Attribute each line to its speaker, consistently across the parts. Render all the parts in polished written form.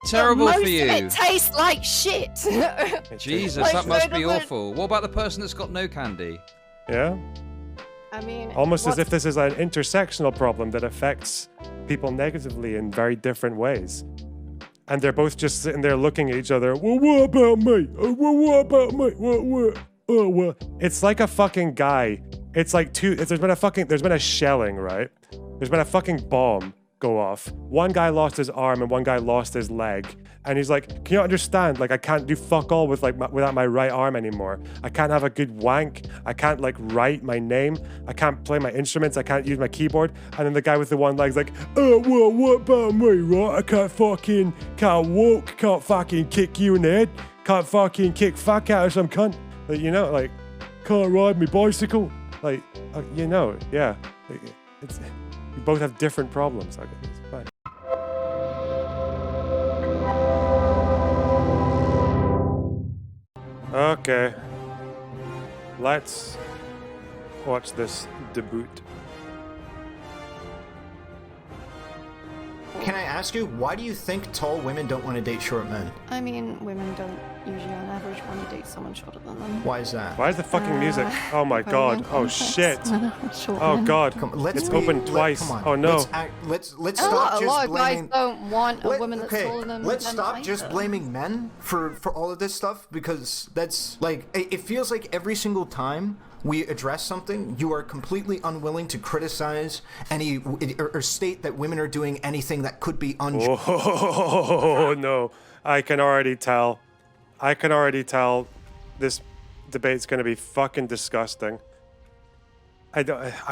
Speaker 1: terrible for
Speaker 2: Most
Speaker 1: you.
Speaker 2: of it tastes like shit.
Speaker 1: Jesus,
Speaker 2: Like,
Speaker 1: that must
Speaker 2: no,
Speaker 1: be
Speaker 2: no, no.
Speaker 1: awful. What about the person that's got no candy?
Speaker 3: Yeah.
Speaker 2: I mean,
Speaker 3: Almost as if this is an intersectional problem that affects people negatively in very different ways. And they're both just sitting there looking at each other. Well, what about me? What about me? What? Oh, well. It's like a fucking guy. It's like there's been a shelling, right? There's been a fucking bomb go off. One guy lost his arm and one guy lost his leg. And he's like, can you understand? Like, I can't do fuck all with without my right arm anymore. I can't have a good wank. I can't like write my name. I can't play my instruments. I can't use my keyboard. And then the guy with the one leg's like, oh, well, what about me, right? I can't walk, can't fucking kick you in the head, can't fucking kick fuck out of some cunt. Like, you know, like, can't ride my bicycle. Like, you know, yeah. We both have different problems. Okay, it's fine. Okay. Let's watch this debut.
Speaker 4: Can I ask you, why do you think tall women don't want to date short men?
Speaker 2: I mean, women don't usually on average want to date someone shorter than them.
Speaker 4: Why is that?
Speaker 3: Why is the fucking music? Oh my god. Oh shit. Oh god. It's open twice. Oh no.
Speaker 4: Let's
Speaker 2: A
Speaker 4: stop
Speaker 2: lot
Speaker 4: just
Speaker 2: of guys
Speaker 4: blaming.
Speaker 2: don't want a woman that's taller than them.
Speaker 4: Let's stop just
Speaker 2: either.
Speaker 4: blaming men for all of this stuff, because that's like it feels like every single time we address something, you are completely unwilling to criticize any or state that women are doing anything that could be unjust.
Speaker 3: Oh no. I can already tell this debate's going to be fucking disgusting. I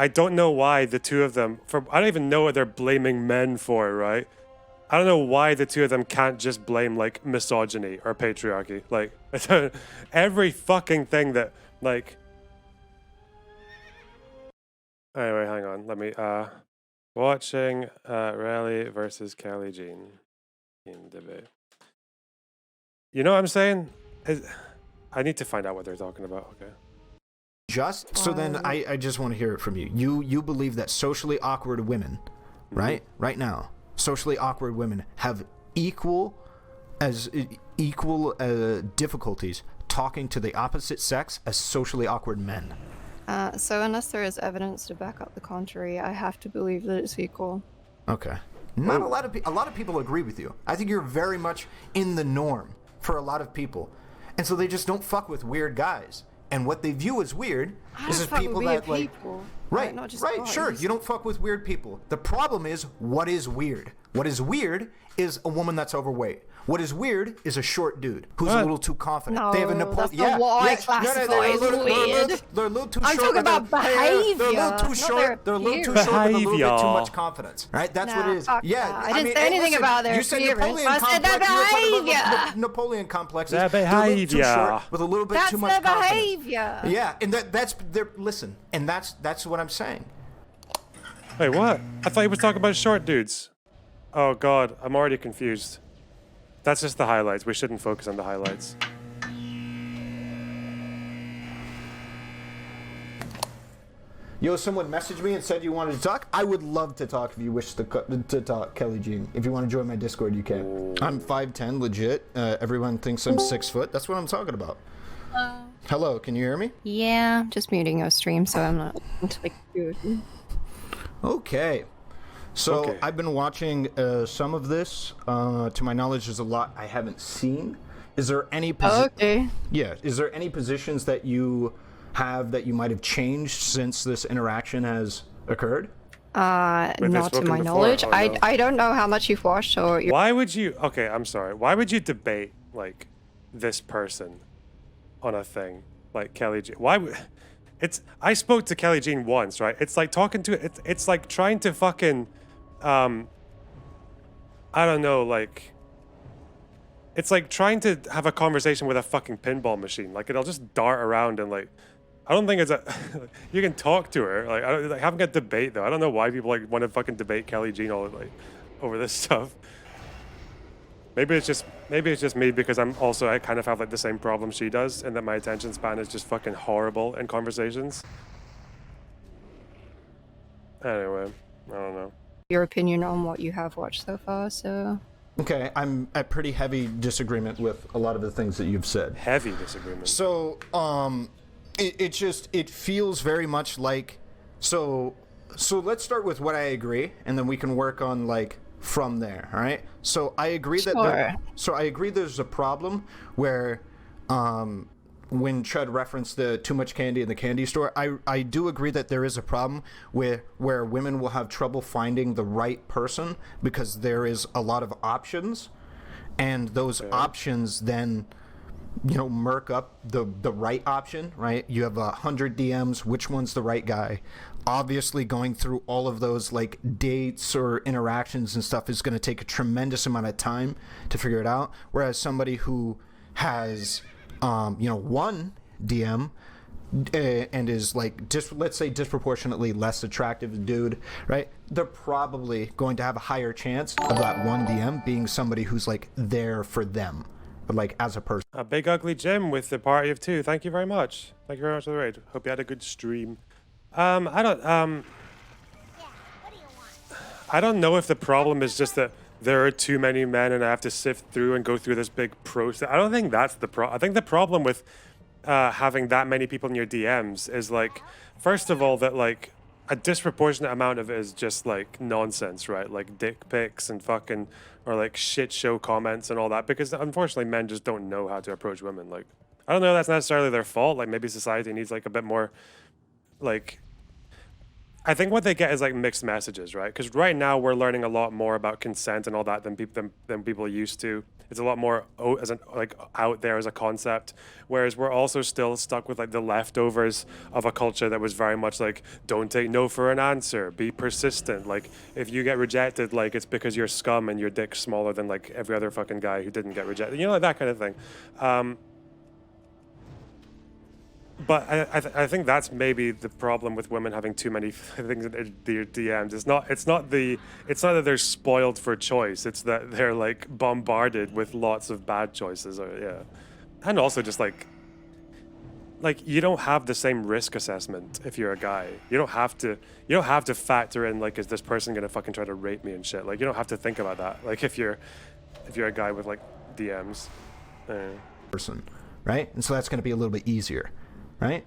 Speaker 3: don't know why the two of them, I don't even know what they're blaming men for, right? I don't know why the two of them can't just blame like misogyny or patriarchy. Like every fucking thing that like. Anyway, hang on. Let me watching Riley versus Kelly Jean in debate. You know what I'm saying? I need to find out what they're talking about. Okay.
Speaker 4: So then I just want to hear it from you. You believe that socially awkward women, right? Right now, socially awkward women have equal difficulties talking to the opposite sex as socially awkward men.
Speaker 2: So unless there is evidence to back up the contrary, I have to believe that it's equal.
Speaker 4: Okay. Not a lot of people agree with you. I think you're very much in the norm for a lot of people. And so they just don't fuck with weird guys. And what they view as weird is people that like right,
Speaker 2: not just
Speaker 4: right,
Speaker 2: guys.
Speaker 4: sure, you don't fuck with weird people. The problem is what is weird? What is weird is a woman that's overweight. What is weird is a short dude who's a little too confident.
Speaker 2: No,
Speaker 4: they have a
Speaker 2: that's not what I classify as weird.
Speaker 4: They're a little too
Speaker 2: I'm
Speaker 4: short.
Speaker 2: talking about behavior.
Speaker 4: They're a little too short. They're a little too short with a little bit too much confidence. Right? That's what it is.
Speaker 2: Yeah, I didn't say anything about their appearance. I said their behavior.
Speaker 4: Napoleon complex.
Speaker 3: Their
Speaker 4: They're a little too
Speaker 3: behavior.
Speaker 4: short with a little bit too much
Speaker 2: That's their
Speaker 4: confidence.
Speaker 2: behavior.
Speaker 4: Yeah, and that's their listen, and that's what I'm saying.
Speaker 3: Wait, what? I thought he was talking about short dudes. Oh god, I'm already confused. That's just the highlights. We shouldn't focus on the highlights.
Speaker 4: Yo, someone messaged me and said you wanted to talk. I would love to talk if you wish to talk, Kelly Jean. If you want to join my Discord, you can. I'm 5'10", legit. Everyone thinks I'm 6 foot. That's what I'm talking about. Hello, can you hear me?
Speaker 2: Yeah, just muting your stream so I'm not like good.
Speaker 4: Okay. So
Speaker 3: Okay.
Speaker 4: I've been watching some of this. To my knowledge, there's a lot I haven't seen. Is there any
Speaker 2: Okay.
Speaker 4: Yeah. Is there any positions that you have that you might have changed since this interaction has occurred?
Speaker 2: Not to
Speaker 3: spoken
Speaker 2: my
Speaker 3: before?
Speaker 2: knowledge.
Speaker 3: Oh, no.
Speaker 2: I don't know how much you've watched or you're
Speaker 3: Why would you? Okay, I'm sorry. Why would you debate like this person on a thing like Kelly Jean? Why would? I spoke to Kelly Jean once, right? It's like talking to it's like trying to fucking I don't know, like it's like trying to have a conversation with a fucking pinball machine. Like it'll just dart around and like I don't think it's a you can talk to her. Like I don't like, having a debate though. I don't know why people like want to fucking debate Kelly Jean all like over this stuff. Maybe it's just me because I kind of have like the same problem she does, and that my attention span is just fucking horrible in conversations. Anyway, I don't know.
Speaker 2: your opinion on what you have watched so far. So
Speaker 4: Okay, I'm at pretty heavy disagreement with a lot of the things that you've said.
Speaker 3: Heavy disagreement.
Speaker 4: So, it feels very much like, so let's start with what I agree, and then we can work on like from there. All right. So I agree I agree there's a problem where, when Chud referenced the too much candy in the candy store, I do agree that there is a problem where women will have trouble finding the right person because there is a lot of options, and those options then, murk up the right option, right? You have 100 DMs, which one's the right guy? Obviously, going through all of those like dates or interactions and stuff is going to take a tremendous amount of time to figure it out. Whereas somebody who has one DM and is like let's say disproportionately less attractive dude, right? They're probably going to have a higher chance of that one DM being somebody who's like there for them, like as a person.
Speaker 3: A big ugly Jim with the party of 2. Thank you very much. Thank you very much for the raid. Hope you had a good stream. I don't know if the problem is just that there are too many men and I have to sift through and go through this big process. I don't think that's the problem. I think the problem with having that many people in your DMs is like, first of all, that like a disproportionate amount of it is just like nonsense, right? Like dick pics and fucking, or like shit show comments and all that, because unfortunately men just don't know how to approach women. Like, I don't know, that's necessarily their fault. Like maybe society needs like a bit more like, I think what they get is like mixed messages, right? Because right now we're learning a lot more about consent and all that than people used to. It's a lot more out there as a concept, whereas we're also still stuck with like the leftovers of a culture that was very much like, don't take no for an answer, be persistent. Like if you get rejected, like it's because you're scum and your dick's smaller than like every other fucking guy who didn't get rejected. Like that kind of thing. But I think that's maybe the problem with women having too many things in their DMs. It's not that they're spoiled for choice. It's that they're like bombarded with lots of bad choices. And also just like you don't have the same risk assessment if you're a guy. You don't have to factor in like, is this person gonna fucking try to rape me and shit. Like you don't have to think about that. Like if you're a guy with like DMs.
Speaker 4: Person, right? And so that's gonna be a little bit easier. Right?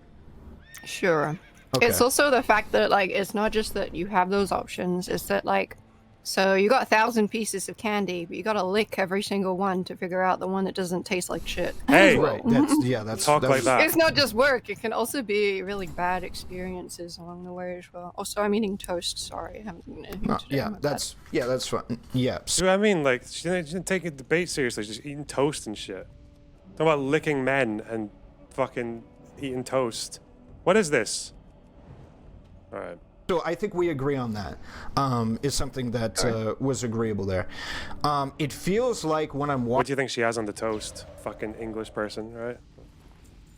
Speaker 2: Sure.
Speaker 4: Okay.
Speaker 2: It's also the fact that like it's not just that you have those options, it's that like, so you got 1,000 pieces of candy, but you gotta lick every single one to figure out the one that doesn't taste like shit.
Speaker 3: Hey,
Speaker 4: right. That's
Speaker 3: talk like that.
Speaker 2: It's not just work, it can also be really bad experiences along the way as well. Also, I'm eating toast, sorry. I haven't eaten anything today.
Speaker 4: That's fine. Yeah.
Speaker 3: So I mean, like, she didn't take a debate seriously, just eating toast and shit. Talk about licking men and fucking eating toast. What is this? All right.
Speaker 4: So I think we agree on that. Is something that was agreeable there. It feels like when I'm
Speaker 3: What do you think she has on the toast? Fucking English person, right?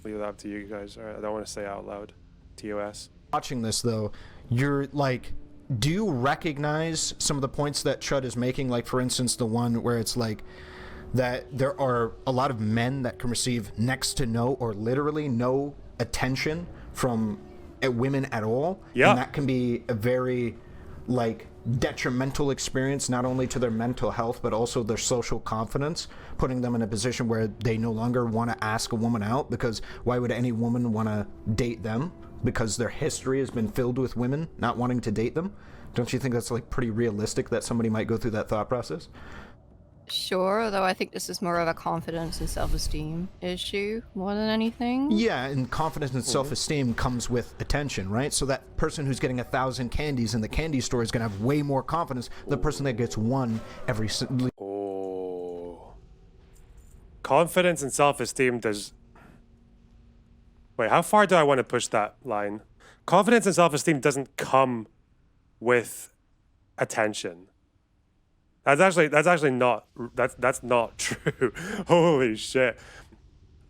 Speaker 3: Leave that up to you guys. All right. I don't want to say out loud. TOS.
Speaker 4: Watching this though, you're like, do you recognize some of the points that Chud is making? Like for instance, the one where it's like, that there are a lot of men that can receive next to no or literally no attention from women at all.
Speaker 3: Yeah.
Speaker 4: And that can be a very like detrimental experience, not only to their mental health, but also their social confidence, putting them in a position where they no longer want to ask a woman out, because why would any woman want to date them? Because their history has been filled with women not wanting to date them. Don't you think that's like pretty realistic that somebody might go through that thought process?
Speaker 2: Sure, though I think this is more of a confidence and self-esteem issue more than anything.
Speaker 4: Yeah, and confidence and self-esteem comes with attention, right? So that person who's getting 1,000 candies in the candy store is going to have way more confidence than the person that gets one every...
Speaker 3: Oh. Confidence and self-esteem does... Wait, how far do I want to push that line? Confidence and self-esteem doesn't come with attention. That's not true. Holy shit.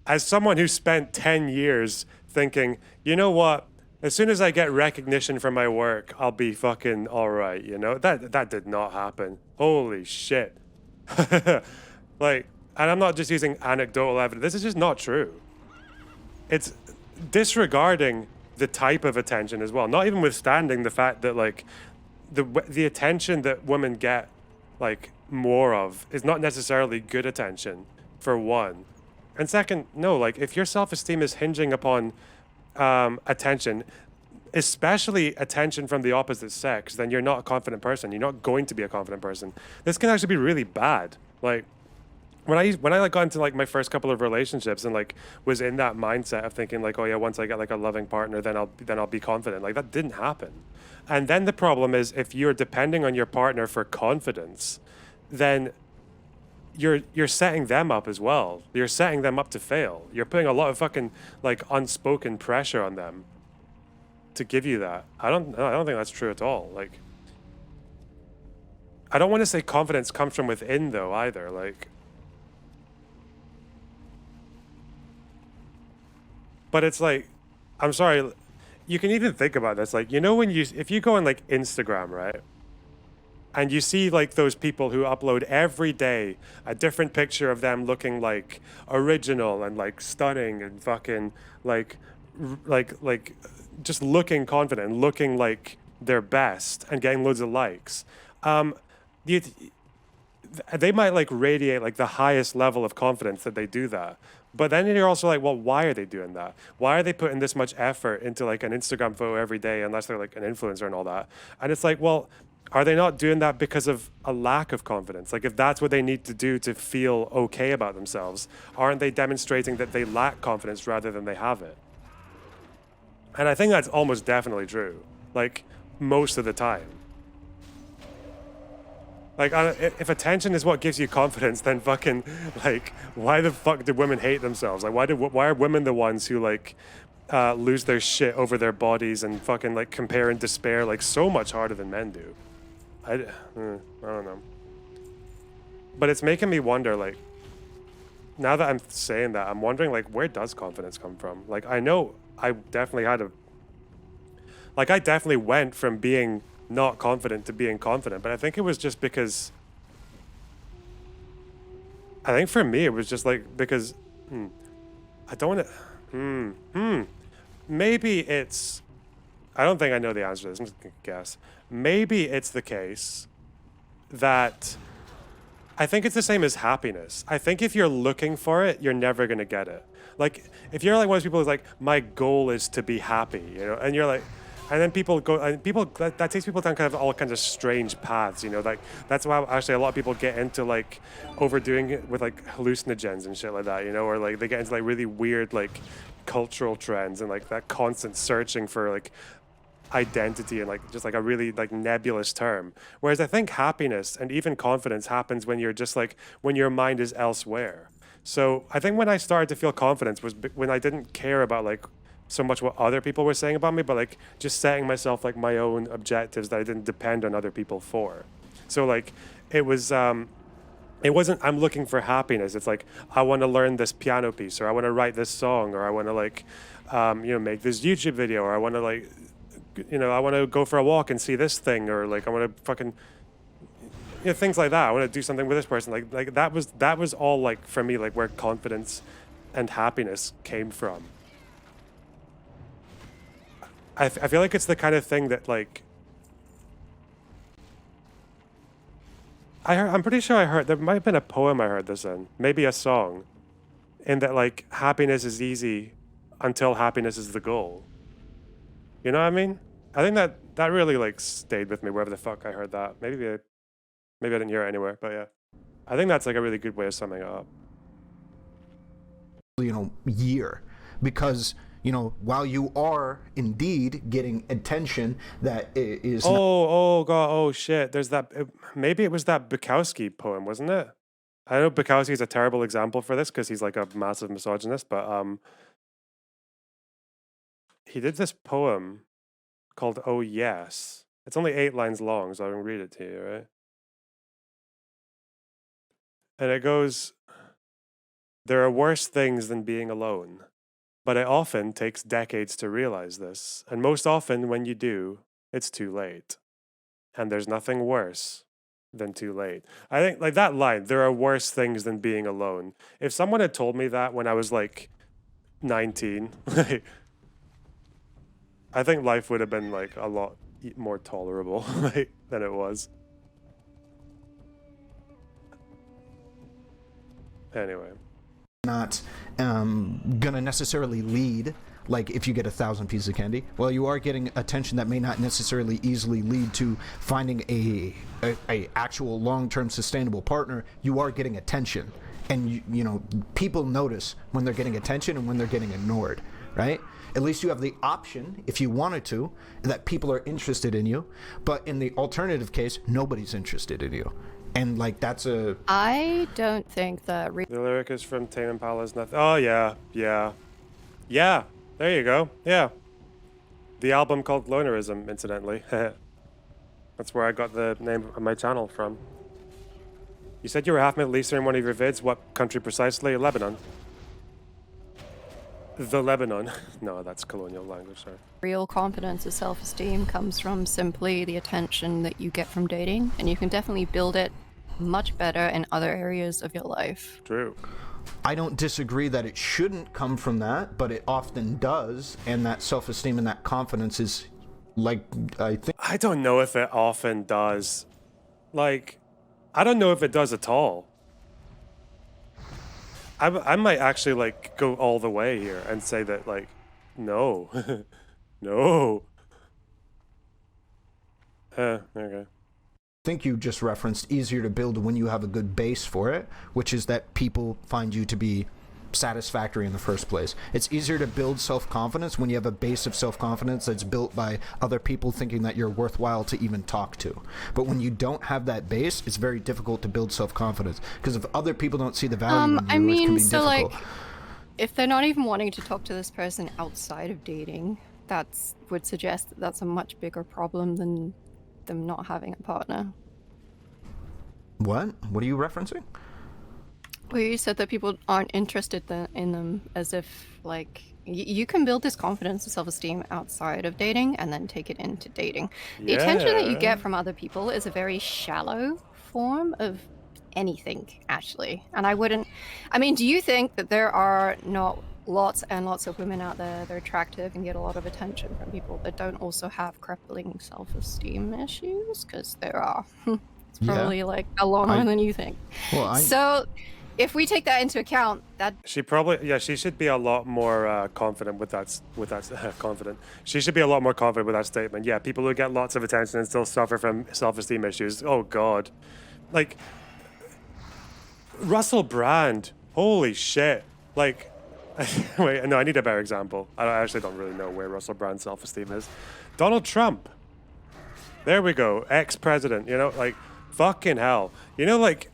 Speaker 3: As someone who spent 10 years thinking, you know what, as soon as I get recognition for my work, I'll be fucking all right, you know? That did not happen. Holy shit. Like, and I'm not just using anecdotal evidence. This is just not true. It's disregarding the type of attention as well. Not even withstanding the fact that, like, the attention that women get like more of is not necessarily good attention, for one. And second, no, like if your self-esteem is hinging upon attention, especially attention from the opposite sex, then you're not a confident person. You're not going to be a confident person. This can actually be really bad. Like when I like got into like my first couple of relationships and like was in that mindset of thinking like, oh yeah, once I get like a loving partner, then I'll be confident. Like that didn't happen. And then the problem is if you're depending on your partner for confidence, then you're setting them up as well. You're setting them up to fail. You're putting a lot of fucking like unspoken pressure on them to give you that. I don't think that's true at all. Like I don't want to say confidence comes from within though either. Like but it's like, I'm sorry, you can even think about this. Like, you know, if you go on like Instagram, right? And you see like those people who upload every day a different picture of them looking like original and like stunning and fucking like just looking confident, looking like their best and getting loads of likes. They might like radiate like the highest level of confidence that they do that. But then you're also like, well, why are they doing that? Why are they putting this much effort into like an Instagram photo every day unless they're like an influencer and all that? And it's like, well, are they not doing that because of a lack of confidence? Like if that's what they need to do to feel okay about themselves, aren't they demonstrating that they lack confidence rather than they have it? And I think that's almost definitely true. Like most of the time. Like, if attention is what gives you confidence, then fucking, like, why the fuck do women hate themselves? Like, why are women the ones who, like, lose their shit over their bodies and fucking, like, compare and despair, like, so much harder than men do? I don't know. But it's making me wonder, like, now that I'm saying that, I'm wondering, like, where does confidence come from? Like, I know I definitely I definitely went from being not confident to being confident, but I think it was just because I think for me it was just like because I don't want to maybe it's I don't think I know the answer to this. I'm just gonna guess. Maybe it's the case that I think it's the same as happiness. I think if you're looking for it, you're never gonna get it. Like if you're like one of those people who's like, my goal is to be happy, you know, and you're like, and then that takes people down kind of all kinds of strange paths, you know, like that's why actually a lot of people get into like overdoing it with like hallucinogens and shit like that, you know, or like they get into like really weird like cultural trends and like that constant searching for like identity and like just like a really like nebulous term. Whereas I think happiness and even confidence happens when you're just like when your mind is elsewhere. So I think when I started to feel confidence was when I didn't care about like so much what other people were saying about me, but like just setting myself like my own objectives that I didn't depend on other people for. So like it wasn't I'm looking for happiness. It's like I want to learn this piano piece, or I want to write this song, or I want to like you know, make this YouTube video, or I want to like, you know, I want to go for a walk and see this thing, or like I want to fucking, you know, things like that. I want to do something with this person. Like that was all like for me like where confidence and happiness came from. I feel like it's the kind of thing that like I'm pretty sure I heard there might have been a poem I heard this in, maybe a song, in that like happiness is easy until happiness is the goal. You know what I mean? I think that really like stayed with me wherever the fuck I heard that. Maybe I didn't hear it anywhere, but yeah. I think that's like a really good way of summing it up.
Speaker 4: You know, year, because you know, while you are indeed getting attention that is
Speaker 3: oh god, oh shit, there's that maybe it was that Bukowski poem, wasn't it? I know Bukowski is a terrible example for this because he's like a massive misogynist, but he did this poem called Oh Yes. It's only 8 lines long, so I can read it to you, right? And it goes, there are worse things than being alone. But it often takes decades to realize this, and most often when you do, it's too late. And there's nothing worse than too late. I think, like that line, there are worse things than being alone. If someone had told me that when I was like 19, like, I think life would have been like a lot more tolerable like, than it was. Anyway.
Speaker 4: Not gonna necessarily lead, like if you get 1,000 pieces of candy, well, you are getting attention that may not necessarily easily lead to finding a actual long-term sustainable partner. You are getting attention, and you know, people notice when they're getting attention and when they're getting ignored, right? At least you have the option, if you wanted to, that people are interested in you. But in the alternative case, nobody's interested in you. And, like, that's a...
Speaker 2: I don't think that...
Speaker 3: The lyric is from Tame Impala's Nothing. Oh, yeah. Yeah, there you go. Yeah. The album called Lonerism, incidentally. That's where I got the name of my channel from. You said you were half Middle Eastern in one of your vids. What country precisely? Lebanon. The Lebanon. No, that's colonial language, sorry.
Speaker 2: Real confidence or self-esteem comes from simply the attention that you get from dating, and you can definitely build it much better in other areas of your life.
Speaker 3: True.
Speaker 4: I don't disagree that it shouldn't come from that, but it often does, and that self-esteem and that confidence is, like, I think...
Speaker 3: I don't know if it often does. Like, I don't know if it does at all. I might actually, like, go all the way here and say that, like, no. No. Okay.
Speaker 4: I think you just referenced easier to build when you have a good base for it, which is that people find you to be satisfactory in the first place. It's easier to build self-confidence when you have a base of self-confidence that's built by other people thinking that you're worthwhile to even talk to. But when you don't have that base, it's very difficult to build self-confidence, because if other people don't see the value in you,
Speaker 2: I mean,
Speaker 4: it can be
Speaker 2: so
Speaker 4: difficult.
Speaker 2: like, if they're not even wanting to talk to this person outside of dating, that would suggest that that's a much bigger problem than them not having a partner.
Speaker 4: What are you referencing?
Speaker 2: Well, you said that people aren't interested in them, as if, like, you can build this confidence and self-esteem outside of dating and then take it into dating. The attention that you get from other people is a very shallow form of anything, actually. And I mean, do you think that there are not lots and lots of women out there that are attractive and get a lot of attention from people that don't also have crippling self-esteem issues? Because there are. It's probably, like, a lot more than you think.
Speaker 4: Well,
Speaker 2: So... if we take that into account, that
Speaker 3: She probably, she should be a lot more confident with that. Confident. She should be a lot more confident with that statement. Yeah, people who get lots of attention and still suffer from self-esteem issues. Oh God, like Russell Brand. Holy shit! Like, wait, no, I need a better example. I actually don't really know where Russell Brand's self-esteem is. Donald Trump. There we go. Ex-president. You know, like, fucking hell. You know, like,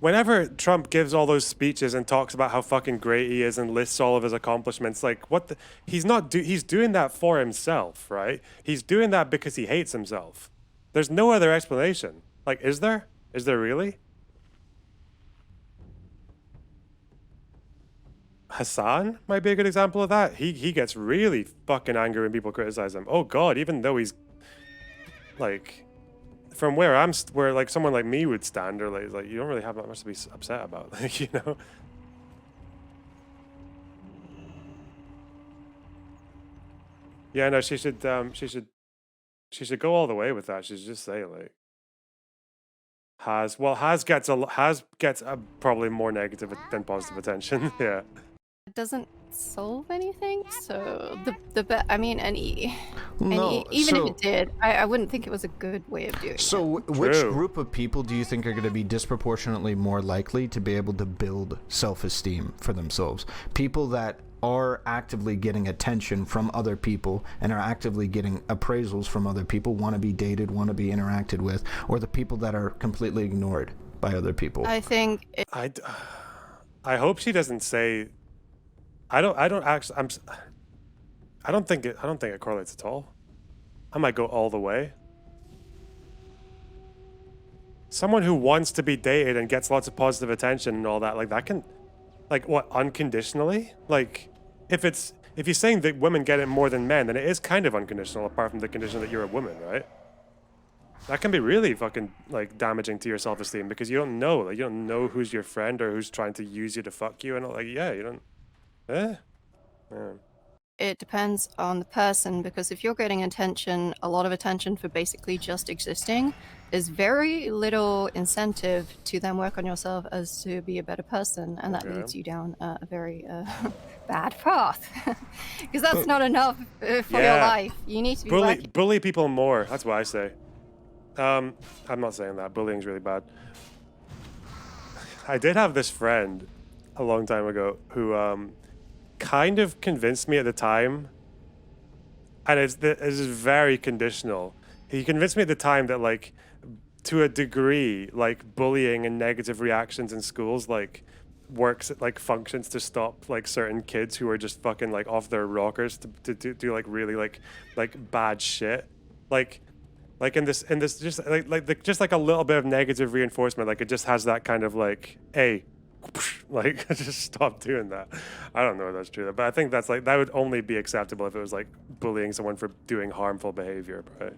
Speaker 3: Whenever Trump gives all those speeches and talks about how fucking great he is and lists all of his accomplishments, like, what the... He's doing that for himself, right? He's doing that because he hates himself. There's no other explanation. Like, is there? Is there really? Hassan might be a good example of that. He gets really fucking angry when people criticize him. Oh God, even though he's... like... from where where like someone like me would stand, or like you don't really have that much to be upset about, like, you know. Yeah, no, she should go all the way with that. She should just say, like, Has gets probably more negative than positive attention. Yeah.
Speaker 2: it doesn't solve anything. So I mean,
Speaker 4: No,
Speaker 2: even
Speaker 4: so-
Speaker 2: if it did, I wouldn't think it was a good way of doing it.
Speaker 4: So, which
Speaker 3: True.
Speaker 4: group of people do you think are going to be disproportionately more likely to be able to build self-esteem for themselves? People that are actively getting attention from other people and are actively getting appraisals from other people, want to be dated, want to be interacted with, or the people that are completely ignored by other people?
Speaker 2: I think
Speaker 3: I hope she doesn't say. I don't think it correlates at all. I might go all the way. Someone who wants to be dated and gets lots of positive attention and all that, like, that can, like, what, unconditionally? Like, if you're saying that women get it more than men, then it is kind of unconditional, apart from the condition that you're a woman, right? That can be really fucking, like, damaging to your self-esteem, because you don't know who's your friend or who's trying to use you to fuck you, and all, like, yeah, you don't. Yeah.
Speaker 2: it depends on the person, because if you're getting attention, a lot of attention for basically just existing, is very little incentive to then work on yourself as to be a better person, and that
Speaker 3: Okay.
Speaker 2: leads you down a very bad path. Because that's not enough for your
Speaker 3: Yeah.
Speaker 2: life. You need to be working.
Speaker 3: Bully people more. That's what I say. I'm not saying that. Bullying's really bad. I did have this friend a long time ago who kind of convinced me at the time, and it's very conditional. He convinced me at the time that, like, to a degree, like, bullying and negative reactions in schools, like, works, like, functions to stop, like, certain kids who are just fucking, like, off their rockers to do like, really, like bad shit. Like in this just like a little bit of negative reinforcement, like, it just has that kind of, like, hey, like, just stop doing that. I don't know if that's true, but I think that's, like, that would only be acceptable if it was, like, bullying someone for doing harmful behavior, right?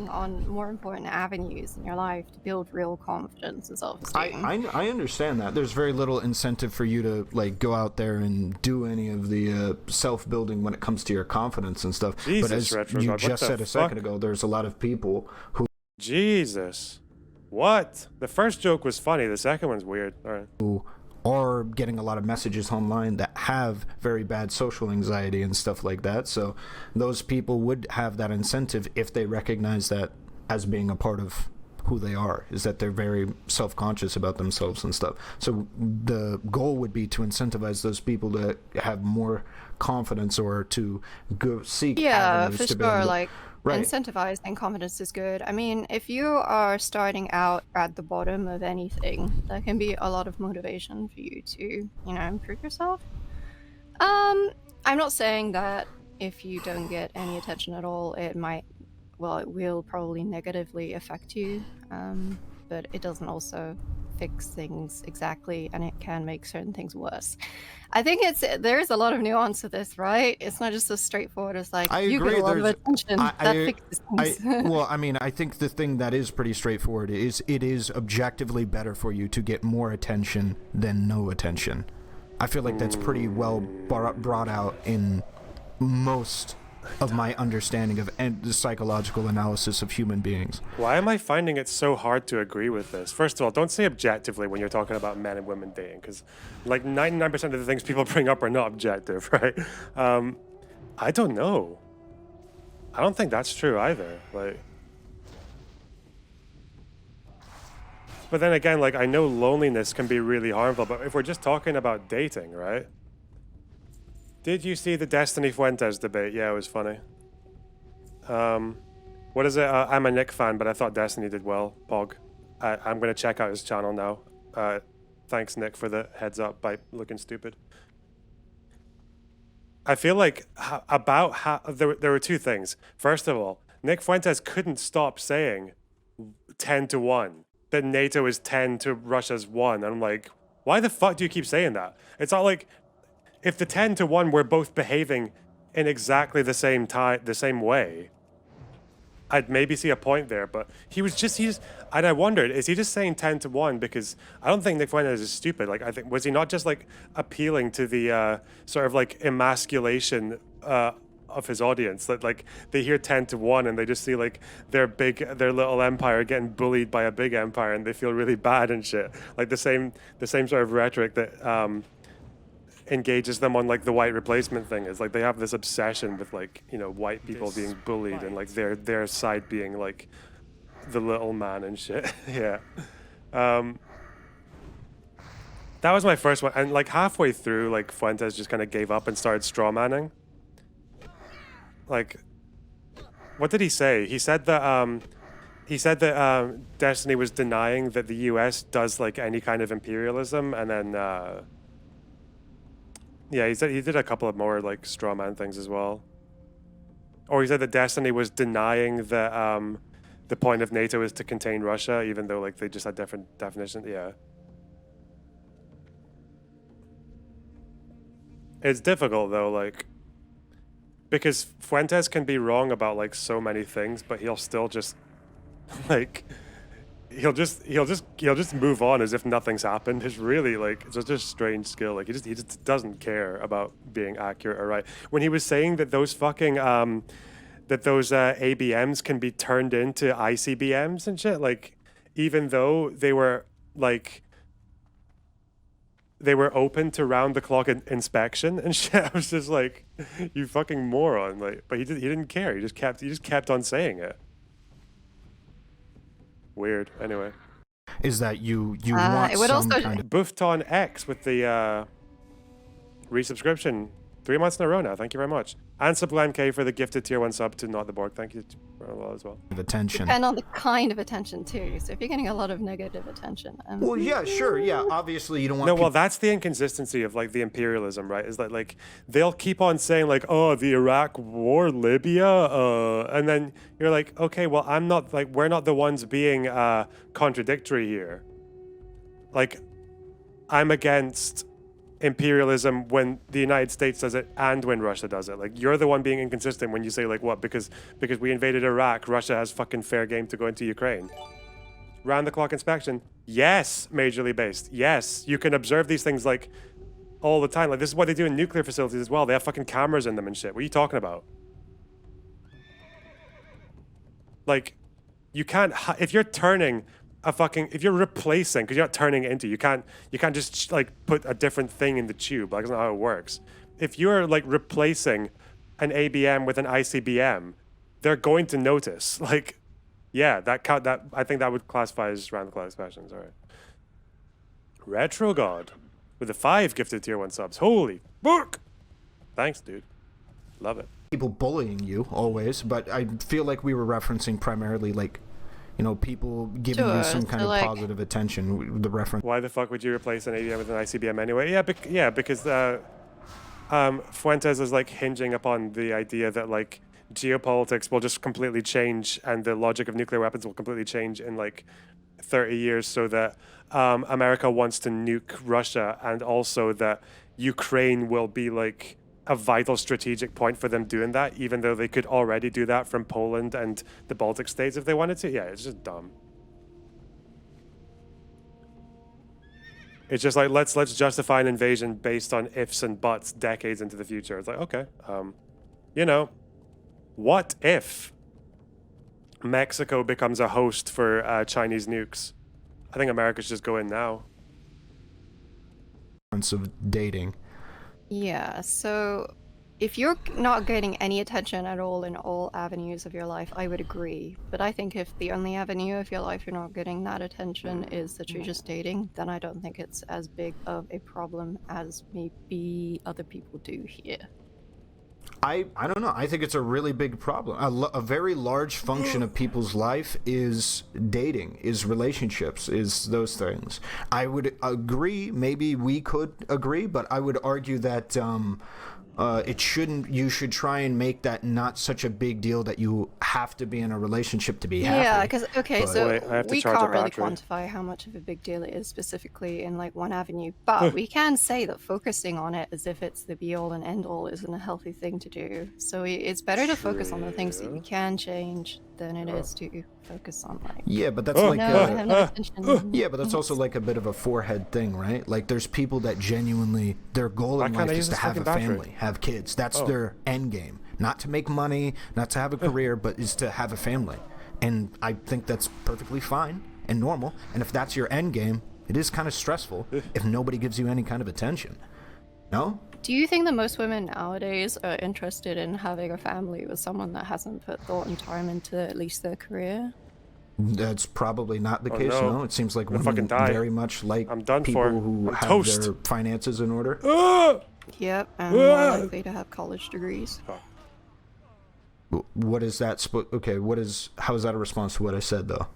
Speaker 2: On more important avenues in your life to build real confidence and self-esteem.
Speaker 4: I understand that. There's very little incentive for you to, like, go out there and do any of the self-building when it comes to your confidence and stuff.
Speaker 3: Jesus,
Speaker 4: but as
Speaker 3: Retro
Speaker 4: you
Speaker 3: God, what
Speaker 4: just
Speaker 3: the
Speaker 4: said a
Speaker 3: fuck?
Speaker 4: second ago, there's a lot of people who
Speaker 3: Jesus. What? The first joke was funny, the second one's weird. All right.
Speaker 4: are getting a lot of messages online that have very bad social anxiety and stuff like that. So those people would have that incentive if they recognize that as being a part of who they are, is that they're very self-conscious about themselves and stuff. So the goal would be to incentivize those people to have more confidence or to go seek avenues
Speaker 2: for
Speaker 4: to be able
Speaker 2: sure.
Speaker 4: to-
Speaker 2: Like,
Speaker 4: Right.
Speaker 2: incentivizing confidence is good. I mean, if you are starting out at the bottom of anything, there can be a lot of motivation for you to, you know, improve yourself. I'm not saying that if you don't get any attention at all, it will probably negatively affect you, but it doesn't also fix things exactly, and it can make certain things worse. I think there's a lot of nuance to this, right? It's not just so straightforward as like,
Speaker 4: I
Speaker 2: you
Speaker 4: agree,
Speaker 2: get a lot of
Speaker 4: there's-
Speaker 2: attention, that fixes things.
Speaker 4: Well, I mean, I think the thing that is pretty straightforward is it is objectively better for you to get more attention than no attention. I feel like that's pretty well brought out in most of my understanding of the psychological analysis of human beings.
Speaker 3: Why am I finding it so hard to agree with this? First of all, don't say objectively when you're talking about men and women dating, because, like, 99% of the things people bring up are not objective, right? I don't know. I don't think that's true either. Like, but then again, like, I know loneliness can be really harmful, but if we're just talking about dating, right? Did you see the Destiny Fuentes debate? Yeah, it was funny. What is it? I'm a Nick fan, but I thought Destiny did well. Pog. I'm going to check out his channel now. Thanks, Nick, for the heads up by looking stupid. I feel like there were two things. First of all, Nick Fuentes couldn't stop saying 10-1, that NATO is 10 to Russia's 1. And I'm like, why the fuck do you keep saying that? It's not like, if the 10-1 were both behaving in exactly the same way, I'd maybe see a point there. But and I wondered, is he just saying 10-1 because I don't think Nick Fuentes is stupid. Like, I think, was he not just, like, appealing to the sort of, like, emasculation of his audience, that, like, they hear 10-1 and they just see, like, their little empire getting bullied by a big empire and they feel really bad and shit. Like the same sort of rhetoric that engages them on, like, the white replacement thing. Is like they have this obsession with, like, you know, white people being bullied and, like, their side being, like, the little man and shit. Yeah. That was my first one, and, like, halfway through, like, Fuentes just kind of gave up and started strawmanning. Like, what did he say? He said that Destiny was denying that the US does, like, any kind of imperialism, and then yeah, he said he did a couple of more, like, straw man things as well. Or he said that Destiny was denying that the point of NATO is to contain Russia, even though, like, they just had different definitions. Yeah. It's difficult though, like, because Fuentes can be wrong about, like, so many things, but he'll still just like he'll just move on as if nothing's happened. It's really, like, it's just a strange skill. Like, he just doesn't care about being accurate or right. When he was saying that those fucking that those ABMs can be turned into ICBMs and shit. Like, even though they were open to round the clock inspection and shit. I was just like, you fucking moron. Like, but he didn't care. He just kept on saying it. Weird. Anyway.
Speaker 4: Is that you want
Speaker 2: it would
Speaker 4: some
Speaker 2: also-
Speaker 4: kind of
Speaker 3: Buffton X with the resubscription. 3 months in a row now. Thank you very much. And Sublime K for the gifted tier 1 sub to Not the Borg. Thank you for a lot as well.
Speaker 4: attention?
Speaker 2: Depend on the kind of attention too. So if you're getting a lot of negative attention,
Speaker 4: Well, yeah, sure, yeah. Obviously, you don't want.
Speaker 3: No, well, that's the inconsistency of like the imperialism, right? Is that like they'll keep on saying like, oh, the Iraq War, Libya, and then you're like, okay, well, we're not the ones being contradictory here. Like, I'm against imperialism when the United States does it and when Russia does it. Like, you're the one being inconsistent when you say like, what? Because we invaded Iraq, Russia has fucking fair game to go into Ukraine. Round the clock inspection. Yes, majorly based. Yes, you can observe these things like all the time. Like, this is what they do in nuclear facilities as well. They have fucking cameras in them and shit. What are you talking about? Like, you can't if you're turning if you're replacing, because you're not turning it into, you can't just like put a different thing in the tube. Like, that's not how it works. If you're like replacing an ABM with an ICBM, they're going to notice. Like, yeah, that I think that would classify as round the clock inspections. All right. Retro God with the 5 gifted tier 1 subs. Holy fuck! Thanks, dude. Love it.
Speaker 4: people bullying you always, but I feel like we were referencing primarily like, you know, people giving you some kind of positive attention. The reference.
Speaker 3: Why the fuck would you replace an ABM with an ICBM anyway? Yeah, because Fuentes is like hinging upon the idea that like geopolitics will just completely change and the logic of nuclear weapons will completely change in like 30 years, so that America wants to nuke Russia, and also that Ukraine will be like a vital strategic point for them doing that, even though they could already do that from Poland and the Baltic states if they wanted to. Yeah, it's just dumb. It's just like, let's justify an invasion based on ifs and buts decades into the future. It's like, okay, you know, what if Mexico becomes a host for Chinese nukes? I think America should just go in now.
Speaker 4: Of dating.
Speaker 2: Yeah, so if you're not getting any attention at all in all avenues of your life, I would agree. But I think if the only avenue of your life you're not getting that attention is that you're just dating, then I don't think it's as big of a problem as maybe other people do here.
Speaker 4: I don't know. I think it's a really big problem. A very large function of people's life is dating, is relationships, is those things. I would agree. Maybe we could agree, but I would argue that it shouldn't. You should try and make that not such a big deal that you have to be in a relationship to be happy.
Speaker 2: Yeah, because
Speaker 3: Wait, I have to
Speaker 2: we
Speaker 3: charge a
Speaker 2: can't really
Speaker 3: battery.
Speaker 2: quantify how much of a big deal it is specifically in like one avenue, but we can say that focusing on it as if it's the be all and end all isn't a healthy thing to do. So it's better to focus on the things that you can change than it is to focus on like.
Speaker 4: Yeah, but that's like
Speaker 2: No, I have no attention.
Speaker 4: yeah, but that's also like a bit of a forehead thing, right? Like there's people that genuinely their goal in
Speaker 3: Why can't
Speaker 4: life
Speaker 3: I
Speaker 4: is
Speaker 3: use
Speaker 4: to
Speaker 3: this
Speaker 4: have a
Speaker 3: fucking battery?
Speaker 4: family, have kids. That's their end game. Not to make money, not to have a career, but is to have a family. And I think that's perfectly fine and normal. And if that's your end game, it is kind of stressful if nobody gives you any kind of attention. No?
Speaker 2: Do you think that most women nowadays are interested in having a family with someone that hasn't put thought and time into at least their career?
Speaker 4: That's probably not the case,
Speaker 3: no.
Speaker 4: no. It seems like
Speaker 3: I'm gonna
Speaker 4: women
Speaker 3: fucking die.
Speaker 4: very much like
Speaker 3: I'm done
Speaker 4: people
Speaker 3: for.
Speaker 4: who
Speaker 3: I'm
Speaker 4: have
Speaker 3: toast.
Speaker 4: their finances in order.
Speaker 2: Yep, and more likely to have college degrees.
Speaker 4: What is that? Okay, how is that a response to what I said, though?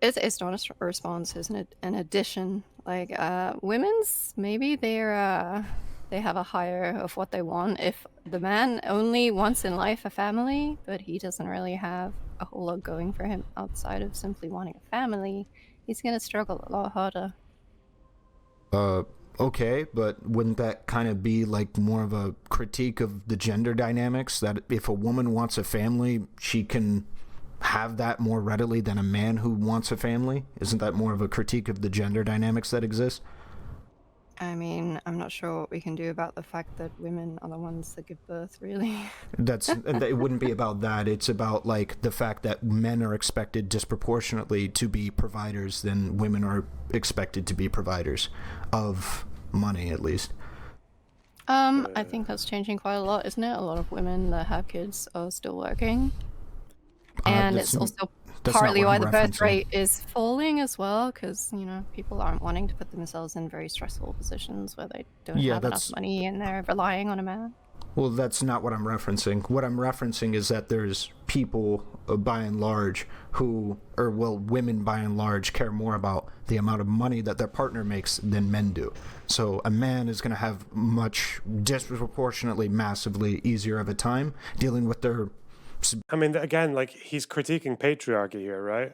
Speaker 2: It's not a response, isn't it? An addition. Like, women's, maybe they have a higher of what they want. If the man only wants in life a family, but he doesn't really have a whole lot going for him outside of simply wanting a family, he's gonna struggle a lot harder.
Speaker 4: Okay, but wouldn't that kind of be like more of a critique of the gender dynamics, that if a woman wants a family, she can have that more readily than a man who wants a family? Isn't that more of a critique of the gender dynamics that exist?
Speaker 2: I mean, I'm not sure what we can do about the fact that women are the ones that give birth, really.
Speaker 4: It wouldn't be about that. It's about like the fact that men are expected disproportionately to be providers than women are expected to be providers of money, at least.
Speaker 2: I think that's changing quite a lot, isn't it? A lot of women that have kids are still working. And it's also partly why the birth rate is falling as well, because, you know, people aren't wanting to put themselves in very stressful positions where they don't have enough money and they're relying on a man.
Speaker 4: Well, that's not what I'm referencing. What I'm referencing is that there's people, by and large, women by and large care more about the amount of money that their partner makes than men do. So a man is going to have much disproportionately, massively easier of a time dealing with their...
Speaker 3: I mean, again, like, he's critiquing patriarchy here, right?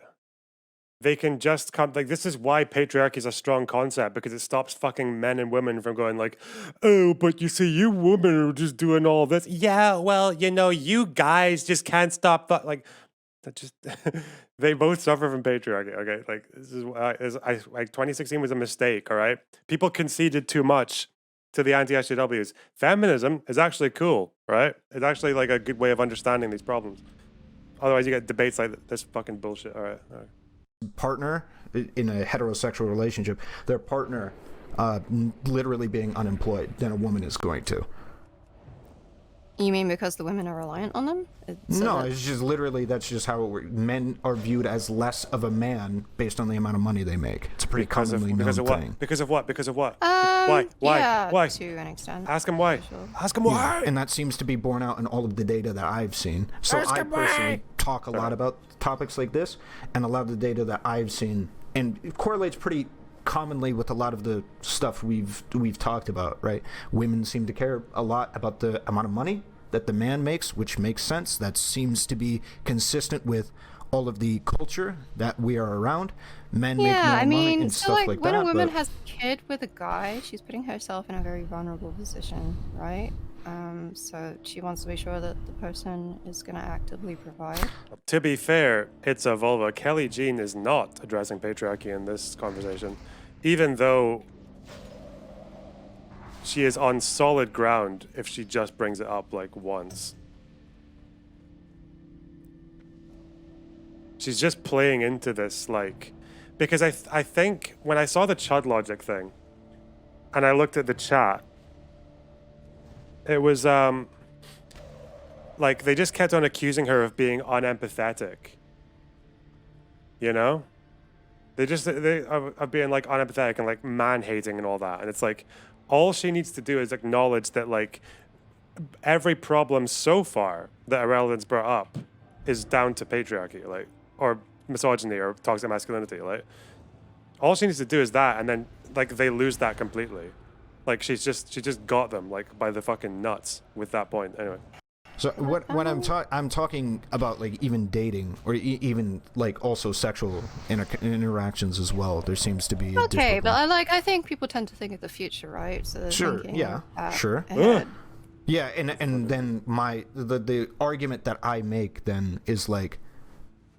Speaker 3: They can just come, like, this is why patriarchy is a strong concept, because it stops fucking men and women from going like, oh, but you see, you women are just doing all this. Yeah, well, you know, you guys just can't stop like, that just, they both suffer from patriarchy, okay? Like, this is, like, 2016 was a mistake, all right? People conceded too much to the anti-SJWs. Feminism is actually cool, right? It's actually like a good way of understanding these problems. Otherwise, you get debates like this fucking bullshit. All right.
Speaker 4: Partner in a heterosexual relationship, their partner literally being unemployed than a woman is going to.
Speaker 2: You mean because the women are reliant on them?
Speaker 4: It's just literally, that's just how it works. Men are viewed as less of a man based on the amount of money they make. It's a pretty commonly known thing.
Speaker 3: Because of what? Because of what?
Speaker 2: Why?
Speaker 3: Why?
Speaker 2: To an extent.
Speaker 3: Ask him why.
Speaker 2: Sure.
Speaker 3: Ask him why.
Speaker 4: Yeah, and that seems to be borne out in all of the data that I've seen. So I personally talk a lot about topics like this, and a lot of the data that I've seen, and it correlates pretty commonly with a lot of the stuff we've talked about, right? Women seem to care a lot about the amount of money that the man makes, which makes sense. That seems to be consistent with all of the culture that we are around. Men make more money and
Speaker 2: so
Speaker 4: stuff like
Speaker 2: when
Speaker 4: that.
Speaker 2: When a woman has a kid with a guy, she's putting herself in a very vulnerable position, right? So she wants to be sure that the person is going to actively provide.
Speaker 3: To be fair, it's a vulva. Kelly Jean is not addressing patriarchy in this conversation, even though she is on solid ground if she just brings it up like once. She's just playing into this, like, because I think when I saw the Chud Logic thing and I looked at the chat, it was like they just kept on accusing her of being unempathetic. You know? They are being like unempathetic and like man-hating and all that. And it's like, all she needs to do is acknowledge that, like, every problem so far that Ahrelevant's brought up is down to patriarchy, like, or misogyny or toxic masculinity. Like, all she needs to do is that, and then like they lose that completely. Like, she just got them like by the fucking nuts with that point. Anyway.
Speaker 4: So when I'm talking about like even dating or even like also sexual interactions as well. There seems to be
Speaker 2: okay, but I think people tend to think of the future, right? So they're thinking,
Speaker 4: sure. Yeah, and then the argument that I make then is like,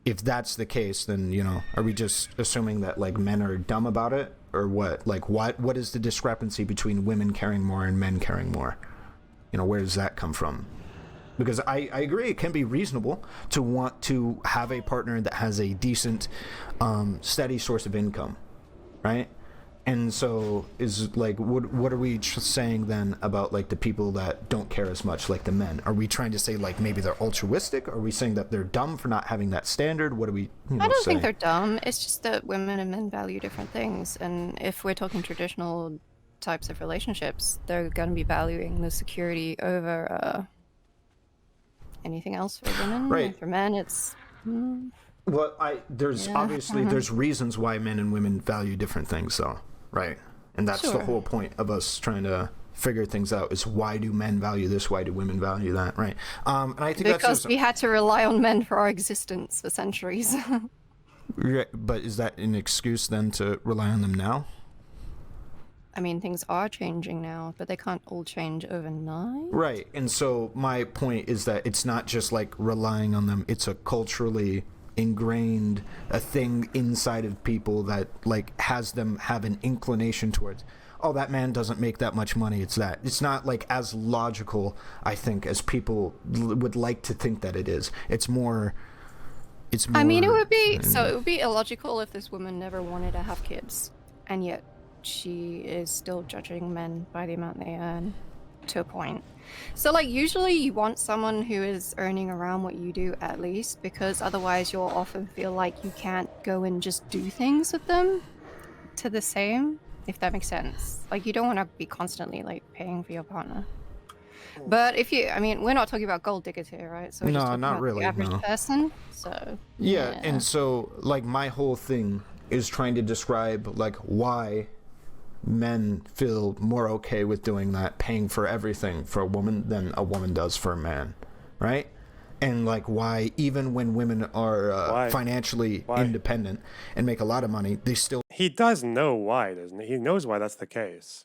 Speaker 4: if that's the case, then, you know, are we just assuming that like men are dumb about it or what? Like what is the discrepancy between women caring more and men caring more? You know, where does that come from? Because I agree, it can be reasonable to want to have a partner that has a decent, steady source of income, right? And so is like, what are we saying then about like the people that don't care as much, like the men? Are we trying to say like maybe they're altruistic? Are we saying that they're dumb for not having that standard? What do we
Speaker 2: I don't think they're dumb. It's just that women and men value different things. And if we're talking traditional types of relationships, they're going to be valuing the security over anything else for women.
Speaker 4: Right.
Speaker 2: And for men, it's...
Speaker 4: Well, obviously there's reasons why men and women value different things, though, right? And that's the whole point of us trying to figure things out: is why do men value this? Why do women value that? Right? And I think
Speaker 2: because we had to rely on men for our existence for centuries.
Speaker 4: Right, but is that an excuse then to rely on them now?
Speaker 2: I mean, things are changing now, but they can't all change overnight.
Speaker 4: Right, and so my point is that it's not just like relying on them, it's a culturally ingrained a thing inside of people that like has them have an inclination towards, oh, that man doesn't make that much money, it's that. It's not like as logical, I think, as people would like to think that it is. It's more.
Speaker 2: I mean, it would be illogical if this woman never wanted to have kids, and yet she is still judging men by the amount they earn to a point. So like usually you want someone who is earning around what you do at least, because otherwise you'll often feel like you can't go and just do things with them to the same, if that makes sense. Like you don't want to be constantly like paying for your partner. But if you, I mean, we're not talking about gold diggers here, right? So we're just
Speaker 4: No,
Speaker 2: talking
Speaker 4: not
Speaker 2: about
Speaker 4: really,
Speaker 2: the average
Speaker 4: no.
Speaker 2: person. So
Speaker 4: Yeah, and so like my whole thing is trying to describe like why men feel more okay with doing that, paying for everything for a woman than a woman does for a man, right? And like why even when women are financially independent and make a lot of money, they still.
Speaker 3: He does know why, doesn't he? He knows why that's the case.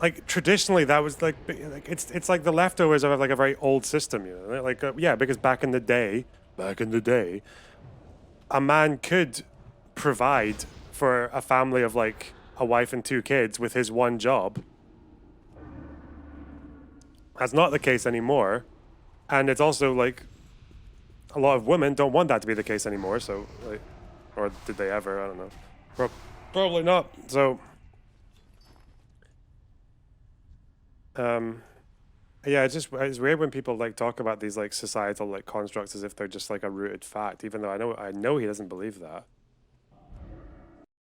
Speaker 3: Like traditionally, that was like it's like the leftovers of like a very old system, you know. Like yeah, because back in the day, a man could provide for a family of like a wife and 2 kids with his one job. That's not the case anymore, and it's also like a lot of women don't want that to be the case anymore. So, like, or did they ever? I don't know. Probably not. So. Yeah, it's weird when people like talk about these like societal like constructs as if they're just like a rooted fact, even though I know he doesn't believe that.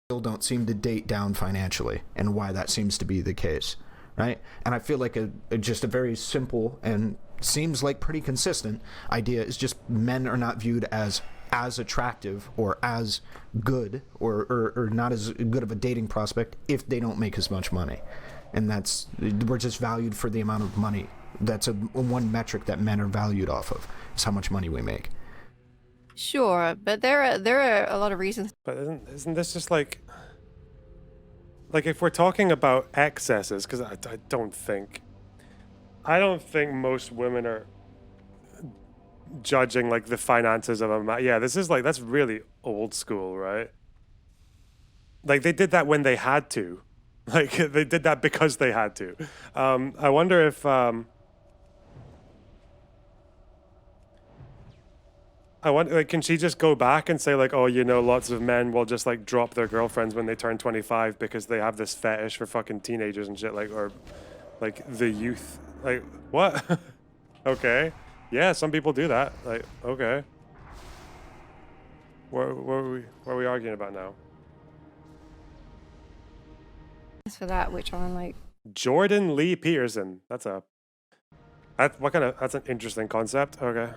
Speaker 4: Still don't seem to date down financially, and why that seems to be the case, right? And I feel like just a very simple and seems like pretty consistent idea is just men are not viewed as attractive or as good or not as good of a dating prospect if they don't make as much money. And we're just valued for the amount of money. That's one metric that men are valued off of, is how much money we make.
Speaker 2: Sure, but there are a lot of reasons.
Speaker 3: But isn't this just like if we're talking about excesses, because I don't think most women are judging like the finances of a man. Yeah, this is like, that's really old school, right? Like they did that when they had to. Like they did that because they had to. I wonder if like, can she just go back and say like, oh, you know, lots of men will just like drop their girlfriends when they turn 25 because they have this fetish for fucking teenagers and shit, like, or like the youth. Like what? Okay, yeah, some people do that. Like okay, what are we arguing about now?
Speaker 2: For that, which are like
Speaker 3: Jordan Lee Peterson. That's an interesting concept. Okay.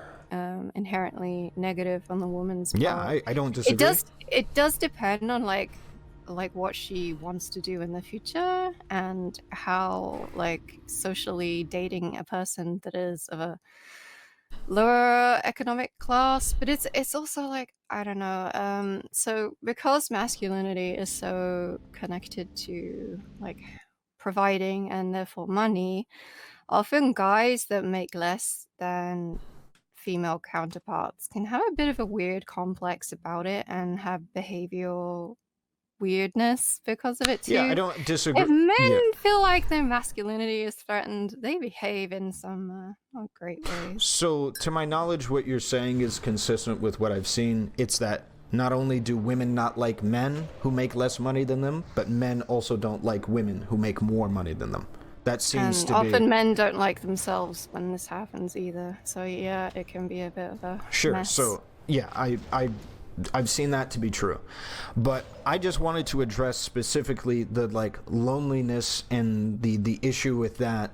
Speaker 2: Inherently negative on the woman's part.
Speaker 4: Yeah, I don't disagree.
Speaker 2: It does depend on like what she wants to do in the future and how like socially dating a person that is of a lower economic class, but it's also like, I don't know, so because masculinity is so connected to like providing and therefore money, often guys that make less than female counterparts can have a bit of a weird complex about it and have behavioral weirdness because of it too.
Speaker 4: Yeah, I don't disagree.
Speaker 2: If men feel like their masculinity is threatened, they behave in some not great ways.
Speaker 4: So, to my knowledge, what you're saying is consistent with what I've seen. It's that not only do women not like men who make less money than them, but men also don't like women who make more money than them. That seems to be...
Speaker 2: often men don't like themselves when this happens either. So yeah, it can be a bit of a mess.
Speaker 4: So yeah, I've seen that to be true. But I just wanted to address specifically the like loneliness and the issue with that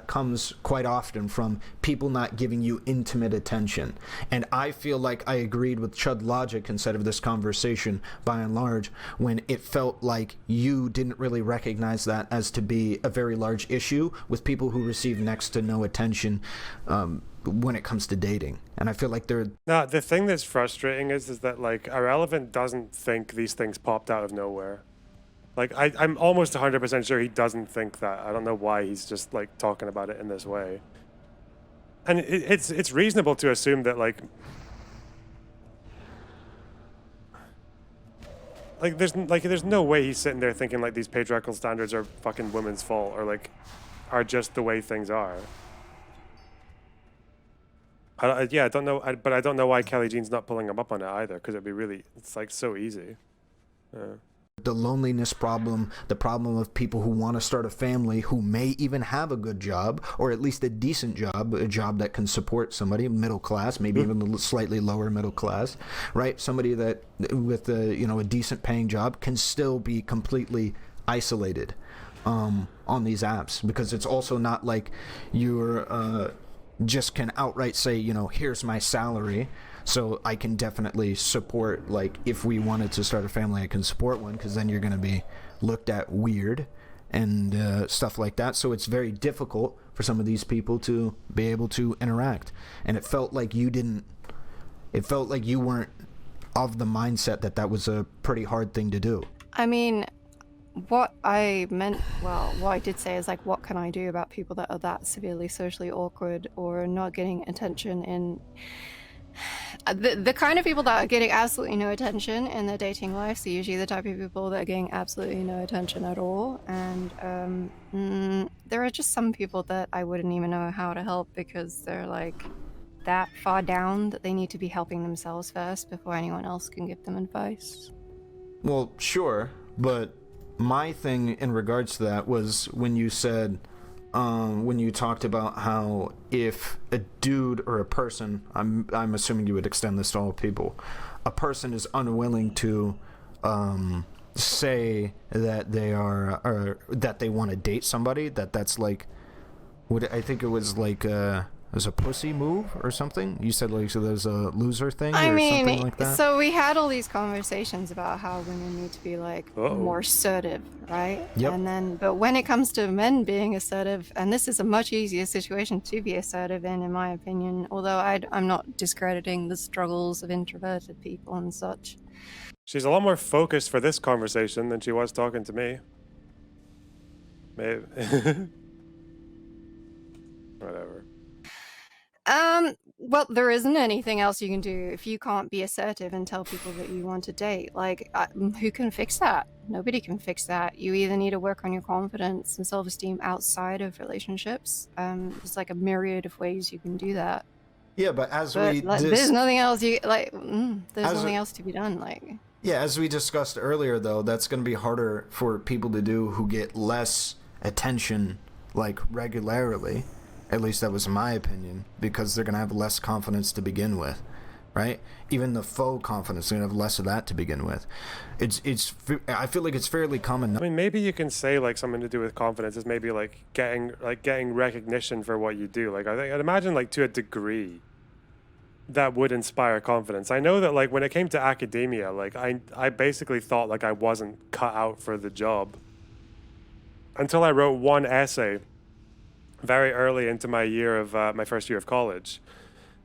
Speaker 4: comes quite often from people not giving you intimate attention. And I feel like I agreed with Chud Logic instead of this conversation by and large, when it felt like you didn't really recognize that as to be a very large issue with people who receive next to no attention when it comes to dating. And I feel like
Speaker 3: No, the thing that's frustrating is that like Ahrelevant doesn't think these things popped out of nowhere. Like I'm almost 100% sure he doesn't think that. I don't know why he's just like talking about it in this way. And it's reasonable to assume that like there's no way he's sitting there thinking like these patriarchal standards are fucking women's fault or like are just the way things are. I don't know, but I don't know why Kelly Jean's not pulling him up on it either, because it's like so easy.
Speaker 4: The loneliness problem, the problem of people who want to start a family, who may even have a good job, or at least a decent job, a job that can support somebody, middle class, maybe even slightly lower middle class, right? Somebody that with a decent paying job can still be completely isolated on these apps, because it's also not like you're just can outright say, here's my salary. So I can definitely support, like, if we wanted to start a family, I can support one, because then you're going to be looked at weird and stuff like that. So it's very difficult for some of these people to be able to interact. And it felt like you weren't of the mindset that was a pretty hard thing to do.
Speaker 2: I mean, what I meant, well, what I did say is, like, what can I do about people that are that severely socially awkward or not getting attention in... The kind of people that are getting absolutely no attention in their dating lives are usually the type of people that are getting absolutely no attention at all. And there are just some people that I wouldn't even know how to help, because they're like that far down that they need to be helping themselves first before anyone else can give them advice.
Speaker 4: Well, sure, but my thing in regards to that was when you said, when you talked about how if a dude or a person, I'm assuming you would extend this to all people, a person is unwilling to say that they are, or that they want to date somebody, that's like, I think it was like as a pussy move or something. You said like, so there's a loser thing or something like that?
Speaker 2: So we had all these conversations about how women need to be like more assertive, right?
Speaker 4: Yep.
Speaker 2: And then, but when it comes to men being assertive, and this is a much easier situation to be assertive in my opinion, although I'm not discrediting the struggles of introverted people and such.
Speaker 3: She's a lot more focused for this conversation than she was talking to me. Maybe. Whatever.
Speaker 2: Well, there isn't anything else you can do if you can't be assertive and tell people that you want to date. Like, who can fix that? Nobody can fix that. You either need to work on your confidence and self-esteem outside of relationships. There's like a myriad of ways you can do that.
Speaker 4: Yeah, but
Speaker 2: there's nothing else there's nothing else to be done. Like,
Speaker 4: yeah, as we discussed earlier, though, that's going to be harder for people to do who get less attention, like, regularly. At least that was my opinion, because they're going to have less confidence to begin with, right? Even the faux confidence, they're going to have less of that to begin with. I feel like it's fairly common.
Speaker 3: I mean, maybe you can say like something to do with confidence is maybe like getting recognition for what you do. Like I'd imagine like to a degree that would inspire confidence. I know that like when it came to academia, like I basically thought like I wasn't cut out for the job until I wrote one essay very early into my first year of college,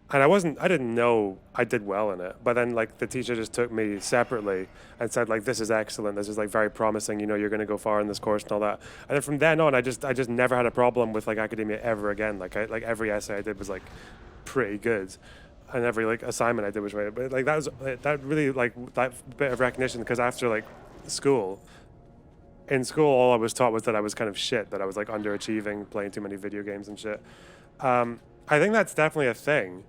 Speaker 3: and I didn't know I did well in it, but then like the teacher just took me separately and said like, this is excellent, this is like very promising, you're going to go far in this course and all that. And then from then on I just never had a problem with like academia ever again. Like every essay I did was like pretty good, and every like assignment I did was right. But like that really like that bit of recognition, because after like in school, all I was taught was that I was kind of shit, that I was like underachieving, playing too many video games and shit. I think that's definitely a thing.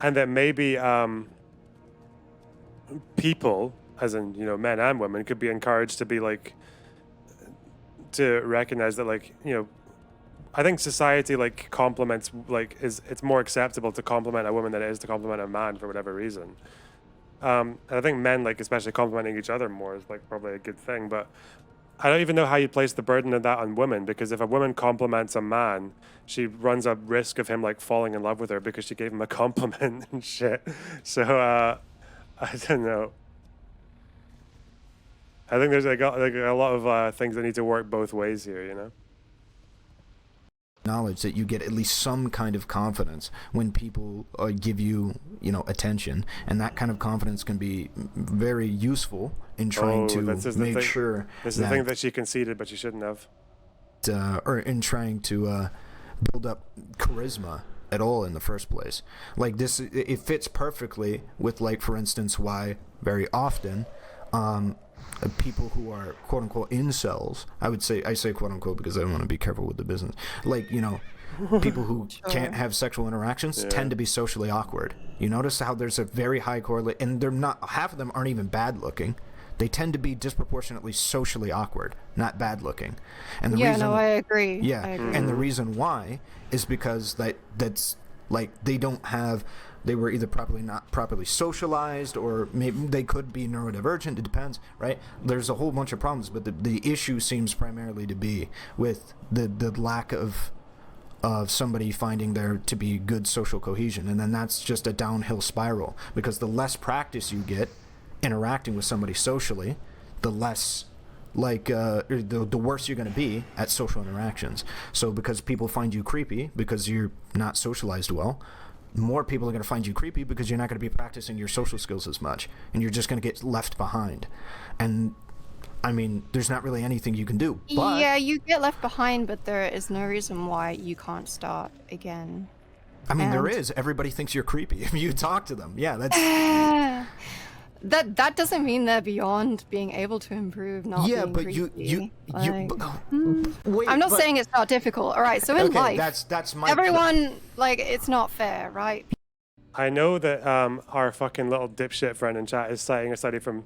Speaker 3: And that maybe people, as in, men and women, could be encouraged to be like, to recognize that like, I think society like compliments, like it's more acceptable to compliment a woman than it is to compliment a man for whatever reason. And I think men, like especially complimenting each other more is like probably a good thing, but I don't even know how you place the burden of that on women, because if a woman compliments a man, she runs a risk of him like falling in love with her because she gave him a compliment and shit. So I don't know. I think there's like a lot of things that need to work both ways here,
Speaker 4: Knowledge that you get at least some kind of confidence when people give you, attention, and that kind of confidence can be very useful in trying to make sure.
Speaker 3: This is the thing that she conceded, but she shouldn't have.
Speaker 4: Or in trying to build up charisma at all in the first place. Like this, it fits perfectly with, like, for instance, why very often people who are quote unquote incels, I say quote unquote because I don't want to be careful with the business, like, you know, people who can't have sexual interactions tend to be socially awkward. You notice how there's a very high correlate, and they're not, half of them aren't even bad looking. They tend to be disproportionately socially awkward, not bad looking. And the reason,
Speaker 2: I agree.
Speaker 4: Yeah,
Speaker 2: I agree.
Speaker 4: and the reason why is because that's like they were either not properly socialized, or maybe they could be neurodivergent. It depends, right? There's a whole bunch of problems, but the issue seems primarily to be with the lack of somebody finding there to be good social cohesion, and then that's just a downhill spiral, because the less practice you get interacting with somebody socially, the less the worse you're going to be at social interactions. So because people find you creepy because you're not socialized well, more people are going to find you creepy because you're not going to be practicing your social skills as much, and you're just going to get left behind. And I mean, there's not really anything you can do. But
Speaker 2: yeah, you get left behind, but there is no reason why you can't start again.
Speaker 4: I mean, there
Speaker 2: And-
Speaker 4: is. Everybody thinks you're creepy if you talk to them. Yeah, that's
Speaker 2: That doesn't mean they're beyond being able to improve, not
Speaker 4: yeah,
Speaker 2: being
Speaker 4: but
Speaker 2: creepy.
Speaker 4: wait.
Speaker 2: I'm not
Speaker 4: but-
Speaker 2: saying it's not difficult. All right, so in
Speaker 4: okay,
Speaker 2: life,
Speaker 4: that's my
Speaker 2: everyone, like, it's not fair, right?
Speaker 3: I know that our fucking little dipshit friend in chat is citing a study from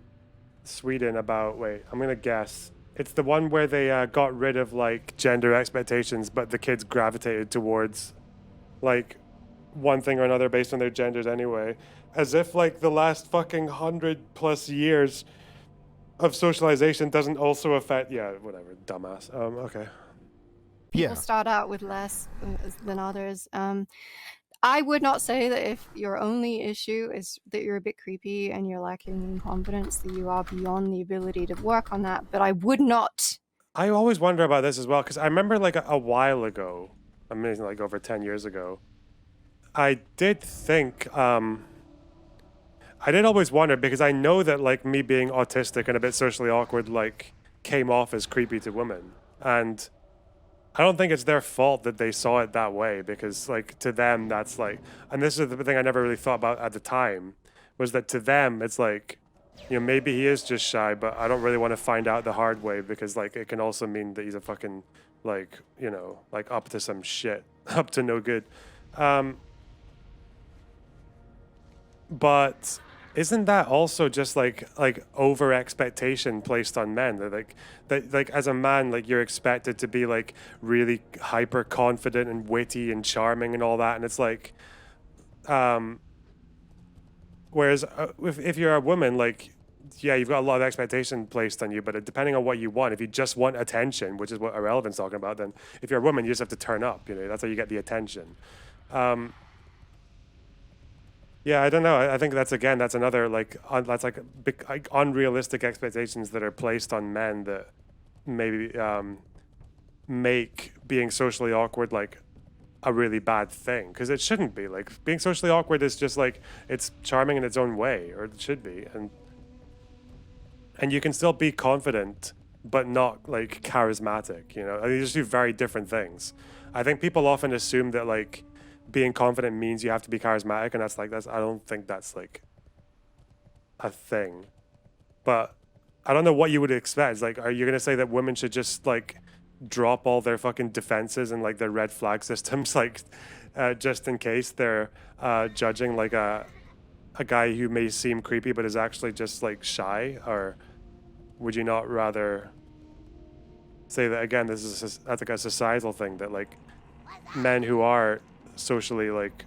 Speaker 3: Sweden about, wait, I'm gonna guess. It's the one where they got rid of, like, gender expectations, but the kids gravitated towards, like, one thing or another based on their genders anyway. As if, like, the last fucking 100+ years of socialization doesn't also affect, yeah, whatever, dumbass. Okay.
Speaker 4: Yeah.
Speaker 2: People start out with less than others. I would not say that if your only issue is that you're a bit creepy and you're lacking in confidence, that you are beyond the ability to work on that. But I would not.
Speaker 3: I always wonder about this as well, because I remember, like, a while ago, I mean, like, over 10 years ago, I did think, I did always wonder, because I know that, like, me being autistic and a bit socially awkward, like, came off as creepy to women. And I don't think it's their fault that they saw it that way, because, like, to them, that's like, and this is the thing I never really thought about at the time, was that to them, it's like, you know, maybe he is just shy, but I don't really want to find out the hard way, because, like, it can also mean that he's a fucking, like, you know, like, up to some shit, up to no good. But isn't that also just like over expectation placed on men, that like as a man, like, you're expected to be, like, really hyper confident and witty and charming and all that, and it's like whereas if you're a woman, like, yeah, you've got a lot of expectation placed on you, but depending on what you want, if you just want attention, which is what Ahrelevant's talking about, then if you're a woman, you just have to turn up, you know, that's how you get the attention. Yeah, I don't know. I think that's another, like, that's like big, like, unrealistic expectations that are placed on men that maybe make being socially awkward, like, a really bad thing, because it shouldn't be. Like, being socially awkward is just, like, it's charming in its own way, or it should be, and you can still be confident but not, like, charismatic, you know. I mean, you just do very different things. I think people often assume that, like, being confident means you have to be charismatic, and I don't think that's, like, a thing. But I don't know what you would expect. It's like, are you gonna say that women should just, like, drop all their fucking defenses and, like, their red flag systems, like, just in case they're judging, like, a guy who may seem creepy but is actually just, like, shy? Or would you not rather say that, again, that's like a societal thing, that, like, men who are socially, like,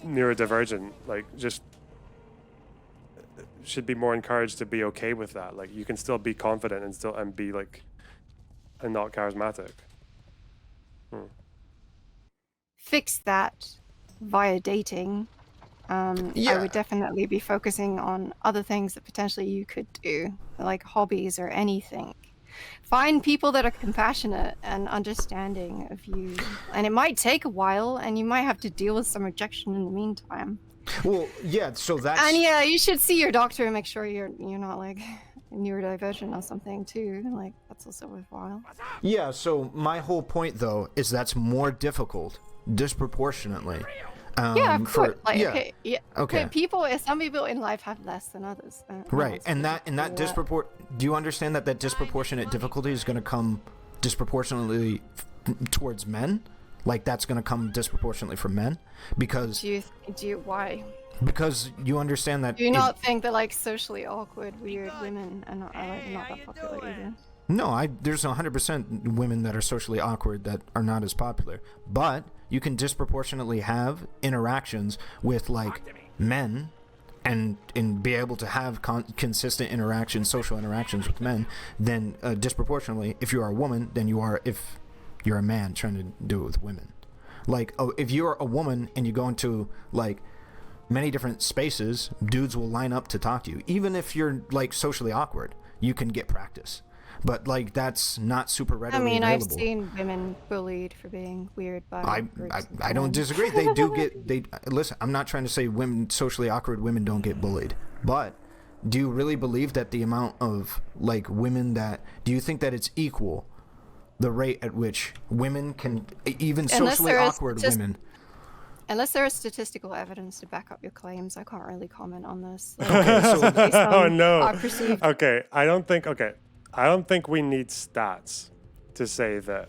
Speaker 3: neurodivergent, like, just should be more encouraged to be okay with that? Like, you can still be confident and be, like, and not charismatic.
Speaker 2: Fix that via dating. I would definitely be focusing on other things that potentially you could do, like hobbies or anything. Find people that are compassionate and understanding of you. And it might take a while, and you might have to deal with some rejection in the meantime.
Speaker 4: Well, yeah, so that's...
Speaker 2: And yeah, you should see your doctor and make sure you're not, like, neurodivergent or something too. Like, that's also worthwhile.
Speaker 4: Yeah, so my whole point, though, is that's more difficult disproportionately.
Speaker 2: Yeah, of course. Like,
Speaker 4: yeah.
Speaker 2: okay, yeah.
Speaker 4: Okay.
Speaker 2: Some people in life have less than others.
Speaker 4: Right, and that do you understand that disproportionate difficulty is going to come disproportionately towards men? Like that's going to come disproportionately from men, because
Speaker 2: why?
Speaker 4: Because you understand that.
Speaker 2: Do you not think that like socially awkward, weird women are not that popular either?
Speaker 4: No, there's 100% women that are socially awkward that are not as popular, but you can disproportionately have interactions with like men and be able to have consistent interactions, social interactions with men, then disproportionately, if you are a woman, than you are if you're a man trying to do it with women. Like, if you're a woman and you go into like many different spaces, dudes will line up to talk to you. Even if you're like socially awkward, you can get practice. But like that's not super readily available.
Speaker 2: I've seen women bullied for being weird by
Speaker 4: I don't disagree. They do get listen, I'm not trying to say socially awkward women don't get bullied. But do you really believe that the amount of like women do you think that it's equal the rate at which women can even socially awkward women?
Speaker 2: Unless there is statistical evidence to back up your claims, I can't really comment on this. Like,
Speaker 3: oh no.
Speaker 2: Okay,
Speaker 3: I don't think we need stats to say that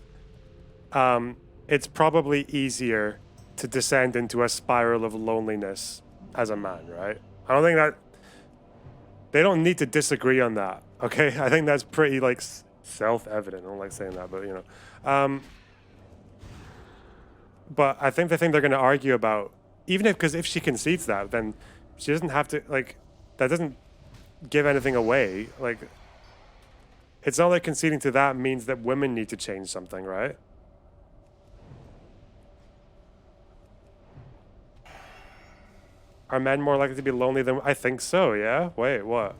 Speaker 3: it's probably easier to descend into a spiral of loneliness as a man, right? I don't think that they don't need to disagree on that, okay? I think that's pretty like self-evident. I don't like saying that, but you know. But I think the thing they're going to argue about, because if she concedes that, then she doesn't have to, like, that doesn't give anything away. Like, it's not like conceding to that means that women need to change something, right? Are men more likely to be lonely than... I think so, yeah? Wait, what?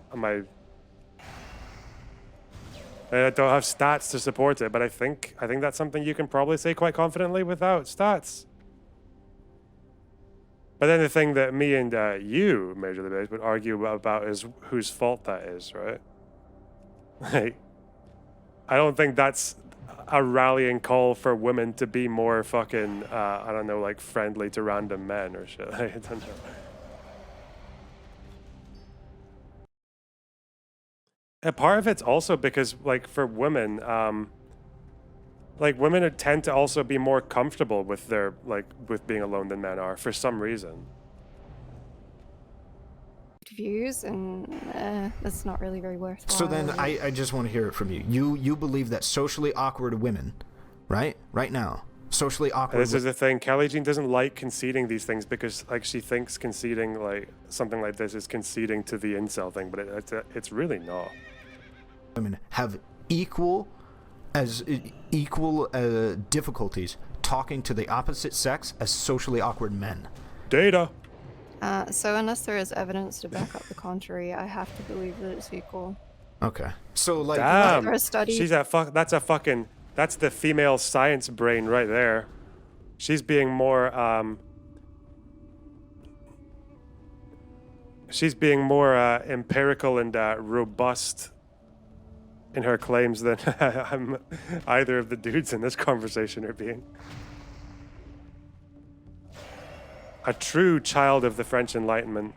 Speaker 3: I don't have stats to support it, but I think that's something you can probably say quite confidently without stats. But then the thing that me and you, Major Debate, would argue about is whose fault that is, right? Like, I don't think that's a rallying call for women to be more fucking, I don't know, like friendly to random men or shit. I don't know. A part of it's also because, like, for women, like women tend to also be more comfortable with their with being alone than men are for some reason.
Speaker 2: Views, and that's not really very worthwhile.
Speaker 4: So then I just want to hear it from you. You believe that socially awkward women, right now, socially awkward.
Speaker 3: This is the thing. Kelly Jean doesn't like conceding these things because, like, she thinks conceding like something like this is conceding to the incel thing, but it's really not.
Speaker 4: Women have equal difficulties talking to the opposite sex as socially awkward men.
Speaker 3: Data.
Speaker 2: So unless there is evidence to back up the contrary, I have to believe that it's equal.
Speaker 4: Okay. So like,
Speaker 3: damn,
Speaker 2: there are studies.
Speaker 3: That's the female science brain right there. She's being more empirical and robust in her claims than either of the dudes in this conversation are being. A true child of the French Enlightenment.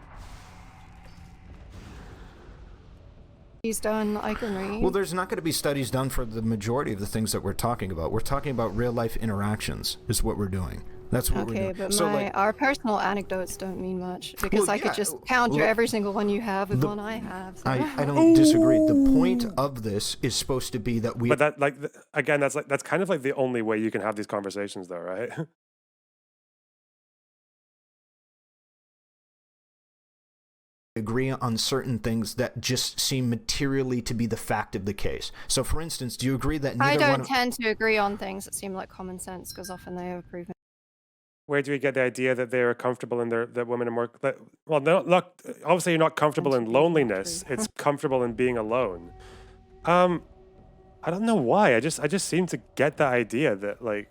Speaker 2: He's done, I can read.
Speaker 4: Well, there's not going to be studies done for the majority of the things that we're talking about. We're talking about real life interactions is what we're doing. That's what we're doing.
Speaker 2: Okay, but our personal anecdotes don't mean much because I could just counter every single one you have with one I have. So.
Speaker 4: I don't disagree. The point of this is supposed to be that we.
Speaker 3: But that, like, again, that's kind of like the only way you can have these conversations, though, right?
Speaker 4: Agree on certain things that just seem materially to be the fact of the case. So, for instance, do you agree that neither
Speaker 2: I don't tend to agree on things that seem like common sense because often they are proven.
Speaker 3: Where do we get the idea that they are comfortable in that women are more? Well, no, obviously you're not comfortable in loneliness. It's comfortable in being alone. I don't know why. I just seem to get the idea that, like,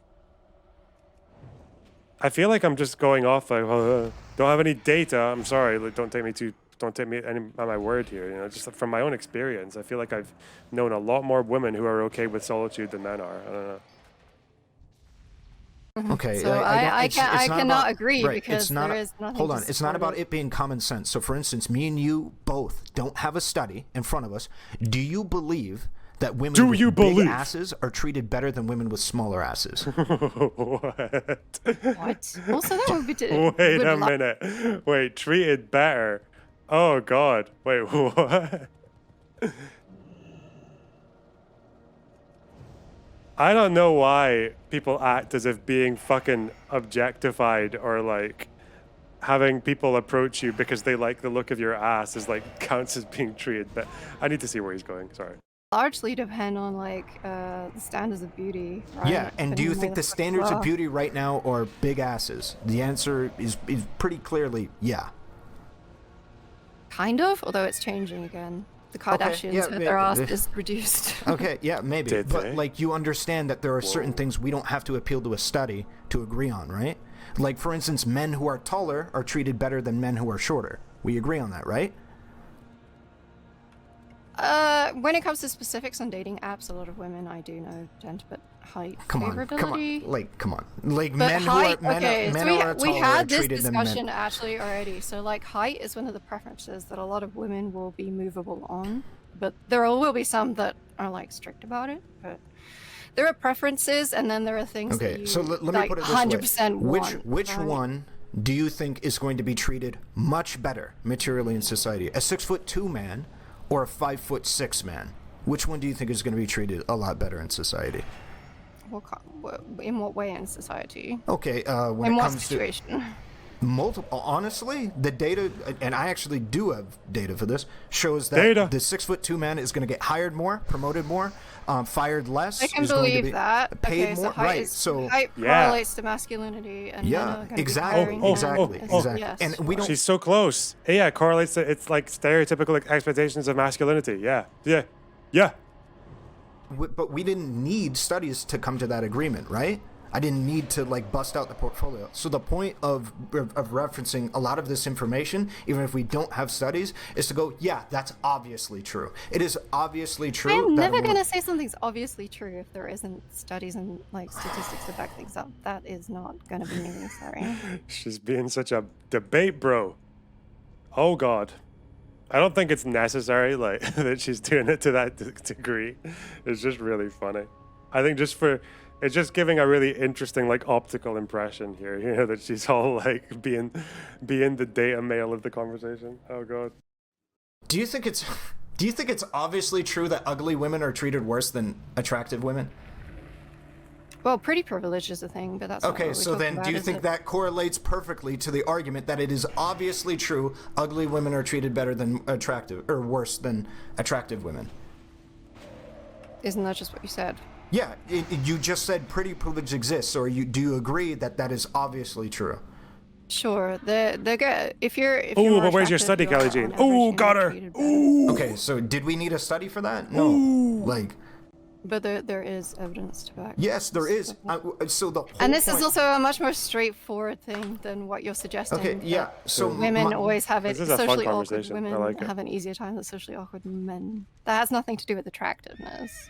Speaker 3: I feel like I'm just going off like, don't have any data. I'm sorry. Like, don't take me any by my word here. You know, just from my own experience, I feel like I've known a lot more women who are okay with solitude than men are. I don't know.
Speaker 4: Okay,
Speaker 2: So I cannot agree
Speaker 4: right,
Speaker 2: because
Speaker 4: it's not,
Speaker 2: there is nothing.
Speaker 4: hold
Speaker 2: to
Speaker 4: on, it's not
Speaker 2: support
Speaker 4: about it being common sense. So, for instance, me and you both don't have a study in front of us. Do you believe that women with big asses are treated better than women with smaller asses?
Speaker 3: What?
Speaker 2: What? Also, that would be.
Speaker 3: Wait a minute. Wait, treated better. Oh God. Wait, what? I don't know why people act as if being fucking objectified or like having people approach you because they like the look of your ass is like counts as being treated. But I need to see where he's going. Sorry.
Speaker 2: Largely depend on like the standards of beauty, right?
Speaker 4: Yeah, and do you
Speaker 2: Depending on
Speaker 4: think
Speaker 2: where
Speaker 4: the
Speaker 2: fuck
Speaker 4: standards
Speaker 2: you
Speaker 4: of
Speaker 2: are.
Speaker 4: beauty right now are big asses? The answer is pretty clearly yeah.
Speaker 2: Kind of, although it's changing again. The Kardashians
Speaker 4: yeah,
Speaker 2: had
Speaker 4: yeah,
Speaker 2: their ass
Speaker 4: yeah.
Speaker 2: is reduced.
Speaker 4: Okay, yeah, maybe.
Speaker 3: Did
Speaker 4: But
Speaker 3: they?
Speaker 4: like you understand that there are certain things we don't have to appeal to a study to agree on, right? Like for instance, men who are taller are treated better than men who are shorter. We agree on that, right?
Speaker 2: When it comes to specifics on dating apps, a lot of women I do know tend to put height
Speaker 4: Come on,
Speaker 2: favorability.
Speaker 4: come on. Like
Speaker 2: But
Speaker 4: men
Speaker 2: height,
Speaker 4: who are
Speaker 2: okay,
Speaker 4: men
Speaker 2: so
Speaker 4: who are
Speaker 2: we
Speaker 4: taller are
Speaker 2: had this
Speaker 4: treated than men.
Speaker 2: discussion actually already. So like height is one of the preferences that a lot of women will be movable on, but there will be some that are like strict about it. But there are preferences, and then there are things that
Speaker 4: Okay,
Speaker 2: you
Speaker 4: so let me
Speaker 2: like
Speaker 4: put it this
Speaker 2: 100%
Speaker 4: way.
Speaker 2: want.
Speaker 4: Which
Speaker 2: right?
Speaker 4: one do you think is going to be treated much better materially in society? A 6'2" man or a 5'6" man? Which one do you think is going to be treated a lot better in society?
Speaker 2: In what way in society?
Speaker 4: Okay, when
Speaker 2: In
Speaker 4: it
Speaker 2: what
Speaker 4: comes
Speaker 2: situation?
Speaker 4: to multiple, honestly, the data, and I actually do have data for this, shows that the 6'2" man is going to get hired more, promoted more, fired less.
Speaker 2: I can
Speaker 4: is going to
Speaker 2: believe
Speaker 4: be
Speaker 2: that.
Speaker 4: paid
Speaker 2: Okay,
Speaker 4: more.
Speaker 2: so height
Speaker 4: Right.
Speaker 2: is,
Speaker 4: So
Speaker 2: height
Speaker 3: Yeah.
Speaker 2: correlates to masculinity, and men are
Speaker 4: yeah,
Speaker 2: going to be
Speaker 4: exactly,
Speaker 2: hiring men.
Speaker 4: exactly,
Speaker 2: Yes,
Speaker 4: exactly.
Speaker 2: yes.
Speaker 4: And we don't.
Speaker 3: She's so close. Yeah, it correlates to it's like stereotypical like, expectations of masculinity. Yeah.
Speaker 4: But we didn't need studies to come to that agreement, right? I didn't need to like bust out the portfolio. So the point of referencing a lot of this information, even if we don't have studies, is to go, yeah, that's obviously true. It is obviously true.
Speaker 2: I'm
Speaker 4: that
Speaker 2: never
Speaker 4: a
Speaker 2: going to
Speaker 4: woman-
Speaker 2: say something's obviously true if there isn't studies and like statistics to back things up. That is not going to be me. Sorry.
Speaker 3: She's being such a debate bro. Oh God. I don't think it's necessary like that she's doing it to that degree. It's just really funny. I think it's just giving a really interesting like optical impression here, you know, that she's all like being the data male of the conversation. Oh God.
Speaker 4: Do you think it's obviously true that ugly women are treated worse than attractive women?
Speaker 2: Well, pretty privilege is a thing, but that's not
Speaker 4: Okay,
Speaker 2: what we're
Speaker 4: so
Speaker 2: talking
Speaker 4: then
Speaker 2: about,
Speaker 4: do you
Speaker 2: is
Speaker 4: think
Speaker 2: it?
Speaker 4: that correlates perfectly to the argument that it is obviously true ugly women are treated better than attractive or worse than attractive women?
Speaker 2: Isn't that just what you said?
Speaker 4: Yeah, you just said pretty privilege exists, or do you agree that that is obviously true?
Speaker 2: Sure, they're good. If you're
Speaker 3: Ooh,
Speaker 2: more
Speaker 3: but where's your
Speaker 2: attractive,
Speaker 3: study,
Speaker 2: you are
Speaker 3: Kelly
Speaker 2: on
Speaker 3: Jean?
Speaker 2: average,
Speaker 3: Ooh,
Speaker 2: you know,
Speaker 3: got her.
Speaker 2: treated better.
Speaker 3: Ooh.
Speaker 4: Okay, so did we need a study for that? No. Like,
Speaker 2: But there is evidence to back.
Speaker 4: yes, there
Speaker 2: this
Speaker 4: is.
Speaker 2: up.
Speaker 4: So the whole
Speaker 2: And this
Speaker 4: point...
Speaker 2: is also a much more straightforward thing than what you're suggesting.
Speaker 4: Okay,
Speaker 2: that
Speaker 4: yeah. So
Speaker 2: women always have it.
Speaker 3: This is a fun
Speaker 2: Socially awkward
Speaker 3: conversation. I
Speaker 2: women
Speaker 3: like it.
Speaker 2: have an easier time than socially awkward men. That has nothing to do with attractiveness.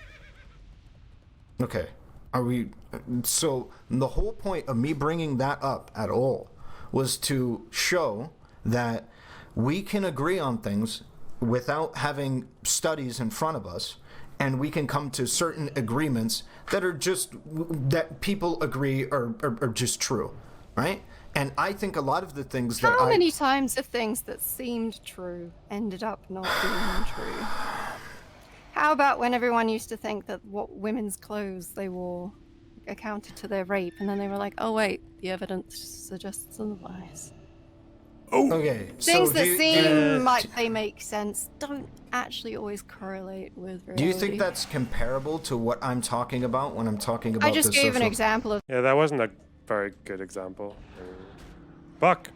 Speaker 4: Okay. Are we... So the whole point of me bringing that up at all was to show that we can agree on things without having studies in front of us, and we can come to certain agreements that are just... that people agree are just true, right? And I think a lot of the things that
Speaker 2: How many times have things that seemed true ended up not being true? How about when everyone used to think that what women's clothes they wore accounted to their rape, and then they were like, oh wait, the evidence suggests otherwise.
Speaker 4: Okay,
Speaker 2: Things
Speaker 4: so
Speaker 2: that
Speaker 4: do you,
Speaker 2: seem like they make sense don't actually always correlate with reality.
Speaker 4: do you think that's comparable to what I'm talking about when I'm talking about
Speaker 2: I just
Speaker 4: the
Speaker 2: gave an
Speaker 4: social...
Speaker 2: example of
Speaker 3: Yeah, that wasn't a very good example. Buck.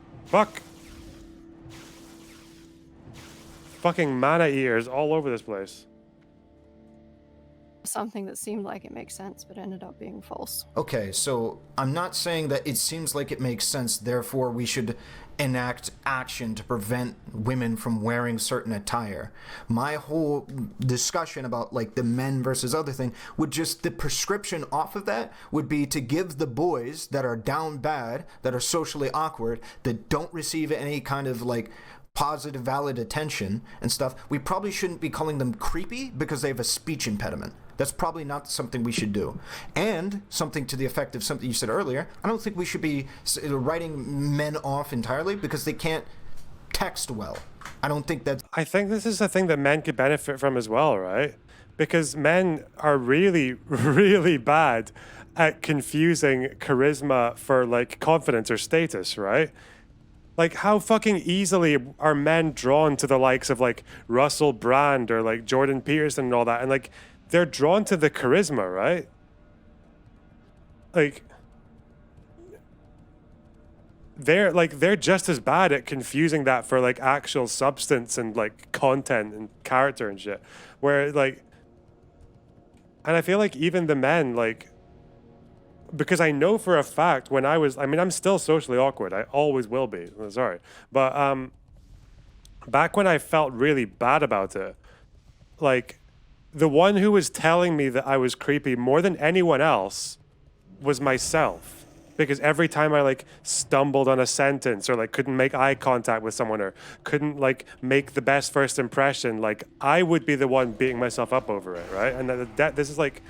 Speaker 3: Fucking mana eaters all over this place.
Speaker 2: something that seemed like it makes sense, but ended up being false.
Speaker 4: Okay, so I'm not saying that it seems like it makes sense, therefore we should enact action to prevent women from wearing certain attire. My whole discussion about like the men versus other thing would just, the prescription off of that would be to give the boys that are down bad, that are socially awkward, that don't receive any kind of like positive, valid attention and stuff, we probably shouldn't be calling them creepy because they have a speech impediment. That's probably not something we should do. And something to the effect of something you said earlier, I don't think we should be writing men off entirely because they can't text well. I don't think that's...
Speaker 3: I think this is a thing that men could benefit from as well, right? Because men are really, really bad at confusing charisma for like confidence or status, right? Like, how fucking easily are men drawn to the likes of, like, Russell Brand or, like, Jordan Peterson and all that? And, like, they're drawn to the charisma, right? Like, they're just as bad at confusing that for, like, actual substance and, like, content and character and shit. Where, like... And I feel like even the men, like... Because I know for a fact when I'm still socially awkward. I always will be. Sorry. But back when I felt really bad about it, like the one who was telling me that I was creepy more than anyone else was myself. Because every time I like stumbled on a sentence or like couldn't make eye contact with someone or couldn't like make the best first impression, like I would be the one beating myself up over it, right? And this is like...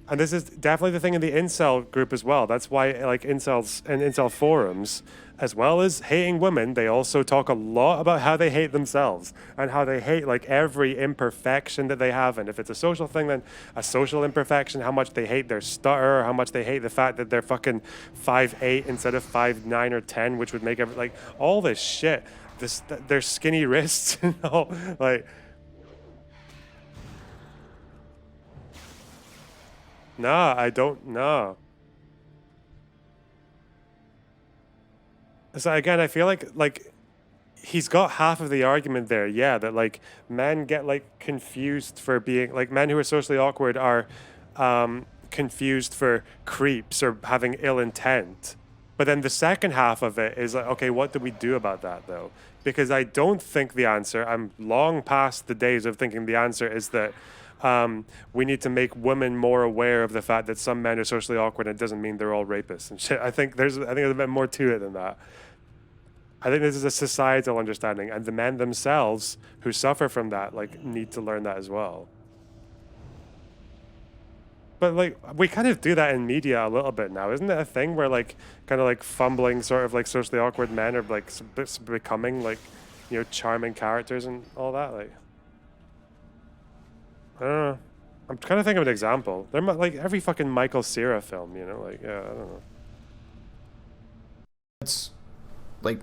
Speaker 3: And this is definitely the thing in the incel group as well. That's why, like, incels and incel forums, as well as hating women, they also talk a lot about how they hate themselves and how they hate, like, every imperfection that they have. And if it's a social thing, then a social imperfection, how much they hate their stutter, how much they hate the fact that they're fucking 5'8" instead of 5'9" or 10, which would make like, all this shit. Their skinny wrists and all, like... Nah, I don't know. So again, I feel like he's got half of the argument there. Yeah, that like men get like confused for being like men who are socially awkward are confused for creeps or having ill intent. But then the second half of it is like, okay, what do we do about that though? Because I don't think the answer, I'm long past the days of thinking the answer is that we need to make women more aware of the fact that some men are socially awkward and it doesn't mean they're all rapists and shit. I think there's a bit more to it than that. I think this is a societal understanding, and the men themselves who suffer from that like need to learn that as well. But like we kind of do that in media a little bit now, isn't it a thing where like kind of like fumbling sort of like socially awkward men are like becoming like, you know, charming characters and all that? Like, I don't know. I'm trying to think of an example. There might, like every fucking Michael Cera film, you know, like yeah, I don't know.
Speaker 4: It's like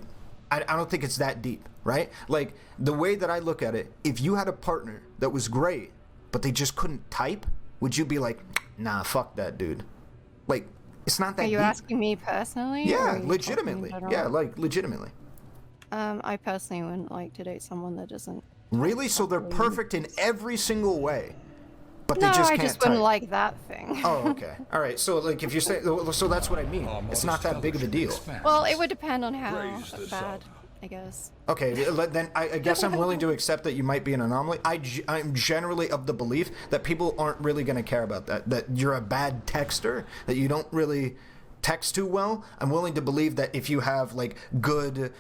Speaker 4: I don't think it's that deep, right? Like the way that I look at it, if you had a partner that was great, but they just couldn't type, would you be like, nah, fuck that dude? Like it's not that.
Speaker 2: Are you
Speaker 4: deep.
Speaker 2: asking me personally?
Speaker 4: Yeah, legitimately. Yeah, like legitimately.
Speaker 2: I personally wouldn't like to date someone that doesn't.
Speaker 4: Really? So they're perfect in every single way, but
Speaker 2: No,
Speaker 4: they just
Speaker 2: I
Speaker 4: can't
Speaker 2: just wouldn't
Speaker 4: type.
Speaker 2: like that thing.
Speaker 4: Oh, okay. All right. So like if you say, so that's what I mean. It's not that big of a deal.
Speaker 2: Well, it would depend on how bad, I guess.
Speaker 4: Okay, then I guess I'm willing to accept that you might be an anomaly. I'm generally of the belief that people aren't really going to care about that. That you're a bad texter, that you don't really text too well. I'm willing to believe that if you have like good,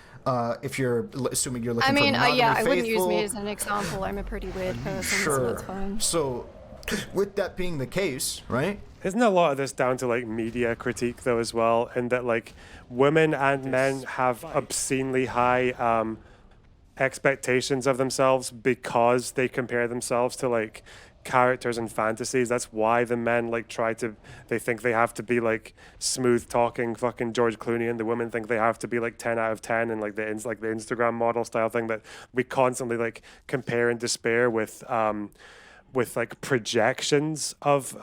Speaker 4: if you're assuming you're looking
Speaker 2: I mean,
Speaker 4: for
Speaker 2: yeah, I wouldn't use
Speaker 4: faithful,
Speaker 2: me as an example. I'm a pretty weird person, so that's fine.
Speaker 4: So, with that being the case, right?
Speaker 3: Isn't a lot of this down to like media critique though as well, and that like women and men have obscenely high expectations of themselves because they compare themselves to like characters and fantasies. That's why the men like they think they have to be like smooth talking fucking George Clooney, and the women think they have to be like 10 out of 10 and like the Instagram model style thing that we constantly like compare and despair with like projections of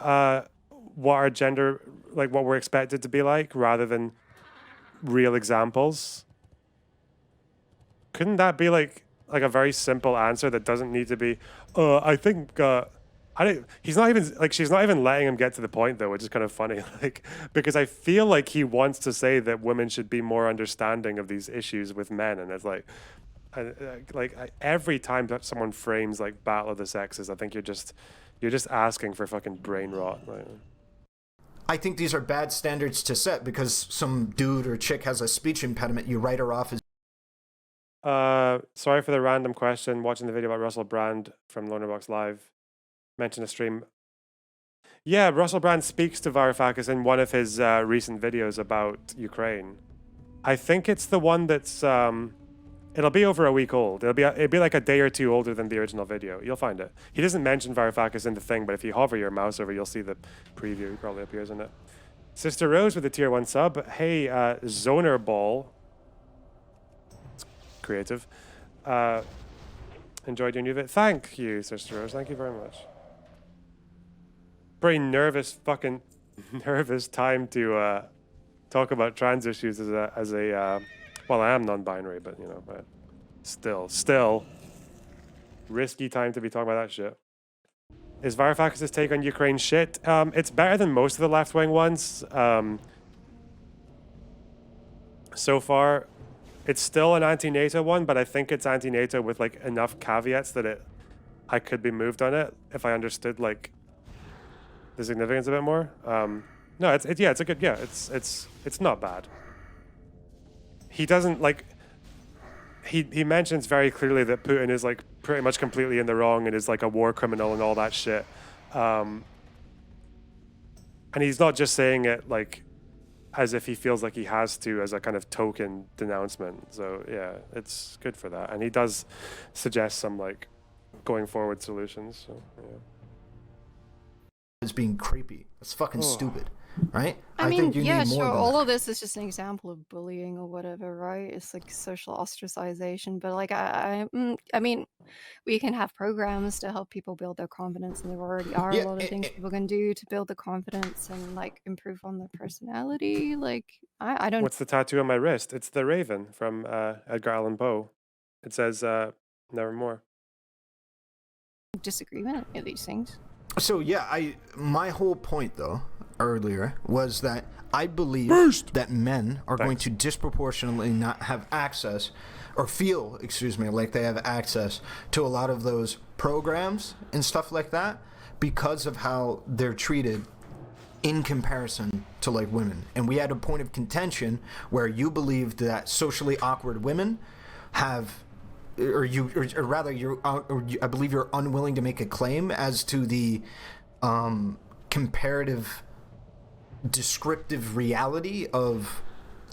Speaker 3: what our gender, like what we're expected to be like, rather than real examples. Couldn't that be like a very simple answer that doesn't need to be, I think He's not even like she's not even letting him get to the point though, which is kind of funny. Like because I feel like he wants to say that women should be more understanding of these issues with men, and it's like, every time that someone frames like Battle of the Sexes, I think you're just asking for fucking brain rot. Right?
Speaker 4: I think these are bad standards to set because some dude or chick has a speech impediment. You write her off as.
Speaker 3: Sorry for the random question. Watching the video about Russell Brand from Lonerbox Live. Mentioned a stream. Yeah, Russell Brand speaks to Varoufakis in one of his recent videos about Ukraine. I think it's the one that's it'll be over a week old. It'll be like a day or two older than the original video. You'll find it. He doesn't mention Varoufakis in the thing, but if you hover your mouse over, you'll see the preview. He probably appears in it. Sister Rose with a tier 1 sub. Hey, Zoner Ball. It's creative. Enjoyed your new video. Thank you, Sister Rose. Thank you very much. Pretty nervous time to talk about trans issues as a well, I am non-binary, but you know, but still risky time to be talking about that shit. Is Varoufakis' take on Ukraine shit? It's better than most of the left-wing ones. So far, it's still an anti-NATO one, but I think it's anti-NATO with like enough caveats that I could be moved on it if I understood like the significance a bit more. No, it's a good, it's not bad. He doesn't like, he mentions very clearly that Putin is like pretty much completely in the wrong and is like a war criminal and all that shit. And he's not just saying it like as if he feels like he has to as a kind of token denouncement. So yeah, it's good for that. And he does suggest some like going forward solutions. So yeah.
Speaker 4: Is being creepy. That's fucking stupid, right?
Speaker 2: I mean,
Speaker 4: think you
Speaker 2: yeah,
Speaker 4: need more
Speaker 2: sure.
Speaker 4: than
Speaker 2: All
Speaker 4: that.
Speaker 2: of this is just an example of bullying or whatever, right? It's like social ostracization. But like, I mean, we can have programs to help people build their confidence, and there already are a lot of things people can do to build the confidence and like improve on their personality. Like, I don't
Speaker 3: What's the tattoo on my wrist? It's the raven from Edgar Allan Poe. It says nevermore.
Speaker 2: disagree with any of these things.
Speaker 4: So yeah, my whole point though earlier was that I believe that men are going to disproportionately not have access or feel, like they have access to a lot of those programs and stuff like that because of how they're treated in comparison to like women. And we had a point of contention where you believed that socially awkward women have I believe you're unwilling to make a claim as to the comparative descriptive reality of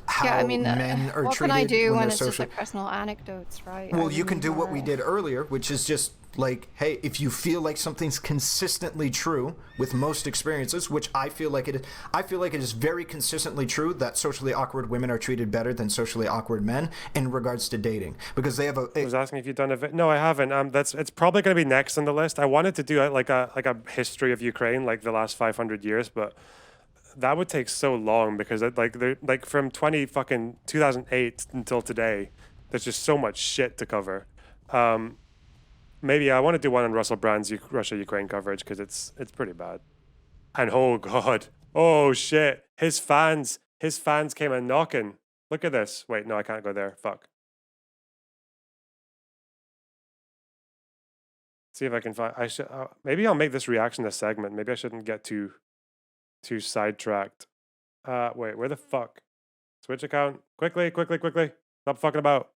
Speaker 4: how men are treated.
Speaker 2: What can I do when it's
Speaker 4: social...
Speaker 2: just like personal anecdotes, right?
Speaker 4: Well, you can do what we did earlier, which is just like, hey, if you feel like something's consistently true with most experiences, which I feel like it is very consistently true that socially awkward women are treated better than socially awkward men in regards to dating, because they have a.
Speaker 3: I was asking if you've done a no, I haven't. It's probably going to be next on the list. I wanted to do like a history of Ukraine, like the last 500 years, but that would take so long because like from 2008 until today, there's just so much shit to cover. Maybe I want to do one on Russell Brand's Russia-Ukraine coverage because it's pretty bad. And oh god, oh shit, his fans came a knocking. Look at this. Wait, no, I can't go there. Fuck. See if I can find. I should. Maybe I'll make this reaction a segment. Maybe I shouldn't get too sidetracked. Wait, where the fuck? Switch account. Quickly. Stop fucking about.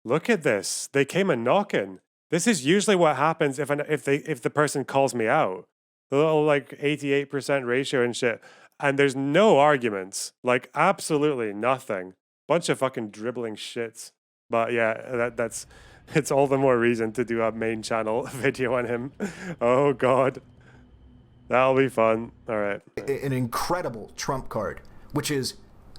Speaker 3: Look at this. They came a knocking. This is usually what happens if the person calls me out. The little like 88% ratio and shit. And there's no arguments. Like absolutely nothing. Bunch of fucking dribbling shits. But yeah, it's all the more reason to do a main channel video on him. Oh god. That'll be fun. All right.
Speaker 4: An incredible trump card, which is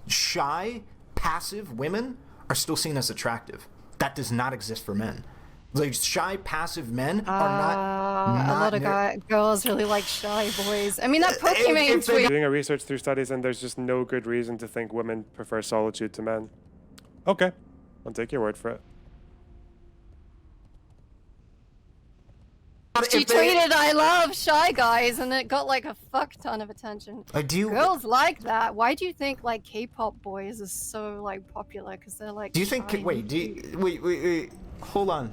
Speaker 4: shy, passive women are still seen as attractive. That does not exist for men. Like shy, passive men are not
Speaker 2: a lot of girls really like shy boys. I mean, that Pokemon tweet.
Speaker 3: Doing a research through studies, and there's just no good reason to think women prefer solitude to men. Okay, I'll take your word for it.
Speaker 2: She tweeted, "I love shy guys," and it got like a fuck ton of attention. Girls like that. Why do you think like K-pop boys are so like popular? Because they're like.
Speaker 4: Do you think? Wait. Hold on.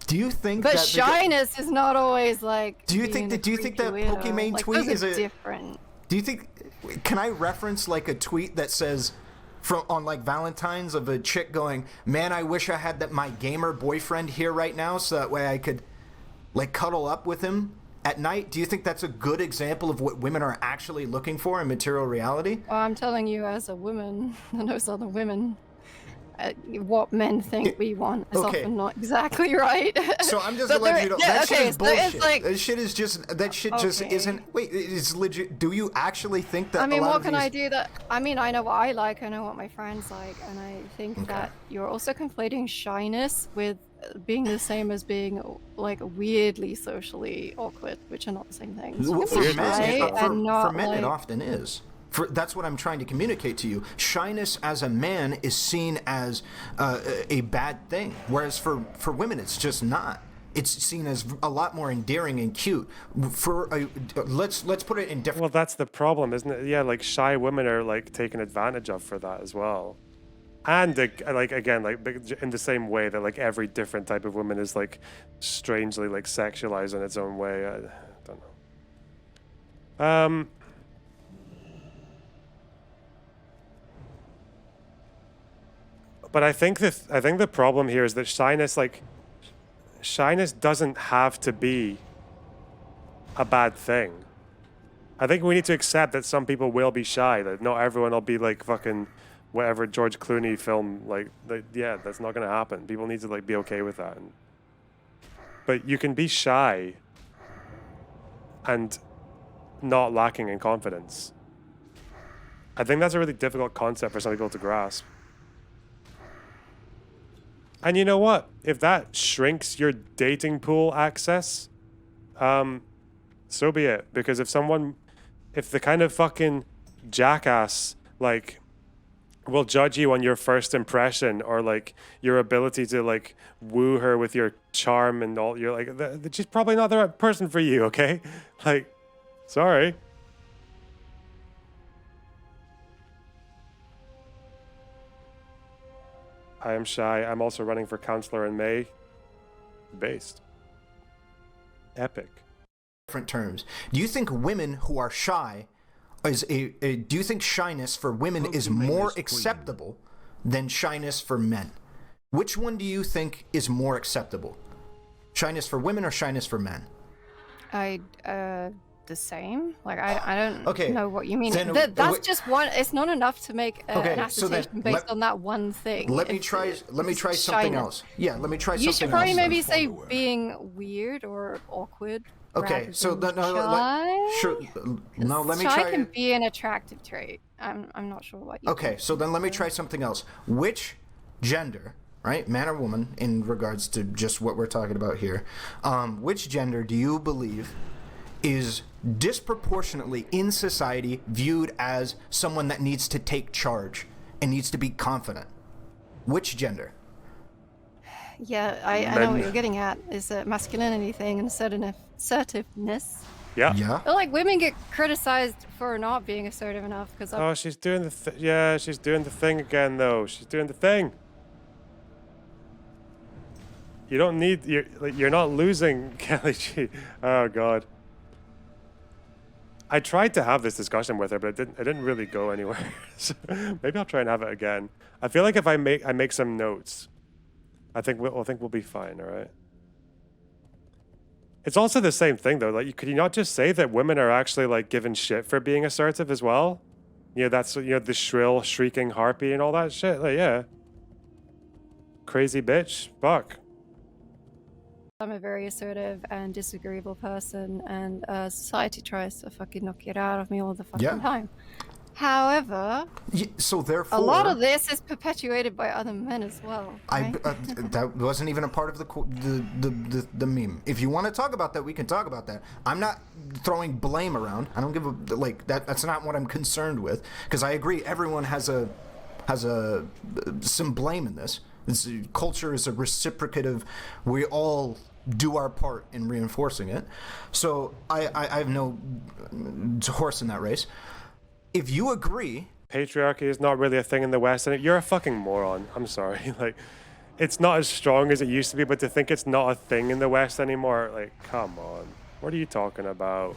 Speaker 4: Do you think?
Speaker 2: But
Speaker 4: that
Speaker 2: shyness is not always like.
Speaker 4: Do you think that Pokimane
Speaker 2: like,
Speaker 4: tweet is
Speaker 2: different?
Speaker 4: Do you think? Can I reference like a tweet that says, on like Valentine's, of a chick going, "Man, I wish I had my gamer boyfriend here right now, so that way I could, like, cuddle up with him at night." Do you think that's a good example of what women are actually looking for in material reality?
Speaker 2: Well, I'm telling you, as a woman, and those other women. What men think we want is often not exactly right.
Speaker 4: So I'm just gonna let you know that shit is bullshit.
Speaker 2: Like,
Speaker 4: that shit just isn't. Wait, it's legit. Do you actually think that?
Speaker 2: I mean,
Speaker 4: what
Speaker 2: can I do that? I mean, I know what I like. I know what my friends like, and I think that you're also conflating shyness with being the same as being like weirdly socially awkward, which are not the same things.
Speaker 4: For men,
Speaker 2: like...
Speaker 4: it often is. That's what I'm trying to communicate to you. Shyness as a man is seen as a bad thing, whereas for women, it's just not. It's seen as a lot more endearing and cute. Let's put it in different.
Speaker 3: Well, that's the problem, isn't it? Yeah, like shy women are like taken advantage of for that as well. And like again, like in the same way that like every different type of woman is like strangely like sexualized in its own way. I don't know. But I think the problem here is that shyness doesn't have to be a bad thing. I think we need to accept that some people will be shy. That not everyone will be like fucking whatever George Clooney film. Yeah, that's not gonna happen. People need to like be okay with that. But you can be shy and not lacking in confidence. I think that's a really difficult concept for some people to grasp. And you know what? If that shrinks your dating pool access, so be it. Because if the kind of fucking jackass, like, will judge you on your first impression or, like, your ability to, like, woo her with your charm and all, you're like, she's probably not the right person for you, okay? Like, sorry. I am shy. I'm also running for councillor in May. Based. Epic.
Speaker 4: Different terms. Do you think women who are shy do you think shyness for women is more acceptable than shyness for men? Which one do you think is more acceptable? Shyness for women or shyness for men?
Speaker 2: The same. Like I don't know what you mean. That's just one. It's not enough to make an assertion based on that one thing.
Speaker 4: Let me try something else. Yeah, let me try something else.
Speaker 2: You should probably maybe say being weird or awkward.
Speaker 4: Okay, so let me try.
Speaker 2: Shy can be an attractive trait. I'm not sure what you.
Speaker 4: Okay, so then let me try something else. Which gender, right, man or woman, in regards to just what we're talking about here, which gender do you believe is disproportionately in society viewed as someone that needs to take charge and needs to be confident? Which gender?
Speaker 2: Yeah, I know what you're getting at. Is a masculinity thing and assertiveness.
Speaker 3: Yeah.
Speaker 4: Yeah.
Speaker 2: But like women get criticized for not being assertive enough because.
Speaker 3: Oh, she's doing she's doing the thing again though. She's doing the thing. You don't need you're not losing, Kelly G. Oh God. I tried to have this discussion with her, but it didn't really go anywhere. So maybe I'll try and have it again. I feel like if I make some notes, I think we'll be fine. All right. It's also the same thing though. Like, could you not just say that women are actually like given shit for being assertive as well? You know, that's the shrill, shrieking harpy and all that shit. Like, yeah. Crazy bitch. Fuck.
Speaker 2: I'm a very assertive and disagreeable person, and society tries to fucking knock it out of me all the fucking time. However,
Speaker 4: so therefore,
Speaker 2: a lot of this is perpetuated by other men as well. Right?
Speaker 4: That wasn't even a part of the meme. If you want to talk about that, we can talk about that. I'm not throwing blame around. I don't give a That's not what I'm concerned with. Because I agree, everyone has some blame in this. Culture is a reciprocative. We all do our part in reinforcing it. So I have no horse in that race. If you agree,
Speaker 3: patriarchy is not really a thing in the West, and you're a fucking moron. I'm sorry. Like, it's not as strong as it used to be, but to think it's not a thing in the West anymore, like, come on. What are you talking about?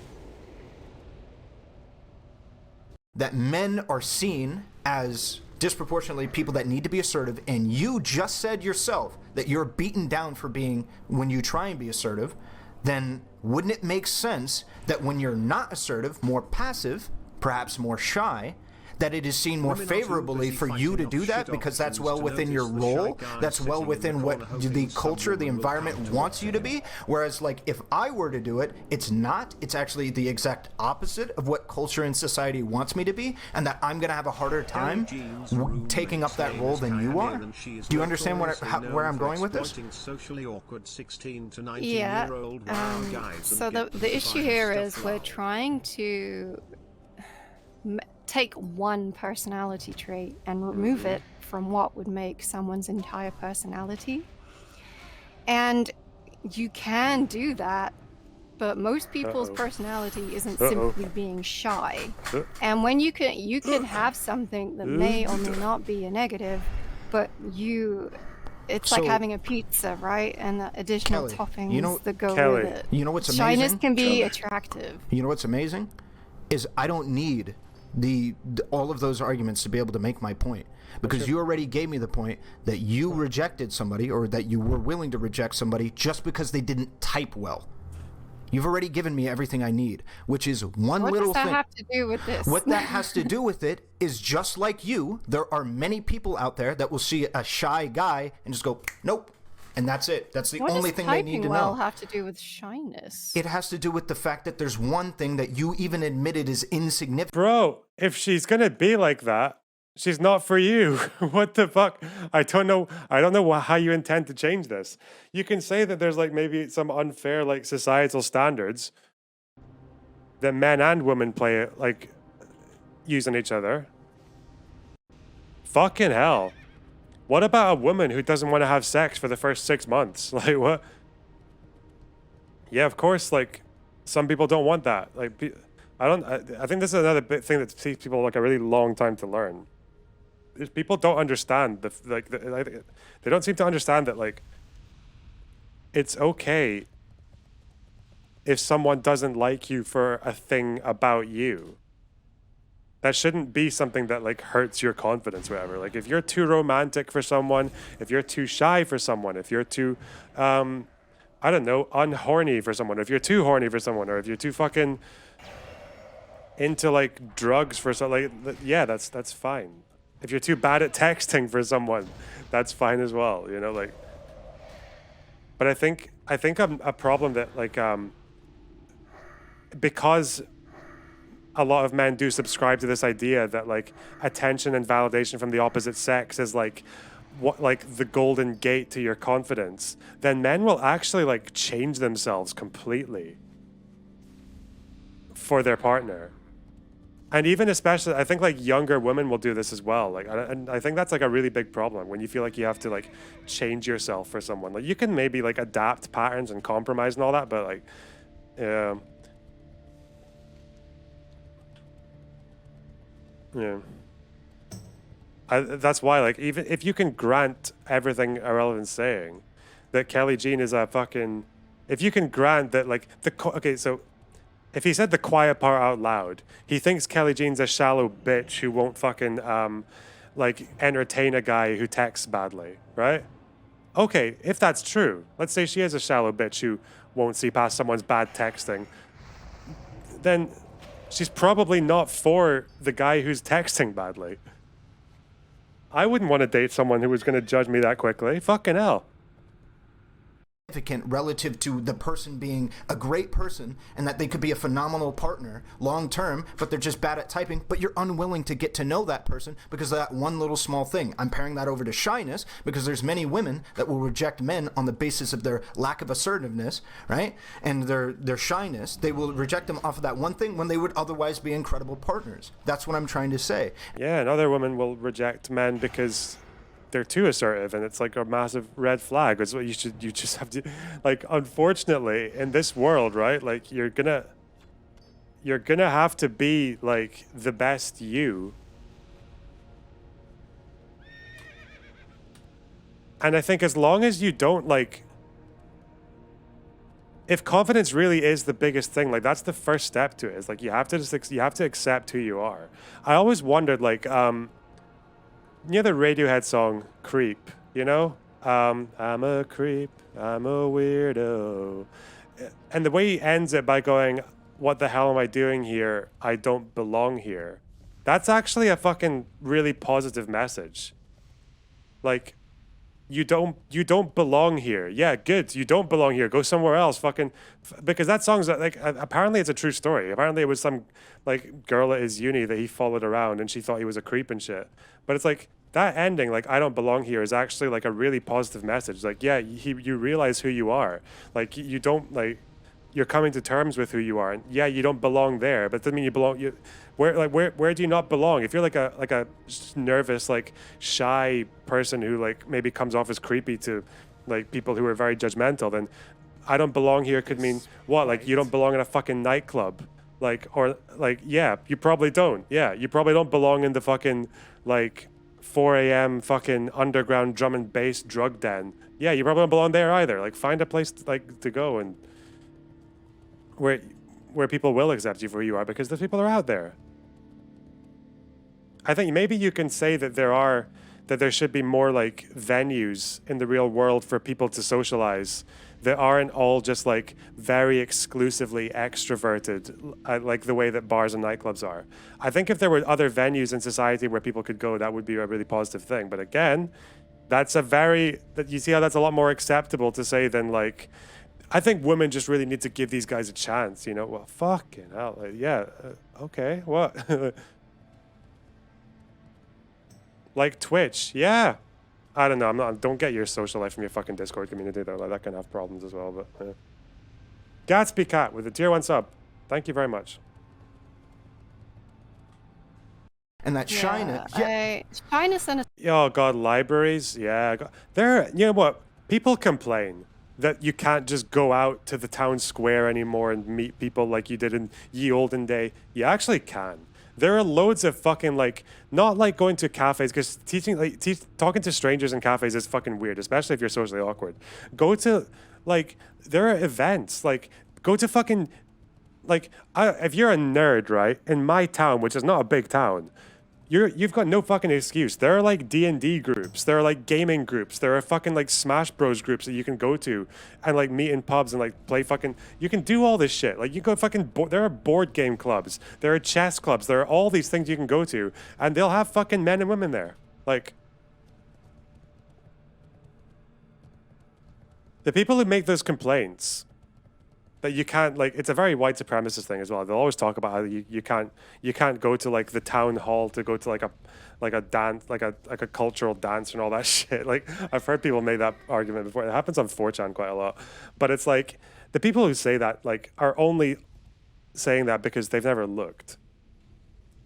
Speaker 4: that men are seen as disproportionately people that need to be assertive, and you just said yourself that you're beaten down for being, when you try and be assertive, then wouldn't it make sense that when you're not assertive, more passive, perhaps more shy, that it is seen more favorably for you to do that because that's well within your role, that's well within what the culture, the environment wants you to be? Whereas, like, if I were to do it, it's not. It's actually the exact opposite of what culture and society wants me to be, and that I'm going to have a harder time taking up that role than you are. Do you understand where I'm going with this?
Speaker 2: Yeah. So the issue here is we're trying to take one personality trait and remove it from what would make someone's entire personality. And you can do that, but most people's personality isn't simply being shy. And when you can have something that may or may not be a negative, but it's like having a pizza, right? And the additional toppings that go with it.
Speaker 4: You know what's amazing?
Speaker 2: Shyness can be attractive.
Speaker 4: You know what's amazing? Is I don't need all of those arguments to be able to make my point, because you already gave me the point that you rejected somebody, or that you were willing to reject somebody just because they didn't type well. You've already given me everything I need, which is one little thing.
Speaker 2: What does that have to do with this?
Speaker 4: What that has to do with it is, just like you, there are many people out there that will see a shy guy and just go, nope. And that's it. That's the only thing they need to know.
Speaker 2: What does typing well have to do with shyness?
Speaker 4: It has to do with the fact that there's one thing that you even admitted is insignificant.
Speaker 3: Bro, if she's gonna be like that, she's not for you. What the fuck? I don't know how you intend to change this. You can say that there's like maybe some unfair like societal standards that men and women play like use on each other. Fucking hell. What about a woman who doesn't want to have sex for the first 6 months? Like, what? Yeah, of course, like, some people don't want that. Like, I think this is another big thing that takes people like a really long time to learn. Is people don't understand they don't seem to understand that, like, it's okay if someone doesn't like you for a thing about you. That shouldn't be something that like hurts your confidence, whatever. Like, if you're too romantic for someone, if you're too shy for someone, if you're too, I don't know, unhorny for someone, if you're too horny for someone, or if you're too fucking into like drugs for someone, like, yeah, that's fine. If you're too bad at texting for someone, that's fine as well, you know, like. But I think a problem that like, because a lot of men do subscribe to this idea that like attention and validation from the opposite sex is like what, like the golden gate to your confidence, then men will actually like change themselves completely for their partner. And even especially, I think like younger women will do this as well. Like, and I think that's like a really big problem when you feel like you have to like change yourself for someone. Like, you can maybe like adapt patterns and compromise and all that, but like, yeah. Yeah. That's why, like, even if you can grant everything Ahrelevant's saying, that Kelly Jean is a fucking... If you can grant that, like, okay, so if he said the quiet part out loud, he thinks Kelly Jean's a shallow bitch who won't fucking, like, entertain a guy who texts badly, right? Okay, if that's true, let's say she is a shallow bitch who won't see past someone's bad texting, then she's probably not for the guy who's texting badly. I wouldn't want to date someone who was going to judge me that quickly. Fucking hell.
Speaker 4: Relative to the person being a great person, and that they could be a phenomenal partner long term, but they're just bad at typing, but you're unwilling to get to know that person because of that one little small thing. I'm pairing that over to shyness, because there's many women that will reject men on the basis of their lack of assertiveness, right? And their shyness. They will reject them off of that one thing when they would otherwise be incredible partners. That's what I'm trying to say.
Speaker 3: Yeah, and other women will reject men because they're too assertive, and it's like a massive red flag. It's what you just have to, like, unfortunately in this world, right? Like you're gonna have to be like the best you. And I think as long as you don't like, if confidence really is the biggest thing, like that's the first step to it. Is like you have to accept who you are. I always wondered, like, you know the Radiohead song "Creep." You know, I'm a creep, I'm a weirdo, and the way he ends it by going, "What the hell am I doing here? I don't belong here." That's actually a fucking really positive message. Like, you don't belong here. Yeah, good. You don't belong here. Go somewhere else. Fucking, because that song's like, apparently it's a true story. Apparently it was some like girl at his uni that he followed around and she thought he was a creep and shit. But it's like that ending, like I don't belong here, is actually like a really positive message. Like, yeah, you realize who you are. Like you don't like, you're coming to terms with who you are. And yeah, you don't belong there, but it doesn't mean you belong. Where do you not belong? If you're like a nervous, like shy person who like maybe comes off as creepy to like people who are very judgmental, then I don't belong here could mean what? Like you don't belong in a fucking nightclub. Like, or like, yeah, you probably don't. Yeah, you probably don't belong in the fucking like 4 a.m. fucking underground drum and bass drug den. Yeah, you probably don't belong there either. Like find a place to go and where people will accept you for who you are, because those people are out there. I think maybe you can say that there should be more like venues in the real world for people to socialize that aren't all just like very exclusively extroverted, like the way that bars and nightclubs are. I think if there were other venues in society where people could go, that would be a really positive thing. But again, you see how that's a lot more acceptable to say than like, I think women just really need to give these guys a chance, you know? Well, fucking hell, like, yeah, okay, what? Like Twitch, yeah. I don't know, don't get your social life from your fucking Discord community though, like that can have problems as well, but Gatsby Cat with a tier 1 sub. Thank you very much.
Speaker 4: And that shyness.
Speaker 2: Yeah. Shyness and
Speaker 3: Oh god, libraries, yeah. You know what? People complain that you can't just go out to the town square anymore and meet people like you did in ye olden day. You actually can. There are loads of fucking like, not like going to cafes, because talking to strangers in cafes is fucking weird, especially if you're socially awkward. Go to like, there are events, like go to fucking, like if you're a nerd, right, in my town, which is not a big town, you've got no fucking excuse. There are like D&D groups, there are like gaming groups, there are fucking like Smash Bros groups that you can go to and like meet in pubs and like play fucking, you can do all this shit. Like you go fucking, there are board game clubs, there are chess clubs, there are all these things you can go to, and they'll have fucking men and women there. Like, the people who make those complaints that you can't, like, it's a very white supremacist thing as well. They'll always talk about how you can't go to like the town hall to go to like a dance, like a cultural dance and all that shit. Like I've heard people make that argument before. It happens on 4chan quite a lot. But it's like the people who say that like are only saying that because they've never looked.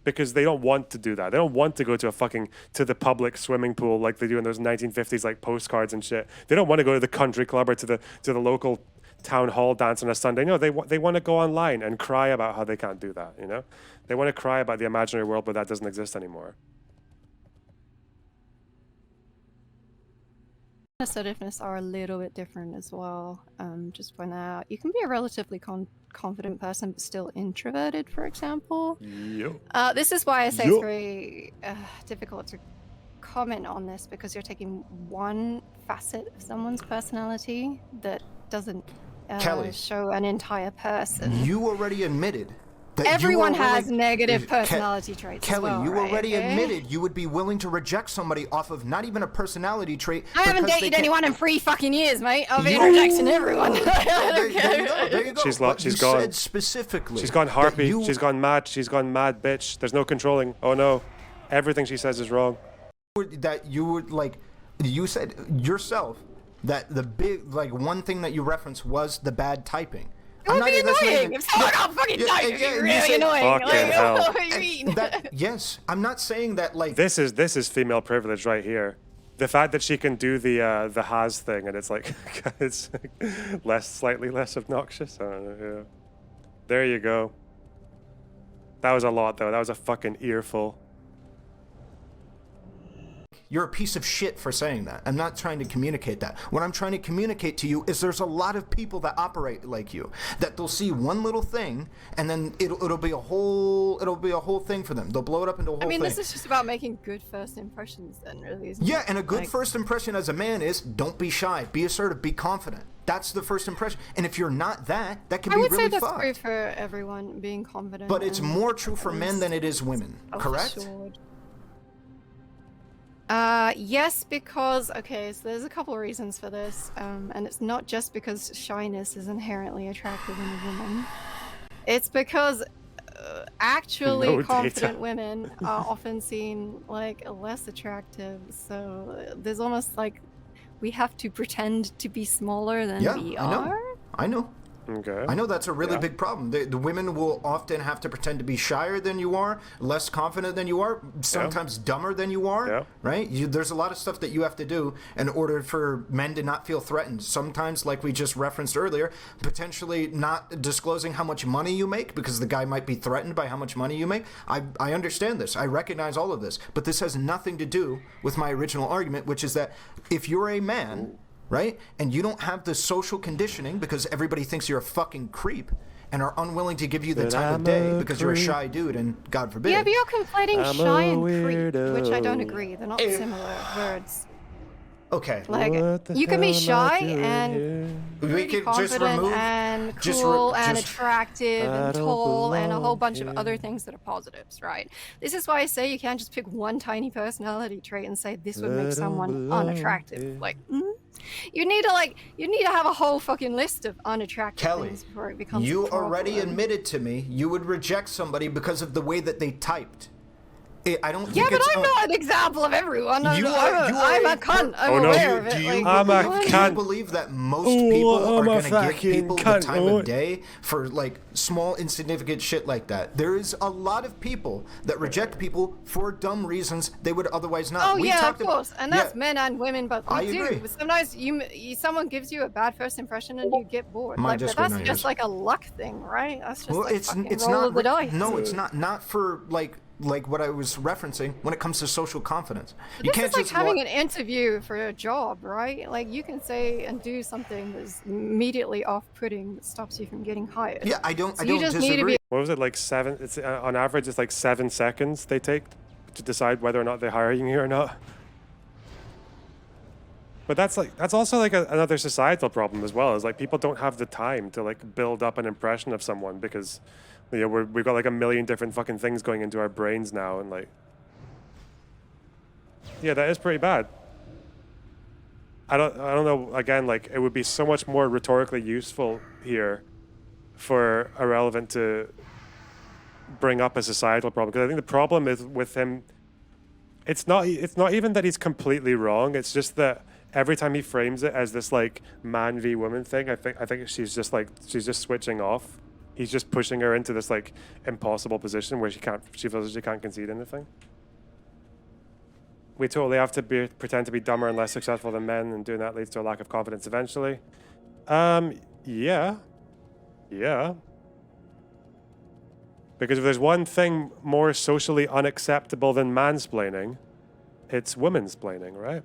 Speaker 3: Because they don't want to do that. They don't want to go to to the public swimming pool like they do in those 1950s like postcards and shit. They don't want to go to the country club or to the local town hall dance on a Sunday. No, they want to go online and cry about how they can't do that, you know? They want to cry about the imaginary world where that doesn't exist anymore.
Speaker 2: assertiveness are a little bit different as well. Just point that out. You can be a relatively confident person but still introverted, for example.
Speaker 3: Yep.
Speaker 2: This is why I say it's very difficult to comment on this, because you're taking one facet of someone's personality that doesn't show an entire person.
Speaker 4: You already admitted that
Speaker 2: everyone has negative personality traits.
Speaker 4: Kelly,
Speaker 2: as well,
Speaker 4: you
Speaker 2: right?
Speaker 4: already admitted you would be willing to reject somebody off of not even a personality trait.
Speaker 2: I haven't dated anyone in 3 fucking years, mate. I've been rejecting everyone.
Speaker 4: There you go.
Speaker 3: She's
Speaker 4: But you
Speaker 3: gone.
Speaker 4: said specifically.
Speaker 3: She's gone harpy. She's gone mad. She's gone mad, bitch. There's no controlling. Oh no, everything she says is wrong.
Speaker 4: That you would like. You said yourself that the big one thing that you referenced was the bad typing.
Speaker 2: It would be annoying if someone got fucking type. It'd be really annoying.
Speaker 3: Fucking hell.
Speaker 2: What do you mean?
Speaker 4: Yes, I'm not saying that like.
Speaker 3: This is female privilege right here. the fact that she can do the has thing and it's like it's slightly less obnoxious. I don't know. Yeah. There you go. That was a lot though. That was a fucking earful.
Speaker 4: You're a piece of shit for saying that. I'm not trying to communicate that. What I'm trying to communicate to you is there's a lot of people that operate like you, that they'll see one little thing and then it'll be a whole thing for them. They'll blow it up into a whole thing.
Speaker 2: I mean, this is just about making good first impressions then, really, isn't
Speaker 4: Yeah,
Speaker 2: it?
Speaker 4: and a good
Speaker 2: Like,
Speaker 4: first impression as a man is don't be shy, be assertive, be confident. That's the first impression. And if you're not that can
Speaker 2: I
Speaker 4: be
Speaker 2: would
Speaker 4: really
Speaker 2: say that's
Speaker 4: fucked.
Speaker 2: true for everyone, being confident.
Speaker 4: But it's
Speaker 2: and
Speaker 4: more true for men than it is women, correct?
Speaker 2: self-assured. Yes, because, okay, so there's a couple of reasons for this, and it's not just because shyness is inherently attractive in a woman. It's because actually
Speaker 3: No
Speaker 2: confident
Speaker 3: data.
Speaker 2: women are often seen like less attractive, so there's almost like we have to pretend to be smaller than
Speaker 4: Yeah,
Speaker 2: we
Speaker 4: I know.
Speaker 2: are.
Speaker 4: I know.
Speaker 3: Okay.
Speaker 4: I know that's a really
Speaker 3: Yeah.
Speaker 4: big problem. The women will often have to pretend to be shyer than you are, less confident than you are, sometimes dumber than you are,
Speaker 3: Yeah.
Speaker 4: right? There's a lot of stuff that you have to do in order for men to not feel threatened. Sometimes, like we just referenced earlier, potentially not disclosing how much money you make because the guy might be threatened by how much money you make. I understand this. I recognize all of this. But this has nothing to do with my original argument, which is that if you're a man... right? And you don't have the social conditioning because everybody thinks you're a fucking creep and are unwilling to give you the
Speaker 3: But
Speaker 4: time
Speaker 3: I'm
Speaker 4: of day
Speaker 3: a
Speaker 4: because you're a
Speaker 3: creep.
Speaker 4: shy dude and God forbid.
Speaker 2: Yeah, but you're conflating
Speaker 3: I'm
Speaker 2: shy
Speaker 3: a
Speaker 2: and creep, which I don't
Speaker 3: weirdo.
Speaker 2: agree. They're not similar words.
Speaker 4: Okay.
Speaker 2: Like,
Speaker 3: What the
Speaker 2: you can be
Speaker 3: hell am I
Speaker 2: shy
Speaker 3: doing
Speaker 2: and
Speaker 3: here?
Speaker 4: We
Speaker 2: pretty
Speaker 4: could just
Speaker 2: confident
Speaker 4: remove
Speaker 2: and
Speaker 4: just
Speaker 2: cool and
Speaker 4: just-
Speaker 2: attractive
Speaker 3: I
Speaker 2: and
Speaker 3: don't
Speaker 2: tall and a whole
Speaker 3: belong
Speaker 2: bunch of
Speaker 3: here.
Speaker 2: other things that are positives, right? This is why I say you can't just pick one tiny personality trait and say this would
Speaker 3: I
Speaker 2: make
Speaker 3: don't
Speaker 2: someone
Speaker 3: belong
Speaker 2: unattractive.
Speaker 3: here.
Speaker 2: Like, you need to have a whole fucking list of unattractive
Speaker 4: Kelly,
Speaker 2: things before it becomes a
Speaker 4: you already
Speaker 2: problem.
Speaker 4: admitted to me you would reject somebody because of the way that they typed. I don't
Speaker 2: Yeah,
Speaker 4: think
Speaker 2: but
Speaker 4: it's
Speaker 2: I'm not an example of everyone. I'm
Speaker 4: You
Speaker 2: a
Speaker 4: are
Speaker 2: cunt. I'm
Speaker 3: Oh, no.
Speaker 2: aware of it.
Speaker 4: Do you,
Speaker 2: like,
Speaker 3: I'm a
Speaker 4: believe, do
Speaker 3: cunt.
Speaker 4: you believe that most
Speaker 3: Ooh,
Speaker 4: people
Speaker 3: I'm
Speaker 4: are
Speaker 3: a
Speaker 4: going to give
Speaker 3: fucking
Speaker 4: people the
Speaker 3: cunt,
Speaker 4: time
Speaker 3: oh.
Speaker 4: of day for like small insignificant shit like that? There is a lot of people that reject people for dumb reasons they would otherwise not.
Speaker 2: Oh
Speaker 4: We
Speaker 2: yeah, of
Speaker 4: talked about-
Speaker 2: course, and that's
Speaker 4: yeah.
Speaker 2: men and women, but we
Speaker 4: I
Speaker 2: do.
Speaker 4: agree.
Speaker 2: But sometimes someone gives you a bad first impression and you get bored.
Speaker 4: My
Speaker 2: Like, but
Speaker 4: Discord,
Speaker 2: that's
Speaker 4: not
Speaker 2: just
Speaker 4: yours.
Speaker 2: like a luck thing, right? That's just
Speaker 4: Well,
Speaker 2: like
Speaker 4: it's
Speaker 2: fucking
Speaker 4: it's
Speaker 2: roll
Speaker 4: not
Speaker 2: of the dice.
Speaker 4: no, it's not for like what I was referencing when it comes to social confidence. You
Speaker 2: This
Speaker 4: can't
Speaker 2: is like
Speaker 4: just
Speaker 2: having an interview for a job, right? Like you can say and do something that's immediately off-putting that stops you from getting hired.
Speaker 4: Yeah, I don't
Speaker 2: So you just
Speaker 4: disagree.
Speaker 2: need to be
Speaker 3: What was it, like 7? It's on average, it's like 7 seconds they take to decide whether or not they're hiring you or not. But that's also like another societal problem as well. Is like people don't have the time to like build up an impression of someone because, you know, we've got like a million different fucking things going into our brains now, and like, yeah, that is pretty bad. I don't know. Again, like it would be so much more rhetorically useful here for Ahrelevant to bring up a societal problem, because I think the problem is with him. It's not even that he's completely wrong. It's just that every time he frames it as this like man v woman thing, I think she's just switching off. He's just pushing her into this like impossible position where she feels she can't concede anything. We totally have to pretend to be dumber and less successful than men, and doing that leads to a lack of confidence eventually. Yeah. Because if there's one thing more socially unacceptable than mansplaining, it's womansplaining, right?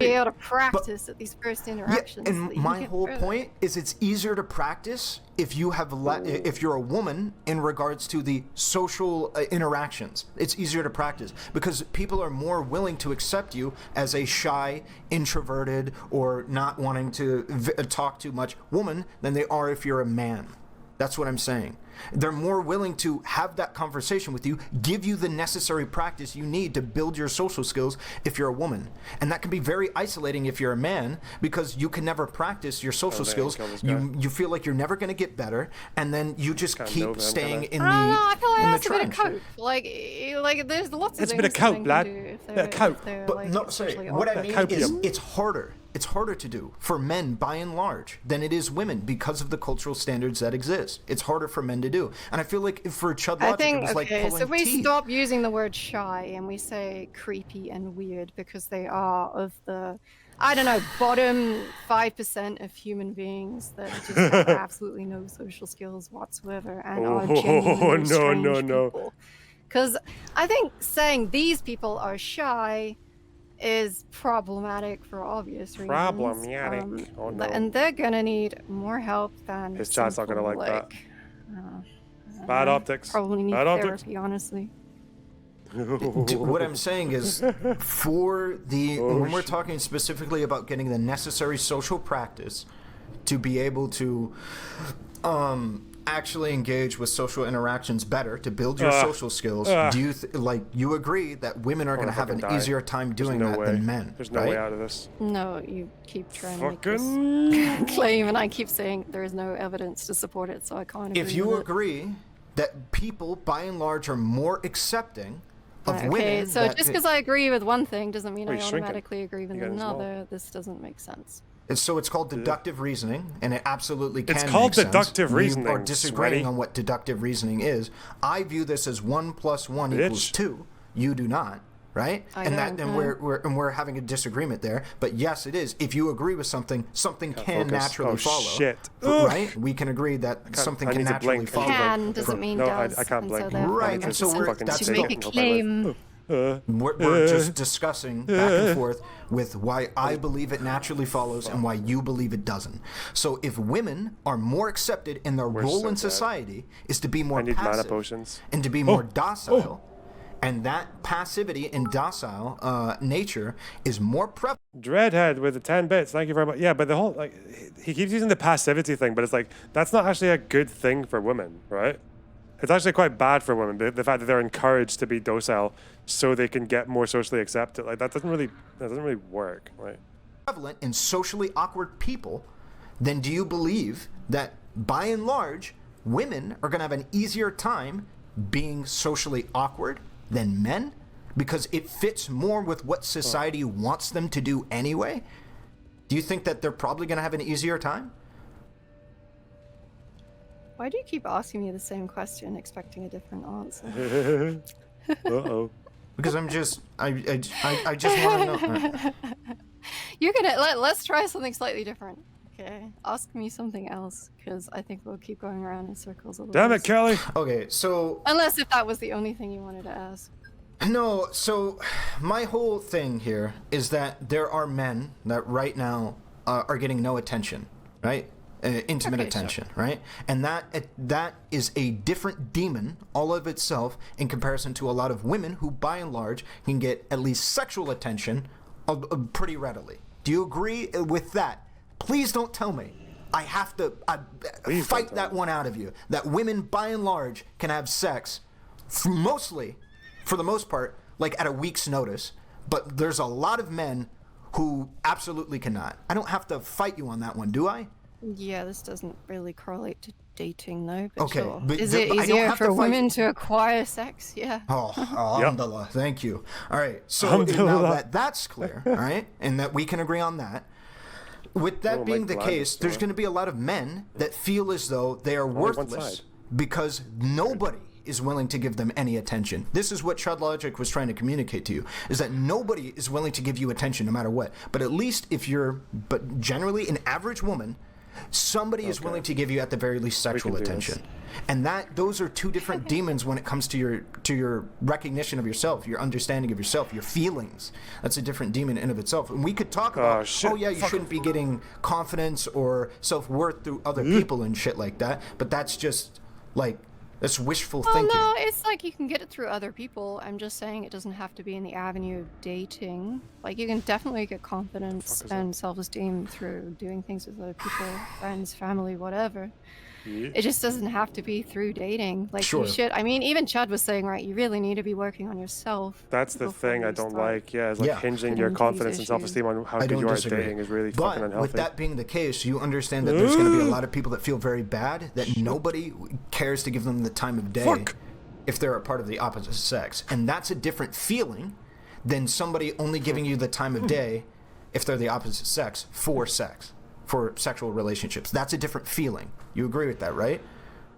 Speaker 2: able to practice at these first interactions.
Speaker 4: Yeah,
Speaker 2: so that
Speaker 4: and
Speaker 2: you
Speaker 4: my
Speaker 2: get
Speaker 4: whole
Speaker 2: further.
Speaker 4: point is it's easier to practice if you have if you're a woman in regards to the social interactions. It's easier to practice because people are more willing to accept you as a shy, introverted, or not wanting to talk too much woman than they are if you're a man. That's what I'm saying. They're more willing to have that conversation with you, give you the necessary practice you need to build your social skills if you're a woman. And that can be very isolating if you're a man because you can never practice your social skills. You feel like you're never going to get better, and then you just keep staying in the
Speaker 2: I don't know, I feel like
Speaker 4: in the
Speaker 2: that's a bit of
Speaker 4: trench.
Speaker 2: cope. Like there's lots of
Speaker 3: It's a
Speaker 2: things
Speaker 3: bit of cope,
Speaker 2: that men
Speaker 3: lad.
Speaker 2: can do if
Speaker 3: Bit of
Speaker 2: they're,
Speaker 3: cope.
Speaker 2: if they're
Speaker 4: But
Speaker 2: like
Speaker 4: no, sorry.
Speaker 2: socially
Speaker 4: What I
Speaker 2: awkward.
Speaker 4: mean
Speaker 3: copium.
Speaker 4: is, it's harder. it's harder to do for men by and large than it is women because of the cultural standards that exist. It's harder for men to do. And I feel like for Chud Logic, it was like pulling
Speaker 2: so we
Speaker 4: teeth.
Speaker 2: stop using the word shy and we say creepy and weird because they are of the, I don't know, bottom 5% of human beings that just have absolutely no social skills whatsoever and are genuinely strange people. Because I think saying these people are shy is problematic for obvious reasons.
Speaker 3: Problematic. Oh no.
Speaker 2: And they're gonna need more help than
Speaker 3: His chat's not gonna
Speaker 2: simple,
Speaker 3: like that.
Speaker 2: I
Speaker 3: Bad
Speaker 2: don't know,
Speaker 3: optics.
Speaker 2: Probably need
Speaker 3: Bad
Speaker 2: therapy,
Speaker 3: optics.
Speaker 2: honestly.
Speaker 4: What I'm saying is, for the when we're talking specifically about getting the necessary social practice to be able to actually engage with social interactions better, to build your social skills, do you you agree that women are going to have an easier time doing that than men?
Speaker 3: There's no way out of this.
Speaker 2: No, you keep trying to make this claim, and I keep saying there is no evidence to support it, so I can't agree
Speaker 4: If you
Speaker 2: with it.
Speaker 4: agree that people, by and large, are more accepting of
Speaker 2: Okay,
Speaker 4: women...
Speaker 2: so just because I agree with one thing doesn't mean I
Speaker 3: he's shrinking.
Speaker 2: automatically agree with
Speaker 3: You got his mouth.
Speaker 2: another. This doesn't make sense.
Speaker 4: So it's called deductive reasoning, and it absolutely can
Speaker 3: It's called
Speaker 4: make sense.
Speaker 3: deductive reasoning,
Speaker 4: We are disagreeing
Speaker 3: sweaty.
Speaker 4: on what deductive reasoning is. I view this as 1 + 1 equals 2. You do not, right? We're having a disagreement there. But yes, it is. If you agree with something, something can
Speaker 3: focus.
Speaker 4: naturally follow.
Speaker 3: Shit.
Speaker 4: Right? We can agree that something
Speaker 3: I
Speaker 4: can
Speaker 3: need to
Speaker 4: naturally
Speaker 3: blink.
Speaker 4: follow.
Speaker 2: Can doesn't mean
Speaker 3: No,
Speaker 2: does.
Speaker 3: I can't
Speaker 2: and
Speaker 3: blink.
Speaker 2: So therefore
Speaker 4: Right,
Speaker 2: it
Speaker 4: and so
Speaker 2: makes
Speaker 4: we're-
Speaker 2: sense
Speaker 4: that's
Speaker 2: to make a
Speaker 4: the-
Speaker 2: claim.
Speaker 4: We're just discussing back and forth with why I believe it naturally follows and why you believe it doesn't. So if women are more accepted in their role
Speaker 3: so
Speaker 4: in
Speaker 3: dead.
Speaker 4: society is to be more
Speaker 3: I need mana
Speaker 4: passive
Speaker 3: potions.
Speaker 4: and to be more docile, and that passivity and docile nature is more prevalent.
Speaker 3: Dreadhead with the 10 bits. Thank you very much. Yeah, but the whole he keeps using the passivity thing, but it's like that's not actually a good thing for women, right? It's actually quite bad for women. The fact that they're encouraged to be docile so they can get more socially accepted, like that doesn't really work, right?
Speaker 4: Prevalent in socially awkward people, then do you believe that by and large women are going to have an easier time being socially awkward than men because it fits more with what society wants them to do anyway? Do you think that they're probably going to have an easier time?
Speaker 2: Why do you keep asking me the same question, expecting a different answer?
Speaker 3: Uh-oh.
Speaker 4: Because I'm just I just want to know.
Speaker 2: You're gonna let's try something slightly different. Okay, ask me something else because I think we'll keep going around in circles.
Speaker 3: Damn it, Kelly.
Speaker 4: Okay, so
Speaker 2: Unless if that was the only thing you wanted to ask.
Speaker 4: no, so my whole thing here is that there are men that right now are getting no attention, right? Intimate attention, right? And that is a different demon all of itself in comparison to a lot of women who, by and large, can get at least sexual attention pretty readily. Do you agree with that? Please don't tell me. I have to fight that one out of you. That women, by and large, can have sex, mostly, for the most part, like at a week's notice. But there's a lot of men who absolutely cannot. I don't have to fight you on that one, do I?
Speaker 2: Yeah, this doesn't really correlate to dating though. But
Speaker 4: Okay,
Speaker 2: sure.
Speaker 4: but
Speaker 2: Is
Speaker 4: I
Speaker 2: it
Speaker 4: don't
Speaker 2: easier
Speaker 4: have to
Speaker 2: for
Speaker 4: fight
Speaker 2: women
Speaker 4: you.
Speaker 2: to acquire sex? Yeah.
Speaker 4: Oh, alhamdulillah. Thank you. All right. So now
Speaker 3: Alhamdulillah.
Speaker 4: that that's clear, all right, and that we can agree on that. With that being the case, there's going to be a lot of men that feel as though they are
Speaker 3: one
Speaker 4: worthless
Speaker 3: side.
Speaker 4: because nobody is willing to give them any attention. This is what Chud Logic was trying to communicate to you, is that nobody is willing to give you attention no matter what. But at least but generally an average woman, somebody is willing to give you at the very least sexual
Speaker 3: can do
Speaker 4: attention. And those are two different demons when it comes to your recognition of yourself, your understanding of yourself, your feelings. That's a different demon in of itself. And we could talk about, you shouldn't be getting confidence or self-worth through other people and shit like that. But that's just that's wishful thinking.
Speaker 2: No, it's like you can get it through other people. I'm just saying it doesn't have to be in the avenue of dating. Like you can definitely get confidence and self-esteem through doing things with other people, friends, family, whatever. It just doesn't have to be through dating. Like
Speaker 4: Sure.
Speaker 2: you should. I mean, even Chud was saying, right? You really need to be working on yourself.
Speaker 3: That's the
Speaker 2: before
Speaker 3: thing
Speaker 2: you
Speaker 3: I don't
Speaker 2: start.
Speaker 3: like. Yeah, it's like
Speaker 4: Yeah.
Speaker 3: hinging
Speaker 2: Getting
Speaker 3: your
Speaker 2: into these
Speaker 3: confidence and
Speaker 2: issues.
Speaker 3: self-esteem on how
Speaker 4: I
Speaker 3: good
Speaker 4: don't
Speaker 3: you are at
Speaker 4: disagree.
Speaker 3: dating is really
Speaker 4: But
Speaker 3: fucking unhealthy.
Speaker 4: with that being the case, you understand that there's going to be a lot of people that feel very bad that nobody cares to give them the time of day
Speaker 3: Fuck.
Speaker 4: if they're a part of the opposite sex. And that's a different feeling than somebody only giving you the time of day if they're the opposite sex for sex, for sexual relationships. That's a different feeling. You agree with that, right?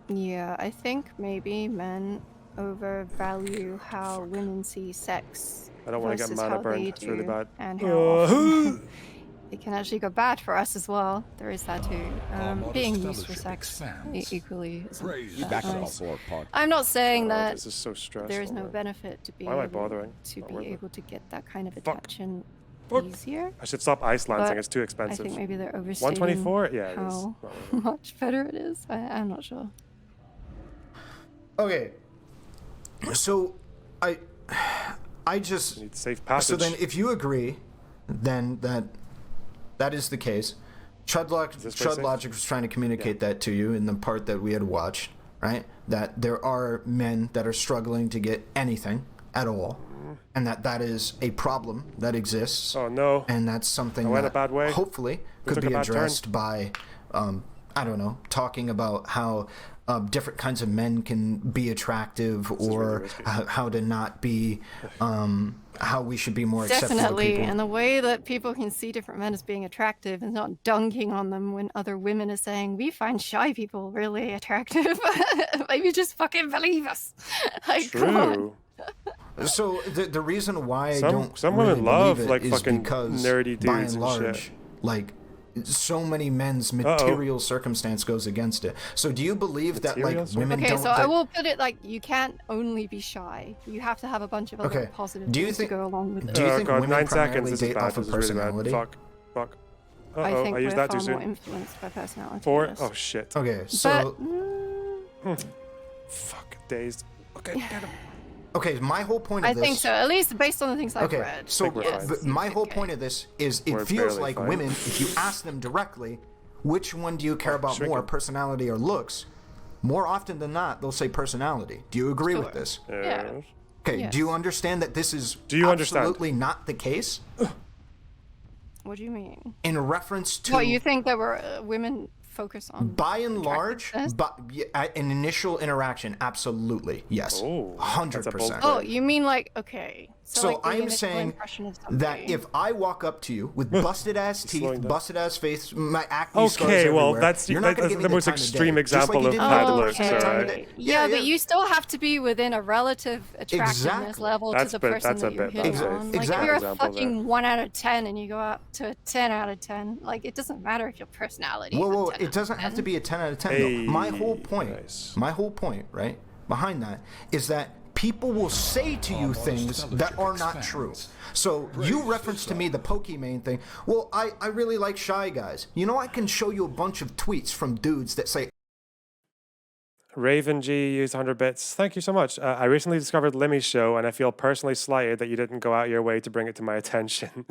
Speaker 2: Yeah, I think maybe men overvalue how women see sex.
Speaker 3: I don't want to get
Speaker 2: versus
Speaker 3: mana
Speaker 2: how
Speaker 3: burned.
Speaker 2: they
Speaker 3: It's really
Speaker 2: do,
Speaker 3: bad.
Speaker 2: and how often it can actually go bad for us as well. There is that too. Being used for sex equally isn't that nice. I'm not saying
Speaker 3: Oh,
Speaker 2: that
Speaker 3: this is so stressful.
Speaker 2: there is no
Speaker 3: man.
Speaker 2: benefit to be
Speaker 3: Why am I
Speaker 2: able
Speaker 3: bothering?
Speaker 2: to
Speaker 3: Not
Speaker 2: be
Speaker 3: worth it.
Speaker 2: able to get that kind of
Speaker 3: Fuck.
Speaker 2: attention
Speaker 3: Fuck.
Speaker 2: easier.
Speaker 3: I should stop ice lancing.
Speaker 2: But
Speaker 3: It's too
Speaker 2: I
Speaker 3: expensive.
Speaker 2: think maybe they're overstating
Speaker 3: 124? Yeah, it is.
Speaker 2: how
Speaker 3: Not worth it.
Speaker 2: much better it is. I'm not sure.
Speaker 4: Okay. So, I just...
Speaker 3: Need safe passage.
Speaker 4: So then, if you agree, then that is the case. Chud Logic was trying to communicate that to you in the part that we had watched, right? That there are men that are struggling to get anything at all, and that is a problem that exists.
Speaker 3: Oh no.
Speaker 4: And that's something
Speaker 3: went
Speaker 4: that
Speaker 3: a bad way.
Speaker 4: hopefully
Speaker 3: We
Speaker 4: could
Speaker 3: took a
Speaker 4: be
Speaker 3: bad turn.
Speaker 4: addressed by, I don't know, talking about how different kinds of men can be attractive, or
Speaker 3: risky.
Speaker 4: how to not be, how we should be more accepting of
Speaker 2: Definitely,
Speaker 4: people.
Speaker 2: and the way that people can see different men as being attractive and not dunking on them when other women are saying, we find shy people really attractive. Maybe just fucking believe us. Like, come on.
Speaker 3: True.
Speaker 4: So the reason why I
Speaker 3: Some-
Speaker 4: don't
Speaker 3: some
Speaker 4: really
Speaker 3: women love,
Speaker 4: believe it
Speaker 3: like,
Speaker 4: is
Speaker 3: fucking
Speaker 4: because
Speaker 3: nerdy
Speaker 4: by
Speaker 3: dudes
Speaker 4: and
Speaker 3: and shit.
Speaker 4: large, like so many men's material circumstance goes against it. So do you believe that like
Speaker 3: Material
Speaker 4: women
Speaker 2: Okay,
Speaker 4: don't?
Speaker 2: so I
Speaker 4: that-
Speaker 2: will put it like, you can't only be shy. You have to have a bunch of other
Speaker 4: Okay,
Speaker 2: positive
Speaker 4: do you
Speaker 2: things
Speaker 4: think-
Speaker 2: to go along with it.
Speaker 4: Do you
Speaker 3: Oh
Speaker 4: think
Speaker 3: god,
Speaker 4: women
Speaker 3: 9 seconds.
Speaker 4: primarily
Speaker 3: This is
Speaker 4: date
Speaker 3: bad.
Speaker 4: off of
Speaker 3: This is really bad.
Speaker 4: personality?
Speaker 3: Fuck.
Speaker 2: I
Speaker 3: Uh-oh,
Speaker 2: think
Speaker 3: I used
Speaker 2: we're
Speaker 3: that too
Speaker 2: far more
Speaker 3: soon.
Speaker 2: influenced by personality.
Speaker 3: 4?
Speaker 2: yes.
Speaker 3: Oh shit.
Speaker 4: Okay,
Speaker 2: But,
Speaker 4: so
Speaker 3: Fuck, dazed. Okay, get him.
Speaker 4: okay, my whole point of
Speaker 2: I
Speaker 4: this.
Speaker 2: think so, at least based on the things I've
Speaker 4: Okay,
Speaker 2: read.
Speaker 4: so
Speaker 3: think we're fine.
Speaker 4: but my
Speaker 2: seems
Speaker 4: whole
Speaker 2: okay.
Speaker 4: point of this is it
Speaker 3: We're
Speaker 4: feels
Speaker 3: barely
Speaker 4: like
Speaker 3: fine.
Speaker 4: women, if you ask them directly, which one do you care about more,
Speaker 3: shrinking.
Speaker 4: personality or looks? More often than not, they'll say personality. Do you agree with
Speaker 2: Sure.
Speaker 4: this?
Speaker 2: Yeah.
Speaker 3: Yes.
Speaker 4: Okay,
Speaker 2: Yes.
Speaker 4: do you understand that this is
Speaker 3: Do you understand?
Speaker 4: absolutely not the case?
Speaker 2: What do you mean?
Speaker 4: In reference to
Speaker 2: What, you think that we're women focus on?
Speaker 4: by and large,
Speaker 2: attractiveness?
Speaker 4: an initial interaction, absolutely, yes,
Speaker 3: Oh,
Speaker 4: 100%.
Speaker 3: that's a bold
Speaker 2: Oh, you mean like, okay.
Speaker 4: So
Speaker 2: like the
Speaker 4: I'm
Speaker 2: initial
Speaker 4: saying
Speaker 2: impression of
Speaker 4: that
Speaker 2: somebody.
Speaker 4: if I walk up to you with busted ass teeth,
Speaker 3: slowing down.
Speaker 4: busted ass face, my acne scars
Speaker 3: Okay, well,
Speaker 4: everywhere,
Speaker 3: that's
Speaker 4: you're not gonna
Speaker 3: that's
Speaker 4: give me
Speaker 3: the most
Speaker 4: time of day.
Speaker 3: extreme
Speaker 4: Just like
Speaker 3: example
Speaker 4: you
Speaker 3: of
Speaker 4: didn't
Speaker 3: bad
Speaker 4: give me
Speaker 3: looks,
Speaker 4: the time of
Speaker 3: alright?
Speaker 4: day.
Speaker 2: Yeah, but you still have to be within a relative attractiveness
Speaker 4: Exactly.
Speaker 2: level
Speaker 3: That's
Speaker 2: to the
Speaker 3: a bit-
Speaker 2: person
Speaker 3: that's a
Speaker 2: that you're
Speaker 3: bit
Speaker 2: hitting
Speaker 3: bad.
Speaker 2: on. Like,
Speaker 4: Exactly.
Speaker 2: if you're a
Speaker 3: Example
Speaker 2: fucking 1 out of 10 and you go up to a 10 out of 10, like, it doesn't matter if your personality is a
Speaker 4: Whoa,
Speaker 2: 10
Speaker 4: it
Speaker 2: out
Speaker 4: doesn't
Speaker 2: of
Speaker 4: have to
Speaker 2: 10.
Speaker 4: be a 10 out of 10
Speaker 3: Hey,
Speaker 4: though. My whole point,
Speaker 3: nice.
Speaker 4: right, behind that is that people will say to you things that are not true. So you referenced to me the Pokimane thing. Well, I really like shy guys. You know, I can show you a bunch of tweets from dudes that say,
Speaker 3: Raven G used 100 bits. Thank you so much. I recently discovered Limmy's show, and I feel personally slighted that you didn't go out your way to bring it to my attention.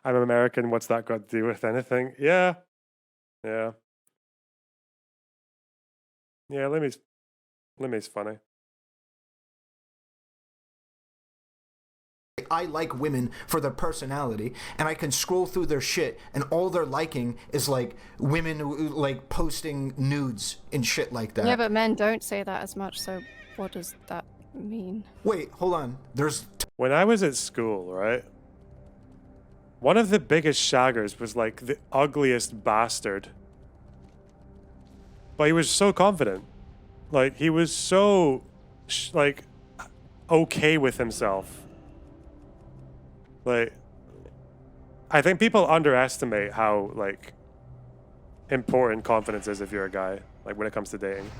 Speaker 3: I'm American. What's that got to do with anything? Yeah. Yeah, Limmy's funny.
Speaker 4: I like women for their personality, and I can scroll through their shit, and all they're liking is like women like posting nudes and shit like that.
Speaker 2: Yeah, but men don't say that as much, so what does that mean?
Speaker 4: Wait, hold on. There's
Speaker 3: When I was at school, right, one of the biggest shaggers was like the ugliest bastard. But he was so confident. Like, he was so, like, okay with himself. Like, I think people underestimate how, like, important confidence is if you're a guy, like, when it comes to dating.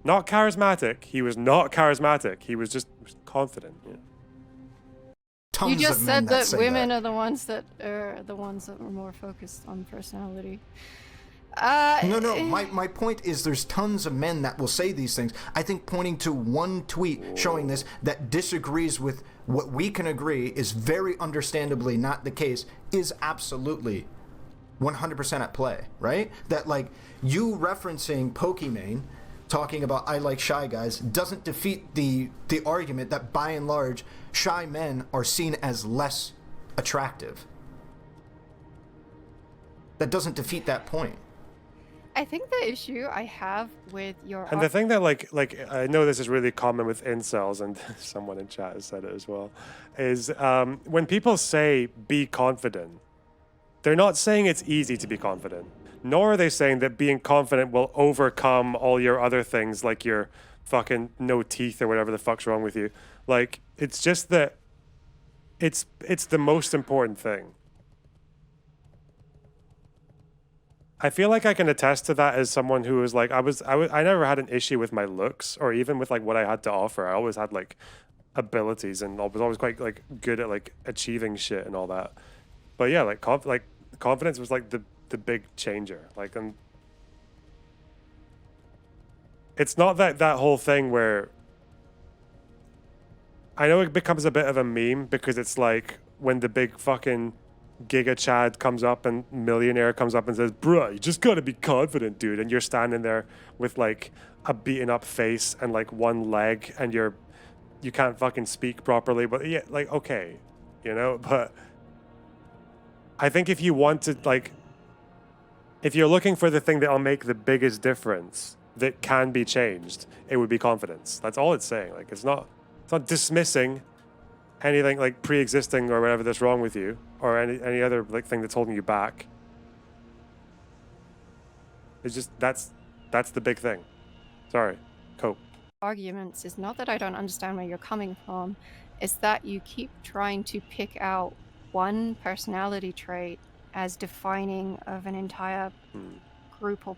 Speaker 3: Not charismatic. He was not charismatic. He was just confident. Yeah.
Speaker 4: tons
Speaker 2: You just
Speaker 4: of men
Speaker 2: said that
Speaker 4: say
Speaker 2: women
Speaker 4: that.
Speaker 2: are the ones that were more focused on personality.
Speaker 4: No, my point is there's tons of men that will say these things. I think pointing to one tweet showing this that disagrees with what we can agree is very understandably not the case is absolutely 100% at play, right? That, like, you referencing Pokimane, talking about I like shy guys, doesn't defeat the argument that by and large, shy men are seen as less attractive. That doesn't defeat that point.
Speaker 2: I think the issue I have with your
Speaker 3: And the thing that like I know this is really common with incels, and someone in chat has said it as well, is when people say be confident, they're not saying it's easy to be confident, nor are they saying that being confident will overcome all your other things like your fucking no teeth or whatever the fuck's wrong with you. Like it's just that it's the most important thing. I feel like I can attest to that as someone who was like, I never had an issue with my looks or even with like what I had to offer. I always had like abilities and I was always quite like good at like achieving shit and all that. But yeah, like confidence was like the big changer. Like, and it's not that whole thing where I know it becomes a bit of a meme because it's like when the big fucking Giga Chad comes up and millionaire comes up and says, bruh, you just gotta be confident, dude. And you're standing there with like a beaten up face and like one leg and you can't fucking speak properly. But yeah, like, okay, you know, but I think if you want to like, if you're looking for the thing that'll make the biggest difference that can be changed, it would be confidence. That's all it's saying. Like, it's not dismissing anything like pre-existing or whatever that's wrong with you or any other like thing that's holding you back. It's just that's the big thing. Sorry, cope.
Speaker 2: arguments is not that I don't understand where you're coming from, it's that you keep trying to pick out one personality trait as defining of an entire group of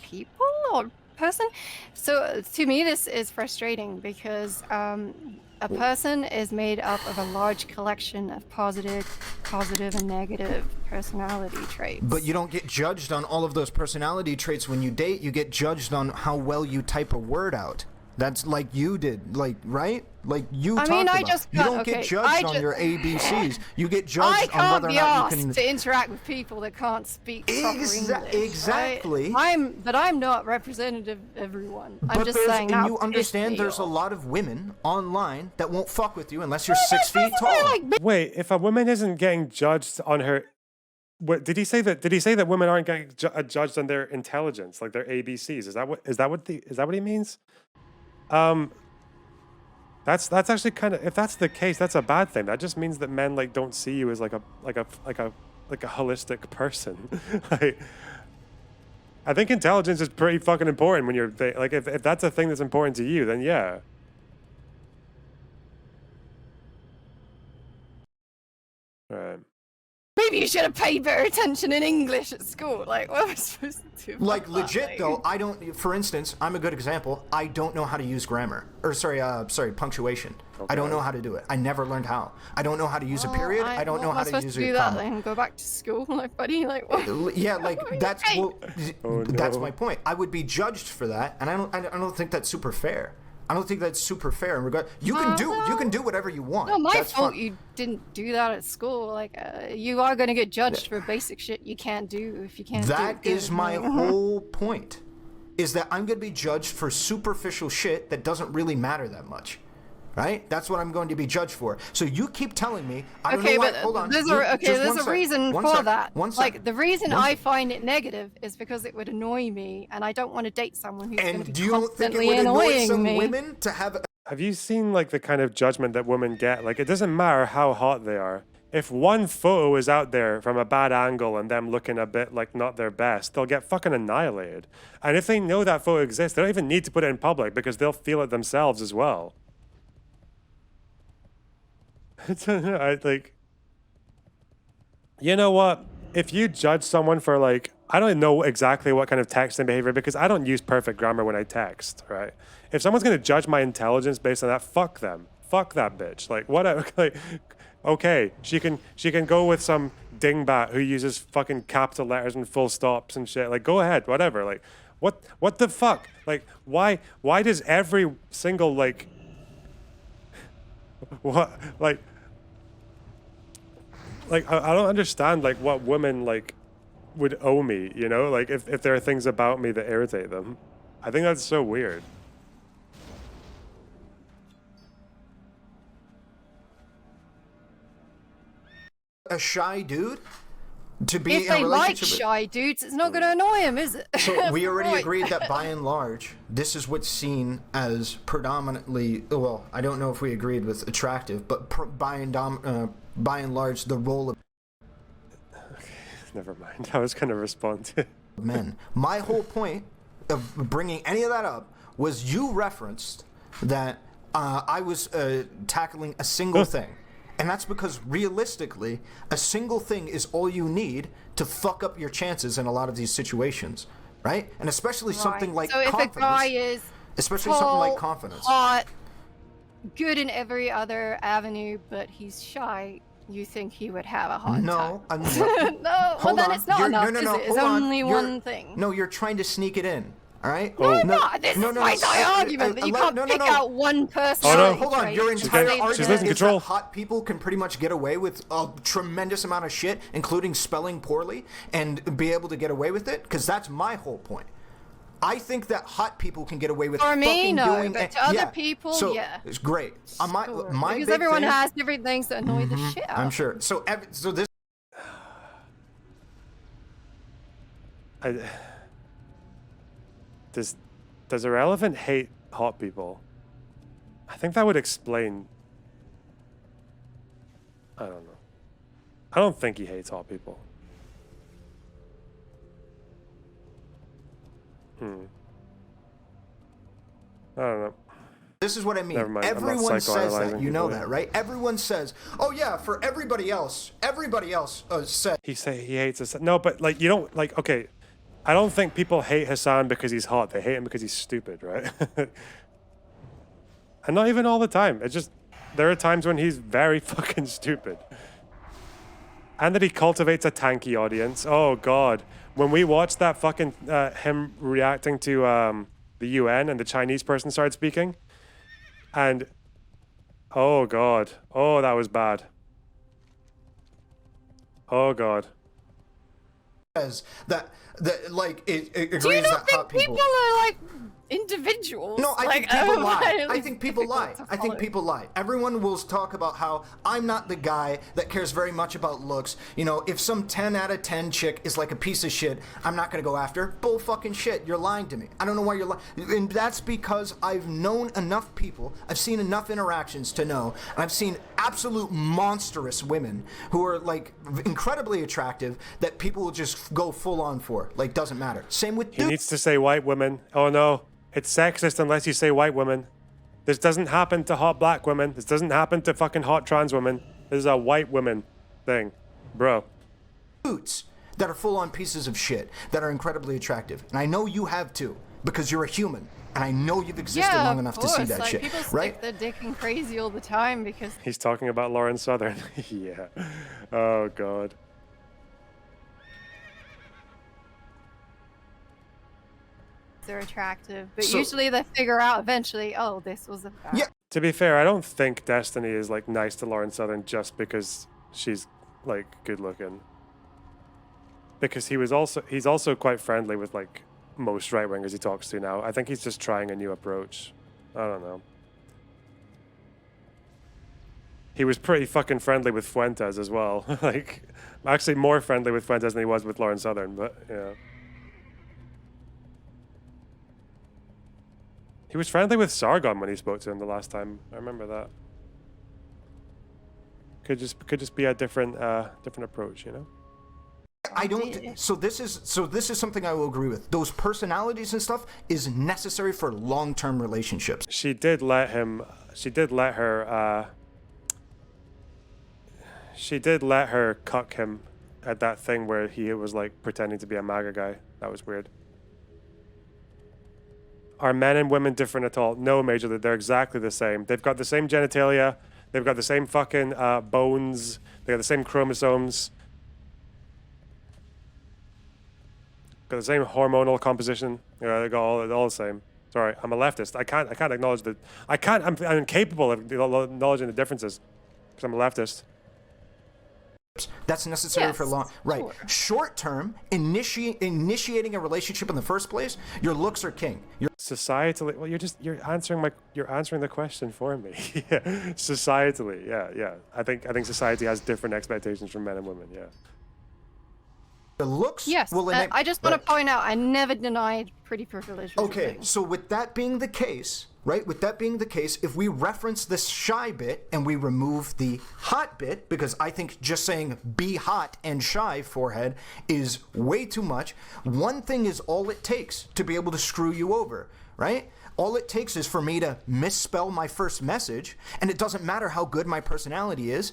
Speaker 2: people or person. So to me this is frustrating because a person is made up of a large collection of positive and negative personality traits.
Speaker 4: But you don't get judged on all of those personality traits when you date. You get judged on how well you type a word out. That's like you did, like, right? Like you talked about. You don't get judged on your ABCs. You get judged on whether or not you can
Speaker 2: to interact with people that can't speak proper English.
Speaker 4: Exactly.
Speaker 2: Right? I'm not representative of everyone. I'm just saying.
Speaker 4: And you understand there's a lot of women online that won't fuck with you unless you're 6 feet tall.
Speaker 3: Wait, if a woman isn't getting judged on her, what did he say that? Did he say that women aren't getting judged on their intelligence, like their ABCs? Is that what he means? That's actually kind of, if that's the case, that's a bad thing. That just means that men like don't see you as like a holistic person. Like, I think intelligence is pretty fucking important when you're like, if that's a thing that's important to you, then yeah. All right.
Speaker 2: Maybe you should have paid better attention in English at school. Like, what am I supposed to do?
Speaker 4: Like, legit though, I don't. For instance, I'm a good example. I don't know how to use grammar, or sorry, punctuation. Okay. I don't know how to do it. I never learned how. I don't know how to use a period. I don't know how to use a comma.
Speaker 2: That then go back to school, like, buddy, like what?
Speaker 4: Yeah, like that's that's my point. I would be judged for that, and I don't think that's super fair. I don't think that's super fair in regard. You can do whatever you want.
Speaker 2: No, my fault you didn't do that at school. Like, you are going to get judged for basic shit you can't do if you can't.
Speaker 4: That is my whole point. Is that I'm going to be judged for superficial shit that doesn't really matter that much. Right? That's what I'm going to be judged for. So you keep telling me. I don't know why. Hold on.
Speaker 2: There's a reason for that. Like, the reason I find it negative is because it would annoy me, and I don't want to date someone who's going to be constantly annoying some me.
Speaker 4: Women to have.
Speaker 3: Have you seen like the kind of judgment that women get? Like, it doesn't matter how hot they are. If one photo is out there from a bad angle and them looking a bit like not their best, they'll get fucking annihilated. And if they know that photo exists, they don't even need to put it in public because they'll feel it themselves as well. I like, you know what? If you judge someone for like, I don't know exactly what kind of texting behavior because I don't use perfect grammar when I text, right? If someone's gonna judge my intelligence based on that, fuck them. Fuck that bitch. Like, whatever. Like, okay, she can go with some dingbat who uses fucking capital letters and full stops and shit. Like, go ahead, whatever. Like, what the fuck? Like, why does every single like, what like I don't understand like what women like would owe me, you know, like if there are things about me that irritate them. I think that's so weird.
Speaker 4: A shy dude to be
Speaker 2: If
Speaker 4: in a
Speaker 2: they like
Speaker 4: relationship.
Speaker 2: shy dudes, it's not going to annoy him, is it?
Speaker 4: So we already
Speaker 2: Right.
Speaker 4: agreed that by and large, this is what's seen as predominantly. Well, I don't know if we agreed with attractive, but by and large, the role of
Speaker 3: Never mind. I was going to respond to.
Speaker 4: men. My whole point of bringing any of that up was you referenced that I was tackling a single thing. And that's because realistically, a single thing is all you need to fuck up your chances in a lot of these situations, right? And especially something like
Speaker 2: so
Speaker 4: confidence.
Speaker 2: if a guy is
Speaker 4: Especially
Speaker 2: tall,
Speaker 4: something like confidence.
Speaker 2: hot, good in every other avenue, but he's shy, you think he would have a hard
Speaker 4: No,
Speaker 2: time?
Speaker 4: I'm
Speaker 2: No, well
Speaker 4: Hold
Speaker 2: then
Speaker 4: on.
Speaker 2: it's not
Speaker 4: You're-
Speaker 2: enough,
Speaker 4: no,
Speaker 2: is
Speaker 4: no,
Speaker 2: it? It's
Speaker 4: hold on.
Speaker 2: only
Speaker 4: You're-
Speaker 2: one thing.
Speaker 4: No, you're trying to sneak it in. All right?
Speaker 2: No, I'm not. This is my entire argument that you can't pick out one person.
Speaker 3: Oh, no.
Speaker 4: Hold on. Your
Speaker 3: She's
Speaker 4: entire
Speaker 3: getting-
Speaker 4: argument
Speaker 3: she's losing
Speaker 4: is
Speaker 3: control.
Speaker 4: that hot people can pretty much get away with a tremendous amount of shit, including spelling poorly, and be able to get away with it? Because that's my whole point. I think that hot people can get away with
Speaker 2: For me,
Speaker 4: fucking
Speaker 2: no,
Speaker 4: doing
Speaker 2: but to other people,
Speaker 4: so,
Speaker 2: yeah.
Speaker 4: It's great. My
Speaker 2: Sure.
Speaker 4: my
Speaker 2: because
Speaker 4: big
Speaker 2: everyone
Speaker 4: thing,
Speaker 2: has different things that annoy the shit out.
Speaker 4: I'm sure. So this
Speaker 3: Does Ahrelevant hate hot people? I think that would explain. I don't know. I don't think he hates hot people. I don't know.
Speaker 4: This is what I mean.
Speaker 3: Never mind, I'm not
Speaker 4: Everyone says that.
Speaker 3: psychoanalyzing
Speaker 4: You know
Speaker 3: people.
Speaker 4: that, right? Everyone says, "Oh yeah," for everybody else said.
Speaker 3: He hates us. No, but like you don't like. Okay, I don't think people hate Hassan because he's hot. They hate him because he's stupid, right? And not even all the time. It's just there are times when he's very fucking stupid. And that he cultivates a tanky audience. Oh god, when we watched that fucking him reacting to the UN and the Chinese person started speaking, and oh god, oh that was bad. Oh god.
Speaker 4: Says that like it agrees
Speaker 2: Do you
Speaker 4: that
Speaker 2: not
Speaker 4: hot
Speaker 2: think
Speaker 4: people.
Speaker 2: people are like individuals?
Speaker 4: No, I think
Speaker 2: Like,
Speaker 4: people lie.
Speaker 2: at
Speaker 4: I
Speaker 2: least
Speaker 4: think people lie.
Speaker 2: difficult to
Speaker 4: I think
Speaker 2: follow.
Speaker 4: people lie. Everyone will talk about how I'm not the guy that cares very much about looks. You know, if some 10 out of 10 chick is like a piece of shit, I'm not gonna go after her. Bull fucking shit. You're lying to me. I don't know why you're lying. And that's because I've known enough people, I've seen enough interactions to know, and I've seen absolute monstrous women who are like incredibly attractive that people will just go full on for. Like, doesn't matter. Same with
Speaker 3: He
Speaker 4: dudes.
Speaker 3: needs to say white women. Oh no, it's sexist unless you say white women. This doesn't happen to hot black women. This doesn't happen to fucking hot trans women. This is a white women thing, bro.
Speaker 4: Dudes that are full on pieces of shit that are incredibly attractive. And I know you have too, because you're a human. And I know you've existed
Speaker 2: Yeah,
Speaker 4: long
Speaker 2: of
Speaker 4: enough to see
Speaker 2: course.
Speaker 4: that
Speaker 2: Like,
Speaker 4: shit.
Speaker 2: people stick
Speaker 4: Right?
Speaker 2: their dick in crazy all the time because
Speaker 3: He's talking about Lauren Southern. Yeah. Oh god.
Speaker 2: they're attractive. But
Speaker 4: So-
Speaker 2: usually they figure out eventually, oh, this was a bad.
Speaker 4: Yeah.
Speaker 3: To be fair, I don't think Destiny is like nice to Lauren Southern just because she's like good looking. Because he's also quite friendly with like most right wingers he talks to now. I think he's just trying a new approach. I don't know. He was pretty fucking friendly with Fuentes as well. Like actually more friendly with Fuentes than he was with Lauren Southern, but yeah. He was friendly with Sargon when he spoke to him the last time. I remember that. Could just be a different approach, you know?
Speaker 4: I don't. So this is something I will agree with. Those personalities and stuff is necessary for long-term relationships.
Speaker 3: She did let her cuck him at that thing where he was like pretending to be a MAGA guy. That was weird. Are men and women different at all? No, Major. They're exactly the same. They've got the same genitalia. They've got the same fucking bones. They got the same chromosomes. Got the same hormonal composition. Yeah, they got all the same. Sorry, I'm a leftist. I can't acknowledge that. I'm incapable of acknowledging the differences because I'm a leftist.
Speaker 4: That's necessary
Speaker 2: Yes,
Speaker 4: for long. Right.
Speaker 2: sure.
Speaker 4: Short term, initiating a relationship in the first place, your looks are king.
Speaker 3: Societally, well, you're answering the question for me. Yeah. Societally, yeah. I think society has different expectations from men and women. Yeah.
Speaker 4: The looks
Speaker 2: Yes,
Speaker 4: will
Speaker 2: I just want to point out, I never denied pretty privilege.
Speaker 4: Okay, so with that being the case, right? With that being the case, if we reference this shy bit and we remove the hot bit, because I think just saying be hot and shy forehead is way too much, one thing is all it takes to be able to screw you over, right? All it takes is for me to misspell my first message, and it doesn't matter how good my personality is,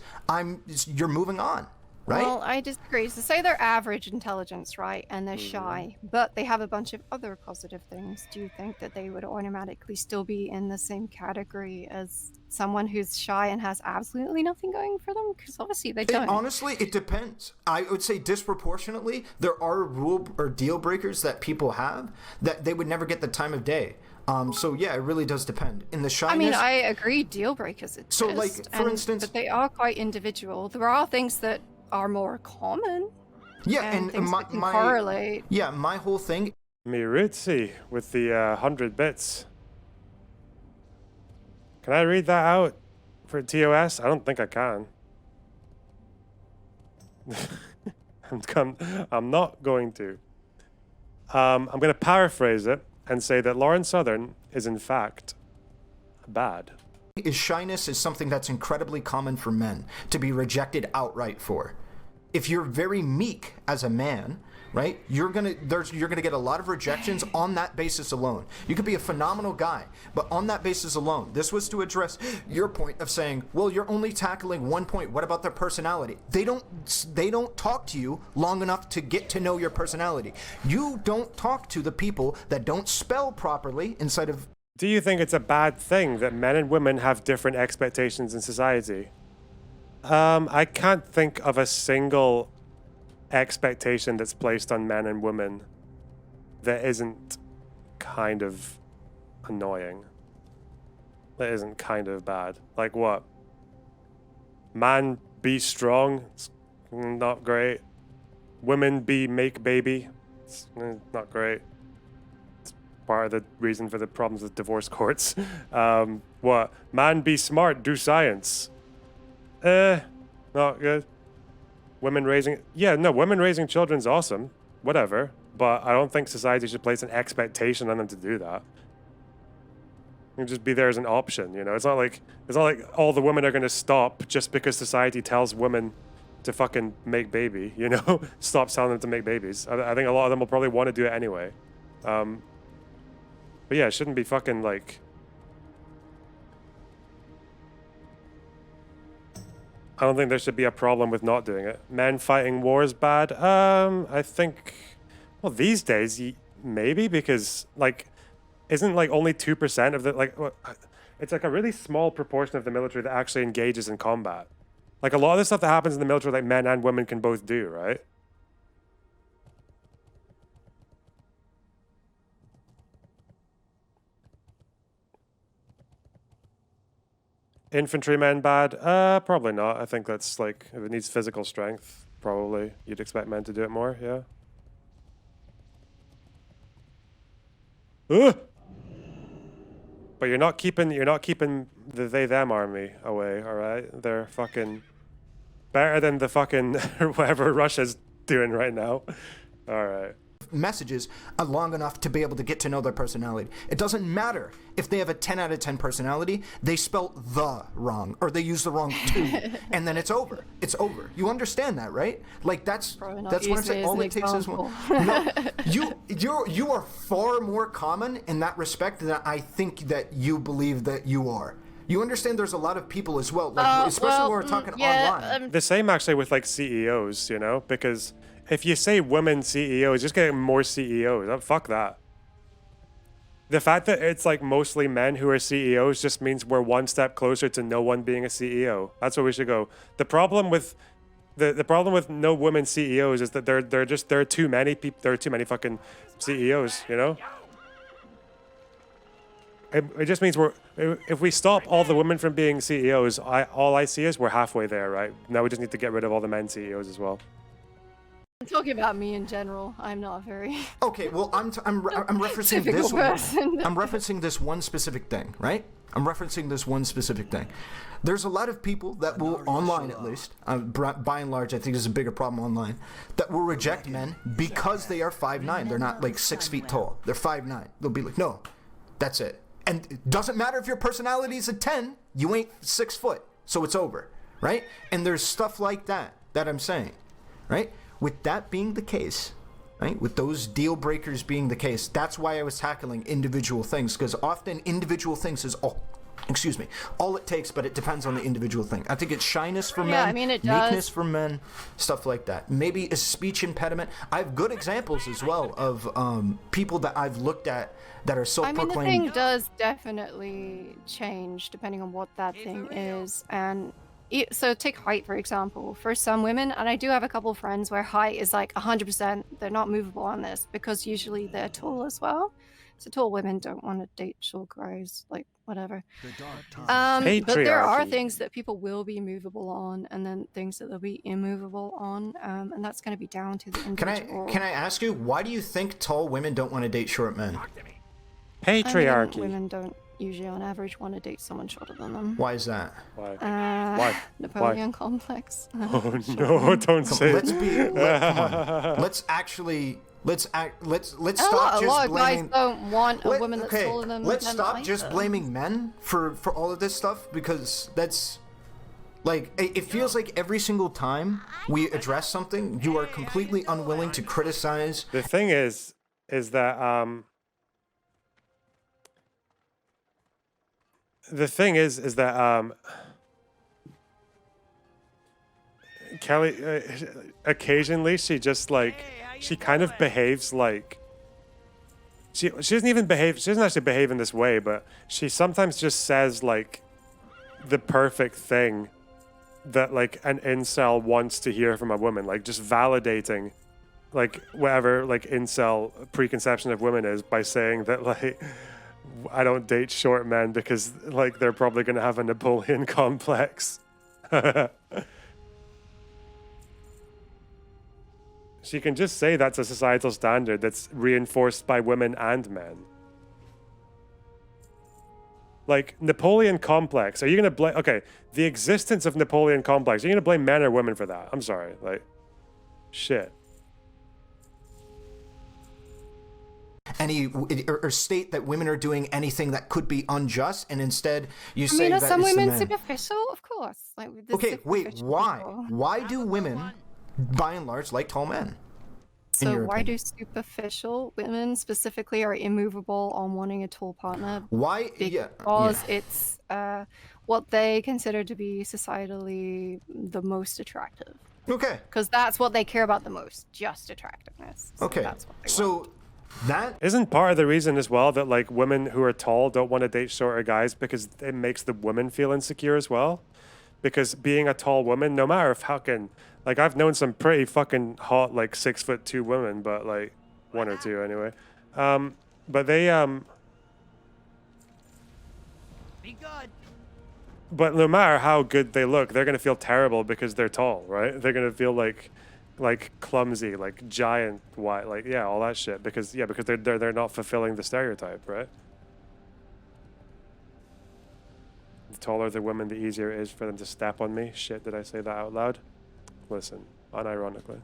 Speaker 4: you're moving on. Right?
Speaker 2: Well, I disagree. So say they're average intelligence, right? And they're shy, but they have a bunch of other positive things. Do you think that they would automatically still be in the same category as someone who's shy and has absolutely nothing going for them? Because obviously they don't.
Speaker 4: Honestly, it depends. I would say disproportionately, there are rule or deal breakers that people have that they would never get the time of day. So yeah, it really does depend. In the shyness,
Speaker 2: I mean, I agree, deal breakers exist.
Speaker 4: So, like, for instance,
Speaker 2: but they are quite individual. There are things that are more common.
Speaker 4: Yeah,
Speaker 2: and things that can
Speaker 4: my
Speaker 2: correlate.
Speaker 4: Yeah, my whole thing.
Speaker 3: Miritsi with the 100 bits. Can I read that out for TOS? I don't think I can. I'm not going to. I'm going to paraphrase it and say that Lauren Southern is in fact bad.
Speaker 4: Shyness is something that's incredibly common for men to be rejected outright for. If you're very meek as a man, right, you're gonna get a lot of rejections on that basis alone. You could be a phenomenal guy, but on that basis alone. This was to address your point of saying, well, you're only tackling one point. What about their personality? They don't talk to you long enough to get to know your personality. You don't talk to the people that don't spell properly inside of.
Speaker 3: Do you think it's a bad thing that men and women have different expectations in society? I can't think of a single expectation that's placed on men and women that isn't kind of annoying. That isn't kind of bad. Like what? Man, be strong. It's not great. Women, make baby. It's not great. Part of the reason for the problems with divorce courts. What? Man, be smart, do science. Not good. Women raising children's awesome. Whatever. But I don't think society should place an expectation on them to do that. It can just be there as an option, you know? It's not like all the women are gonna stop just because society tells women to fucking make baby, you know? Stop telling them to make babies. I think a lot of them will probably want to do it anyway. But yeah, it shouldn't be fucking like... I don't think there should be a problem with not doing it. Men fighting wars bad? I think... Well, these days, maybe, because, like, isn't, like, only 2% of the, like... It's, like, a really small proportion of the military that actually engages in combat. Like, a lot of the stuff that happens in the military, like, men and women can both do, right? Infantrymen bad? Probably not. I think that's like, if it needs physical strength, probably you'd expect men to do it more, yeah. But you're not keeping the they-them army away, alright? They're fucking better than the fucking whatever Russia's doing right now. Alright.
Speaker 4: Messages are long enough to be able to get to know their personality. It doesn't matter if they have a 10 out of 10 personality, they spell the wrong, or they use the wrong to, and then it's over. It's over. You understand that, right? Like that's what I'm saying. All it takes is one. No, you are far more common in that respect than I think that you believe that you are. You understand there's a lot of people as well, like, especially when we're talking online.
Speaker 3: The same actually with like CEOs, you know, because if you say women CEOs, just get more CEOs. Fuck that. The fact that it's like mostly men who are CEOs just means we're one step closer to no one being a CEO. That's where we should go. The problem with the problem with no women CEOs is that there are too many people. There are too many fucking CEOs. You know. It just means if we stop all the women from being CEOs, all I see is we're halfway there, right? Now we just need to get rid of all the men CEOs as well.
Speaker 2: I'm talking about me in general. I'm not very...
Speaker 4: Okay, well, I'm referencing this one. I'm referencing this one specific thing, right? I'm referencing this one specific thing. There's a lot of people that will, online at least, by and large, I think there's a bigger problem online, that will reject men because they are 5'9". They're not like 6 feet tall. They're 5'9". They'll be like, no, that's it. And it doesn't matter if your personality is a 10, you ain't 6 foot, so it's over, right? And there's stuff like that I'm saying, right? With that being the case, right, with those deal breakers being the case, that's why I was tackling individual things, because often individual things is all it takes, but it depends on the individual thing. I think it's shyness for men,
Speaker 2: it does.
Speaker 4: meekness for men, stuff like that. Maybe a speech impediment. I have good examples as well of people that I've looked at that are self-proclaimed.
Speaker 2: I mean, the thing does definitely change depending on what that thing is. And so take height, for example. For some women, and I do have a couple of friends where height is like 100%, they're not movable on this because usually they're tall as well. So tall women don't want to date short guys, like whatever. But there are things that people will be movable on, and then things that they'll be immovable on, and that's going to be down to the individual.
Speaker 4: Can I ask you, why do you think tall women don't want to date short men?
Speaker 3: Patriarchy.
Speaker 2: Women don't usually, on average, want to date someone shorter than them.
Speaker 4: Why is that?
Speaker 3: Why?
Speaker 2: Napoleon complex.
Speaker 3: Oh no! Don't say
Speaker 4: Let's
Speaker 3: it.
Speaker 4: come on. Let's stop
Speaker 2: A lot
Speaker 4: just
Speaker 2: of guys
Speaker 4: blaming.
Speaker 2: don't want a woman that's taller than
Speaker 4: Let's
Speaker 2: them
Speaker 4: stop
Speaker 2: either.
Speaker 4: just blaming men for all of this stuff, because that's like it feels like every single time we address something, you are completely unwilling to criticize.
Speaker 3: The thing is that Kelly, occasionally she just like, she kind of behaves like, she doesn't even behave, she doesn't actually behave in this way, but she sometimes just says like the perfect thing that like an incel wants to hear from a woman, like just validating like whatever like incel preconception of women is by saying that like, I don't date short men because like they're probably going to have a Napoleon complex. She can just say that's a societal standard that's reinforced by women and men. Like Napoleon complex. Are you going to blame? Okay, the existence of Napoleon complex. Are you going to blame men or women for that? I'm sorry. Like, shit.
Speaker 4: Or state that women are doing anything that could be unjust, and instead you say that
Speaker 2: are some
Speaker 4: it's the
Speaker 2: women
Speaker 4: men.
Speaker 2: superficial? Of course. Like, there's
Speaker 4: Okay, wait,
Speaker 2: superficial
Speaker 4: why?
Speaker 2: people.
Speaker 4: Why do women, by and large, like tall men?
Speaker 2: So why do superficial women specifically are immovable on wanting a tall partner?
Speaker 4: Why?
Speaker 2: Because it's what they consider to be societally the most attractive.
Speaker 4: Okay.
Speaker 2: Because that's what they care about the most, just attractiveness. So
Speaker 4: Okay.
Speaker 2: That's what they
Speaker 4: So
Speaker 2: want.
Speaker 4: that
Speaker 3: Isn't part of the reason as well that like women who are tall don't want to date shorter guys because it makes the woman feel insecure as well? Because being a tall woman, no matter if like I've known some pretty fucking hot like 6'2" women, but like one or two anyway. But they
Speaker 5: Be good.
Speaker 3: but no matter how good they look, they're gonna feel terrible because they're tall, right? They're gonna feel like clumsy, like giant, wide, like yeah, all that shit. Because they're not fulfilling the stereotype, right? The taller the women, the easier it is for them to step on me. Shit, did I say that out loud? Listen, unironically.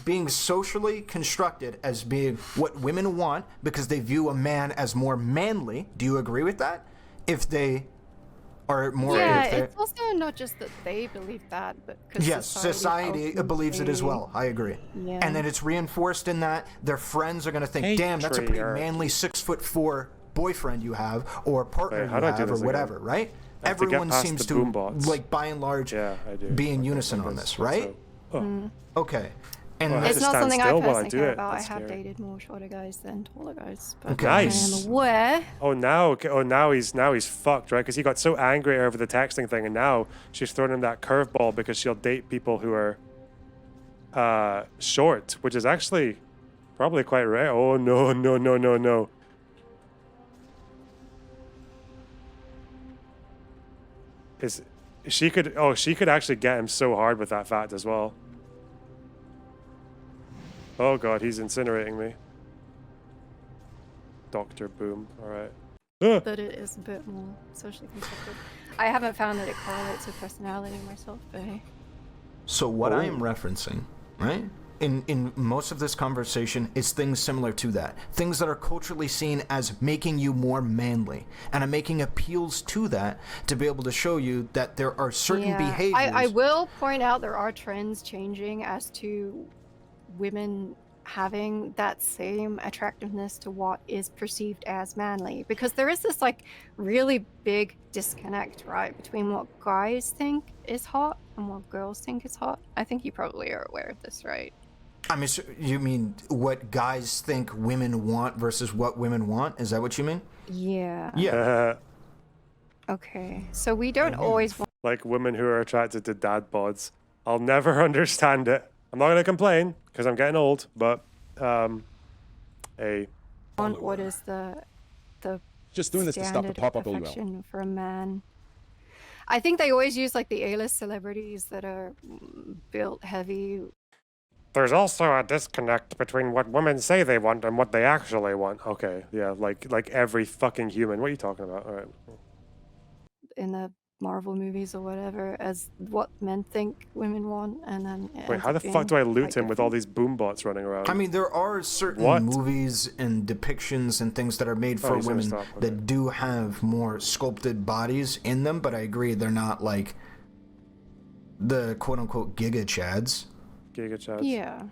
Speaker 4: being socially constructed as being what women want because they view a man as more manly. Do you agree with that? If they are more...
Speaker 2: Yeah,
Speaker 4: if they're-
Speaker 2: it's also not just that they believe that, but because
Speaker 4: Yes, society believes it as well. I agree.
Speaker 2: Yeah.
Speaker 4: And then it's reinforced in that their friends are going to think, damn, that's a pretty
Speaker 3: Patriarchy.
Speaker 4: manly 6'4" boyfriend you have, or partner
Speaker 3: Wait, how'd
Speaker 4: you
Speaker 3: I do
Speaker 4: have, or
Speaker 3: this again?
Speaker 4: whatever, right?
Speaker 3: I have to get
Speaker 4: Everyone
Speaker 3: past
Speaker 4: seems
Speaker 3: the
Speaker 4: to,
Speaker 3: boom bots.
Speaker 4: like, by and large,
Speaker 3: Yeah, I do.
Speaker 4: be in
Speaker 3: Okay,
Speaker 4: unison on
Speaker 3: that's-
Speaker 4: this, right?
Speaker 3: Oh.
Speaker 4: Okay. And
Speaker 3: Well, I have
Speaker 2: It's
Speaker 3: to
Speaker 2: not
Speaker 3: stand
Speaker 2: something I
Speaker 3: still while I
Speaker 2: personally
Speaker 3: do
Speaker 2: care
Speaker 3: it.
Speaker 2: about.
Speaker 3: That's
Speaker 2: I have
Speaker 3: scary.
Speaker 2: dated more shorter guys than taller guys. But
Speaker 4: Okay.
Speaker 2: I
Speaker 3: Nice.
Speaker 2: am aware.
Speaker 3: Now he's fucked, right? Because he got so angry over the texting thing, and now she's throwing him that curveball because she'll date people who are short, which is actually probably quite rare. Oh no. She could actually get him so hard with that fact as well. Oh god, he's incinerating me. Dr. Boom. All right.
Speaker 2: that it is a bit more socially constructed. I haven't found that it correlates with personality myself, but hey.
Speaker 4: So what I am referencing, right, in most of this conversation is things similar to that. Things that are culturally seen as making you more manly. And I'm making appeals to that to be able to show you that there are certain behaviors.
Speaker 2: I will point out there are trends changing as to women having that same attractiveness to what is perceived as manly, because there is this like really big disconnect, right, between what guys think is hot and what girls think is hot. I think you probably are aware of this, right?
Speaker 4: I mean, so you mean what guys think women want versus what women want? Is that what you mean?
Speaker 2: Yeah.
Speaker 4: Yeah.
Speaker 2: Okay, so we don't always want
Speaker 3: Like women who are attracted to dad bods. I'll never understand it. I'm not going to complain because I'm getting old, but
Speaker 2: what is the
Speaker 6: Just doing this to stop the
Speaker 2: standard
Speaker 6: pop-up email.
Speaker 2: perfection for a man. I think they always use like the A-list celebrities that are built heavy.
Speaker 3: there's also a disconnect between what women say they want and what they actually want. Okay, yeah, like every fucking human. What are you talking about? All right.
Speaker 2: In the Marvel movies or whatever as what men think women want, and then
Speaker 3: Wait, how the fuck do I loot him with all these boom bots running around?
Speaker 4: I mean, there are certain movies and depictions and things that are made for women that do have more sculpted bodies in them, but I agree they're not like the quote-unquote giga chads.
Speaker 3: Giga chads.
Speaker 2: Yeah.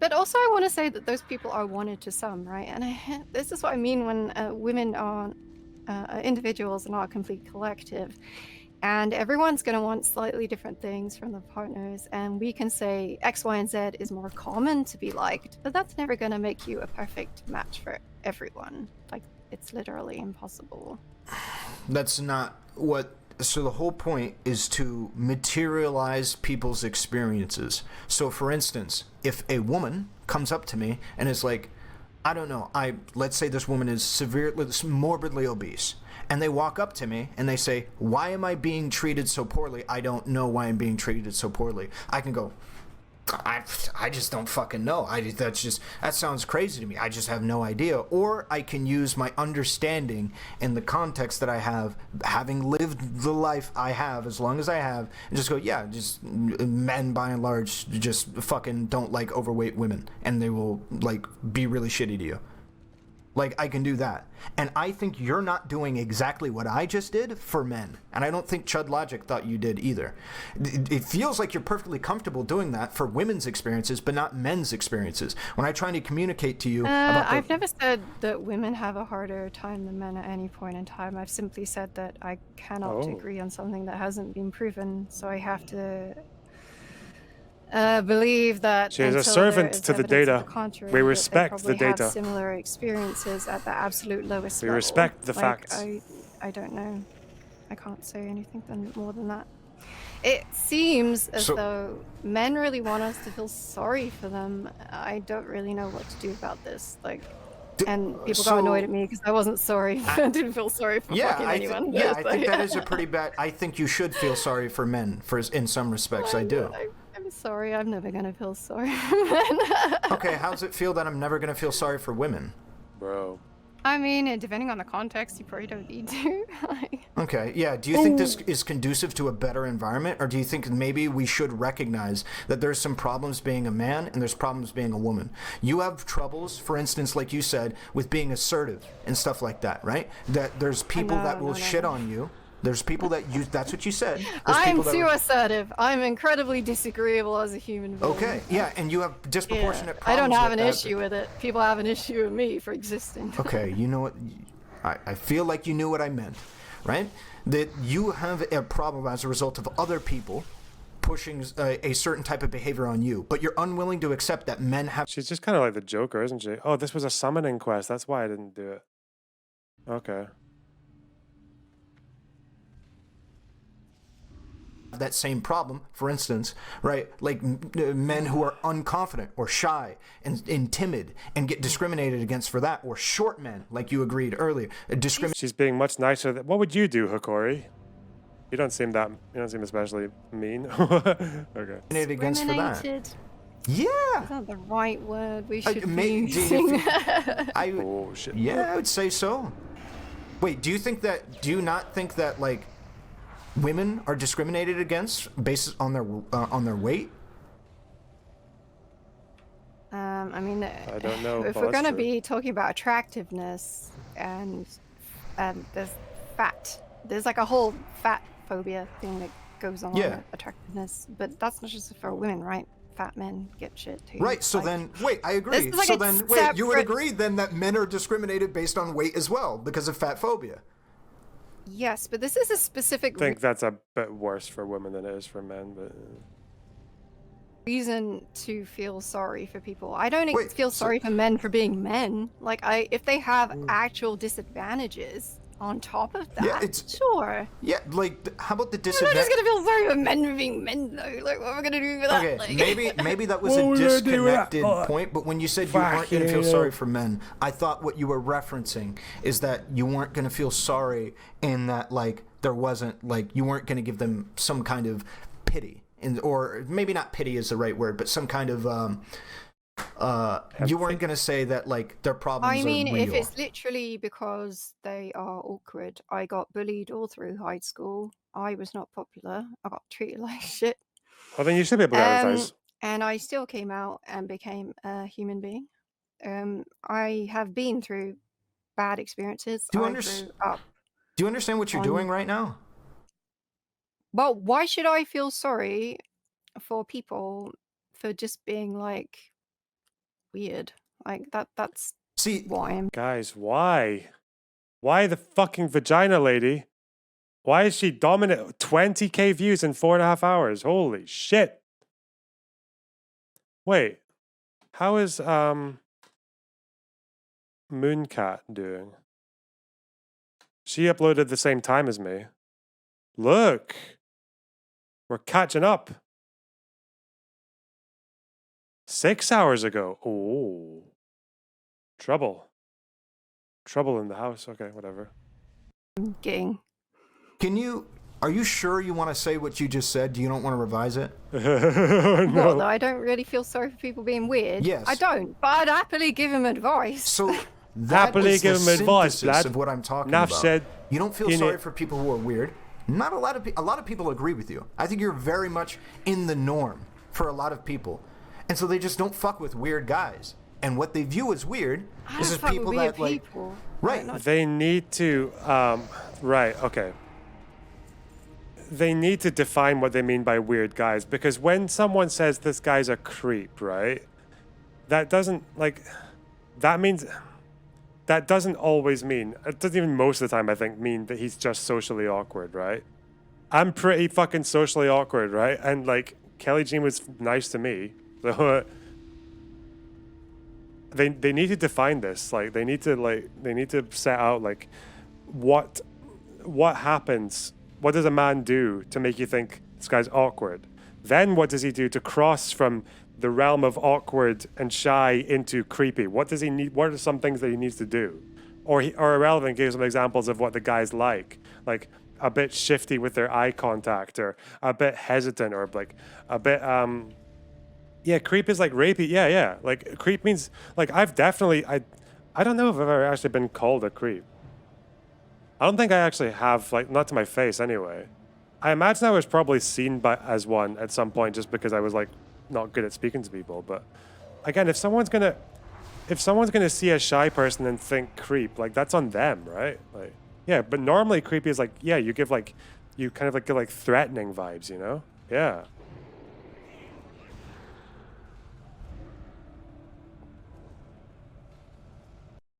Speaker 2: But also I want to say that those people are wanted to some, right? And this is what I mean when women are individuals and not a complete collective. And everyone's going to want slightly different things from the partners. And we can say X, Y, and Z is more common to be liked, but that's never going to make you a perfect match for everyone. Like, it's literally impossible.
Speaker 4: That's not what... So the whole point is to materialize people's experiences. So for instance, if a woman comes up to me and is like, I don't know, let's say this woman is morbidly obese, and they walk up to me and they say, why am I being treated so poorly? I don't know why I'm being treated so poorly. I can go, I just don't fucking know. That sounds crazy to me. I just have no idea. Or I can use my understanding in the context that I have, having lived the life I have as long as I have, and just go, yeah, just men by and large just fucking don't like overweight women, and they will like be really shitty to you. Like, I can do that. And I think you're not doing exactly what I just did for men. And I don't think Chud Logic thought you did either. It feels like you're perfectly comfortable doing that for women's experiences, but not men's experiences. When I'm trying to communicate to you about
Speaker 2: I've never said that women have a harder time than men at any point in time. I've simply said that I cannot agree on something that hasn't been proven, so I have to... believe that
Speaker 3: she is a
Speaker 2: until
Speaker 3: servant
Speaker 2: there is
Speaker 3: to the
Speaker 2: evidence
Speaker 3: data.
Speaker 2: to the contrary,
Speaker 3: We
Speaker 2: that they
Speaker 3: respect the
Speaker 2: probably have
Speaker 3: data.
Speaker 2: similar experiences at the absolute lowest
Speaker 3: We
Speaker 2: level.
Speaker 3: respect the
Speaker 2: Like,
Speaker 3: facts.
Speaker 2: I don't know. I can't say anything more than that. It seems as though men really want us to feel sorry for them. I don't really know what to do about this. Like, and people got annoyed at me because I wasn't sorry. I didn't feel sorry for fucking anyone.
Speaker 4: I think that is a pretty bad... I think you should feel sorry for men, in some respects. I do.
Speaker 2: I'm sorry. I'm never going to feel sorry for men.
Speaker 4: Okay, how does it feel that I'm never going to feel sorry for women?
Speaker 3: Bro.
Speaker 2: I mean, depending on the context, you probably don't need to.
Speaker 4: Okay, yeah. Do you think this is conducive to a better environment, or do you think maybe we should recognize that there's some problems being a man and there's problems being a woman? You have troubles, for instance, like you said, with being assertive and stuff like that, right? That there's people that will shit on you. There's people that use... That's what you said.
Speaker 2: I'm too assertive. I'm incredibly disagreeable as a human being.
Speaker 4: Okay, yeah, and you have disproportionate problems.
Speaker 2: I don't have
Speaker 4: with
Speaker 2: an
Speaker 4: that.
Speaker 2: issue with it. People have an issue with me for existing.
Speaker 4: Okay, you know what? I feel like you knew what I meant, right? That you have a problem as a result of other people pushing a certain type of behavior on you, but you're unwilling to accept that men have...
Speaker 3: She's just kind of like the Joker, isn't she? Oh, this was a summoning quest. That's why I didn't do it. Okay.
Speaker 4: that same problem, for instance, right? Like men who are unconfident or shy and timid and get discriminated against for that, or short men, like you agreed earlier.
Speaker 3: She's being much nicer. What would you do, Hikori? You don't seem especially mean. Okay.
Speaker 4: Against for that. Yeah.
Speaker 2: That's not the right word we should be
Speaker 4: oh
Speaker 2: using.
Speaker 3: Oh shit.
Speaker 4: Yeah, I would say so. Wait, do you not think that like women are discriminated against based on their weight?
Speaker 2: I mean,
Speaker 3: I don't know.
Speaker 2: if
Speaker 3: but
Speaker 2: we're
Speaker 3: that's
Speaker 2: gonna
Speaker 3: true.
Speaker 2: be talking about attractiveness and there's fat, there's like a whole fat phobia thing that goes on
Speaker 4: Yeah.
Speaker 2: with attractiveness, but that's not just for women, right? Fat men get shit too.
Speaker 4: Right, so
Speaker 2: Like,
Speaker 4: then, wait, I agree.
Speaker 2: This is like
Speaker 4: So
Speaker 2: a
Speaker 4: then, wait, you would
Speaker 2: separate-
Speaker 4: agree then that men are discriminated based on weight as well because of fat phobia?
Speaker 2: yes, but this is a specific
Speaker 3: I think that's a bit worse for women than it is for men. But
Speaker 2: reason to feel sorry for people. I don't
Speaker 4: Wait,
Speaker 2: feel
Speaker 4: so-
Speaker 2: sorry for men for being men. Like, if they have
Speaker 4: Mm.
Speaker 2: actual disadvantages on top of that,
Speaker 4: Yeah, it's-
Speaker 2: sure.
Speaker 4: Yeah, like, how about the
Speaker 2: I'm not just
Speaker 4: disadvantage?
Speaker 2: gonna feel sorry for men for being men, though. Like, what am I gonna do for that?
Speaker 4: Okay,
Speaker 2: Like,
Speaker 4: maybe that was
Speaker 3: What
Speaker 4: a
Speaker 3: would I do with that?
Speaker 4: disconnected point, but when you said you weren't going to feel sorry for men, I thought what you were referencing is that you weren't going to feel sorry in that, like, there wasn't, like, you weren't going to give them some kind of pity. Or maybe not pity is the right word, but some kind of, you weren't going to say that, like, their problems
Speaker 2: I mean,
Speaker 4: are real.
Speaker 2: if it's literally because they are awkward, I got bullied all through high school. I was not popular. I got treated like shit.
Speaker 3: well, then you should be able to empathize.
Speaker 2: And I still came out and became a human being. I have been through bad experiences.
Speaker 4: Do you
Speaker 2: I
Speaker 4: understand?
Speaker 2: grew up.
Speaker 4: Do you understand what you're doing right now?
Speaker 2: Well, why should I feel sorry for people for just being like weird? Like that's
Speaker 4: See,
Speaker 2: why I'm
Speaker 3: Guys, why? Why the fucking vagina lady? Why is she dominant? 20k views in 4.5 hours. Holy shit. Wait. How is Mooncat doing? She uploaded the same time as me. Look. We're catching up. 6 hours ago. Oh. Trouble. Trouble in the house. Okay, whatever.
Speaker 2: getting.
Speaker 4: Are you sure you want to say what you just said? Do you don't want to revise it?
Speaker 2: What,
Speaker 3: No.
Speaker 2: though? I don't really feel sorry for people being weird.
Speaker 4: Yes.
Speaker 2: I don't, but I'd happily give him advice.
Speaker 4: So that
Speaker 3: Happily
Speaker 4: is
Speaker 3: give
Speaker 4: the
Speaker 3: him advice,
Speaker 4: synthesis
Speaker 3: lad.
Speaker 4: of what I'm talking
Speaker 3: Enough
Speaker 4: about.
Speaker 3: said.
Speaker 4: You don't feel
Speaker 3: You
Speaker 4: sorry
Speaker 3: need-
Speaker 4: for people who are weird. Not a lot of people agree with you. I think you're very much in the norm for a lot of people, and so they just don't fuck with weird guys. And what they view as weird
Speaker 2: I
Speaker 4: is
Speaker 2: don't
Speaker 4: just
Speaker 2: fuck with
Speaker 4: people
Speaker 2: weird
Speaker 4: that like
Speaker 2: people.
Speaker 4: right.
Speaker 2: Not-
Speaker 3: They need to, right, okay. They need to define what they mean by weird guys, because when someone says this guy's a creep, right? That doesn't, like, that means, that doesn't always mean, it doesn't even most of the time, I think, mean that he's just socially awkward, right? I'm pretty fucking socially awkward, right? And, like, Kelly Jean was nice to me, so, they need to define this. Like they need to set out like what happens. What does a man do to make you think this guy's awkward? Then what does he do to cross from the realm of awkward and shy into creepy? What does he need? What are some things that he needs to do? Or Ahrelevant gave some examples of what the guy's like a bit shifty with their eye contact, or a bit hesitant, or like a bit yeah, creep is like rapey. Yeah. Like creep means like I don't know if I've ever actually been called a creep. I don't think I actually have, like, not to my face anyway. I imagine I was probably seen as one at some point just because I was like not good at speaking to people. But again, if someone's gonna see a shy person and think creep, like that's on them, right? Like yeah, but normally creepy is like, yeah, you kind of like give like threatening vibes, you know? Yeah.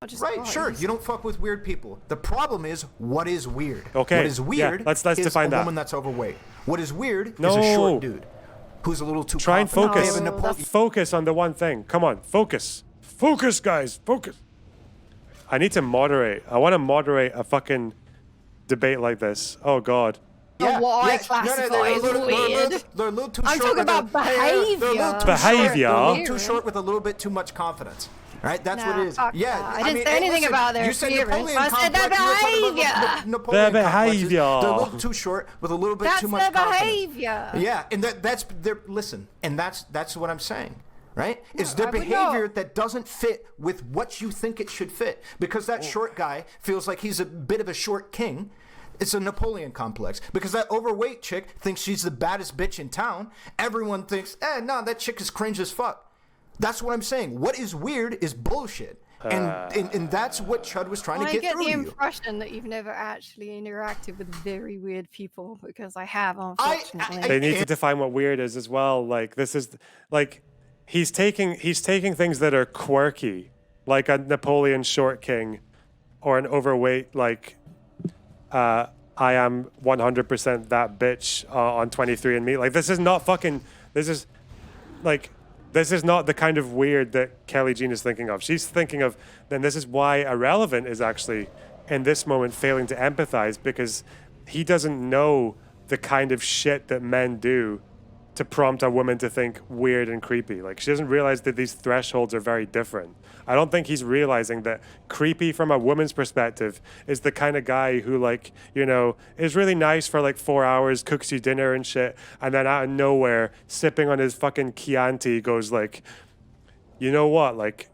Speaker 2: not just
Speaker 4: Right, sure.
Speaker 2: guys.
Speaker 4: You don't fuck with weird people. The problem is, what is weird?
Speaker 3: Okay,
Speaker 4: What is
Speaker 3: yeah,
Speaker 4: weird
Speaker 3: let's
Speaker 4: is
Speaker 3: define
Speaker 4: a
Speaker 3: that.
Speaker 4: woman that's overweight. What is weird is a
Speaker 3: No.
Speaker 4: short dude who's a little too
Speaker 3: Try and
Speaker 4: confident.
Speaker 3: focus.
Speaker 4: They have a
Speaker 2: No,
Speaker 4: Napoleon-
Speaker 2: that's-
Speaker 3: Focus on the one thing. Come on, focus. Focus, guys. Focus. I need to moderate. I want to moderate a fucking debate like this. Oh, God.
Speaker 2: What I
Speaker 4: no,
Speaker 2: classify
Speaker 4: they're a
Speaker 2: as
Speaker 4: little-
Speaker 2: weird.
Speaker 4: They're a little too
Speaker 2: I'm
Speaker 4: short.
Speaker 2: talking
Speaker 4: with
Speaker 2: about
Speaker 4: a- they're a little too
Speaker 2: behavior.
Speaker 4: short.
Speaker 3: Behavior.
Speaker 4: They're a little too
Speaker 2: Appearance.
Speaker 4: short with a little bit too much confidence. Right? That's what
Speaker 2: Nah,
Speaker 4: it is.
Speaker 2: fuck
Speaker 4: Yeah.
Speaker 2: that. I didn't
Speaker 4: mean,
Speaker 2: say
Speaker 4: hey,
Speaker 2: anything
Speaker 4: listen,
Speaker 2: about their
Speaker 4: you said
Speaker 2: appearance.
Speaker 4: Napoleon
Speaker 2: I said their
Speaker 4: complex. You were talking about
Speaker 2: behavior.
Speaker 4: Napoleon
Speaker 3: Their
Speaker 4: complexes.
Speaker 3: behavior.
Speaker 4: They're a little too short with a little bit
Speaker 2: That's
Speaker 4: too much
Speaker 2: their
Speaker 4: confidence.
Speaker 2: behavior.
Speaker 4: Yeah, and that's their listen, and that's what I'm saying. right? Is their behavior that doesn't fit with what you think it should fit. Because that short guy feels like he's a bit of a short king. It's a Napoleon complex. Because that overweight chick thinks she's the baddest bitch in town. Everyone thinks, no, that chick is cringe as fuck. That's what I'm saying. What is weird is bullshit. And that's what Chud was trying to get through to you.
Speaker 2: I get the impression that you've never actually interacted with very weird people, because I have, unfortunately.
Speaker 3: They need to define what weird is as well. Like, this is like he's taking things that are quirky, like a Napoleon short king, or an overweight like I am 100% that bitch on 23andMe. Like, this is not the kind of weird that Kelly Jean is thinking of. She's thinking of, then this is why Ahrelevant is actually, in this moment, failing to empathize, because he doesn't know the kind of shit that men do to prompt a woman to think weird and creepy. Like, she doesn't realize that these thresholds are very different. I don't think he's realizing that creepy from a woman's perspective is the kind of guy who, like, you know, is really nice for like 4 hours, cooks you dinner and shit, and then out of nowhere, sipping on his fucking Chianti, goes like, you know what, like,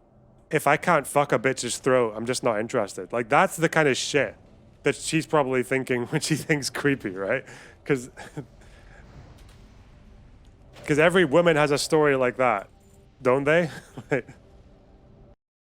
Speaker 3: if I can't fuck a bitch's throat, I'm just not interested. Like, that's the kind of shit that she's probably thinking when she thinks creepy, right? Because every woman has a story like that, don't they?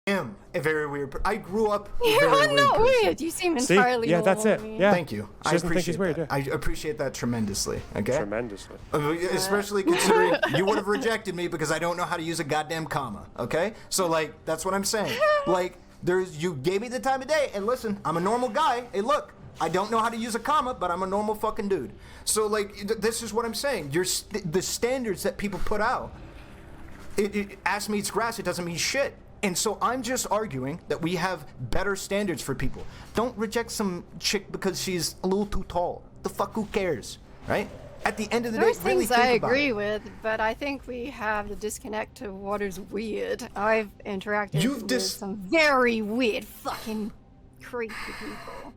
Speaker 4: I am a very weird I grew up
Speaker 2: I'm not weird. You seem entirely
Speaker 3: yeah, that's it.
Speaker 2: normal.
Speaker 3: Yeah.
Speaker 4: Thank you.
Speaker 3: She doesn't think he's weird,
Speaker 4: that. I appreciate that tremendously. Okay?
Speaker 3: Tremendously.
Speaker 4: Especially considering you would have rejected me because I don't know how to use a goddamn comma. Okay? So, like, that's what I'm saying. Like, you gave me the time of day, and listen, I'm a normal guy. Hey, look, I don't know how to use a comma, but I'm a normal fucking dude. So, like, this is what I'm saying. The standards that people put out, ass meets grass, it doesn't mean shit. And so I'm just arguing that we have better standards for people. Don't reject some chick because she's a little too tall. The fuck, who cares, right? At the end of the day, really think about it.
Speaker 2: Those things I agree with, but I think we have the disconnect to what is weird. I've interacted with some very weird fucking creepy people.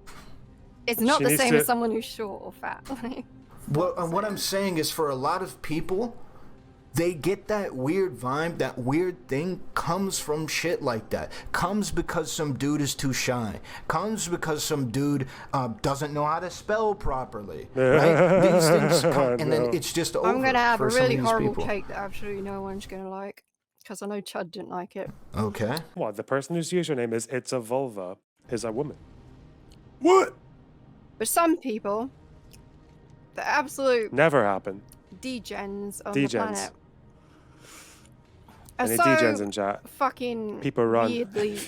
Speaker 2: It's not the same as someone who's short or fat.
Speaker 4: Well, and what I'm saying is, for a lot of people, they get that weird vibe, that weird thing comes from shit like that. Comes because some dude is too shy. Comes because some dude doesn't know how to spell properly. Right? These things come, and then it's just over.
Speaker 2: I'm gonna have a really horrible
Speaker 4: people.
Speaker 2: take that absolutely no one's gonna like, because I know Chud didn't like it.
Speaker 4: Okay.
Speaker 3: What? The person whose username is It's a Vulva is a woman. What?
Speaker 2: For some people, the absolute
Speaker 3: Never happened.
Speaker 2: degens on the planet.
Speaker 3: Any
Speaker 2: so
Speaker 3: degens in chat?
Speaker 2: Fucking
Speaker 3: people run.
Speaker 2: weirdly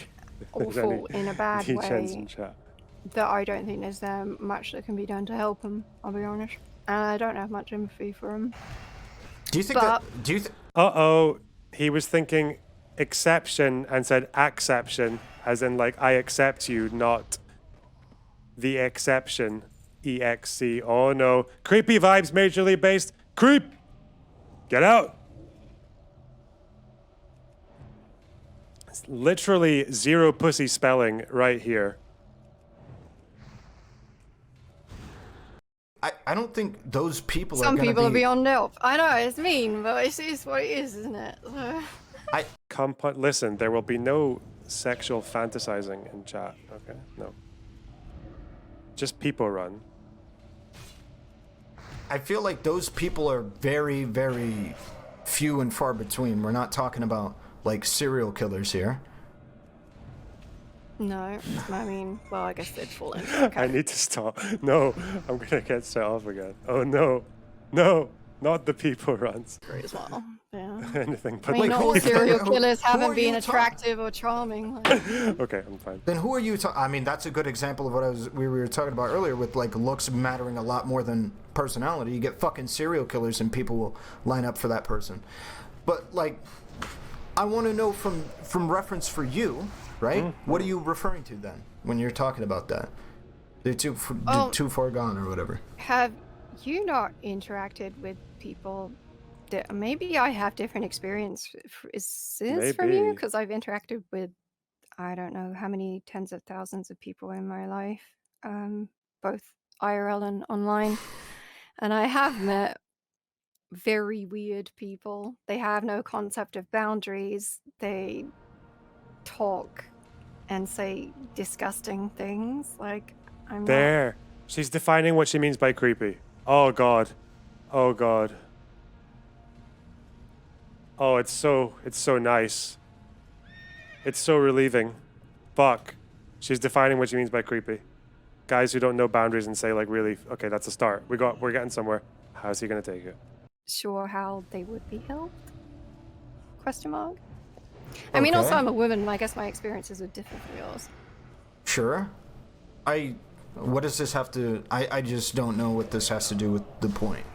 Speaker 2: awful in a bad
Speaker 3: degens
Speaker 2: way
Speaker 3: in chat.
Speaker 2: that I don't think there's much that can be done to help them, I'll be honest. And I don't have much empathy for them.
Speaker 4: Do you think
Speaker 3: Uh-oh, he was thinking exception and said acception, as in like I accept you, not the exception. EXC. Oh no. Creepy vibes, majorly based. Creep! Get out! It's literally zero pussy spelling right here.
Speaker 4: I don't think those people
Speaker 2: Some
Speaker 4: are
Speaker 2: people are beyond help. I know, it's mean, but it's what it is, isn't it?
Speaker 3: Listen, there will be no sexual fantasizing in chat, okay? No. Just people run.
Speaker 4: I feel like those people are very, very few and far between. We're not talking about, like, serial killers here.
Speaker 2: No, I mean, well, I guess they'd fall into. Okay.
Speaker 3: I need to stop. No, I'm gonna get set off again. Oh no, no, not the people runs.
Speaker 2: As well. Yeah.
Speaker 3: Anything but
Speaker 2: I mean,
Speaker 3: like
Speaker 2: not all serial killers haven't been
Speaker 4: you
Speaker 2: attractive or charming. Like.
Speaker 3: Okay, I'm fine.
Speaker 4: Then who are you? I mean, that's a good example of what we were talking about earlier, with like looks mattering a lot more than personality. You get fucking serial killers, and people will line up for that person. But like, I want to know from reference for you, right? Mm-hmm. What are you referring to then when you're talking about that? They're too far gone or whatever.
Speaker 2: Have you not interacted with people? Maybe I have different experiences from you, because I've interacted with I don't know how many tens of thousands of people in my life, both IRL and online, and I have met very weird people. They have no concept of boundaries. They talk and say disgusting things. Like, I'm not...
Speaker 3: There. She's defining what she means by creepy. Oh god. Oh god. Oh, it's so nice. It's so relieving. Fuck. She's defining what she means by creepy. Guys who don't know boundaries and say like, really, okay, that's a start. We're getting somewhere. How's he gonna take it?
Speaker 2: Sure how they would be helped? Question mark. I mean, also I'm a woman, and I guess my experiences are different from yours.
Speaker 4: Sure. What does this have to... I just don't know what this has to do with the point.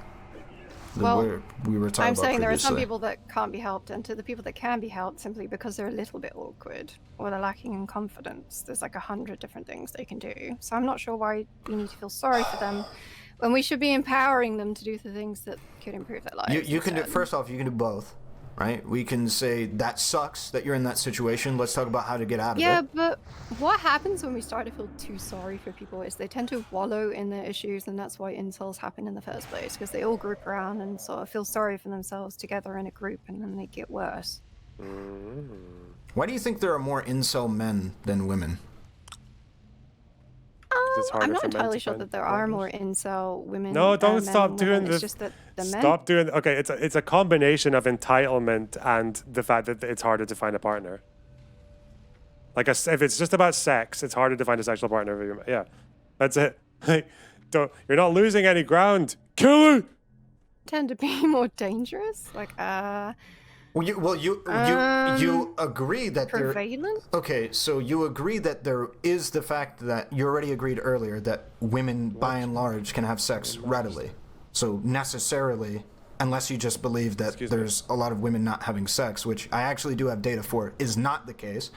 Speaker 2: Well,
Speaker 4: we were talking
Speaker 2: I'm
Speaker 4: about
Speaker 2: saying there are some
Speaker 4: previously.
Speaker 2: people that can't be helped, and to the people that can be helped simply because they're a little bit awkward or they're lacking in confidence. There's like 100 different things they can do. So I'm not sure why we need to feel sorry for them when we should be empowering them to do the things that could improve their lives.
Speaker 4: You can do, first off, you can do both, right? We can say that sucks that you're in that situation. Let's talk about how to get out of it.
Speaker 2: Yeah, but what happens when we start to feel too sorry for people is they tend to wallow in their issues, and that's why incels happen in the first place, because they all group around and sort of feel sorry for themselves together in a group, and then they get worse.
Speaker 4: Why do you think there are more incel men than women?
Speaker 3: It's harder
Speaker 2: I'm not
Speaker 3: for men
Speaker 2: entirely
Speaker 3: to
Speaker 2: sure
Speaker 3: find
Speaker 2: that there are
Speaker 3: partners.
Speaker 2: more incel women.
Speaker 3: No, don't
Speaker 2: men
Speaker 3: stop
Speaker 2: than
Speaker 3: doing
Speaker 2: women.
Speaker 3: this.
Speaker 2: It's just that the men.
Speaker 3: Stop doing. Okay, it's a combination of entitlement and the fact that it's harder to find a partner. Like, if it's just about sex, it's harder to find a sexual partner. Yeah, that's it. Like, you're not losing any ground. Kill it.
Speaker 2: Tend to be more dangerous. Like,
Speaker 4: You agree that
Speaker 2: prevalent?
Speaker 4: Okay, so you agree that there is the fact that you already agreed earlier that women, by and large, can have sex readily. So necessarily, unless you just believe that there's a lot of women not having sex, which I actually do have data for, is not the case.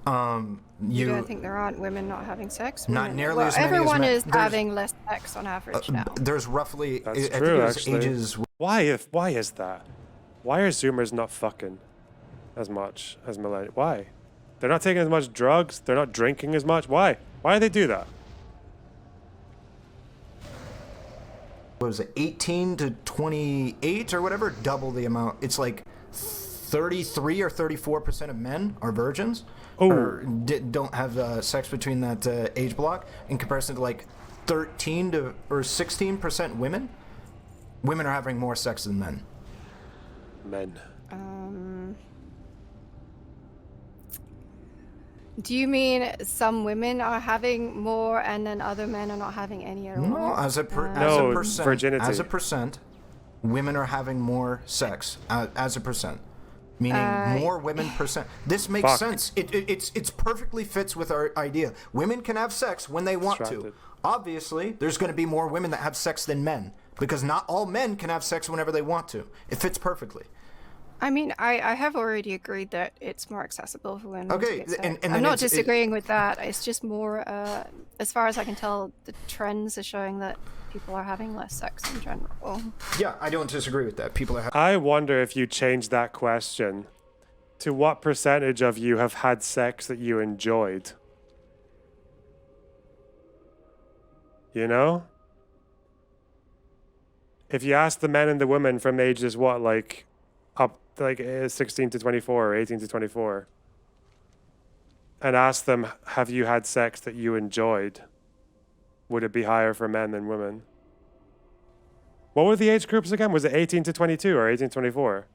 Speaker 2: You don't think there aren't women not having sex?
Speaker 4: Not nearly as many as
Speaker 2: everyone
Speaker 4: men.
Speaker 2: is having less sex on average now.
Speaker 4: There's roughly,
Speaker 3: That's
Speaker 4: I think
Speaker 3: true,
Speaker 4: it was
Speaker 3: actually.
Speaker 4: ages.
Speaker 3: Why is that? Why are Zoomers not fucking as much as millennials? Why? They're not taking as much drugs. They're not drinking as much. Why? Why do they do that?
Speaker 4: What was it, 18 to 28 or whatever? Double the amount. It's like 33 or 34% of men are virgins. Or don't have sex between that age block, in comparison to like 13 to or 16% women. Women are having more sex than men.
Speaker 3: Men.
Speaker 2: Do you mean some women are having more and then other men are not having any at all?
Speaker 4: No, as a
Speaker 3: No,
Speaker 4: percent,
Speaker 3: virginity.
Speaker 4: as a percent, women are having more sex as a percent. Meaning more women percent. This makes sense. It's perfectly fits with our idea. Women can have sex when they want to. Obviously, there's going to be more women that have sex than men, because not all men can have sex whenever they want to. It fits perfectly.
Speaker 2: I mean, I have already agreed that it's more accessible for women.
Speaker 4: Okay,
Speaker 2: to get sex.
Speaker 4: and
Speaker 2: I'm not disagreeing with that. It's just more, as far as I can tell, the trends are showing that people are having less sex in general.
Speaker 4: Yeah, I don't disagree with that. People are
Speaker 3: I wonder if you change that question to what percentage of you have had sex that you enjoyed? You know? If you ask the men and the women from ages what, like up like 16 to 24 or 18 to 24, and ask them, have you had sex that you enjoyed? Would it be higher for men than women? What were the age groups again? Was it 18 to 22 or 18 to 24?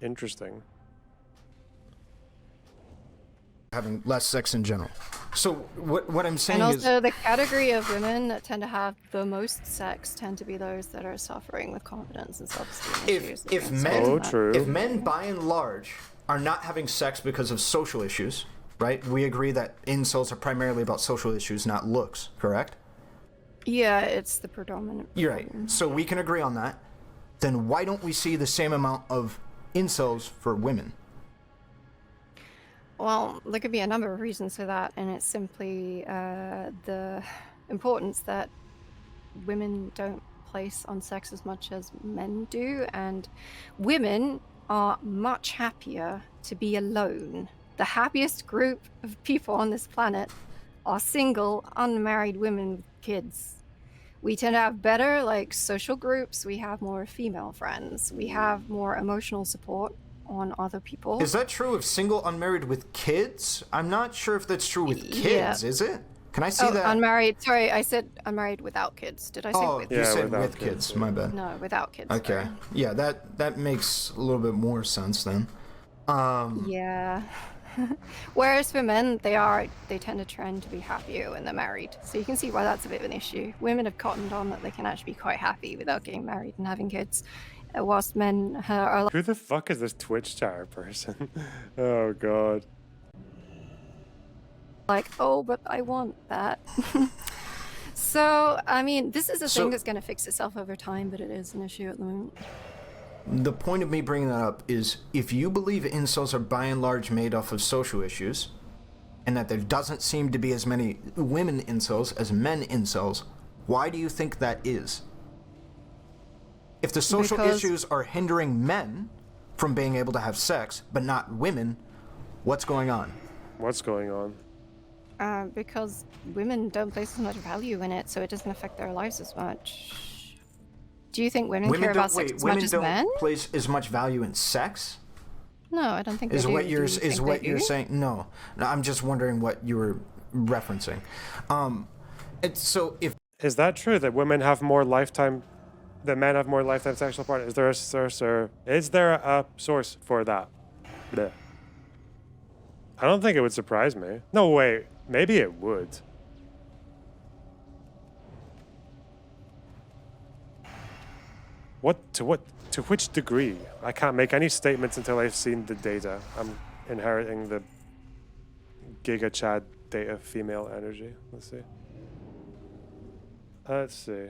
Speaker 3: Interesting.
Speaker 4: having less sex in general. So what I'm saying
Speaker 2: and
Speaker 4: is...
Speaker 2: also the category of women that tend to have the most sex tend to be those that are suffering with confidence and self-esteem issues.
Speaker 4: If men by and large are not having sex because of social issues, right? We agree that incels are primarily about social issues, not looks, correct?
Speaker 2: Yeah, it's the predominant.
Speaker 4: You're right. So we can agree on that. Then why don't we see the same amount of incels for women?
Speaker 2: Well, there could be a number of reasons for that, and it's simply the importance that women don't place on sex as much as men do, and women are much happier to be alone the happiest group of people on this planet are single, unmarried women with kids. We tend to have better like social groups. We have more female friends. We have more emotional support on other people.
Speaker 4: Is that true of single unmarried with kids? I'm not sure if that's true with
Speaker 2: Yeah.
Speaker 4: kids, is it? Can I see that?
Speaker 2: Unmarried. Sorry, I said unmarried without kids. Did I say with?
Speaker 4: You
Speaker 3: Yeah,
Speaker 4: said
Speaker 3: without
Speaker 4: with
Speaker 3: kids,
Speaker 4: kids. My bad.
Speaker 2: No, without kids.
Speaker 4: Okay.
Speaker 2: sorry.
Speaker 4: Yeah, that makes a little bit more sense then.
Speaker 2: Yeah. Whereas for men, they tend to trend to be happier when they're married. So you can see why that's a bit of an issue. Women have cottoned on that they can actually be quite happy without getting married and having kids, whilst men are like,
Speaker 3: Who the fuck is this Twitch chatter person? Oh god.
Speaker 2: oh, but I want that. So, I mean, this is a
Speaker 4: So-
Speaker 2: thing that's going to fix itself over time, but it is an issue at the moment.
Speaker 4: The point of me bringing that up is if you believe incels are by and large made off of social issues, and that there doesn't seem to be as many women incels as men incels, why do you think that is? If the social
Speaker 2: Because-
Speaker 4: issues are hindering men from being able to have sex, but not women, what's going on?
Speaker 3: What's going on?
Speaker 2: Because women don't place as much value in it, so it doesn't affect their lives as much. Do you think women care about sex as much as men?
Speaker 4: place as much value in sex?
Speaker 2: No, I don't think
Speaker 4: Is
Speaker 2: they do.
Speaker 4: what
Speaker 2: Do
Speaker 4: you're
Speaker 2: you think
Speaker 4: is what
Speaker 2: they
Speaker 4: you're
Speaker 2: do?
Speaker 4: saying? No, I'm just wondering what you were referencing. So if
Speaker 3: Is that true that women have more lifetime, that men have more lifetime sexual partners? Is there a source for that? Bleh. I don't think it would surprise me. No, wait, maybe it would. To which degree? I can't make any statements until I've seen the data. I'm inheriting the Giga Chad data female energy. Let's see. Let's see.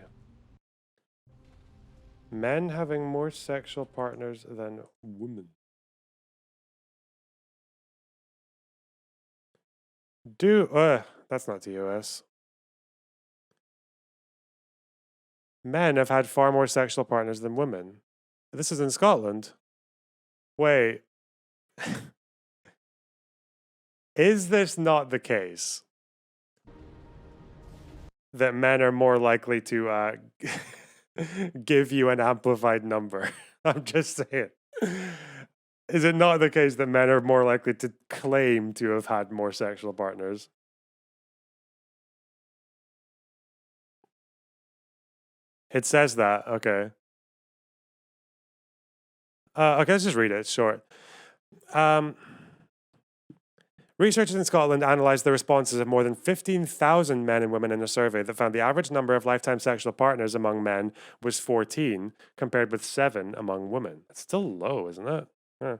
Speaker 3: Men having more sexual partners than women. That's not TOS. Men have had far more sexual partners than women. This is in Scotland. Wait. Is this not the case? That men are more likely to give you an amplified number? I'm just saying. Is it not the case that men are more likely to claim to have had more sexual partners? It says that. Okay. Okay, let's just read it. It's short. Researchers in Scotland analysed the responses of more than 15,000 men and women in a survey that found the average number of lifetime sexual partners among men was 14, compared with 7 among women. It's still low, isn't it? Yeah.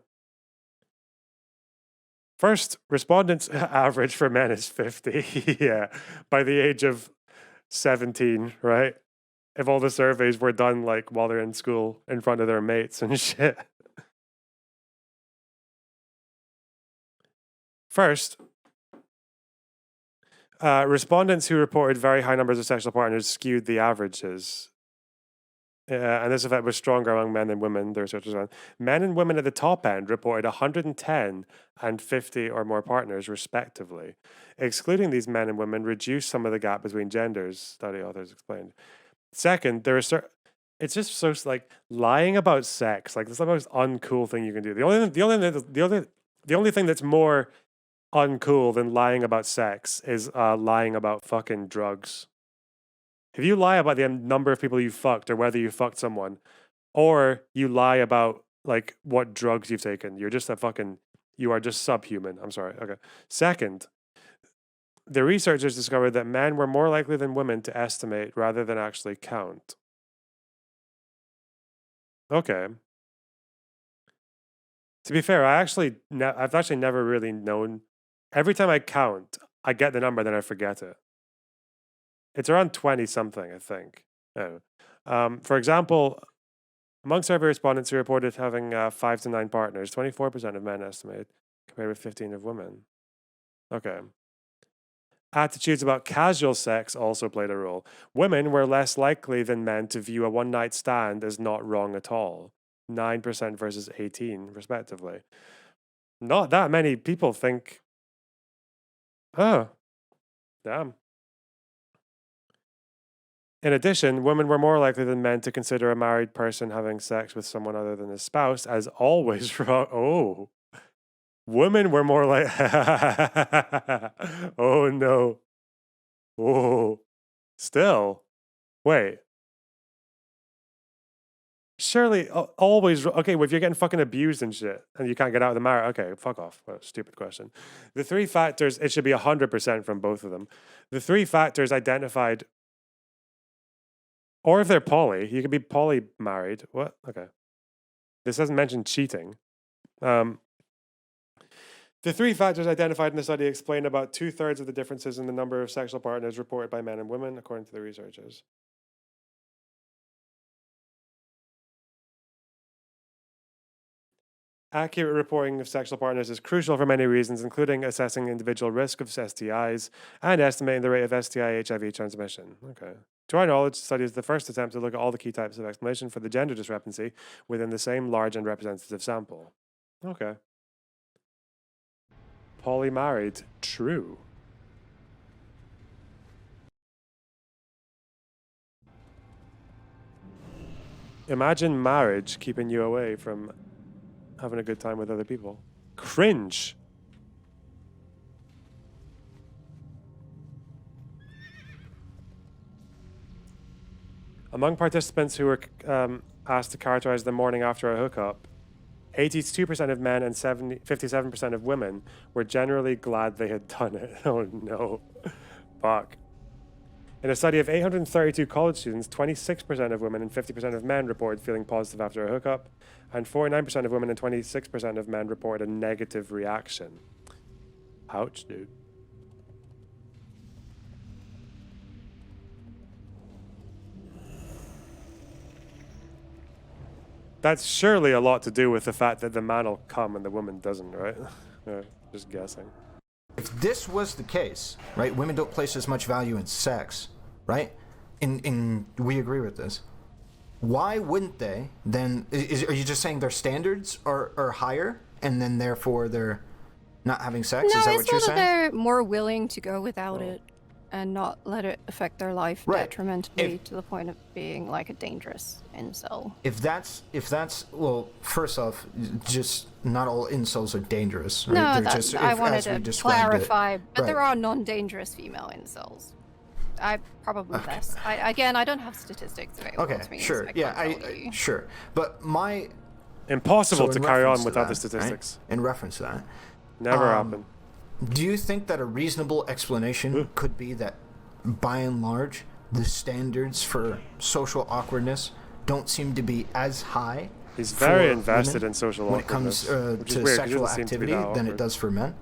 Speaker 3: First, respondents' average for men is 50. Yeah, by the age of 17, right? If all the surveys were done like while they're in school in front of their mates and shit. First, respondents who reported very high numbers of sexual partners skewed the averages. And this effect was stronger among men than women, the researchers found. Men and women at the top end reported 110 and 50 or more partners, respectively. Excluding these men and women reduced some of the gap between genders, study authors explained. Second, it's just so like lying about sex. Like, it's the most uncool thing you can do. The only thing that's more uncool than lying about sex is lying about fucking drugs. If you lie about the number of people you fucked or whether you fucked someone, or you lie about like what drugs you've taken, you are just subhuman. I'm sorry. Okay. Second, the researchers discovered that men were more likely than women to estimate rather than actually count. Okay. To be fair, I've actually never really known. Every time I count, I get the number, then I forget it. It's around 20 something, I think. For example, among survey respondents who reported having 5 to 9 partners, 24% of men estimate, compared with 15% of women. Okay. Attitudes about casual sex also played a role. Women were less likely than men to view a one-night stand as not wrong at all. 9% versus 18%, respectively. Not that many people think. Oh, damn. In addition, women were more likely than men to consider a married person having sex with someone other than his spouse as always wrong. Oh. Women were more like. Oh, no. Oh. Still. Wait. Surely, always. Okay, well, if you're getting fucking abused and shit and you can't get out of the marriage, okay, fuck off. What a stupid question. The three factors, it should be 100% from both of them. The three factors identified, or if they're poly, you could be poly married. What? Okay. This doesn't mention cheating. The three factors identified in the study explain about 2/3 of the differences in the number of sexual partners reported by men and women, according to the researchers. Accurate reporting of sexual partners is crucial for many reasons, including assessing individual risk of STIs and estimating the rate of STI/HIV transmission. Okay. To our knowledge, the study is the first attempt to look at all the key types of explanation for the gender discrepancy within the same large and representative sample. Okay. Polymarried. True. Imagine marriage keeping you away from having a good time with other people. Cringe. Among participants who were asked to characterize the morning after a hookup, 82% of men and 57% of women were generally glad they had done it. Oh no. Fuck. In a study of 832 college students, 26% of women and 50% of men reported feeling positive after a hookup, and 49% of women and 26% of men reported a negative reaction. Ouch, dude. That's surely a lot to do with the fact that the man will come and the woman doesn't, right? Just guessing.
Speaker 4: If this was the case, right, women don't place as much value in sex, right? We agree with this. Why wouldn't they then? Are you just saying their standards are higher, and then therefore they're not having sex?
Speaker 2: No,
Speaker 4: Is that
Speaker 2: it's
Speaker 4: what you're
Speaker 2: more that
Speaker 4: saying?
Speaker 2: they're more willing to go without it and not let it affect their life
Speaker 4: Right.
Speaker 2: detrimentally to the point of being like a dangerous incel.
Speaker 4: If that's well, first off, just not all incels are dangerous. Right?
Speaker 2: No,
Speaker 4: They're just,
Speaker 2: I wanted
Speaker 4: as we
Speaker 2: to
Speaker 4: described
Speaker 2: clarify,
Speaker 4: it.
Speaker 2: but there
Speaker 4: Right.
Speaker 2: are non-dangerous female incels. I probably less. I don't have statistics available
Speaker 4: Okay,
Speaker 2: to me.
Speaker 4: sure,
Speaker 2: so I
Speaker 4: yeah,
Speaker 2: can't tell you.
Speaker 4: sure, but my
Speaker 3: Impossible
Speaker 4: so
Speaker 3: to
Speaker 4: in
Speaker 3: carry
Speaker 4: reference
Speaker 3: on
Speaker 4: to
Speaker 3: without the
Speaker 4: that,
Speaker 3: statistics.
Speaker 4: right? In reference to that,
Speaker 3: Never happen.
Speaker 4: do you think that a reasonable explanation could be that, by and large, the standards for social awkwardness don't seem to be as high?
Speaker 3: He's very
Speaker 4: for
Speaker 3: invested
Speaker 4: women
Speaker 3: in social
Speaker 4: when it comes
Speaker 3: awkwardness, which is
Speaker 4: to
Speaker 3: weird, 'cause he
Speaker 4: sexual
Speaker 3: doesn't seem to be
Speaker 4: activity
Speaker 3: that
Speaker 4: than it
Speaker 3: awkward.
Speaker 4: does for men.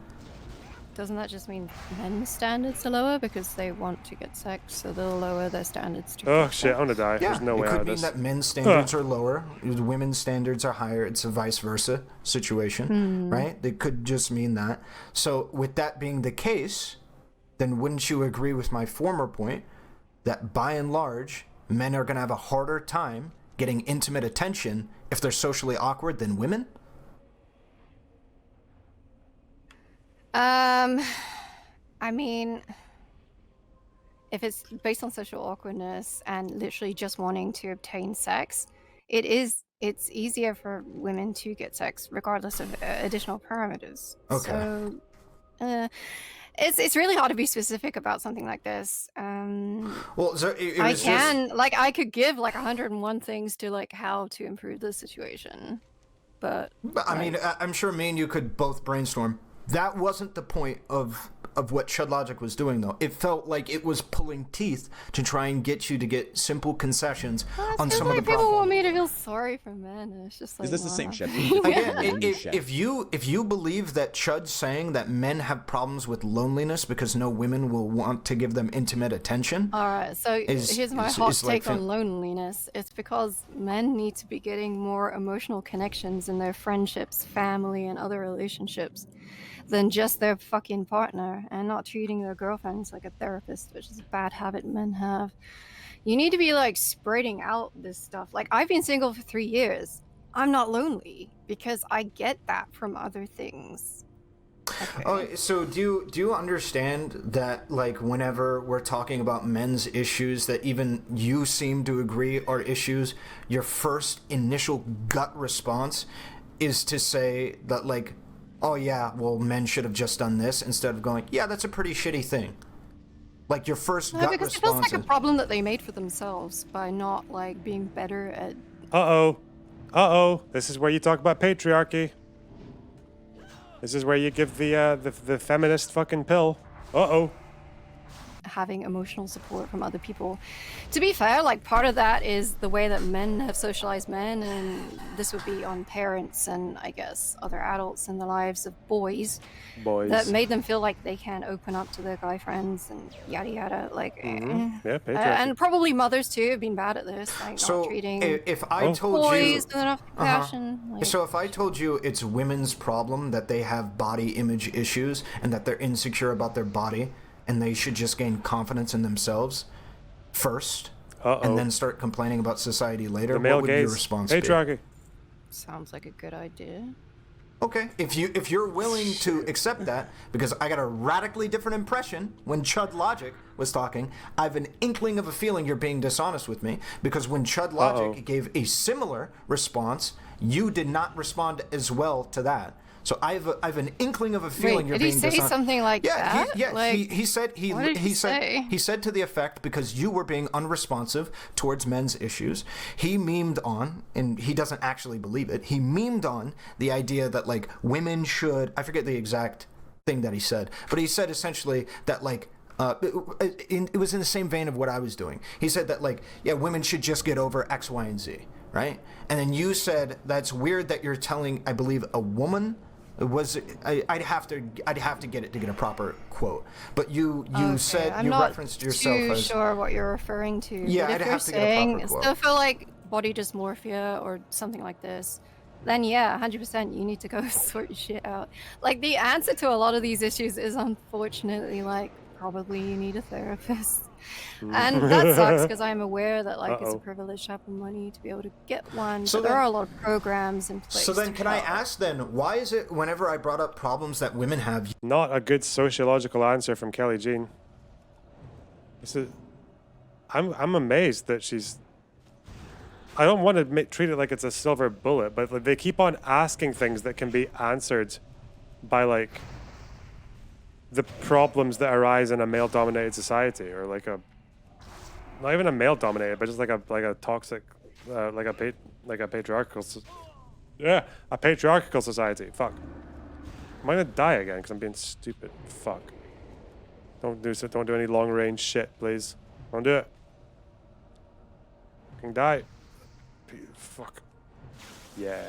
Speaker 2: Doesn't that just mean men's standards are lower because they want to get sex, so they'll lower their standards to
Speaker 3: Oh
Speaker 2: get
Speaker 3: shit, I'm
Speaker 2: sex?
Speaker 3: gonna die.
Speaker 4: Yeah,
Speaker 3: There's no
Speaker 4: it
Speaker 3: way out
Speaker 4: could
Speaker 3: of
Speaker 4: mean
Speaker 3: this.
Speaker 4: that men's standards are lower, women's standards are higher. It's a vice versa situation, right? It could just mean that. So, with that being the case, then wouldn't you agree with my former point that, by and large, men are going to have a harder time getting intimate attention if they're socially awkward than women?
Speaker 2: I mean, if it's based on social awkwardness and literally just wanting to obtain sex, it's easier for women to get sex regardless of additional parameters.
Speaker 4: Okay.
Speaker 2: So, it's really hard to be specific about something like this.
Speaker 4: Well, so it
Speaker 2: I
Speaker 4: was
Speaker 2: can I could give like 101 things to like how to improve the situation, but
Speaker 4: I mean, I'm sure me and you could both brainstorm. That wasn't the point of what Chud Logic was doing, though. It felt like it was pulling teeth to try and get you to get simple concessions on some of the
Speaker 2: people
Speaker 4: problems.
Speaker 2: want me to feel sorry for men. It's just like,
Speaker 7: Is this the same
Speaker 2: wow.
Speaker 7: shit?
Speaker 4: Again, if you believe that Chud's saying that men have problems with loneliness because no women will want to give them intimate attention,
Speaker 2: All right, so here's my hot take on loneliness. It's because men need to be getting more emotional connections in their friendships, family, and other relationships than just their fucking partner, and not treating their girlfriends like a therapist, which is a bad habit men have. You need to be like spreading out this stuff. Like, I've been single for 3 years, I'm not lonely because I get that from other things. Okay.
Speaker 4: Oh, so do you understand that, like, whenever we're talking about men's issues that even you seem to agree are issues, your first initial gut response is to say that, like, oh yeah, well, men should have just done this, instead of going, yeah, that's a pretty shitty thing. Like, your first
Speaker 2: No,
Speaker 4: gut
Speaker 2: because it feels
Speaker 4: response
Speaker 2: like a
Speaker 4: is,
Speaker 2: problem that they made for themselves by not like being better at.
Speaker 3: Uh-oh. This is where you talk about patriarchy. This is where you give the feminist fucking pill. Uh-oh.
Speaker 2: Having emotional support from other people. To be fair, like part of that is the way that men have socialized men, and this would be on parents and I guess other adults in the lives of boys that made them feel like they can open up to their guy friends and yada yada. Like,
Speaker 3: Yeah, patriarchy.
Speaker 2: and probably mothers too have been bad at this, like
Speaker 4: so
Speaker 2: not treating
Speaker 4: if I told
Speaker 2: boys
Speaker 4: you,
Speaker 2: with enough compassion. Like,
Speaker 4: so if I told you it's women's problem that they have body image issues and that they're insecure about their body, and they should just gain confidence in themselves first, and then start complaining about society later,
Speaker 3: The male
Speaker 4: what would your
Speaker 3: gaze.
Speaker 4: response be?
Speaker 3: Patriarchy.
Speaker 2: sounds like a good idea.
Speaker 4: Okay, if you're willing to accept that, because I got a radically different impression when Chud Logic was talking. I have an inkling of a feeling you're being dishonest with me, because when Chud Logic gave a similar response, you did not respond as well to that. So I have an inkling of a feeling you're
Speaker 2: did he
Speaker 4: being
Speaker 2: say
Speaker 4: dishonest.
Speaker 2: something like that?
Speaker 4: He said
Speaker 2: what did he say?
Speaker 4: he said to the effect, because you were being unresponsive towards men's issues, he memed on, and he doesn't actually believe it, he memed on the idea that, like, women should, I forget the exact thing that he said, but he said essentially that, like, it was in the same vein of what I was doing. He said that, like, yeah, women should just get over X, Y, and Z, right? And then you said, that's weird that you're telling, I believe, a woman. I'd have to get it to get a proper quote, but you said,
Speaker 2: I'm
Speaker 4: you
Speaker 2: not
Speaker 4: referenced yourself
Speaker 2: too
Speaker 4: as
Speaker 2: sure what you're referring to.
Speaker 4: Yeah,
Speaker 2: but if
Speaker 4: I'd
Speaker 2: you're
Speaker 4: have to get a
Speaker 2: saying
Speaker 4: proper quote.
Speaker 2: stuff for like body dysmorphia or something like this, then yeah, 100% you need to go sort your shit out. Like, the answer to a lot of these issues is unfortunately like probably you need a therapist. And that sucks because I'm aware that like it's a privilege to have the money to be able to get one.
Speaker 4: So
Speaker 2: But there
Speaker 4: then-
Speaker 2: are a lot of programs in place.
Speaker 4: So then,
Speaker 2: to
Speaker 4: can I
Speaker 2: help.
Speaker 4: ask then, why is it whenever I brought up problems that women have,
Speaker 3: Not a good sociological answer from Kelly Jean. This is, I'm amazed that she's. I don't want to treat it like it's a silver bullet, but like, they keep on asking things that can be answered by like the problems that arise in a male-dominated society, or like a not even a male-dominated, but just like a toxic, like a patriarchal, a patriarchal society. Fuck. Am I gonna die again because I'm being stupid? Fuck. Don't do any long-range shit, please. Don't do it. I can die. Fuck. Yeah.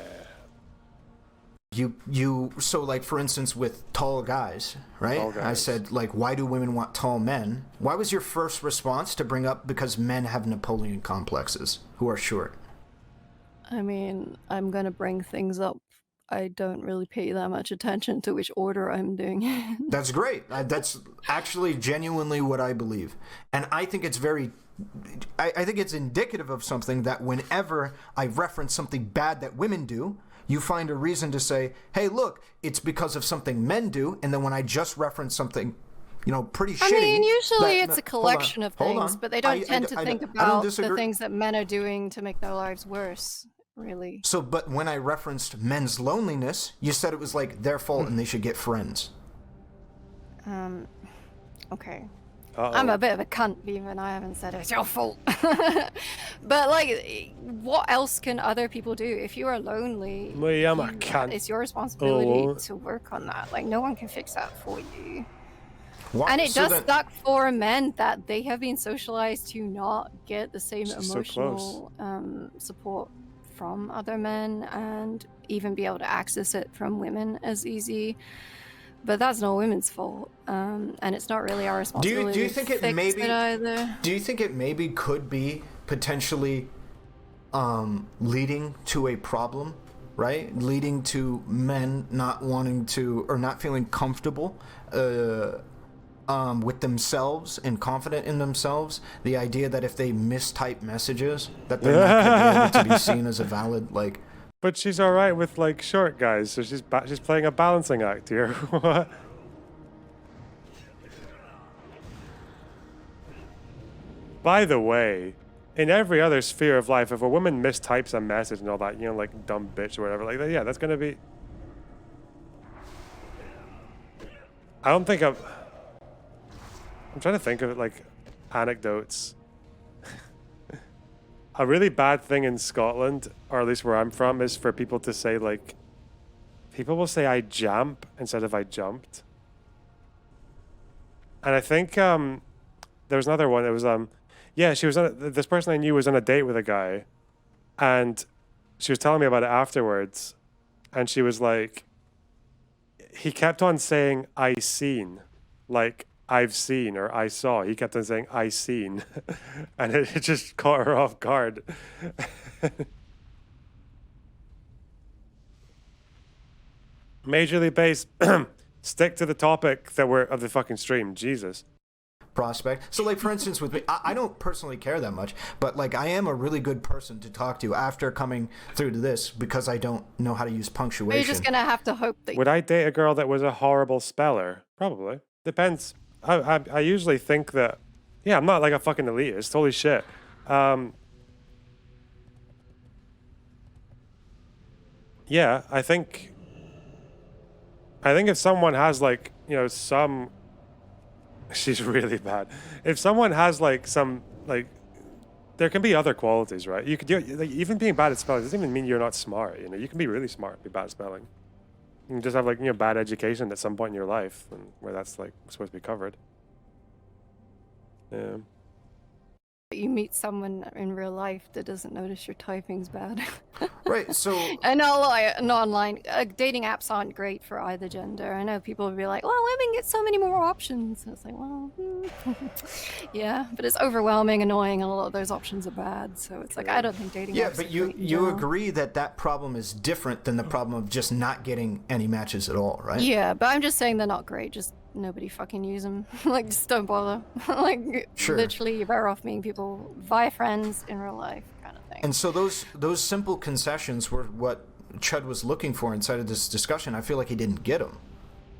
Speaker 4: you so, like, for instance, with tall guys, right?
Speaker 3: Tall guys.
Speaker 4: I said, like, why do women want tall men? Why was your first response to bring up because men have Napoleon complexes who are short?
Speaker 2: I mean, I'm gonna bring things up. I don't really pay that much attention to which order I'm doing it.
Speaker 4: That's great. That's actually genuinely what I believe. And I think it's very... I think it's indicative of something that whenever I reference something bad that women do, you find a reason to say, hey, look, it's because of something men do. And then when I just reference something, you know, pretty shitty...
Speaker 2: I mean, usually
Speaker 4: that-
Speaker 2: it's a
Speaker 4: hold on,
Speaker 2: collection of
Speaker 4: hold
Speaker 2: things,
Speaker 4: on.
Speaker 2: but they don't tend to think
Speaker 4: I don't
Speaker 2: about the
Speaker 4: disagree.
Speaker 2: things that men are doing to make their lives worse, really.
Speaker 4: So, but when I referenced men's loneliness, you said it was like their fault and they should get friends.
Speaker 2: Okay.
Speaker 3: Uh-oh.
Speaker 2: I'm a bit of a cunt, even I haven't said it's your fault. But, like, what else can other people do? If you are lonely,
Speaker 3: Me, I'm a cunt.
Speaker 2: it's your responsibility
Speaker 3: Oh.
Speaker 2: to work on that. Like, no one can fix that for you.
Speaker 4: Why-
Speaker 2: And it
Speaker 4: so
Speaker 2: does
Speaker 4: then-
Speaker 2: suck for men that they have been socialized to not get the same
Speaker 3: She's so
Speaker 2: emotional support from other men and even be able to access it from women as easy. But that's not women's fault, and it's not really our responsibility.
Speaker 4: do you
Speaker 2: to
Speaker 4: think it
Speaker 2: fix
Speaker 4: maybe-
Speaker 2: either?
Speaker 4: Do you think it maybe could be potentially leading to a problem, right? Leading to men not wanting to, or not feeling comfortable with themselves and confident in themselves. The idea that if they mistype messages, that they're not going to be able to be seen as a valid, like,
Speaker 3: But she's all right with like short guys, so she's playing a balancing act here. What? By the way, in every other sphere of life, if a woman mistypes a message and all that, you know, like dumb bitch or whatever, like that, yeah, that's gonna be. I don't think I'm trying to think of it like anecdotes. A really bad thing in Scotland, or at least where I'm from, is for people to say like, people will say I jamp instead of I jumped. And I think there was another one. It was yeah, she was this person I knew was on a date with a guy, and she was telling me about it afterwards, and she was like, he kept on saying I seen, like I've seen or I saw. He kept on saying I seen, and it just caught her off guard. Majorly based. Stick to the topic that we're of the fucking stream. Jesus.
Speaker 4: Prospect. So, like, for instance, with me, I don't personally care that much, but, like, I am a really good person to talk to after coming through to this because I don't know how to use punctuation.
Speaker 2: You're just going to have to hope that...
Speaker 3: Would I date a girl that was a horrible speller? Probably. Depends. I usually think that... Yeah, I'm not like a fucking elitist. Holy shit. Yeah, I think if someone has, like, you know, some... She's really bad. If someone has like some like, there can be other qualities, right? You could like, even being bad at spelling doesn't even mean you're not smart. You know, you can be really smart and be bad at spelling. You can just have like, you know, bad education at some point in your life, and where that's like supposed to be covered. Yeah.
Speaker 2: You meet someone in real life that doesn't notice your typing's bad.
Speaker 4: Right, so...
Speaker 2: And not online. Dating apps aren't great for either gender. I know people will be like, well, women get so many more options. It's like, well, yeah, but it's overwhelming, annoying, and a lot of those options are bad. So it's like, I don't think dating apps
Speaker 4: Yeah, but
Speaker 2: are great in
Speaker 4: you
Speaker 2: general.
Speaker 4: agree that that problem is different than the problem of just not getting any matches at all, right?
Speaker 2: Yeah, but I'm just saying they're not great. Just nobody fucking use them. Like, just don't bother. Like,
Speaker 4: Sure.
Speaker 2: literally, you're better off meeting people via friends in real life, kind of thing.
Speaker 4: And so those simple concessions were what Chud was looking for inside of this discussion. I feel like he didn't get them.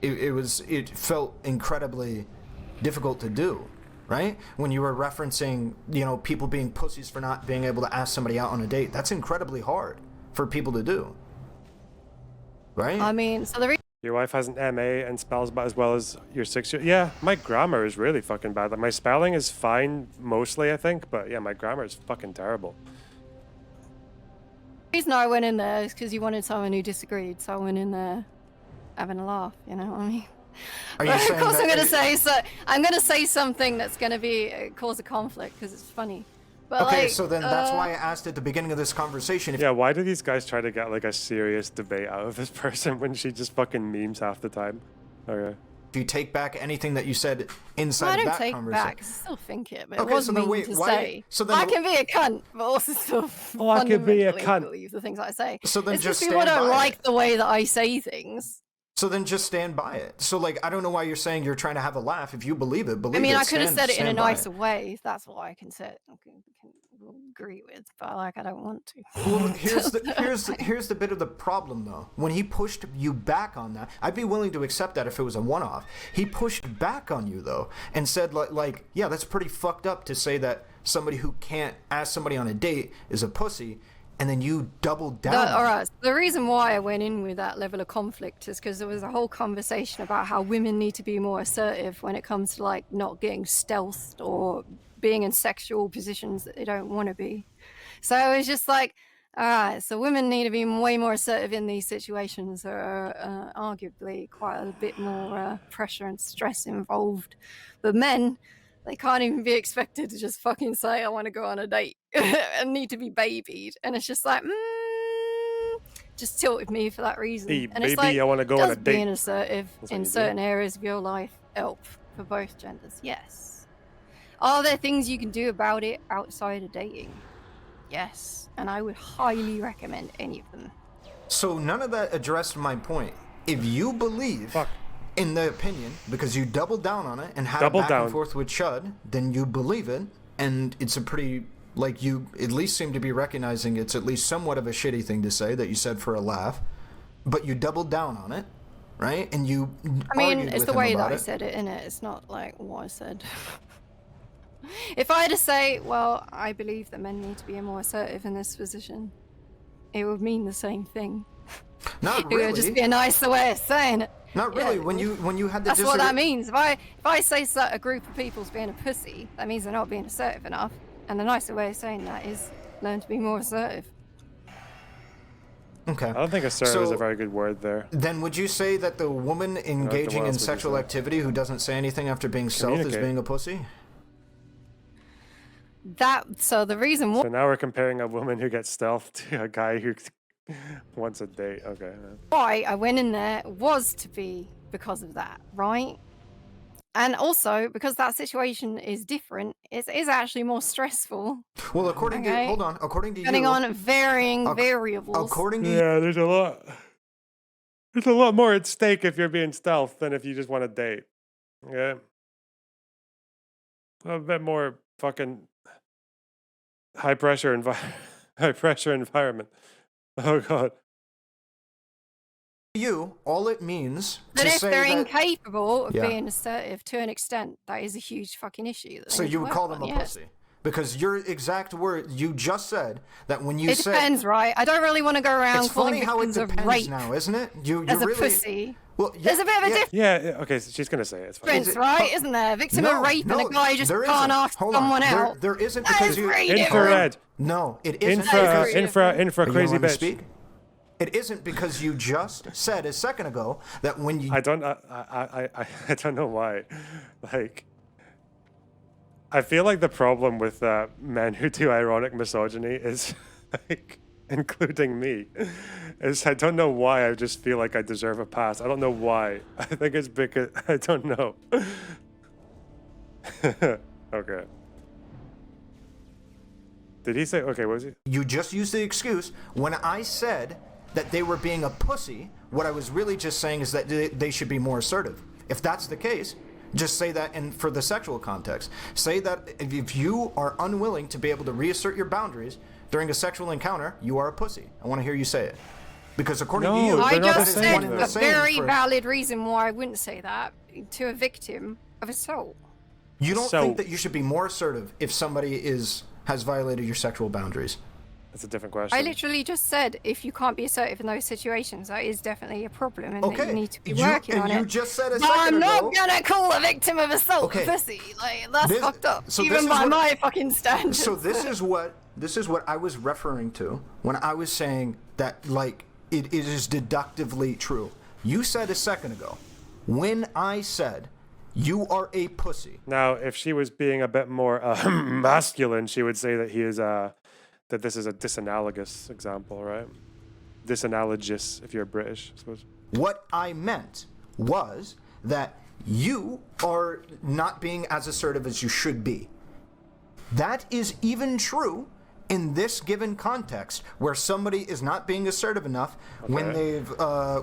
Speaker 4: It felt incredibly difficult to do, right? When you were referencing, you know, people being pussies for not being able to ask somebody out on a date. That's incredibly hard for people to do, right?
Speaker 2: I mean, so the reason
Speaker 3: Your wife has an MA and spells about as well as your 6-year. Yeah, my grammar is really fucking bad. Like, my spelling is fine mostly, I think, but yeah, my grammar is fucking terrible.
Speaker 2: reason I went in there is because you wanted someone who disagreed, so I went in there having a laugh, you know what I mean?
Speaker 4: Are you
Speaker 2: But of
Speaker 4: saying
Speaker 2: course
Speaker 4: that
Speaker 2: I'm gonna say something that's gonna be cause a conflict because it's funny. But
Speaker 4: Okay,
Speaker 2: like,
Speaker 4: so then that's why I asked at the beginning of this conversation if
Speaker 3: Yeah, why do these guys try to get like a serious debate out of this person when she just fucking memes half the time? Okay.
Speaker 4: you take back anything that you said inside
Speaker 2: I
Speaker 4: of
Speaker 2: don't
Speaker 4: that
Speaker 2: take
Speaker 4: conversation.
Speaker 2: back. I still think it, but
Speaker 4: Okay,
Speaker 2: it was
Speaker 4: so then
Speaker 2: mean
Speaker 4: wait,
Speaker 2: to
Speaker 4: why-
Speaker 2: say.
Speaker 4: so then-
Speaker 2: I can be a cunt, but also still
Speaker 3: Oh, I could be a
Speaker 2: fundamentally
Speaker 3: cunt.
Speaker 2: believe the things I say.
Speaker 4: So then
Speaker 2: it's
Speaker 4: just
Speaker 2: people
Speaker 4: stand
Speaker 2: don't
Speaker 4: by
Speaker 2: like
Speaker 4: it.
Speaker 2: the way that I say things.
Speaker 4: So then just stand by it. So like I don't know why you're saying you're trying to have a laugh. If you believe it, believe it.
Speaker 2: I mean, I could have
Speaker 4: Stand-
Speaker 2: said it in a
Speaker 4: stand by
Speaker 2: nicer way. If that's what I can say. Can agree with, but like I don't want to.
Speaker 4: Well, here's the bit of the problem though. When he pushed you back on that, I'd be willing to accept that if it was a one-off. He pushed back on you though and said like yeah, that's pretty fucked up to say that somebody who can't ask somebody on a date is a pussy, and then you doubled down.
Speaker 2: All right. The reason why I went in with that level of conflict is because there was a whole conversation about how women need to be more assertive when it comes to like not getting stealthed or being in sexual positions that they don't want to be. So it's just like, all right, so women need to be way more assertive in these situations. There are arguably quite a bit more pressure and stress involved. But men, they can't even be expected to just fucking say, I want to go on a date and need to be babied. And it's just like, just tilted me for that reason.
Speaker 3: Hey,
Speaker 2: and it's
Speaker 3: baby,
Speaker 2: like,
Speaker 3: I wanna go on a
Speaker 2: does being
Speaker 3: date.
Speaker 2: assertive
Speaker 3: That's what
Speaker 2: in
Speaker 3: you do.
Speaker 2: certain areas of your life help for both genders? Yes. Are there things you can do about it outside of dating? Yes. And I would highly recommend any of them.
Speaker 4: So none of that addressed my point. If you believe
Speaker 3: Fuck.
Speaker 4: in the opinion because you doubled down on it and had
Speaker 3: Double
Speaker 4: a back
Speaker 3: down.
Speaker 4: and forth with Chud, then you believe it, and it's a pretty Like, you at least seem to be recognizing it's at least somewhat of a shitty thing to say that you said for a laugh, but you doubled down on it, right? And you
Speaker 2: I mean,
Speaker 4: argued
Speaker 2: it's
Speaker 4: with
Speaker 2: the
Speaker 4: him
Speaker 2: way that
Speaker 4: about
Speaker 2: I
Speaker 4: it.
Speaker 2: said it, innit? It's not like what I said. If I had to say, well, I believe that men need to be more assertive in this position, it would mean the same thing.
Speaker 4: Not
Speaker 2: It would just be
Speaker 4: really.
Speaker 2: a nicer way of saying it.
Speaker 4: Not
Speaker 2: Yeah,
Speaker 4: really.
Speaker 2: it
Speaker 4: When
Speaker 2: would.
Speaker 4: you had the
Speaker 2: That's what that means. If I say a group of people's being a pussy, that means they're not being assertive enough. And the nicer way of saying that is learn to be more assertive.
Speaker 4: Okay.
Speaker 3: I don't think assertive is a
Speaker 4: So-
Speaker 3: very good word there.
Speaker 4: Then would you say that the woman engaging
Speaker 3: what
Speaker 4: in
Speaker 3: else would you
Speaker 4: sexual
Speaker 3: say?
Speaker 4: activity who doesn't say anything after being stealth is
Speaker 3: Communicate.
Speaker 4: being a pussy?
Speaker 2: So the reason
Speaker 3: So now we're comparing a woman who gets stealth to a guy who wants a date. Okay.
Speaker 2: why I went in there was to be because of that, right? And also because that situation is different, it is actually more stressful,
Speaker 4: Well, according to
Speaker 2: Okay.
Speaker 4: hold on, according to
Speaker 2: depending
Speaker 4: you,
Speaker 2: on varying
Speaker 4: Ac-
Speaker 2: variables.
Speaker 4: according to you,
Speaker 3: Yeah, there's a lot. There's a lot more at stake if you're being stealth than if you just want a date. Yeah. A bit more fucking high pressure high pressure environment. Oh god.
Speaker 4: all it means
Speaker 2: But
Speaker 4: to
Speaker 2: if
Speaker 4: say
Speaker 2: they're
Speaker 4: that.
Speaker 2: incapable of
Speaker 4: Yeah.
Speaker 2: being assertive to an extent, that is a huge fucking issue. that they
Speaker 4: So
Speaker 2: need to
Speaker 4: you would
Speaker 2: work
Speaker 4: call them
Speaker 2: on,
Speaker 4: a
Speaker 2: yes.
Speaker 4: pussy because your exact word you just said that when you
Speaker 2: It
Speaker 4: said.
Speaker 2: depends, right? I don't really want to go around
Speaker 4: It's
Speaker 2: calling
Speaker 4: funny how it
Speaker 2: victims of
Speaker 4: depends
Speaker 2: rape
Speaker 4: now, isn't it? You
Speaker 2: as a
Speaker 4: really.
Speaker 2: pussy.
Speaker 4: Well, yeah,
Speaker 2: There's a bit of a
Speaker 4: yeah.
Speaker 3: Yeah, okay, so she's gonna say it. It's fine.
Speaker 4: Is
Speaker 2: difference,
Speaker 4: it-
Speaker 2: right?
Speaker 4: but-
Speaker 2: Isn't there? A victim
Speaker 4: No,
Speaker 2: of rape
Speaker 4: no,
Speaker 2: and a guy just
Speaker 4: there
Speaker 2: can't
Speaker 4: isn't.
Speaker 2: ask
Speaker 4: Hold on.
Speaker 2: someone
Speaker 4: There-
Speaker 2: out.
Speaker 4: there isn't
Speaker 2: That
Speaker 4: because
Speaker 2: is
Speaker 4: you.
Speaker 2: really
Speaker 3: Infrared.
Speaker 4: No, it isn't.
Speaker 3: Infra,
Speaker 2: Infra-
Speaker 3: infra,
Speaker 4: Are you
Speaker 3: crazy
Speaker 4: allowed to
Speaker 3: bitch.
Speaker 4: speak? It isn't because you just said a second ago that when you.
Speaker 3: I don't I don't know why. Like I feel like the problem with men who do ironic misogyny is like including me is I don't know why I just feel like I deserve a pass. I don't know why. I think it's because I don't know. Okay. Did he say okay, what was he?
Speaker 4: You just used the excuse. When I said that they were being a pussy, what I was really just saying is that they should be more assertive. If that's the case, just say that and for the sexual context. Say that if you are unwilling to be able to reassert your boundaries during a sexual encounter, you are a pussy. I want to hear you say it. Because according to
Speaker 3: No,
Speaker 4: you,
Speaker 3: they're
Speaker 2: I
Speaker 3: not the
Speaker 2: just
Speaker 3: same,
Speaker 2: said
Speaker 3: though.
Speaker 2: a very
Speaker 4: for-
Speaker 2: valid reason why I wouldn't say that to a victim of assault.
Speaker 4: You don't
Speaker 3: So-
Speaker 4: think that you should be more assertive if somebody has violated your sexual boundaries?
Speaker 3: That's a different question.
Speaker 2: I literally just said if you can't be assertive in those situations, that is definitely a problem and that
Speaker 4: Okay.
Speaker 2: you need to be
Speaker 4: You-
Speaker 2: working
Speaker 4: and
Speaker 2: on
Speaker 4: you
Speaker 2: it.
Speaker 4: just said a
Speaker 2: But I'm
Speaker 4: second
Speaker 2: not
Speaker 4: ago-
Speaker 2: gonna call a victim of assault
Speaker 4: Okay.
Speaker 2: a pussy. Like that's
Speaker 4: This-
Speaker 2: fucked up.
Speaker 4: so this
Speaker 2: Even
Speaker 4: is
Speaker 2: by
Speaker 4: what-
Speaker 2: my fucking standards.
Speaker 4: So this is what I was referring to when I was saying that like it is deductively true. You said a second ago when I said you are a pussy.
Speaker 3: Now, if she was being a bit more masculine, she would say that he is that this is a disanalogous example, right? Disanalogous, if you're British, I suppose.
Speaker 4: What I meant was that you are not being as assertive as you should be. That is even true in this given context where somebody is not being assertive enough when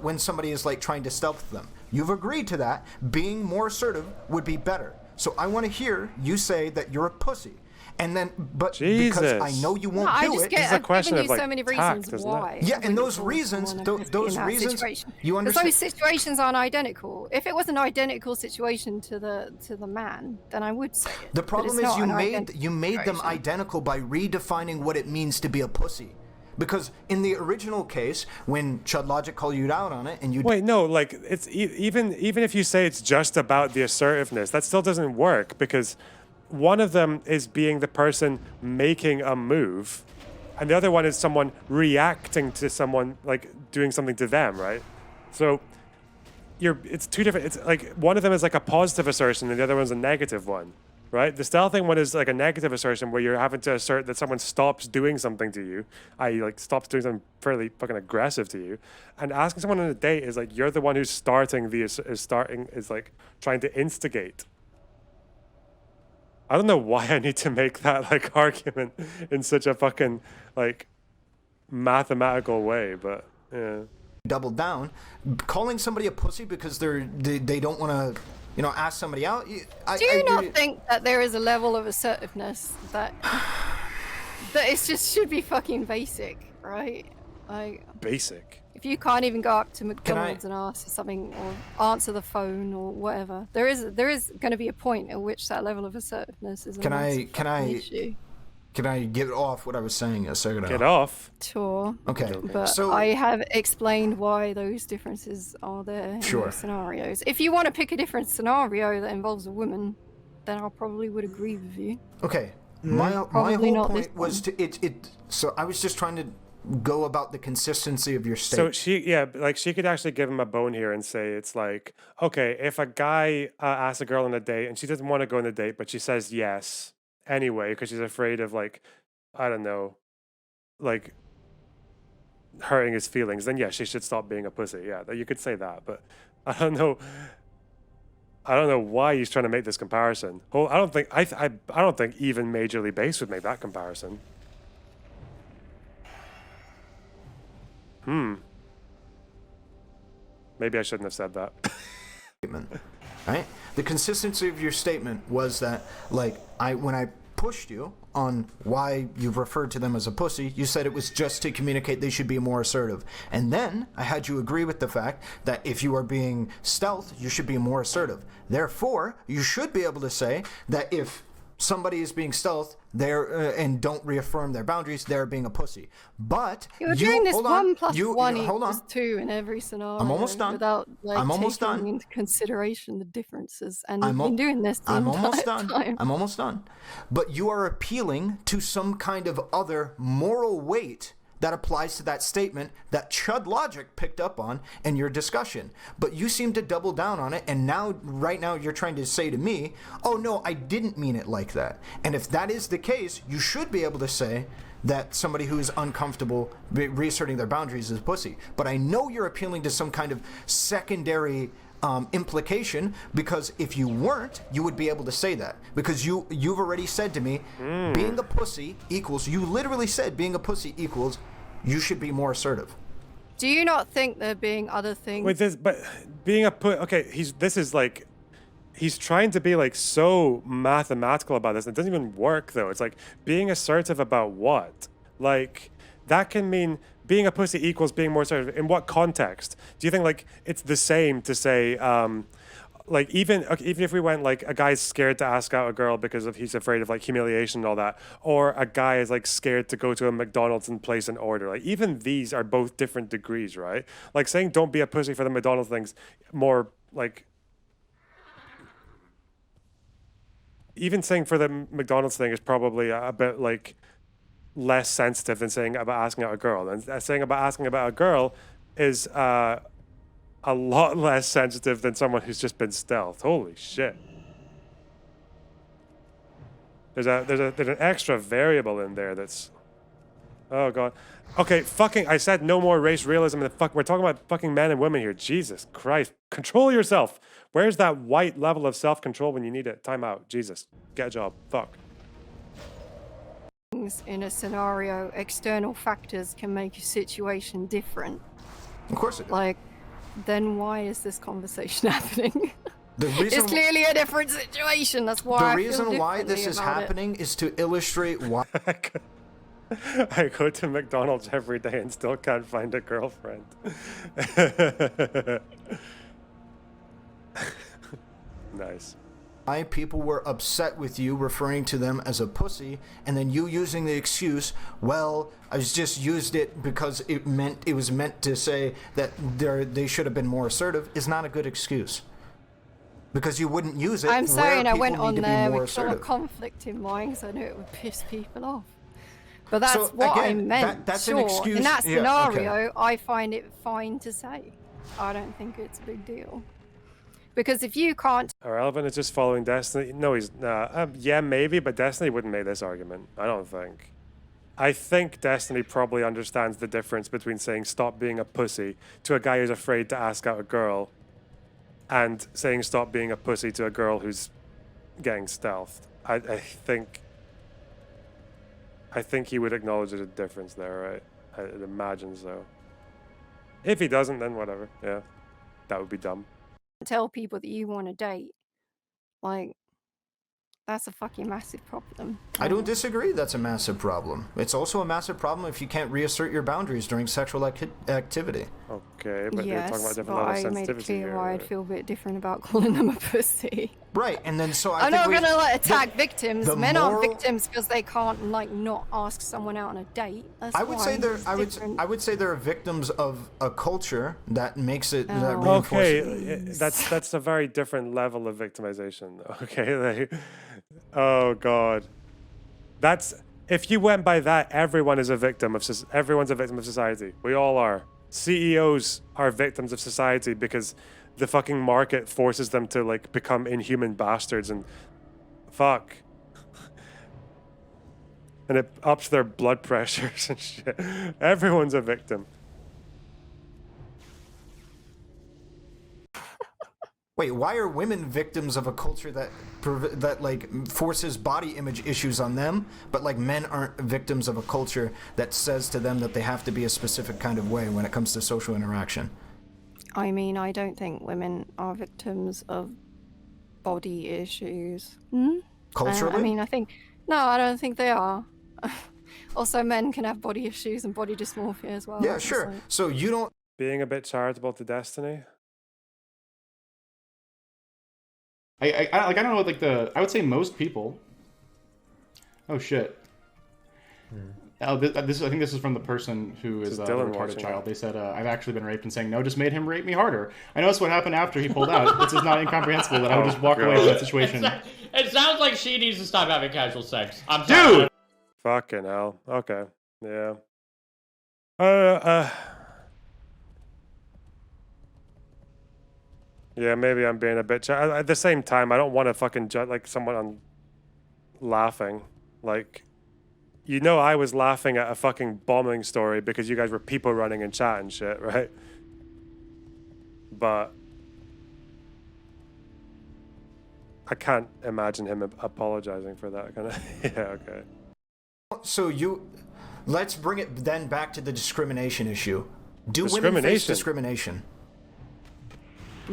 Speaker 4: when somebody is like trying to stealth them. You've agreed to that. Being more assertive would be better. So I want to hear you say that you're a pussy. And then, but because I
Speaker 3: Jesus.
Speaker 4: know you won't
Speaker 2: No, I
Speaker 4: do
Speaker 2: just
Speaker 4: it.
Speaker 2: get,
Speaker 3: is a
Speaker 2: I've
Speaker 3: question
Speaker 2: given
Speaker 3: of,
Speaker 2: you
Speaker 3: like,
Speaker 2: so many
Speaker 3: tact,
Speaker 2: reasons
Speaker 3: isn't it?
Speaker 2: why.
Speaker 4: Yeah,
Speaker 2: I
Speaker 4: and
Speaker 2: wouldn't
Speaker 4: those
Speaker 2: call
Speaker 4: reasons-
Speaker 2: someone a
Speaker 4: tho-
Speaker 2: pussy
Speaker 4: those
Speaker 2: in that
Speaker 4: reasons-
Speaker 2: situation.
Speaker 4: you
Speaker 2: 'Cause
Speaker 4: understand-
Speaker 2: those situations aren't identical. If it was an identical situation to the man, then I would say it.
Speaker 4: The
Speaker 2: But
Speaker 4: problem
Speaker 2: it's
Speaker 4: is
Speaker 2: not
Speaker 4: you
Speaker 2: an
Speaker 4: made
Speaker 2: identical
Speaker 4: them
Speaker 2: situation.
Speaker 4: identical by redefining what it means to be a pussy. Because in the original case, when Chud Logic called you out on it, and you
Speaker 3: Wait, no, like it's even if you say it's just about the assertiveness, that still doesn't work because one of them is being the person making a move, and the other one is someone reacting to someone like doing something to them, right? So it's two different. It's like one of them is like a positive assertion, and the other one's a negative one, right? The stealthing one is like a negative assertion where you're having to assert that someone stops doing something to you, i.e., like stops doing something fairly fucking aggressive to you, and asking someone on a date is like you're the one who's starting is like trying to instigate. I don't know why I need to make that like argument in such a fucking like mathematical way, but yeah.
Speaker 4: double down, calling somebody a pussy because they don't want to, ask somebody out.
Speaker 2: Do you not think that there is a level of assertiveness that That it just should be fucking basic, right? Like,
Speaker 3: Basic.
Speaker 2: if you can't even go up to McDonald's and ask for something or answer the phone or whatever, there is going to be a point at which that level of assertiveness is
Speaker 4: Can I
Speaker 2: issue.
Speaker 4: can I get off what I was saying a second ago?
Speaker 3: Get off.
Speaker 2: Sure.
Speaker 4: Okay.
Speaker 2: But
Speaker 4: So
Speaker 2: I have explained why those differences are there in
Speaker 4: Sure.
Speaker 2: those scenarios. If you want to pick a different scenario that involves a woman, then I probably would agree with you.
Speaker 4: okay. My
Speaker 2: Probably
Speaker 4: whole
Speaker 2: not this
Speaker 4: point was to so I was just trying to go about the consistency of your
Speaker 3: So
Speaker 4: statement.
Speaker 3: she could actually give him a bone here and say it's like, okay, if a guy asks a girl on a date and she doesn't want to go on a date, but she says yes anyway because she's afraid of like, I don't know, like hurting his feelings, then yeah, she should stop being a pussy. Yeah, you could say that, but I don't know. I don't know why he's trying to make this comparison. Well, I don't think even Majorly Bass would make that comparison. Maybe I shouldn't have said that.
Speaker 4: Statement, right? The consistency of your statement was that, like, when I pushed you on why you referred to them as a pussy, you said it was just to communicate they should be more assertive. And then I had you agree with the fact that if you are being stealth, you should be more assertive. Therefore, you should be able to say that if somebody is being stealth and don't reaffirm their boundaries, they're being a pussy. But
Speaker 2: You're doing this
Speaker 4: hold on,
Speaker 2: 1 plus
Speaker 4: you-
Speaker 2: 1
Speaker 4: hold on.
Speaker 2: equals 2 in every scenario.
Speaker 4: I'm almost done.
Speaker 2: Without like
Speaker 4: I'm almost
Speaker 2: taking
Speaker 4: done.
Speaker 2: into consideration the differences. And
Speaker 4: I'm
Speaker 2: you've been doing this the
Speaker 4: I'm
Speaker 2: entire
Speaker 4: almost done.
Speaker 2: time.
Speaker 4: I'm almost done. But you are appealing to some kind of other moral weight that applies to that statement that Chud Logic picked up on in your discussion. But you seem to double down on it, and right now you're trying to say to me, oh no, I didn't mean it like that. And if that is the case, you should be able to say that somebody who is uncomfortable reasserting their boundaries is pussy. But I know you're appealing to some kind of secondary implication, because if you weren't, you would be able to say that, because you've already said to me, being a pussy equals, you literally said being a pussy equals, you should be more assertive.
Speaker 2: Do you not think there being other things?
Speaker 3: Wait, but being a he's trying to be like so mathematical about this. It doesn't even work though. It's like being assertive about what? Like that can mean being a pussy equals being more assertive. In what context? Do you think like it's the same to say like even if we went like a guy's scared to ask out a girl because he's afraid of like humiliation and all that, or a guy is like scared to go to a McDonald's and place an order, like even these are both different degrees, right? Like saying don't be a pussy for the McDonald's thing's more like, even saying for the McDonald's thing is probably a bit like less sensitive than saying about asking out a girl, and saying about asking about a girl is a lot less sensitive than someone who's just been stealth. Holy shit. There's an extra variable in there that's, oh god. Okay, fucking, I said no more race realism, and we're talking about fucking men and women here. Jesus Christ. Control yourself. Where's that white level of self-control when you need it? Time out. Jesus. Get a job. Fuck.
Speaker 2: In a scenario, external factors can make a situation different.
Speaker 4: Of course it does.
Speaker 2: Like, then why is this conversation happening?
Speaker 4: The reason
Speaker 2: It's clearly a different situation. That's why
Speaker 4: the reason why this is happening is to illustrate why.
Speaker 3: I go to McDonald's every day and still can't find a girlfriend. Nice.
Speaker 4: Why people were upset with you referring to them as a pussy, and then you using the excuse, well, I just used it because it was meant to say that they should have been more assertive, is not a good excuse. Because you wouldn't use it.
Speaker 2: I'm sorry, and I went on there with
Speaker 4: assertive.
Speaker 2: some conflict in mind because I knew it would piss people off. But that's
Speaker 4: So,
Speaker 2: what
Speaker 4: again,
Speaker 2: I meant.
Speaker 4: that's
Speaker 2: sure.
Speaker 4: an excuse.
Speaker 2: In that
Speaker 4: Yeah, okay.
Speaker 2: scenario, I find it fine to say. I don't think it's a big deal. Because if you can't
Speaker 3: Ahrelevant is just following Destiny. No, he's yeah, maybe, but Destiny wouldn't make this argument. I don't think. I think Destiny probably understands the difference between saying stop being a pussy to a guy who's afraid to ask out a girl, and saying stop being a pussy to a girl who's getting stealthed. I think he would acknowledge there's a difference there, right? I'd imagine so. If he doesn't, then whatever. Yeah, that would be dumb.
Speaker 2: tell people that you want to date, like, That's a fucking massive problem.
Speaker 4: I don't disagree that's a massive problem. It's also a massive problem if you can't reassert your boundaries during sexual activity.
Speaker 3: Okay, but you're
Speaker 2: Yes,
Speaker 3: talking about
Speaker 2: but
Speaker 3: different level of
Speaker 2: I made it
Speaker 3: sensitivity
Speaker 2: clear
Speaker 3: here.
Speaker 2: why I'd feel a bit different about calling them a pussy.
Speaker 4: Right, and then so I
Speaker 2: I'm
Speaker 4: think
Speaker 2: not
Speaker 4: we-
Speaker 2: gonna like attack victims.
Speaker 4: the
Speaker 2: Men aren't
Speaker 4: moral-
Speaker 2: victims because they can't like not ask someone out on a date. That's
Speaker 4: I would
Speaker 2: why
Speaker 4: say they're
Speaker 2: it's
Speaker 4: I would
Speaker 2: different.
Speaker 4: I would say they're victims of a culture that makes it that
Speaker 2: Oh.
Speaker 4: reinforces.
Speaker 3: Okay, that's a very different level of victimization. Okay, like, oh god, that's if you went by that, everyone is a victim of everyone's a victim of society. We all are. CEOs are victims of society because the fucking market forces them to like become inhuman bastards and fuck. And it ups their blood pressures and shit. Everyone's a victim.
Speaker 4: Wait, why are women victims of a culture that like forces body image issues on them, but like men aren't victims of a culture that says to them that they have to be a specific kind of way when it comes to social interaction?
Speaker 2: I mean, I don't think women are victims of body issues. Hmm?
Speaker 4: Culturally?
Speaker 2: I mean, no, I don't think they are. Also, men can have body issues and body dysmorphia as well.
Speaker 4: yeah,
Speaker 2: It's
Speaker 4: sure.
Speaker 2: like-
Speaker 4: So you don't
Speaker 3: Being a bit charitable to Destiny.
Speaker 7: I don't know, like I would say most people. Oh shit. Oh, I think this is from the person who is
Speaker 3: This
Speaker 7: the
Speaker 3: is Dylan
Speaker 7: retarded
Speaker 3: watching
Speaker 7: child.
Speaker 3: it.
Speaker 7: They said, I've actually been raped, and saying no just made him rape me harder. I know that's what happened after he pulled out. This is not incomprehensible that I would just walk away from that situation.
Speaker 8: It sounds like she needs to stop having casual sex. I'm sorry.
Speaker 7: Dude!
Speaker 3: Fucking hell. Okay. Yeah. Yeah, maybe I'm being a bit. At the same time, I don't want to fucking judge like someone on laughing. Like, you know, I was laughing at a fucking bombing story because you guys were people running in chat and shit, right? But I can't imagine him apologizing for that kind of. Yeah, okay.
Speaker 4: So let's bring it then back to the discrimination issue. Do women face discrimination?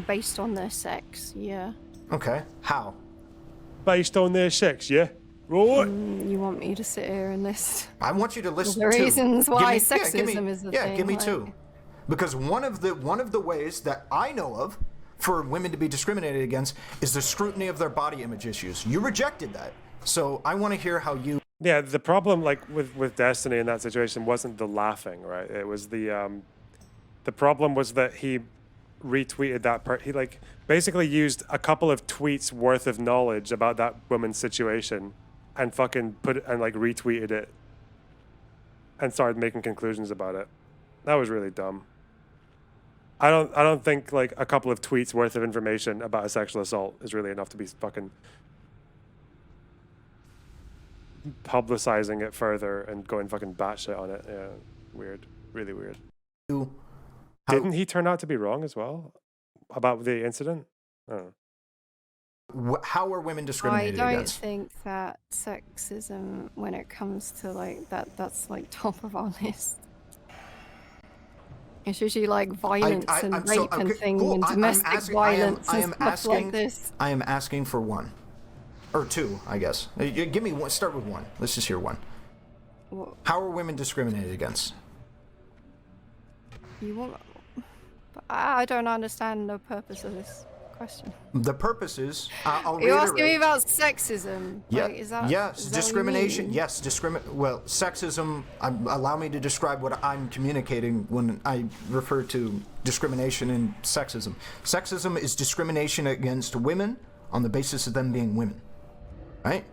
Speaker 2: Based on their sex, yeah.
Speaker 4: Okay. How?
Speaker 3: Based on their sex, yeah? Right?
Speaker 2: You want me to sit here and list
Speaker 4: I want you to list
Speaker 2: the
Speaker 4: two.
Speaker 2: reasons why
Speaker 4: Give me-
Speaker 2: sexism is the thing?
Speaker 4: Yeah, give me
Speaker 2: like-
Speaker 4: two. Because one of the ways that I know of for women to be discriminated against is the scrutiny of their body image issues. You rejected that. So I want to hear how you
Speaker 3: Yeah, the problem like with Destiny in that situation wasn't the laughing, right? It was the problem was that he retweeted that part. He like basically used a couple of tweets worth of knowledge about that woman's situation and fucking put it and like retweeted it and started making conclusions about it. That was really dumb. I don't think like a couple of tweets worth of information about a sexual assault is really enough to be fucking publicizing it further and going fucking batshit on it. Yeah, weird, really weird. Didn't he turn out to be wrong as well about the incident? I don't know.
Speaker 4: how are women
Speaker 2: I
Speaker 4: discriminated
Speaker 2: don't
Speaker 4: against?
Speaker 2: think that sexism, when it comes to like that's like top of our list. It's usually like violence and
Speaker 4: I'm
Speaker 2: rape
Speaker 4: so-
Speaker 2: and
Speaker 4: okay,
Speaker 2: things
Speaker 4: cool.
Speaker 2: and
Speaker 4: I'm
Speaker 2: domestic
Speaker 4: asking-
Speaker 2: violence
Speaker 4: I am
Speaker 2: and stuff
Speaker 4: asking,
Speaker 2: like this.
Speaker 4: I am asking for one. Or two, I guess. Give me one. Start with one. Let's just hear one.
Speaker 2: What,
Speaker 4: How are women discriminated against?
Speaker 2: you want? But I don't understand the purpose of this question.
Speaker 4: The purpose is, I'll
Speaker 2: You're asking me
Speaker 4: reiterate.
Speaker 2: about sexism.
Speaker 4: Yeah,
Speaker 2: Like, is that,
Speaker 4: yes,
Speaker 2: is that what you
Speaker 4: discrimination.
Speaker 2: mean?
Speaker 4: Yes, well, sexism. Allow me to describe what I'm communicating when I refer to discrimination and sexism. Sexism is discrimination against women on the basis of them being women, right?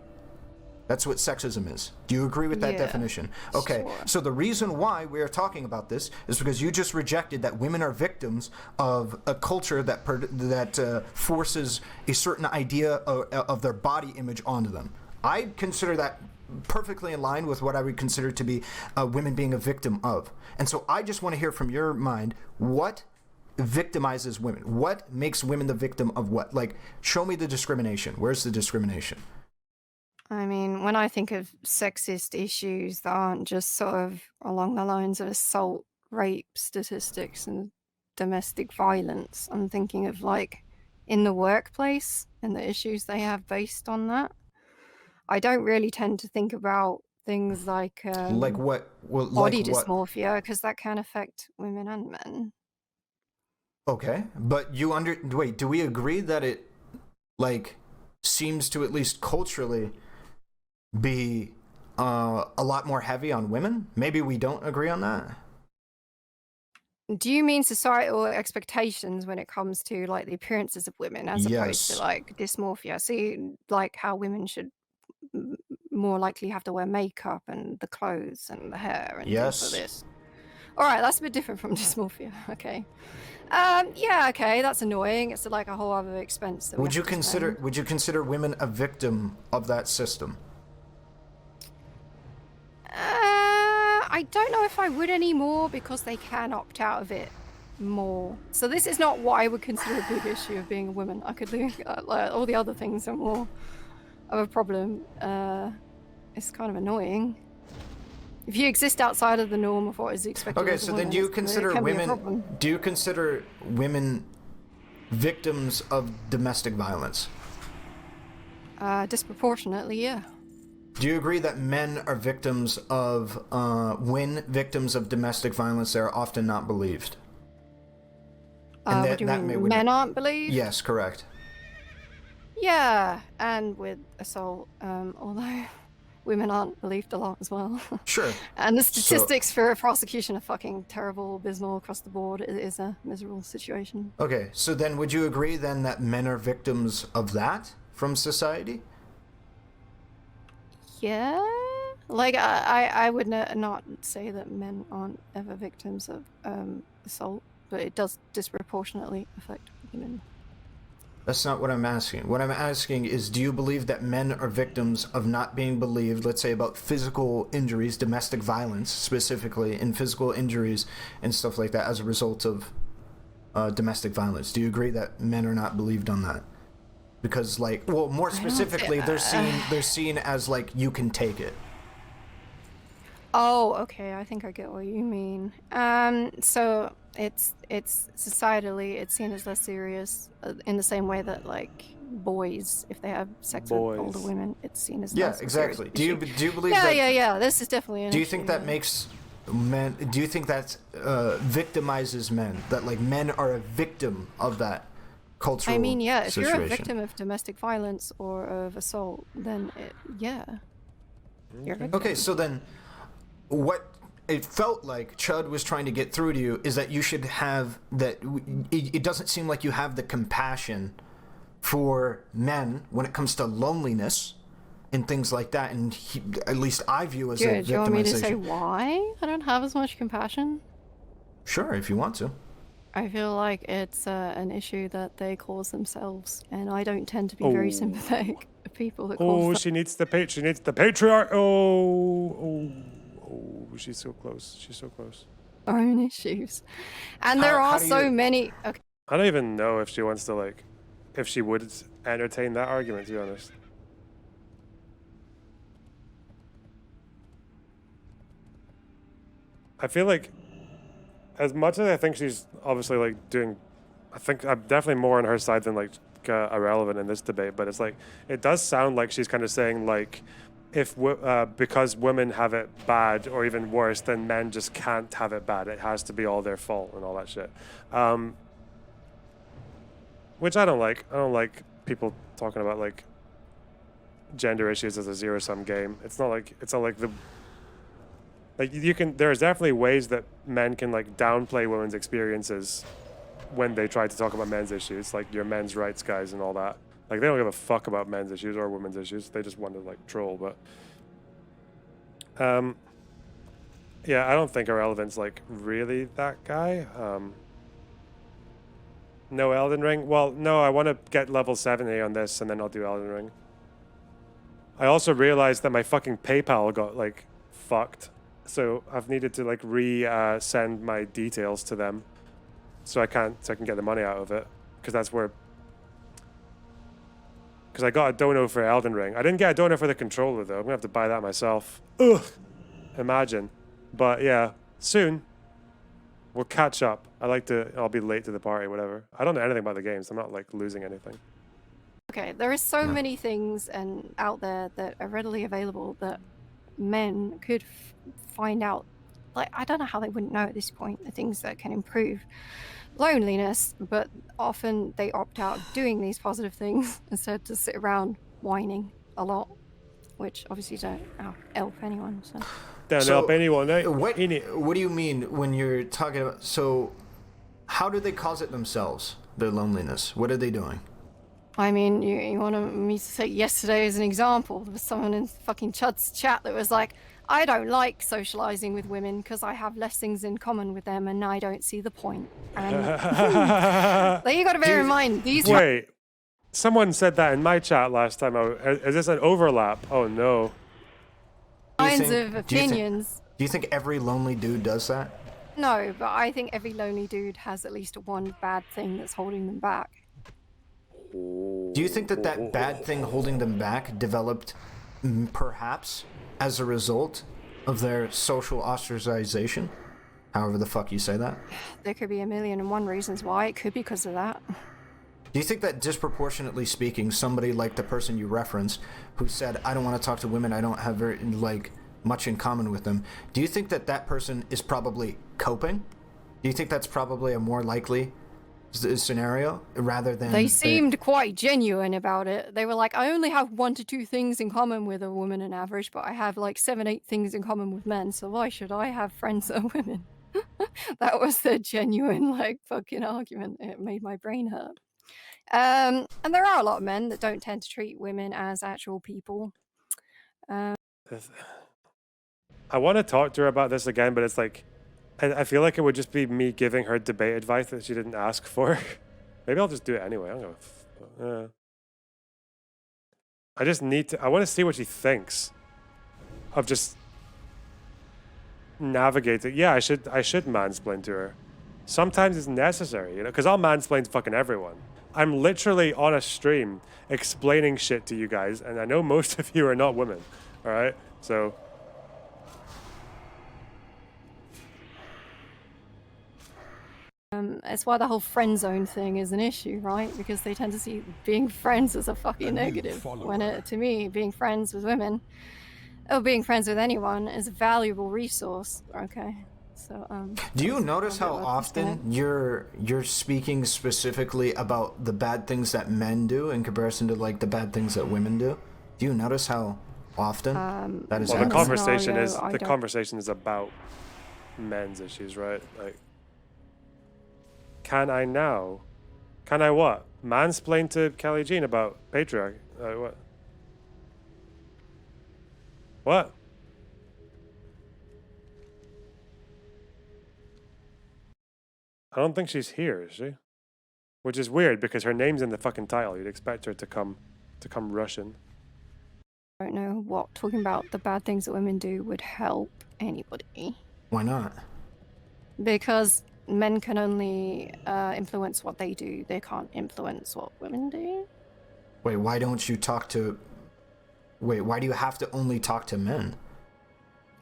Speaker 4: That's what sexism is. Do you agree with that
Speaker 2: Yeah,
Speaker 4: definition? Okay,
Speaker 2: sure.
Speaker 4: so the reason why we are talking about this is because you just rejected that women are victims of a culture that forces a certain idea of their body image onto them. I consider that perfectly in line with what I would consider to be women being a victim of. And so I just want to hear from your mind, what victimizes women? What makes women the victim of what? Like, show me the discrimination. Where's the discrimination?
Speaker 2: I mean, when I think of sexist issues that aren't just sort of along the lines of assault, rape statistics, and domestic violence, I'm thinking of like in the workplace and the issues they have based on that. I don't really tend to think about things like
Speaker 4: what? Well,
Speaker 2: body
Speaker 4: like what?
Speaker 2: dysmorphia because that can affect women and men.
Speaker 4: Okay, but wait. Do we agree that it like seems to, at least culturally, be a lot more heavy on women? Maybe we don't agree on that.
Speaker 2: Do you mean societal expectations when it comes to like the appearances of women as opposed to
Speaker 4: Yes.
Speaker 2: like dysmorphia? See, like how women should more likely have to wear makeup and the clothes and the hair and things like
Speaker 4: Yes.
Speaker 2: this. All right, that's a bit different from dysmorphia. Okay. Yeah, okay, that's annoying. It's like a whole other expense. That
Speaker 4: Would you consider women a victim of that system?
Speaker 2: I don't know if I would anymore because they can opt out of it more. So this is not what I would consider a big issue of being a woman. I could think like, all the other things are more of a problem. It's kind of annoying. If you exist outside of the norm of what is expected.
Speaker 4: Okay,
Speaker 2: of a
Speaker 4: so
Speaker 2: woman,
Speaker 4: then do you
Speaker 2: it
Speaker 4: consider
Speaker 2: can be a
Speaker 4: women?
Speaker 2: problem.
Speaker 4: Do you consider women victims of domestic violence?
Speaker 2: Disproportionately, yeah.
Speaker 4: Do you agree that men are victims of, when victims of domestic violence, they're often not believed? And
Speaker 2: What do you mean? Men aren't believed?
Speaker 4: Yes, correct.
Speaker 2: Yeah, and with assault, although women aren't believed a lot as well.
Speaker 4: Sure.
Speaker 2: And the statistics for prosecution are fucking terrible, abysmal across the board. It is a miserable situation.
Speaker 4: Okay, so then would you agree then that men are victims of that from society?
Speaker 2: Yeah, like I would not say that men aren't ever victims of assault, but it does disproportionately affect women.
Speaker 4: That's not what I'm asking. What I'm asking is, do you believe that men are victims of not being believed, let's say about physical injuries, domestic violence specifically, and physical injuries and stuff like that as a result of domestic violence? Do you agree that men are not believed on that? Because, like, well, more specifically, they're seen as like, you can take it.
Speaker 2: Oh, okay. I think I get what you mean. So it's societally it's seen as less serious in the same way that like boys, if they have sex with older women, it's seen as less
Speaker 4: exactly. Do you believe
Speaker 2: yeah,
Speaker 4: that?
Speaker 2: Yeah. This is definitely.
Speaker 4: Do you think that makes men? Do you think that victimizes men? That like men are a victim of that cultural?
Speaker 2: I mean, yeah. If
Speaker 4: situation?
Speaker 2: you're a victim of domestic violence or of assault, then yeah. You're a victim.
Speaker 4: Okay, so then, what it felt like Chud was trying to get through to you is that you should have that. It doesn't seem like you have the compassion for men when it comes to loneliness and things like that, and at least I view as a victimization. Do you want me to say
Speaker 2: why I don't have as much compassion?
Speaker 4: Sure, if you want to.
Speaker 2: I feel like it's an issue that they cause themselves, and I don't tend to be very sympathetic of people that cause
Speaker 3: she needs the patriarch. Oh, she's so close. She's so close.
Speaker 2: Own issues, and there are so many. Okay.
Speaker 3: I don't even know if she wants to like, if she would entertain that argument. To be honest. I feel like, as much as I think she's obviously like doing, I think I'm definitely more on her side than like Ahrelevant in this debate. But it's like it does sound like she's kind of saying like, if because women have it bad or even worse, then men just can't have it bad. It has to be all their fault and all that shit. Which I don't like. I don't like people talking about like gender issues as a zero-sum game. It's not like the. Like you can, there's definitely ways that men can like downplay women's experiences when they try to talk about men's issues, like your men's rights guys and all that. Like they don't give a fuck about men's issues or women's issues. They just want to like troll. But yeah, I don't think Ahrelevant's like really that guy. No Elden Ring. Well, no, I want to get level 70 on this and then I'll do Elden Ring. I also realized that my fucking PayPal got like fucked. So I've needed to like send my details to them, so I can get the money out of it, because that's where. Because I got a dono for Elden Ring. I didn't get a dono for the controller though. I'm gonna have to buy that myself. Ugh, imagine. But yeah, soon. We'll catch up. I'll be late to the party, whatever. I don't know anything about the games. I'm not like losing anything.
Speaker 2: Okay, there are so many things and out there that are readily available that men could find out. Like, I don't know how they wouldn't know at this point the things that can improve loneliness, but often they opt out of doing these positive things instead to sit around whining a lot, which obviously don't help anyone. So.
Speaker 3: Don't help anyone, eh?
Speaker 4: What do you mean when you're talking about? So, how do they cause it themselves? Their loneliness. What are they doing?
Speaker 2: I mean, you want me to take yesterday as an example? There was someone in fucking Chud's chat that was like, I don't like socializing with women because I have less things in common with them and I don't see the point. And like, you got to bear in mind, these...
Speaker 3: Wait, someone said that in my chat last time. Is this an overlap? Oh, no.
Speaker 2: Kinds of opinions.
Speaker 4: Do you think every lonely dude does that?
Speaker 2: No, but I think every lonely dude has at least one bad thing that's holding them back.
Speaker 4: Do you think that that bad thing holding them back developed perhaps as a result of their social ostracization? However the fuck you say that.
Speaker 2: There could be 1,000,001 reasons why. It could be because of that.
Speaker 4: Do you think that disproportionately speaking, somebody like the person you referenced who said, I don't want to talk to women, I don't have very, much in common with them, do you think that that person is probably coping? Do you think that's probably a more likely scenario rather than...
Speaker 2: They seemed quite genuine about it. They were like, I only have 1 to 2 things in common with a woman on average, but I have like 7, 8 things in common with men, so why should I have friends that are women? That was the genuine fucking argument. It made my brain hurt. And there are a lot of men that don't tend to treat women as actual people.
Speaker 3: I want to talk to her about this again, but it's like, I feel like it would just be me giving her debate advice that she didn't ask for. Maybe I'll just do it anyway. I just need to. I want to see what she thinks of just navigating. Yeah, I should mansplain to her. Sometimes it's necessary, because I'll mansplain to fucking everyone. I'm literally on a stream explaining shit to you guys, and I know most of you are not women. All right, so.
Speaker 2: It's why the whole friend zone thing is an issue, right? Because they tend to see being friends as a fucking negative. When to me, being friends with women, or being friends with anyone, is a valuable resource. Okay, so
Speaker 4: do you notice how often you're speaking specifically about the bad things that men do in comparison to the bad things that women do? Do you notice how often that is?
Speaker 3: Well, the conversation is about men's issues, right? Like. Can I what? Mansplain to Kelly Jean about patriarchy? What? What? I don't think she's here, is she? Which is weird because her name's in the fucking title. You'd expect her to come rushing.
Speaker 2: I don't know what talking about the bad things that women do would help anybody.
Speaker 4: Why not?
Speaker 2: Because men can only influence what they do. They can't influence what women do.
Speaker 4: Wait, why don't you talk to... Wait, why do you have to only talk to men?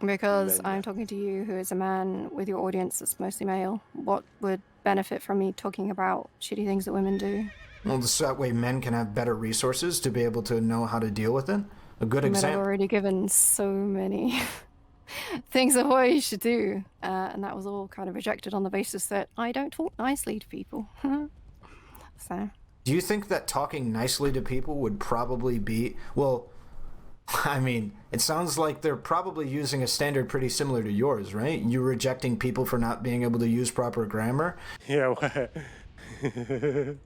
Speaker 2: Because I'm talking to you, who is a man, with your audience that's mostly male. What would benefit from me talking about shitty things that women do?
Speaker 4: Well, so that way men can have better resources to be able to know how to deal with it. A good example.
Speaker 2: I've already given so many things of what you should do, and that was all kind of rejected on the basis that I don't talk nicely to people. So.
Speaker 4: Do you think that talking nicely to people would probably be... Well, I mean, it sounds like they're probably using a standard pretty similar to yours, right? You're rejecting people for not being able to use proper grammar?
Speaker 3: Yeah, oh,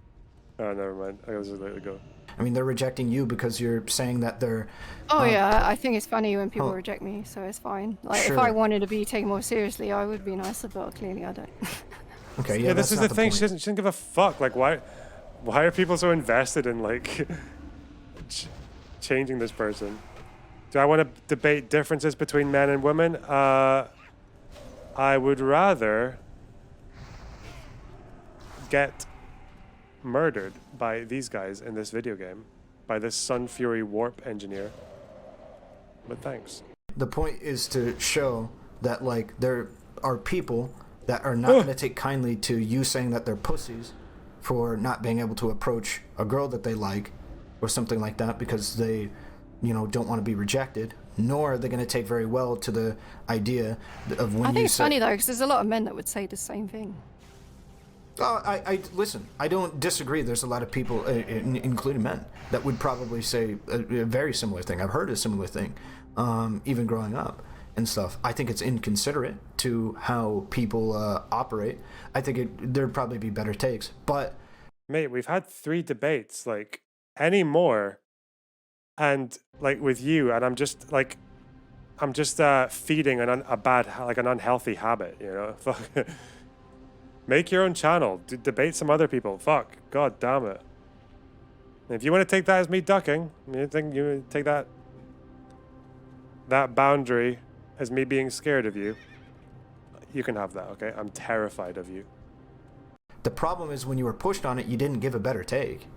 Speaker 3: never mind. I was just let it go.
Speaker 4: I mean, they're rejecting you because you're saying that they're...
Speaker 2: Oh, yeah, I think it's funny when people reject me, so it's fine. Like,
Speaker 4: Sure.
Speaker 2: if I wanted to be taken more seriously, I would be nicer, but clearly I don't.
Speaker 4: Okay,
Speaker 3: Yeah, this is the thing.
Speaker 4: Point.
Speaker 3: She doesn't give a fuck. Like, why are people so invested in, like, changing this person? Do I want to debate differences between men and women? I would rather get murdered by these guys in this video game, by this Sun Fury Warp engineer. But thanks.
Speaker 4: The point is to show that, like, there are people that are not going to take kindly to you saying that they're pussies for not being able to approach a girl that they like, or something like that because they, don't want to be rejected, nor are they going to take very well to the idea of when
Speaker 2: I
Speaker 4: you
Speaker 2: think it's
Speaker 4: say...
Speaker 2: funny though, because there's a lot of men that would say the same thing.
Speaker 4: I listen. I don't disagree. There's a lot of people, including men, that would probably say a very similar thing. I've heard a similar thing, even growing up and stuff. I think it's inconsiderate to how people operate. I think there'd probably be better takes. But
Speaker 3: mate, we've had 3 debates. Like any more, and like with you, and I'm just feeding an unhealthy habit. Fuck. Make your own channel. Debate some other people. Fuck. God damn it. If you want to take that as me ducking, you take that boundary as me being scared of you, you can have that, okay? I'm terrified of you.
Speaker 4: the problem is when you were pushed on it, you didn't give a better take.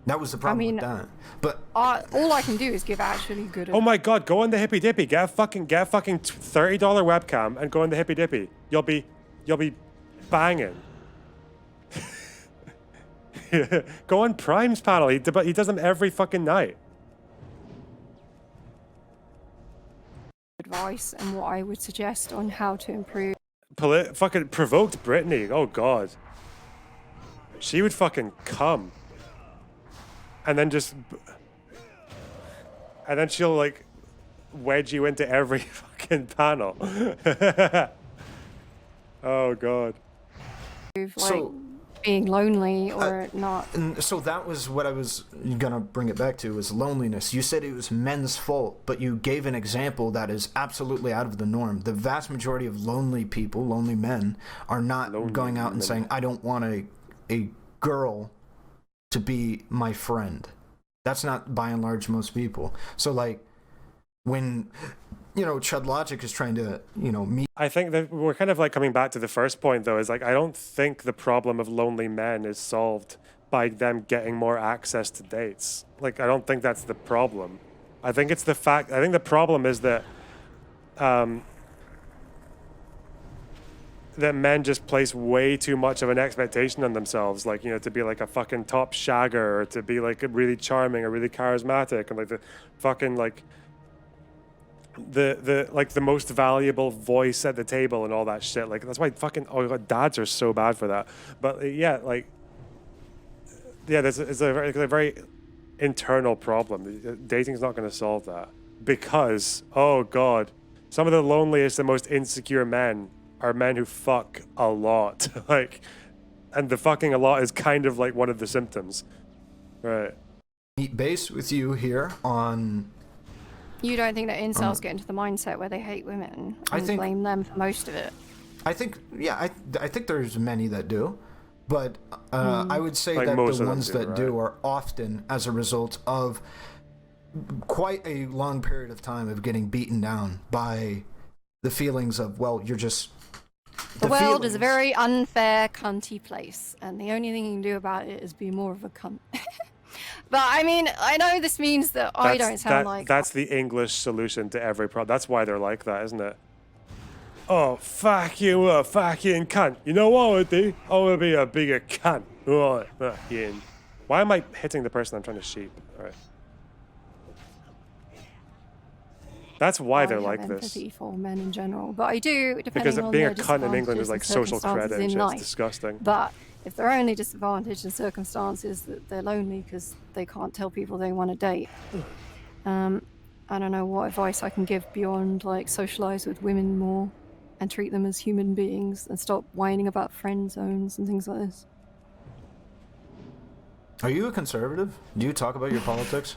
Speaker 4: That was the problem with that. But
Speaker 2: all I can do is give actually good.
Speaker 3: Oh my god, go on the Hippy Dippy. Get a fucking $30 webcam and go on the Hippy Dippy. You'll be banging. Go on Prime's panel. He does them every fucking night.
Speaker 2: Advice and what I would suggest on how to improve.
Speaker 3: Fucking provoked Brittany. Oh god. She would fucking come. And then she'll like wedge you into every fucking panel. Oh god.
Speaker 2: Like being lonely or not.
Speaker 4: And so that was what I was gonna bring it back to, is loneliness. You said it was men's fault, but you gave an example that is absolutely out of the norm. The vast majority of lonely people, lonely men, are not going out and saying, I don't want a girl to be my friend. That's not by and large most people. So like when Chud Logic is trying to meet,
Speaker 3: I think that we're kind of like coming back to the first point though, is like I don't think the problem of lonely men is solved by them getting more access to dates. Like I don't think that's the problem. I think it's the fact, I think the problem is that that men just place way too much of an expectation on themselves, like, to be like a fucking top shagger, or to be like really charming or really charismatic, and like the fucking like the most valuable voice at the table and all that shit. Like that's why fucking dads are so bad for that. But there's a very internal problem. Dating's not going to solve that, because oh god, some of the loneliest and most insecure men are men who fuck a lot. And the fucking a lot is kind of like one of the symptoms. Right.
Speaker 4: meet base with you here on...
Speaker 2: You don't think that incels get into the mindset where they hate women and blame them for most of it?
Speaker 4: I think there's many that do, but I would say that the ones that do are often as a result of quite a long period of time of getting beaten down by the feelings of, well, you're just...
Speaker 2: The world is a very unfair, cunty place, and the only thing you can do about it is be more of a cunt. But I mean, I know this means that I don't sound like...
Speaker 3: That's the English solution to every problem. That's why they're like that, isn't it? Oh, fuck you, fucking cunt. You know what I would do? I would be a bigger cunt. Oh, fucking... Why am I hitting the person I'm trying to sheep? All right.
Speaker 2: That's
Speaker 3: why they're like
Speaker 2: empathy
Speaker 3: this.
Speaker 2: for men in general, but I do, depending
Speaker 3: because
Speaker 2: on
Speaker 3: being
Speaker 2: their
Speaker 3: a cunt in England is like social credit and shit.
Speaker 2: life.
Speaker 3: It's disgusting.
Speaker 2: But if they're only disadvantaged in circumstances that they're lonely because they can't tell people they want to date, I don't know what advice I can give beyond like socialize with women more and treat them as human beings and stop whining about friend zones and things like this.
Speaker 4: Are you a conservative? Do you talk about your politics?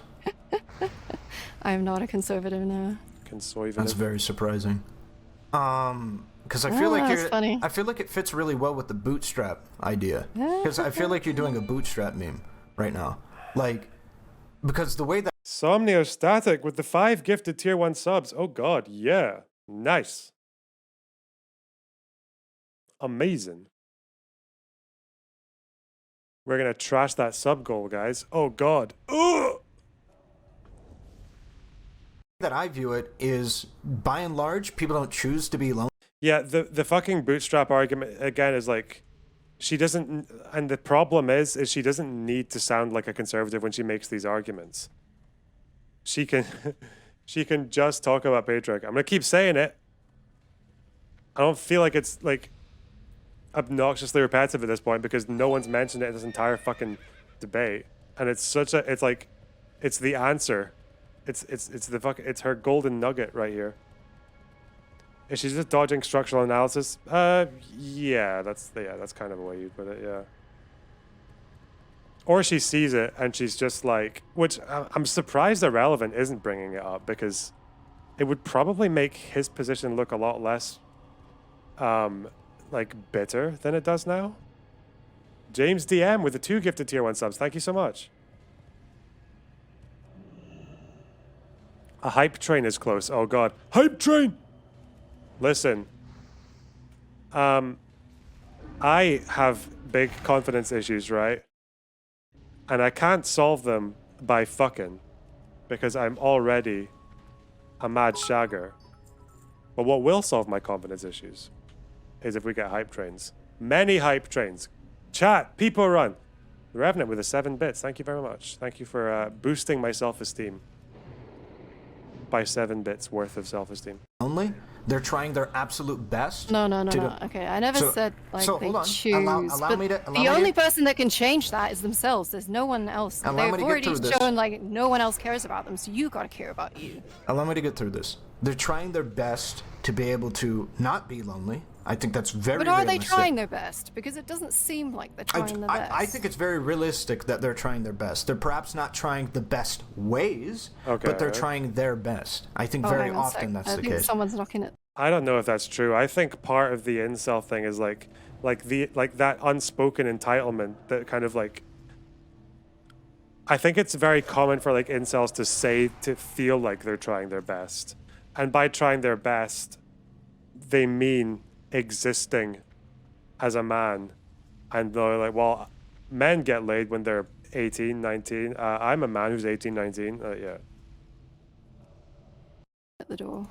Speaker 2: I am not a conservative now.
Speaker 4: That's very surprising. Because I feel like you're...
Speaker 2: funny.
Speaker 4: I feel like it fits really well with the bootstrap idea. Because I feel like you're doing a bootstrap meme right now. Like, because the way that...
Speaker 3: Somniostatic with the 5 gifted tier 1 subs. Oh god, yeah. Nice. Amazing. We're gonna trash that sub goal, guys. Oh god. Ugh!
Speaker 4: that I view it is, by and large, people don't choose to be lonely.
Speaker 3: Yeah, the fucking bootstrap argument again is like, she doesn't, and the problem is she doesn't need to sound like a conservative when she makes these arguments. She can, she can just talk about patriarchy. I'm gonna keep saying it. I don't feel like it's like obnoxiously repetitive at this point because no one's mentioned it in this entire fucking debate, and it's such a, it's like, it's the answer. It's the fuck, it's her golden nugget right here. Is she just dodging structural analysis? Yeah, that's kind of a way you'd put it, yeah. Or she sees it and she's just like, which I'm surprised Ahrelevant isn't bringing it up because it would probably make his position look a lot less, like bitter than it does now. James DM with the 2 gifted tier 1 subs. Thank you so much. A hype train is close. Oh god. Hype train! Listen. I have big confidence issues, right? And I can't solve them by fucking. Because I'm already a mad shagger. But what will solve my confidence issues is if we get hype trains. Many hype trains. Chat, people run. The Revenant with the 7 bits. Thank you very much. Thank you for boosting my self-esteem. By 7 bits worth of self-esteem.
Speaker 4: Only they're trying their absolute best.
Speaker 2: No. Okay, I never said like
Speaker 4: so
Speaker 2: they
Speaker 4: hold on.
Speaker 2: choose.
Speaker 4: Allow
Speaker 2: but
Speaker 4: me to.
Speaker 2: The only person that can change that is themselves. There's no one else. They've already shown like no one else cares about them, so you gotta care about you.
Speaker 4: Allow me to get through this. They're trying their best to be able to not be lonely. I think that's very
Speaker 2: But are
Speaker 4: realistic.
Speaker 2: they trying their best? Because it doesn't seem like they're trying their best.
Speaker 4: I think it's very realistic that they're trying their best. They're perhaps not trying the best ways, but they're trying their best. I think very often that's the case.
Speaker 2: I think someone's knocking it.
Speaker 3: I don't know if that's true. I think part of the incel thing is like that unspoken entitlement that kind of like. I think it's very common for like incels to feel like they're trying their best, and by trying their best, they mean existing as a man. And they're like, well, men get laid when they're 18, 19. I'm a man who's 18, 19. Yeah.
Speaker 2: At the door.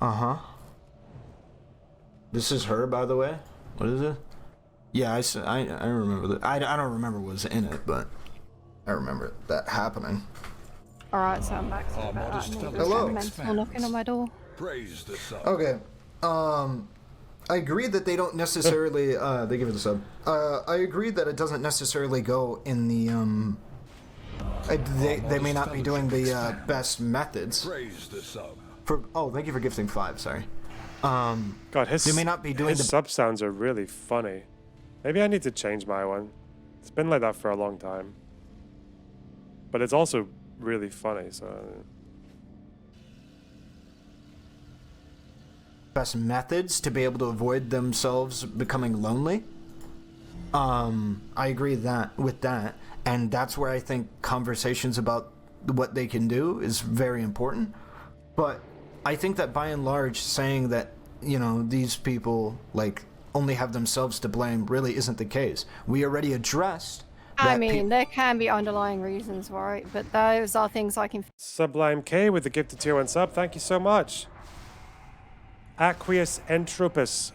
Speaker 4: This is her, by the way. What is it? Yeah, I remember that. I don't remember what was in it, but I remember that happening.
Speaker 2: Alright, so I'm back.
Speaker 4: Hello.
Speaker 2: Mental knocking on my door.
Speaker 4: Okay. I agree that they don't necessarily. They give it a sub. I agree that it doesn't necessarily go in the. They may not be doing the best methods. Thank you for gifting 5. Sorry.
Speaker 3: God,
Speaker 4: they may not be doing
Speaker 3: his sub sounds are really funny. Maybe I need to change my one. It's been like that for a long time. But it's also really funny, so.
Speaker 4: Best methods to be able to avoid themselves becoming lonely. I agree with that, and that's where I think conversations about what they can do is very important. But I think that by and large, saying that these people like only have themselves to blame really isn't the case. We already addressed.
Speaker 2: I mean, there can be underlying reasons for it, but those are things I can.
Speaker 3: Sublime K with the gifted tier 1 sub. Thank you so much. Aqueous Entropus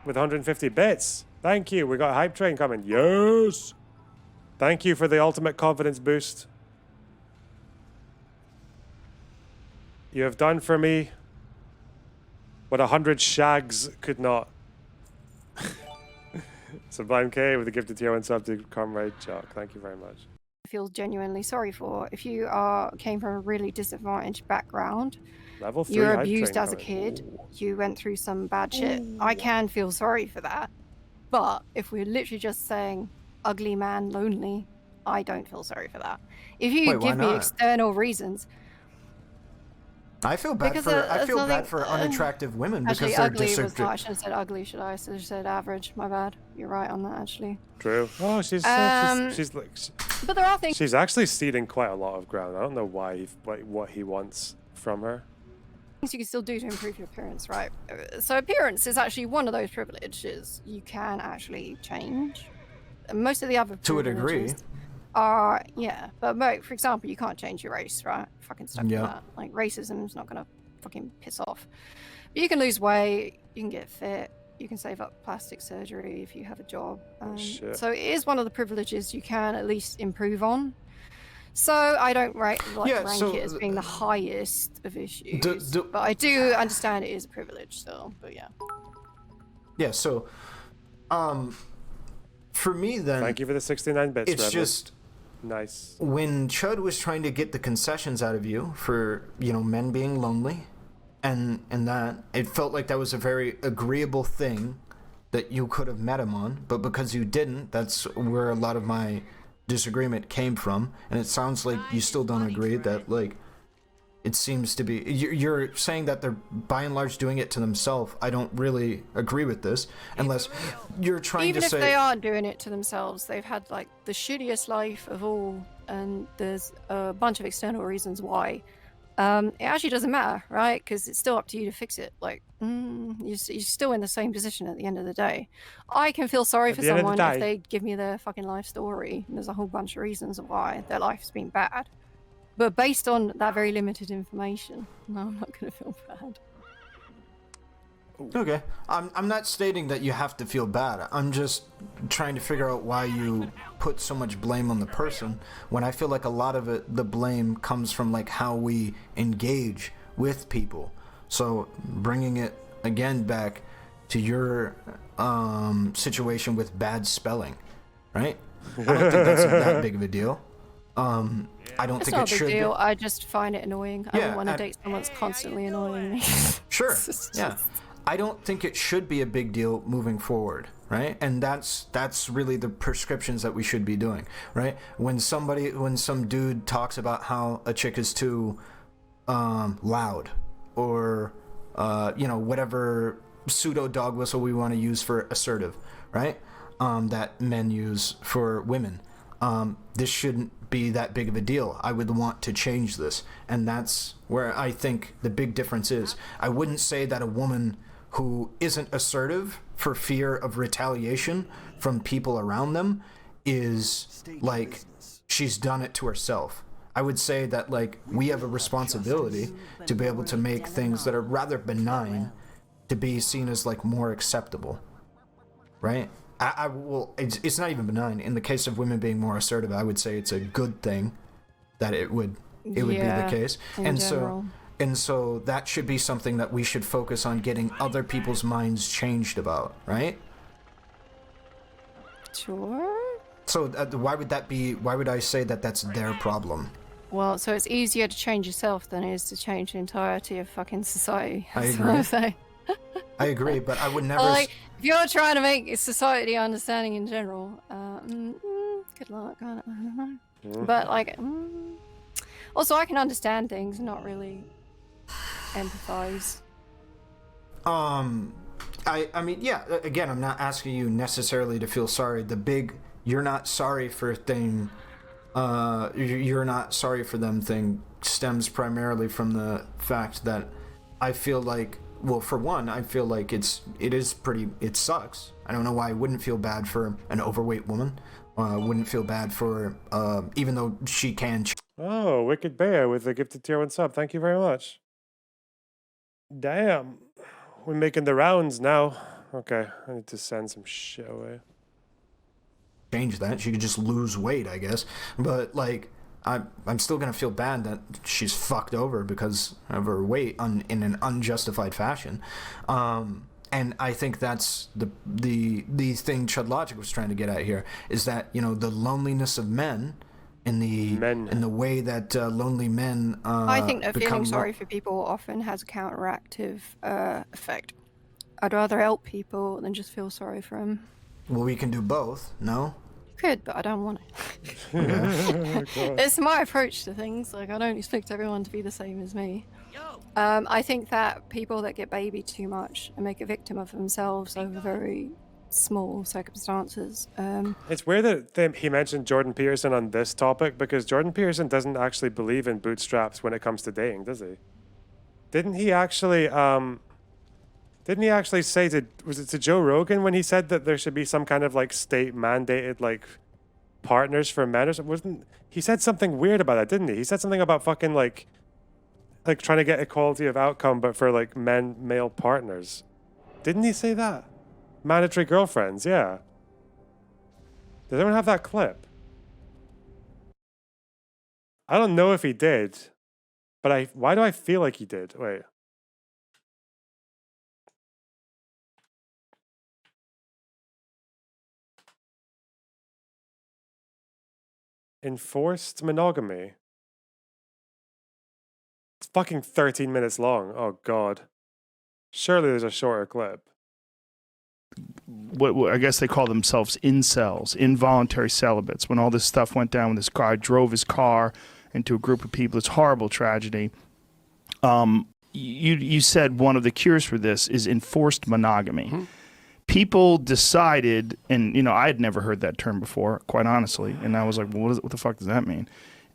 Speaker 3: with 150 bits. Thank you. We got a hype train coming. Yes. Thank you for the ultimate confidence boost. You have done for me what 100 shags could not. Sublime K with the gifted tier 1 sub to Comrade Jock. Thank you very much.
Speaker 2: I feel genuinely sorry for if you came from a really disadvantaged background.
Speaker 3: Level 3
Speaker 2: you were
Speaker 3: hype
Speaker 2: abused
Speaker 3: train
Speaker 2: as a
Speaker 3: coming.
Speaker 2: kid. You went through some bad shit. I can feel sorry for that. But if we're literally just saying ugly man lonely, I don't feel sorry for that. If you give me external reasons.
Speaker 4: I feel bad for unattractive women
Speaker 2: actually,
Speaker 4: because they're
Speaker 2: ugly was not. I should have said ugly. Should I? I should have said average. My bad. You're right on that, actually.
Speaker 3: True. Oh, she's like.
Speaker 2: But there are things.
Speaker 3: She's actually ceding quite a lot of ground. I don't know why what he wants from her.
Speaker 2: Things you can still do to improve your appearance, right? So appearance is actually one of those privileges you can actually change. Most of the other
Speaker 4: to a degree.
Speaker 2: Yeah, but for example, you can't change your race, right? Fucking stuck with that. Like racism is not gonna fucking piss off. But you can lose weight, you can get fit, you can save up plastic surgery if you have a job.
Speaker 3: Shit.
Speaker 2: So it is one of the privileges you can at least improve on. So I don't rank it as being the highest of issues, but I do understand it is a privilege still. But yeah.
Speaker 4: Yeah. So, for me then,
Speaker 3: Thank you for the 69 bits.
Speaker 4: it's
Speaker 3: Rebel.
Speaker 4: just
Speaker 3: Nice.
Speaker 4: when Chud was trying to get the concessions out of you for men being lonely, and that it felt like that was a very agreeable thing that you could have met him on, but because you didn't, that's where a lot of my disagreement came from. And it sounds like you still don't agree that, like, it seems to be you're saying that they're by and large doing it to themselves. I don't really agree with this unless you're trying
Speaker 2: Even
Speaker 4: to
Speaker 2: if
Speaker 4: say
Speaker 2: they aren't doing it to themselves, they've had like the shittiest life of all, and there's a bunch of external reasons why. It actually doesn't matter, right? Because it's still up to you to fix it. Like, you're still in the same position at the end of the day. I can feel sorry for someone if they give me their fucking life story, and there's a whole bunch of reasons why their life's been bad. But based on that very limited information, no, I'm not going to feel bad.
Speaker 4: Okay, I'm not stating that you have to feel bad. I'm just trying to figure out why you put so much blame on the person when I feel like a lot of it, the blame comes from like how we engage with people. So bringing it again back to your situation with bad spelling, right? I don't think that's that big of a deal. I don't
Speaker 2: It's
Speaker 4: think
Speaker 2: not
Speaker 4: it
Speaker 2: a
Speaker 4: should
Speaker 2: big deal.
Speaker 4: be.
Speaker 2: I just find it annoying. I don't want to date someone that's constantly annoying me.
Speaker 4: Sure. Yeah. I don't think it should be a big deal moving forward, right? And that's really the prescriptions that we should be doing, right? When some dude talks about how a chick is too loud, or whatever pseudo dog whistle we want to use for assertive, right? That men use for women. This shouldn't be that big of a deal. I would want to change this, and that's where I think the big difference is. I wouldn't say that a woman who isn't assertive for fear of retaliation from people around them is like she's done it to herself. I would say that like we have a responsibility to be able to make things that are rather benign to be seen as like more acceptable, right? It's not even benign. In the case of women being more assertive, I would say it's a good thing that it would be the case. And so that should be something that we should focus on getting other people's minds changed about, right?
Speaker 2: Sure.
Speaker 4: So why would that be? Why would I say that that's their problem?
Speaker 2: Well, so it's easier to change yourself than it is to change the entirety of fucking society.
Speaker 4: I
Speaker 2: That's
Speaker 4: agree.
Speaker 2: what I'm saying.
Speaker 4: I agree, but I would never.
Speaker 2: Like, if you're trying to make society understanding in general, good luck. I don't know. But like, also I can understand things, and not really empathize.
Speaker 4: I mean, yeah. Again, I'm not asking you necessarily to feel sorry. The big "you're not sorry for" thing, you're not sorry for them thing stems primarily from the fact that I feel like. Well, for one, I feel like it sucks. I don't know why I wouldn't feel bad for an overweight woman. Wouldn't feel bad for, even though she can.
Speaker 3: Oh, Wicked Bear with the gifted tier 1 sub. Thank you very much. Damn. We're making the rounds now. Okay, I need to send some shit away.
Speaker 4: Change that. She could just lose weight, I guess. But, like, I'm still gonna feel bad that she's fucked over because of her weight in an unjustified fashion, and I think that's the thing Chud Logic was trying to get at here is that the loneliness of men in the way that lonely men.
Speaker 2: I think that feeling sorry for people often has a counteractive effect. I'd rather help people than just feel sorry for them.
Speaker 4: Well, we can do both. No.
Speaker 2: Could, but I don't want to. It's my approach to things. Like, I don't expect everyone to be the same as me. I think that people that get babied too much and make a victim of themselves over very small circumstances.
Speaker 3: It's weird that he mentioned Jordan Peterson on this topic because Jordan Peterson doesn't actually believe in bootstraps when it comes to dating, does he? Didn't he actually say to Joe Rogan when he said that there should be some kind of like state mandated like partners for men or something? He said something weird about that, didn't he? He said something about fucking like trying to get equality of outcome but for like male partners. Didn't he say that? Mandatory girlfriends, yeah. Does anyone have that clip? I don't know if he did, but why do I feel like he did? Wait. Enforced monogamy. It's fucking 13 minutes long. Oh god. Surely there's a shorter clip.
Speaker 9: What I guess they call themselves incels, involuntary celibates. When all this stuff went down, when this guy drove his car into a group of people, it's horrible tragedy. You said one of the cures for this is enforced monogamy.
Speaker 10: Mm-hmm.
Speaker 9: People decided, and I had never heard that term before, quite honestly, and I was like, well, what the fuck does that mean?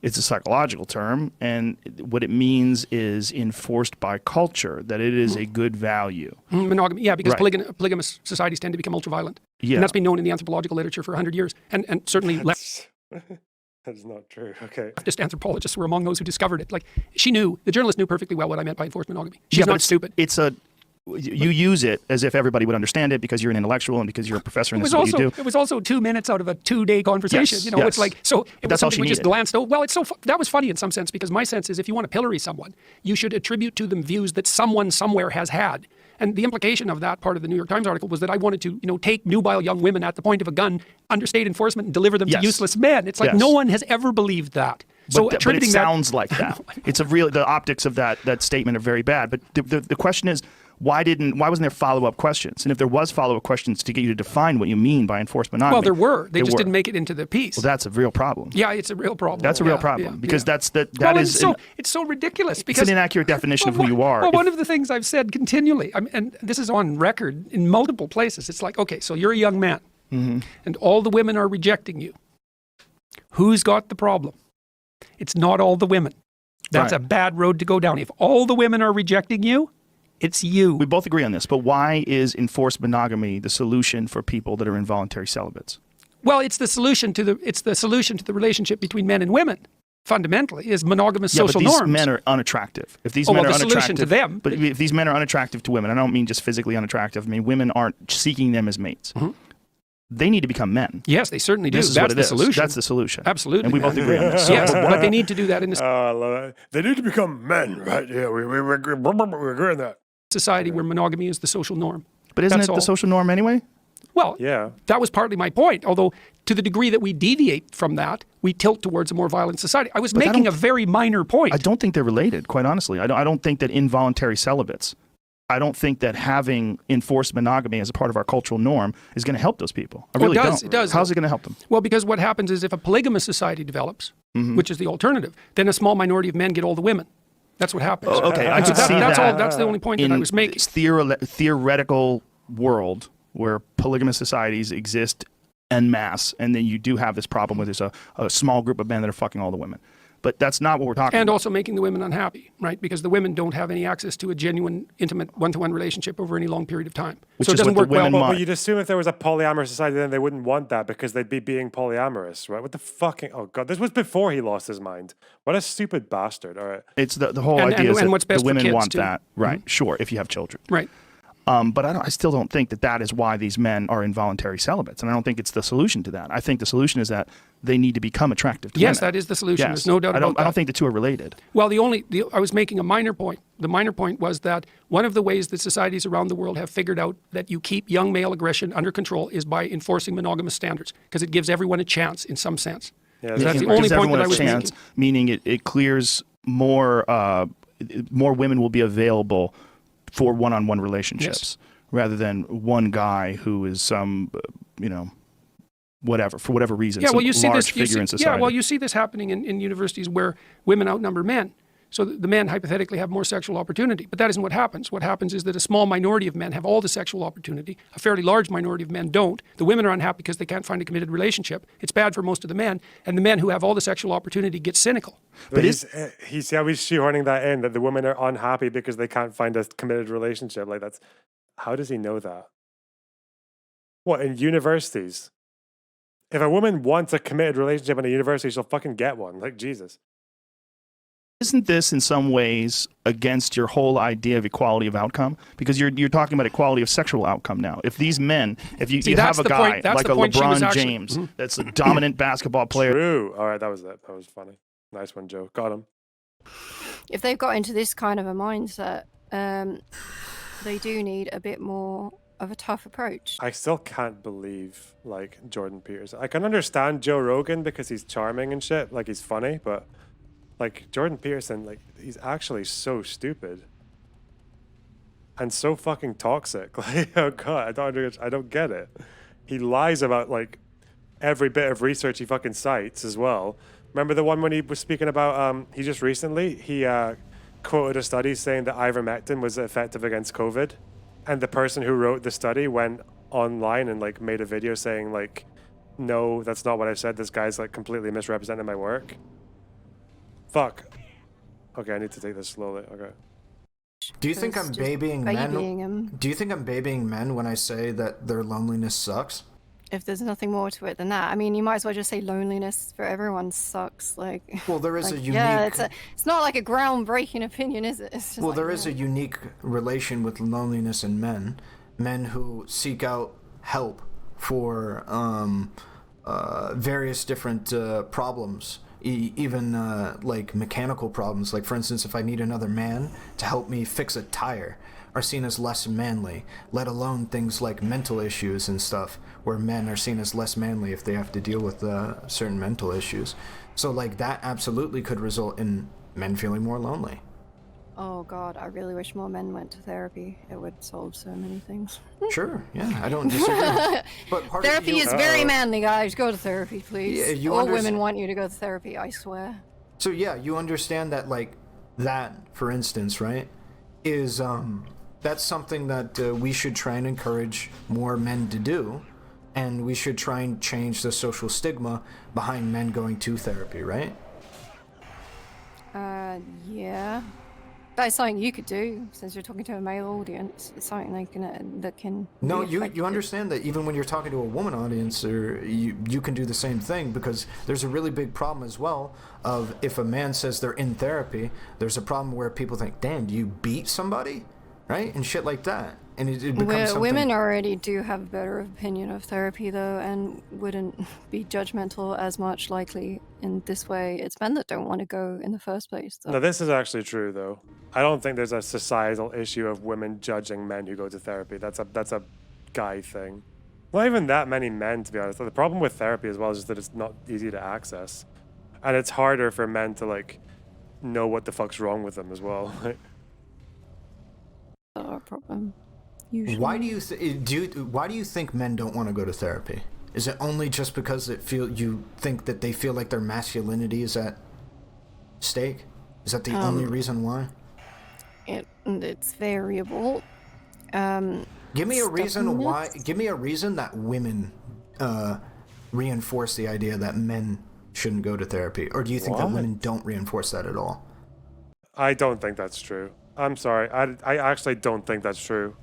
Speaker 9: It's a psychological term, and what it means is enforced by culture, that it is a good value.
Speaker 10: Monogamy, yeah, because
Speaker 9: Right.
Speaker 10: polygamous societies tend to become ultraviolent.
Speaker 9: Yeah.
Speaker 10: And that's been known in the anthropological literature for 100 years. And certainly
Speaker 3: That's not true. Okay.
Speaker 10: leftist anthropologists were among those who discovered it. Like, the journalist knew perfectly well what I meant by enforced monogamy. She's
Speaker 9: Yeah, but
Speaker 10: not stupid.
Speaker 9: You use it as if everybody would understand it because you're an intellectual and because you're a professor and this is what you do.
Speaker 10: It was also 2 minutes out of a 2-day conversation.
Speaker 9: Yes,
Speaker 10: It's
Speaker 9: yes.
Speaker 10: like, so it
Speaker 9: That's
Speaker 10: was
Speaker 9: all
Speaker 10: something
Speaker 9: she
Speaker 10: we just
Speaker 9: needed.
Speaker 10: glanced over. Well, that was funny in some sense, because my sense is if you want to pillory someone, you should attribute to them views that someone somewhere has had. And the implication of that part of the New York Times article was that I wanted to, take nubile young women at the point of a gun under state enforcement and deliver them
Speaker 9: Yes.
Speaker 10: to useless men. It's like
Speaker 9: Yes.
Speaker 10: no one has ever believed that. So
Speaker 9: But it
Speaker 10: attributing
Speaker 9: sounds like that. The optics of that statement are very bad. But the question is, why wasn't there follow-up questions? And if there was follow-up questions to get you to define what you mean by enforced monogamy.
Speaker 10: well, there were. They just
Speaker 9: were.
Speaker 10: didn't make it into the piece.
Speaker 9: Well, that's a real problem.
Speaker 10: Yeah, it's a real problem.
Speaker 9: That's a real
Speaker 10: Yeah,
Speaker 9: problem
Speaker 10: yeah,
Speaker 9: because
Speaker 10: yeah.
Speaker 9: that is
Speaker 10: It's so ridiculous
Speaker 9: it's
Speaker 10: because
Speaker 9: an inaccurate definition of who you are.
Speaker 10: Well,
Speaker 9: If-
Speaker 10: one of the things I've said continually, and this is on record in multiple places, it's like, okay, so you're a young man,
Speaker 9: Mm-hmm.
Speaker 10: and all the women are rejecting you. Who's got the problem? It's not all the women. That's
Speaker 9: Right.
Speaker 10: a bad road to go down. If all the women are rejecting you, it's you.
Speaker 9: We both agree on this, but why is enforced monogamy the solution for people that are involuntary celibates?
Speaker 10: Well, it's the solution to the relationship between men and women. Fundamentally, is monogamous
Speaker 9: Yeah,
Speaker 10: social
Speaker 9: but these
Speaker 10: norms.
Speaker 9: men are unattractive. If these
Speaker 10: Oh,
Speaker 9: men
Speaker 10: well,
Speaker 9: are
Speaker 10: the solution
Speaker 9: unattractive
Speaker 10: to them-
Speaker 9: but if these men are unattractive to women, I don't mean just physically unattractive. I mean women aren't seeking them as mates.
Speaker 10: Mm-hmm.
Speaker 9: They need to become men.
Speaker 10: Yes, they certainly do.
Speaker 9: This is
Speaker 10: That's
Speaker 9: what it
Speaker 10: the
Speaker 9: is.
Speaker 10: solution.
Speaker 9: That's the solution.
Speaker 10: Absolutely.
Speaker 9: And we both agree on this.
Speaker 10: Yes, but they need to do that in a
Speaker 3: Oh, I love it. They need to become men, right? Yeah, we agree on that.
Speaker 10: society where monogamy is the social norm.
Speaker 9: But isn't
Speaker 10: That's
Speaker 9: it
Speaker 10: all.
Speaker 9: the social norm anyway?
Speaker 10: Well,
Speaker 3: Yeah.
Speaker 10: that was partly my point. Although, to the degree that we deviate from that, we tilt towards a more violent society. I was
Speaker 9: But I
Speaker 10: making a
Speaker 9: don't-
Speaker 10: very minor point.
Speaker 9: I don't think they're related, quite honestly. I don't think that involuntary celibates, I don't think that having enforced monogamy as a part of our cultural norm is going to help those people. I
Speaker 10: Well,
Speaker 9: really
Speaker 10: it does,
Speaker 9: don't.
Speaker 10: it does.
Speaker 9: How's it going to help them?
Speaker 10: Well, because what happens is if a polygamous society develops,
Speaker 9: Mm-hmm.
Speaker 10: which is the alternative, then a small minority of men get all the women. That's what happens.
Speaker 9: Oh, okay, I
Speaker 10: So
Speaker 9: could see
Speaker 10: that's
Speaker 9: that.
Speaker 10: all. That's the only point that I was making.
Speaker 9: this theoretical world where polygamous societies exist en masse, and then you do have this problem where there's a small group of men that are fucking all the women. But that's not what we're talking
Speaker 10: And
Speaker 9: about.
Speaker 10: also making the women unhappy, right? Because the women don't have any access to a genuine, intimate, one-to-one relationship over any long period of time.
Speaker 9: Which
Speaker 10: so it
Speaker 9: is
Speaker 10: doesn't
Speaker 9: what
Speaker 10: work
Speaker 9: the
Speaker 10: well.
Speaker 9: women want.
Speaker 3: But you'd assume if there was a polyamorous society, then they wouldn't want that because they'd be being polyamorous, right? What the fucking... Oh, God. This was before he lost his mind. What a stupid bastard. All right.
Speaker 9: It's the whole
Speaker 10: And-
Speaker 9: idea
Speaker 10: and
Speaker 9: is that
Speaker 10: what's best
Speaker 9: the
Speaker 10: for
Speaker 9: women
Speaker 10: kids,
Speaker 9: want
Speaker 10: too.
Speaker 9: that. Right, sure, if you have children.
Speaker 10: Right.
Speaker 9: But I still don't think that is why these men are involuntary celibates. And I don't think it's the solution to that. I think the solution is that they need to become attractive to women.
Speaker 10: Yes, that is the solution.
Speaker 9: Yes.
Speaker 10: There's no doubt
Speaker 9: I don't,
Speaker 10: about that.
Speaker 9: I don't think the two are related.
Speaker 10: Well, I was making a minor point. The minor point was that one of the ways that societies around the world have figured out that you keep young male aggression under control is by enforcing monogamous standards, because it gives everyone a chance in some sense.
Speaker 3: Yeah,
Speaker 10: So that's
Speaker 9: It
Speaker 10: the only
Speaker 9: gives
Speaker 10: point
Speaker 9: everyone
Speaker 10: that I
Speaker 9: a
Speaker 10: was
Speaker 9: chance,
Speaker 10: making.
Speaker 9: meaning it clears more women will be available for one-on-one relationships rather than one guy who is some, for whatever reason,
Speaker 10: Yeah,
Speaker 9: some
Speaker 10: well, you see
Speaker 9: large
Speaker 10: this.
Speaker 9: figure in society.
Speaker 10: Yeah, well, you see this happening in universities where women outnumber men. So the men hypothetically have more sexual opportunity, but that isn't what happens. What happens is that a small minority of men have all the sexual opportunity. A fairly large minority of men don't. The women are unhappy because they can't find a committed relationship. It's bad for most of the men, and the men who have all the sexual opportunity get cynical.
Speaker 3: But he's always shoehorning that in, that the women are unhappy because they can't find a committed relationship. Like, that's... How does he know that? What, in universities? If a woman wants a committed relationship in a university, she'll fucking get one. Like, Jesus.
Speaker 9: Isn't this in some ways against your whole idea of equality of outcome? Because you're talking about equality of sexual outcome now. If these men, if you have a guy like a LeBron James that's a dominant basketball player.
Speaker 3: True. All right, that was it. That was funny. Nice one, Joe. Got him.
Speaker 2: If they've got into this kind of a mindset, they do need a bit more of a tough approach.
Speaker 3: I still can't believe like Jordan Peterson. I can understand Joe Rogan because he's charming and shit, like he's funny, but like Jordan Peterson, like he's actually so stupid and so fucking toxic. Like, oh god, I don't get it. He lies about like every bit of research he fucking cites as well. Remember the one when he was speaking about he just recently quoted a study saying that ivermectin was effective against COVID, and the person who wrote the study went online and like made a video saying like, no, that's not what I said. This guy's like completely misrepresenting my work. Fuck. Okay, I need to take this slowly. Okay.
Speaker 4: Do you think I'm babying men? Do you think I'm babying men when I say that their loneliness sucks?
Speaker 2: If there's nothing more to it than that, I mean, you might as well just say loneliness for everyone sucks. Like,
Speaker 4: well, there is
Speaker 2: like,
Speaker 4: a unique.
Speaker 2: Yeah, it's not like a groundbreaking opinion, is it? It's just
Speaker 4: well,
Speaker 2: like,
Speaker 4: there is a unique relation with loneliness in men who seek out help for various different problems. Even like mechanical problems, like for instance, if I need another man to help me fix a tire, are seen as less manly, let alone things like mental issues and stuff, where men are seen as less manly if they have to deal with certain mental issues. So like that absolutely could result in men feeling more lonely.
Speaker 2: Oh god, I really wish more men went to therapy. It would solve so many things.
Speaker 4: Sure, yeah, I don't disagree. But
Speaker 2: therapy is very manly, guys. Go to therapy, please.
Speaker 4: Yeah,
Speaker 2: all women want you to go to therapy, I swear.
Speaker 4: So yeah, you understand that, like, that, for instance, right, is that's something that we should try and encourage more men to do, and we should try and change the social stigma behind men going to therapy, right?
Speaker 2: Yeah. That's something you could do, since you're talking to a male audience. It's something that can.
Speaker 4: No, you understand that even when you're talking to a woman audience, or you can do the same thing, because there's a really big problem as well of if a man says they're in therapy, there's a problem where people think, damn, do you beat somebody? Right? And shit like that. And it becomes something...
Speaker 2: Women already do have a better opinion of therapy, though, and wouldn't be judgmental as much likely in this way. It's men that don't want to go in the first place, though.
Speaker 3: No, this is actually true, though. I don't think there's a societal issue of women judging men who go to therapy. That's a guy thing. Not even that many men, to be honest. The problem with therapy as well is just that it's not easy to access. And it's harder for men to, like, know what the fuck's wrong with them as well.
Speaker 2: Our problem. Usually.
Speaker 4: Why do you think men don't want to go to therapy? Is it only just because you think that they feel like their masculinity is at stake? Is that the only reason why?
Speaker 2: It's variable.
Speaker 4: Give me a reason why. Give me a reason that women reinforce the idea that men shouldn't go to therapy, or do you think that women don't reinforce that at all?
Speaker 3: I don't think that's true. I'm sorry. I actually don't think that's true.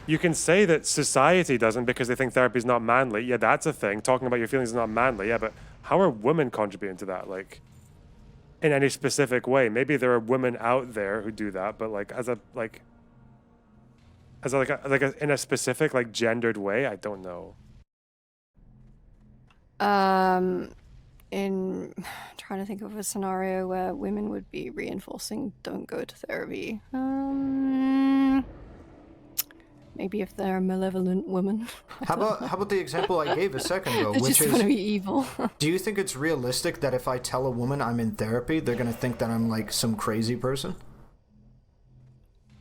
Speaker 3: You can say that society doesn't because they think therapy is not manly. Yeah, that's a thing. Talking about your feelings is not manly. Yeah, but how are women contributing to that? Like, in any specific way? Maybe there are women out there who do that, but like in a specific like gendered way, I don't know.
Speaker 2: In trying to think of a scenario where women would be reinforcing don't go to therapy. Maybe if they're a malevolent woman.
Speaker 4: How about the example I gave a second ago, which is
Speaker 2: want to be evil.
Speaker 4: Do you think it's realistic that if I tell a woman I'm in therapy, they're gonna think that I'm like some crazy person?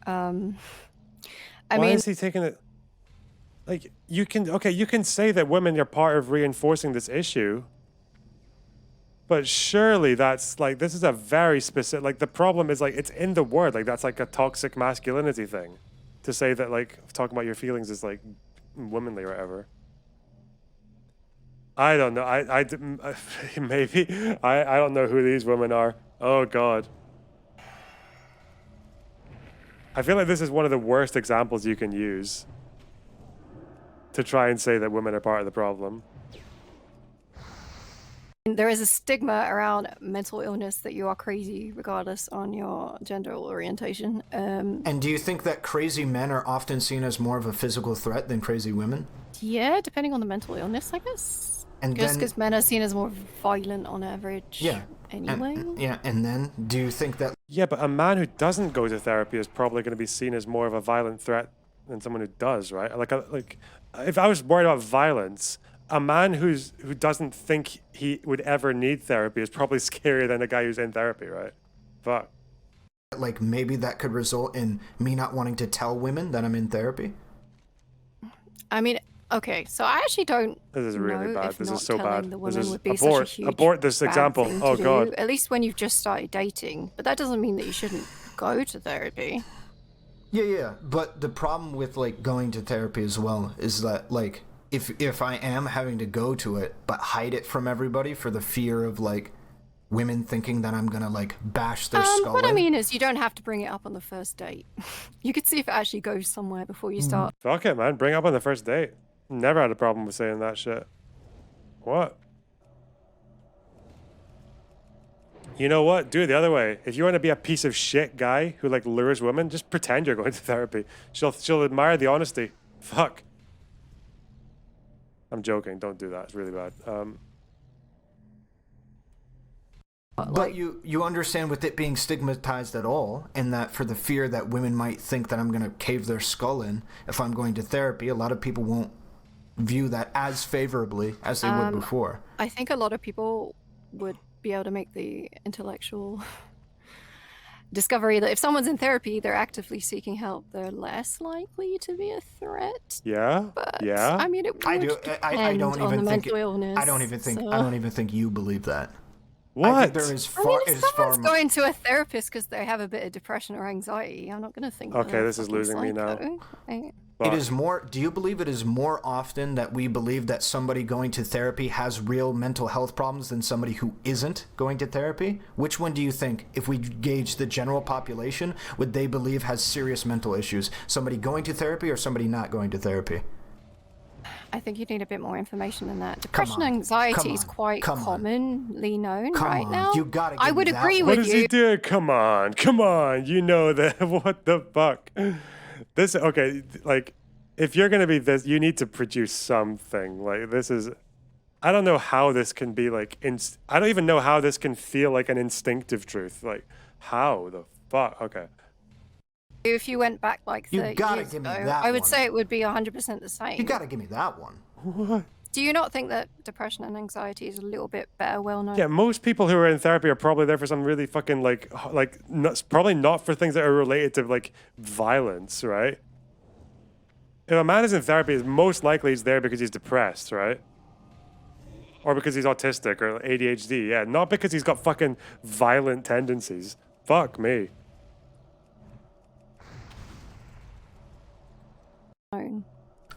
Speaker 3: Why is he taking it? Like, you can say that women are part of reinforcing this issue, but surely that's like, this is a very specific, like the problem is like, it's in the word, like that's like a toxic masculinity thing. To say that like talking about your feelings is like womanly or whatever. I don't know. I maybe I don't know who these women are. Oh god. I feel like this is one of the worst examples you can use. to try and say that women are part of the problem.
Speaker 2: There is a stigma around mental illness that you are crazy regardless on your gender orientation.
Speaker 4: And do you think that crazy men are often seen as more of a physical threat than crazy women?
Speaker 2: Yeah, depending on the mental illness, I guess.
Speaker 4: And
Speaker 2: just
Speaker 4: then-
Speaker 2: because men are seen as more violent on average.
Speaker 4: Yeah.
Speaker 2: Anyway.
Speaker 4: And then do you think that...
Speaker 3: Yeah, but a man who doesn't go to therapy is probably going to be seen as more of a violent threat than someone who does, right? Like if I was worried about violence, a man who doesn't think he would ever need therapy is probably scarier than a guy who's in therapy, right? Fuck.
Speaker 4: Like, maybe that could result in me not wanting to tell women that I'm in therapy?
Speaker 2: I mean, okay, so I actually don't
Speaker 3: This is really
Speaker 2: know
Speaker 3: bad.
Speaker 2: if
Speaker 3: This
Speaker 2: not
Speaker 3: is so
Speaker 2: telling
Speaker 3: bad.
Speaker 2: the
Speaker 3: This
Speaker 2: woman
Speaker 3: is
Speaker 2: would be such a huge
Speaker 3: abort this
Speaker 2: bad
Speaker 3: example.
Speaker 2: thing
Speaker 3: Oh
Speaker 2: to
Speaker 3: god.
Speaker 2: do, at least when you've just started dating. But that doesn't mean that you shouldn't go to therapy.
Speaker 4: Yeah. But the problem with, like, going to therapy as well is that, like, if I am having to go to it, but hide it from everybody for the fear of, like, women thinking that I'm gonna, like, bash their skull
Speaker 2: What I
Speaker 4: in.
Speaker 2: mean is you don't have to bring it up on the first date. You could see if it actually goes somewhere before you start.
Speaker 3: Fuck it, man. Bring it up on the first date. Never had a problem with saying that shit. What? You know what? Do it the other way. If you want to be a piece of shit guy who like lures women, just pretend you're going to therapy. She'll admire the honesty. Fuck. I'm joking. Don't do that. It's really bad.
Speaker 4: But you understand with it being stigmatized at all, and that for the fear that women might think that I'm going to cave their skull in if I'm going to therapy, a lot of people won't view that as favorably as they would before.
Speaker 2: I think a lot of people would be able to make the intellectual discovery that if someone's in therapy, they're actively seeking help, they're less likely to be a threat.
Speaker 3: Yeah.
Speaker 2: But,
Speaker 3: Yeah.
Speaker 2: I mean, it would
Speaker 4: I don't
Speaker 2: depend
Speaker 4: even
Speaker 2: on the
Speaker 4: think
Speaker 2: mental illness.
Speaker 4: I don't even think you believe that.
Speaker 3: What?
Speaker 4: I think there is
Speaker 2: I mean,
Speaker 4: far,
Speaker 2: if
Speaker 4: it is far
Speaker 2: someone's
Speaker 4: more.
Speaker 2: going to a therapist because they have a bit of depression or anxiety, I'm not going to think.
Speaker 3: Okay,
Speaker 2: they're
Speaker 3: this is
Speaker 2: fucking
Speaker 3: losing me now.
Speaker 2: psycho.
Speaker 4: It is more. Do you believe it is more often that we believe that somebody going to therapy has real mental health problems than somebody who isn't going to therapy? Which one do you think, if we gauge the general population, would they believe has serious mental issues? Somebody going to therapy or somebody not going to therapy?
Speaker 2: I think you need a bit more information than that. Depression and anxiety is quite commonly known right now.
Speaker 4: You gotta.
Speaker 2: I would agree
Speaker 3: What
Speaker 2: with
Speaker 3: does
Speaker 2: you.
Speaker 3: he do? Come on. You know that. What the fuck? This, okay, like, if you're gonna be this, you need to produce something. Like, this is, I don't know how this can be like, I don't even know how this can feel like an instinctive truth. Like, how the fuck? Okay.
Speaker 2: If you went back like 30
Speaker 4: You gotta
Speaker 2: years
Speaker 4: give me
Speaker 2: ago,
Speaker 4: that
Speaker 2: I would
Speaker 4: one.
Speaker 2: say it would be 100% the same.
Speaker 4: You gotta give me that one.
Speaker 3: What?
Speaker 2: Do you not think that depression and anxiety is a little bit better well known?
Speaker 3: Yeah, most people who are in therapy are probably there for some really fucking probably not for things that are related to like violence, right? If a man is in therapy, most likely he's there because he's depressed, right? Or because he's autistic or ADHD, yeah, not because he's got fucking violent tendencies. Fuck me.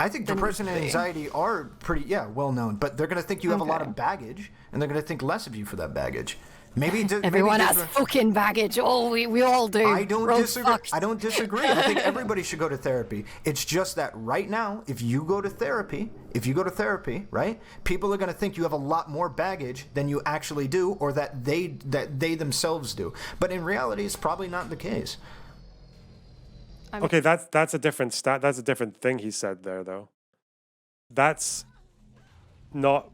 Speaker 4: I think depression and anxiety are pretty, well known, but they're going to think you have a lot of baggage, and they're going to think less of you for that baggage. Maybe
Speaker 2: Everyone has fucking baggage. Oh, we all do.
Speaker 4: I don't
Speaker 2: We're all
Speaker 4: disagree.
Speaker 2: fucked.
Speaker 4: I don't disagree. I think everybody should go to therapy. It's just that right now, if you go to therapy, right, people are going to think you have a lot more baggage than you actually do, or that they themselves do. But in reality, it's probably not the case.
Speaker 3: Okay, that's a different stat. That's a different thing he said there, though. That's not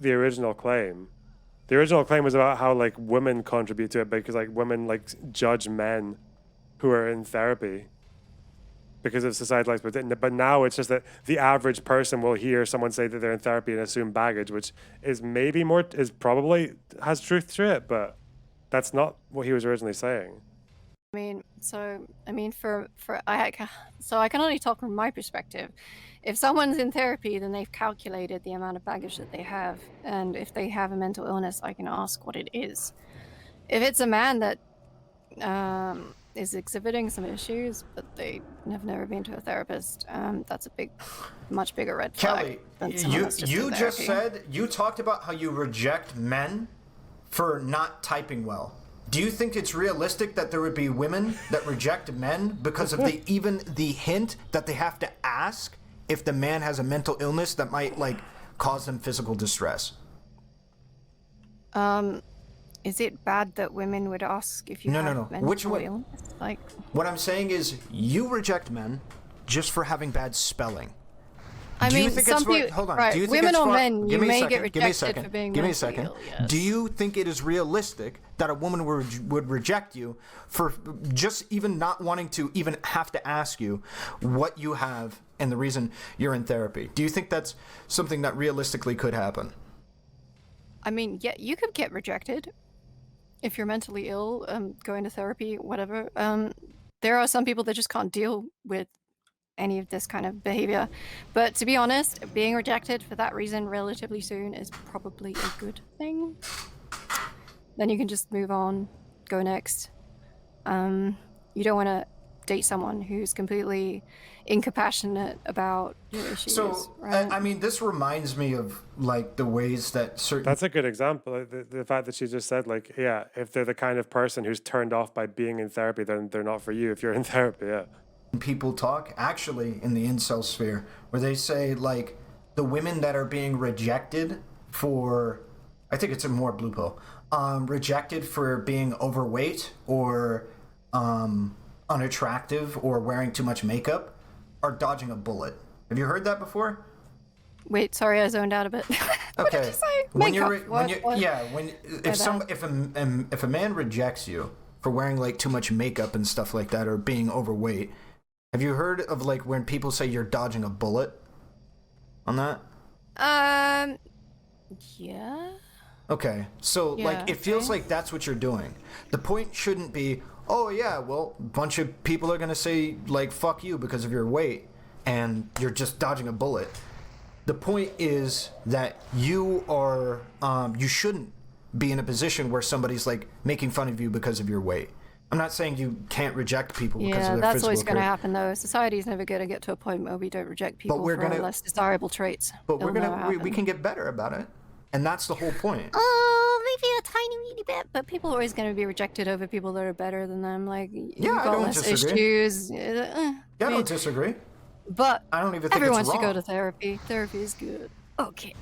Speaker 3: the original claim. The original claim was about how like women contribute to it because like women like judge men who are in therapy because of societal expectation. But now it's just that the average person will hear someone say that they're in therapy and assume baggage, which is probably has truth to it, but that's not what he was originally saying.
Speaker 2: I can only talk from my perspective. If someone's in therapy, then they've calculated the amount of baggage that they have, and if they have a mental illness, I can ask what it is. If it's a man that is exhibiting some issues, but they have never been to a therapist, that's a much bigger red flag.
Speaker 4: Kelly,
Speaker 2: than someone that's just
Speaker 4: you
Speaker 2: in
Speaker 4: just
Speaker 2: therapy.
Speaker 4: said, you talked about how you reject men for not typing well. Do you think it's realistic that there would be women that reject men because of even the hint that they have to ask if the man has a mental illness that might like cause them physical distress?
Speaker 2: Is it bad that women would ask if you
Speaker 4: No,
Speaker 2: have
Speaker 4: no.
Speaker 2: mental
Speaker 4: Which one?
Speaker 2: illness? Like,
Speaker 4: What I'm saying is, you reject men just for having bad spelling.
Speaker 2: I
Speaker 4: Do you
Speaker 2: mean,
Speaker 4: think
Speaker 2: some
Speaker 4: it's
Speaker 2: people.
Speaker 4: hold on.
Speaker 2: Right,
Speaker 4: Do you think
Speaker 2: women
Speaker 4: it's
Speaker 2: or
Speaker 4: wrong-
Speaker 2: men,
Speaker 4: Give
Speaker 2: you
Speaker 4: me a
Speaker 2: may
Speaker 4: second,
Speaker 2: get
Speaker 4: give me a
Speaker 2: rejected
Speaker 4: second,
Speaker 2: for being
Speaker 4: give me a
Speaker 2: mentally
Speaker 4: second.
Speaker 2: ill. Yes.
Speaker 4: Do you think it is realistic that a woman would reject you for just even not wanting to even have to ask you what you have and the reason you're in therapy? Do you think that's something that realistically could happen?
Speaker 2: I mean, yeah, you could get rejected if you're mentally ill, going to therapy, whatever. There are some people that just can't deal with any of this kind of behavior. But to be honest, being rejected for that reason relatively soon is probably a good thing. Then you can just move on, go next. You don't want to date someone who's completely incompassionate about your issues.
Speaker 4: So,
Speaker 2: right?
Speaker 4: I mean, this reminds me of like the ways that certain.
Speaker 3: That's a good example. The fact that she just said, like, yeah, if they're the kind of person who's turned off by being in therapy, then they're not for you. If you're in therapy, yeah.
Speaker 4: People talk actually in the incel sphere where they say like the women that are being rejected for, I think it's a more blue pill, rejected for being overweight or unattractive or wearing too much makeup are dodging a bullet. Have you heard that before?
Speaker 2: Wait, sorry, I zoned out a bit. What did
Speaker 4: Okay.
Speaker 2: you say?
Speaker 4: When
Speaker 2: Makeup.
Speaker 4: you're, when you,
Speaker 2: What?
Speaker 4: yeah, when if a man rejects you for wearing like too much makeup and stuff like that or being overweight, have you heard of like when people say you're dodging a bullet on that?
Speaker 2: Yeah.
Speaker 4: Okay, so
Speaker 2: Yeah,
Speaker 4: like it feels
Speaker 2: okay.
Speaker 4: like that's what you're doing. The point shouldn't be, oh yeah, well, a bunch of people are gonna say like fuck you because of your weight, and you're just dodging a bullet. The point is that you are, you shouldn't be in a position where somebody's like making fun of you because of your weight. I'm not saying you can't reject people because
Speaker 2: Yeah,
Speaker 4: of their
Speaker 2: that's
Speaker 4: physical
Speaker 2: always going to
Speaker 4: appearance.
Speaker 2: happen though. Society's never going to get to a point where we don't reject people
Speaker 4: we're
Speaker 2: for
Speaker 4: gonna-
Speaker 2: less desirable traits.
Speaker 4: But we're
Speaker 2: It'll never
Speaker 4: gonna, we
Speaker 2: happen.
Speaker 4: can get better about it, and that's the whole point.
Speaker 2: Oh, maybe a tiny weeny bit, but people are always going to be rejected over people that are better than them. Like,
Speaker 4: Yeah,
Speaker 2: you've
Speaker 4: I
Speaker 2: got
Speaker 4: don't
Speaker 2: less
Speaker 4: disagree.
Speaker 2: issues.
Speaker 4: Yeah, I don't disagree.
Speaker 2: But
Speaker 4: I don't even think
Speaker 2: everyone
Speaker 4: it's
Speaker 2: should go
Speaker 4: wrong.
Speaker 2: to therapy. Therapy is good. Okay.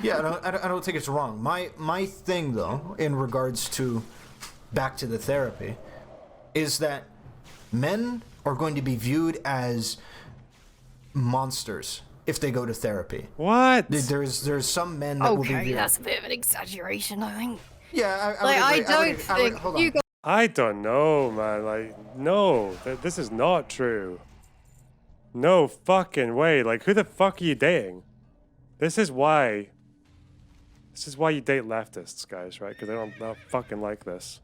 Speaker 4: Yeah, I don't think it's wrong. My thing though, in regards to back to the therapy, is that men are going to be viewed as monsters if they go to therapy.
Speaker 3: What?
Speaker 4: There's some men that will be
Speaker 2: Okay,
Speaker 4: viewed.
Speaker 2: that's a bit of an exaggeration, I think.
Speaker 4: Yeah, I
Speaker 2: Like, I
Speaker 4: would agree.
Speaker 2: don't
Speaker 4: I would,
Speaker 2: think
Speaker 4: hold on.
Speaker 2: you go.
Speaker 3: I don't know, man. Like, no, this is not true. No fucking way. Like, who the fuck are you dating? This is why you date leftists, guys, right? Because they don't fucking like this.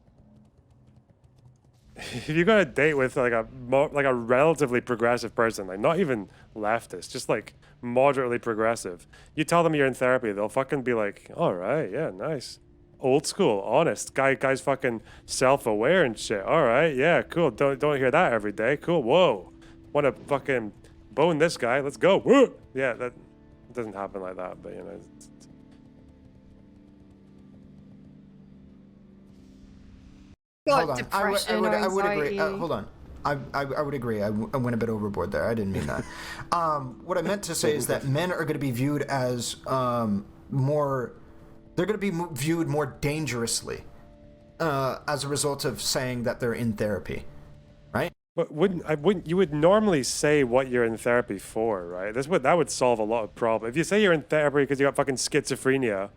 Speaker 3: If you got a date with like a relatively progressive person, like not even leftist, just like moderately progressive, you tell them you're in therapy, they'll fucking be like, all right, yeah, nice. Old school, honest. Guy's fucking self-aware and shit. All right, yeah, cool. Don't hear that every day. Cool. Whoa. Want to fucking bone this guy? Let's go. Woo! Yeah, that doesn't happen like that, but you know.
Speaker 4: Hold
Speaker 2: Got
Speaker 4: on.
Speaker 2: depression or
Speaker 4: I would agree.
Speaker 2: anxiety.
Speaker 4: Hold on. I would agree. I went a bit overboard there. I didn't mean that. What I meant to say is that men are going to be viewed as more. They're going to be viewed more dangerously as a result of saying that they're in therapy, right?
Speaker 3: But you would normally say what you're in therapy for, right? That would solve a lot of problems. If you say you're in therapy because you got fucking schizophrenia,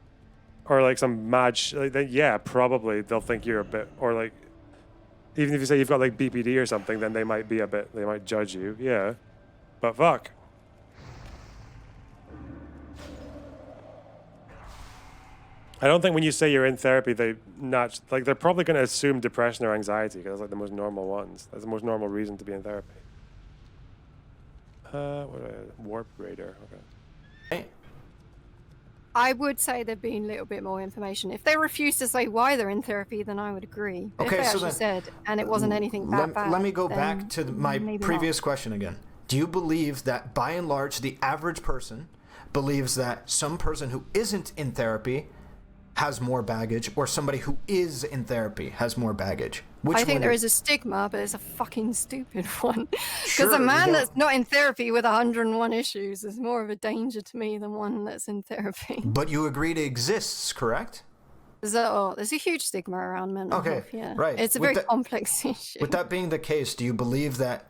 Speaker 3: or like some mad then yeah, probably they'll think you're a bit, or like, even if you say you've got like BPD or something, then they might judge you, yeah. But fuck. I don't think when you say you're in therapy, they're probably going to assume depression or anxiety because that's like the most normal ones. That's the most normal reason to be in therapy. Warp Raider. Okay.
Speaker 2: I would say there'd been a little bit more information. If they refuse to say why they're in therapy, then I would agree. But
Speaker 4: Okay,
Speaker 2: if they
Speaker 4: so
Speaker 2: actually said, and it wasn't anything that bad.
Speaker 4: Let me go
Speaker 2: then
Speaker 4: back to my
Speaker 2: maybe
Speaker 4: previous question again. Do you believe that by and large the average person believes that some person who isn't in therapy has more baggage, or somebody who is in therapy has more baggage?
Speaker 2: I think there is a stigma, but it's a fucking stupid one. Because
Speaker 4: Sure,
Speaker 2: a man
Speaker 4: you
Speaker 2: that's not in therapy with 101 issues is more of a danger to me than one that's in therapy.
Speaker 4: But you agree it exists, correct?
Speaker 2: There's a huge stigma around mental health, yeah.
Speaker 4: Right.
Speaker 2: It's a very complex issue.
Speaker 4: With that being the case, do you believe that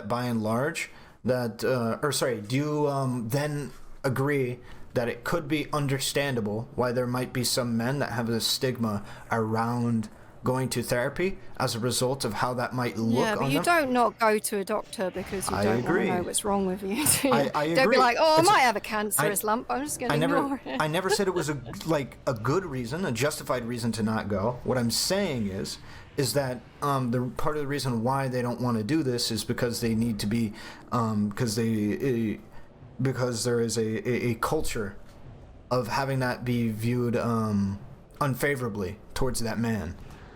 Speaker 4: by and large that do you then agree that it could be understandable why there might be some men that have a stigma around going to therapy as a result of how that might look
Speaker 2: yeah, but
Speaker 4: on
Speaker 2: you
Speaker 4: them?
Speaker 2: don't not go to a doctor because you don't want to know what's wrong with you.
Speaker 4: I
Speaker 2: Don't
Speaker 4: agree.
Speaker 2: be like, oh, I
Speaker 4: It's
Speaker 2: might have a cancerous lump. I'm just going to ignore it.
Speaker 4: I never said it was a good reason, a justified reason to not go. What I'm saying is that the part of the reason why they don't want to do this is because they need to be because there is a culture of having that be viewed unfavorably towards that man.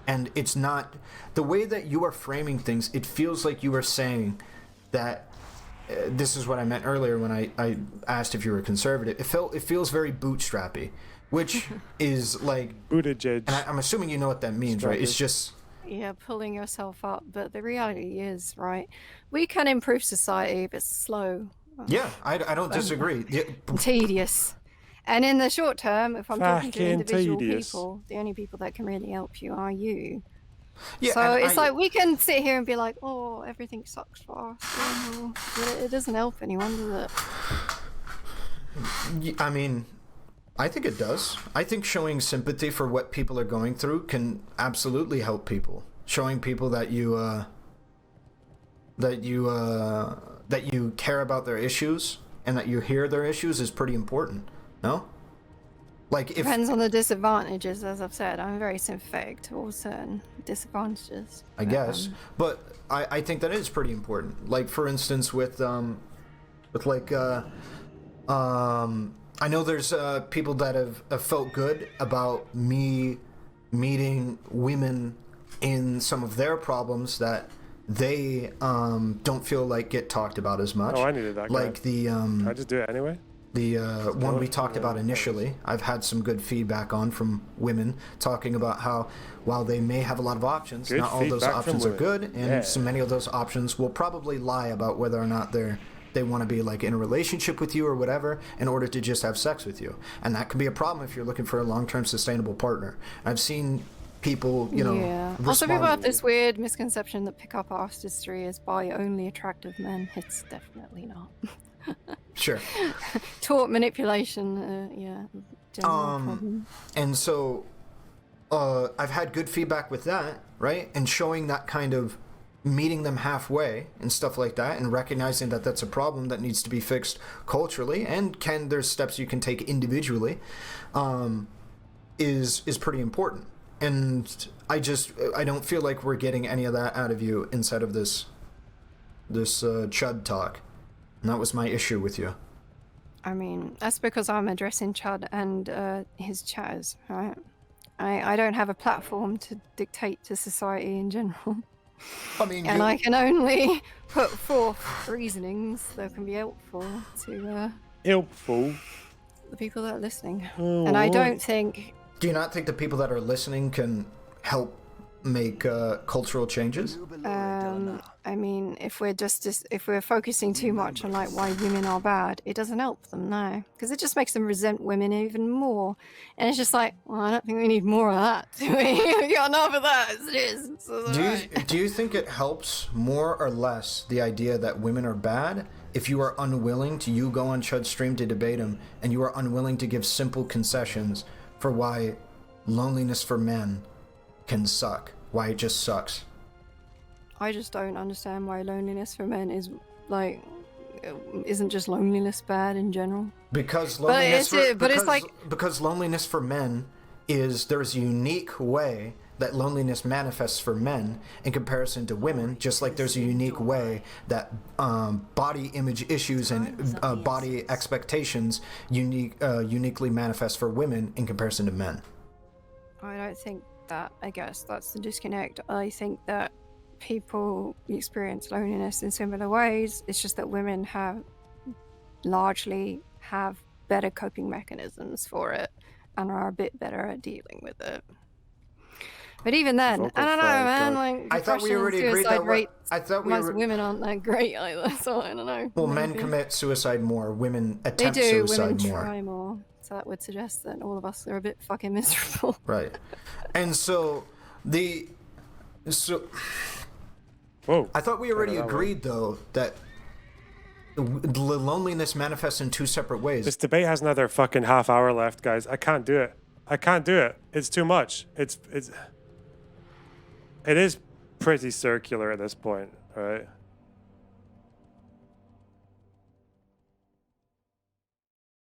Speaker 4: And it's not the way that you are framing things. It feels like you are saying that this is what I meant earlier when I asked if you were conservative. It feels very bootstrappy, which is like
Speaker 3: Buttigieg.
Speaker 4: And I'm assuming you know what that means, right? It's just
Speaker 2: yeah, pulling yourself up. But the reality is, right, we can improve society, but slow.
Speaker 4: Yeah, I don't disagree.
Speaker 2: Tedious. And in the short term, if I'm talking to
Speaker 3: Fucking
Speaker 2: individual
Speaker 3: tedious.
Speaker 2: people, the only people that can really help you are you.
Speaker 4: Yeah,
Speaker 2: so
Speaker 4: and
Speaker 2: it's like we can sit here and be like, oh, everything sucks for us. But it doesn't help anyone, does it?
Speaker 4: I mean, I think it does. I think showing sympathy for what people are going through can absolutely help people. Showing people that you care about their issues and that you hear their issues is pretty important. No? Like if
Speaker 2: Depends on the disadvantages, as I've said. I'm very sympathetic to all certain disadvantages.
Speaker 4: I guess, but I think that is pretty important. Like for instance, with I know there's people that have felt good about me meeting women in some of their problems that they don't feel like get talked about as much.
Speaker 3: Oh, I needed that.
Speaker 4: Like
Speaker 3: guy. I just do it anyway.
Speaker 4: The one we talked about initially, I've had some good feedback on from women talking about how while they may have a lot of options,
Speaker 3: Good
Speaker 4: not all those
Speaker 3: feedback from
Speaker 4: options are
Speaker 3: women.
Speaker 4: good, and
Speaker 3: Yeah.
Speaker 4: so many of those options will probably lie about whether or not they want to be like in a relationship with you or whatever in order to just have sex with you. And that can be a problem if you're looking for a long-term sustainable partner. I've seen people,
Speaker 2: yeah. Also, people
Speaker 4: respond-
Speaker 2: have this weird misconception that pickup artistry is by only attractive men. It's definitely not.
Speaker 4: Sure.
Speaker 2: Taught manipulation, yeah. General problem.
Speaker 4: And so I've had good feedback with that, right? And showing that kind of meeting them halfway and stuff like that, and recognizing that that's a problem that needs to be fixed culturally, and there's steps you can take individually, is pretty important. And I don't feel like we're getting any of that out of you inside of this Chud talk. And that was my issue with you.
Speaker 2: I mean, that's because I'm addressing Chud and his chatters, right? I don't have a platform to dictate to society in general.
Speaker 4: I mean,
Speaker 2: and I can only put forth reasonings that can be helpful to the people that are listening. And I don't think...
Speaker 4: Do you not think the people that are listening can help make cultural changes?
Speaker 2: I mean, if we're focusing too much on like why women are bad, it doesn't help them, no, because it just makes them resent women even more. And it's just like, well, I don't think we need more of that, do we? We got enough of that as it is. So
Speaker 4: Do you think it helps more or less the idea that women are bad if you are unwilling to go on Chud's stream to debate him, and you are unwilling to give simple concessions for why loneliness for men can suck, why it just sucks?
Speaker 2: I just don't understand why loneliness for men is like, isn't just loneliness bad in general?
Speaker 4: Because loneliness because loneliness for men there's a unique way that loneliness manifests for men in comparison to women, just like there's a unique way that body image issues and body expectations uniquely manifest for women in comparison to men.
Speaker 2: I don't think that. I guess that's the disconnect. I think that people experience loneliness in similar ways. It's just that women largely have better coping mechanisms for it, and are a bit better at dealing with it. But even then,
Speaker 3: Vocal
Speaker 2: I don't know,
Speaker 3: fry,
Speaker 2: man.
Speaker 3: God.
Speaker 2: Like,
Speaker 4: I thought we
Speaker 2: depression and
Speaker 4: already agreed
Speaker 2: suicide
Speaker 4: that
Speaker 2: rate
Speaker 4: I thought we
Speaker 2: amongst
Speaker 4: were.
Speaker 2: women aren't that great either. So I don't know.
Speaker 4: Well, men
Speaker 2: Maybe.
Speaker 4: commit suicide more. Women
Speaker 2: They
Speaker 4: attempt
Speaker 2: do.
Speaker 4: suicide
Speaker 2: Women
Speaker 4: more.
Speaker 2: try more. So that would suggest that all of us are a bit fucking miserable.
Speaker 4: Right. And so
Speaker 3: Whoa.
Speaker 4: I thought we already
Speaker 3: that way.
Speaker 4: agreed though that the loneliness manifests in two separate ways.
Speaker 3: This debate has another fucking half hour left, guys. I can't do it. I can't do it. It's too much. It is pretty circular at this point, right?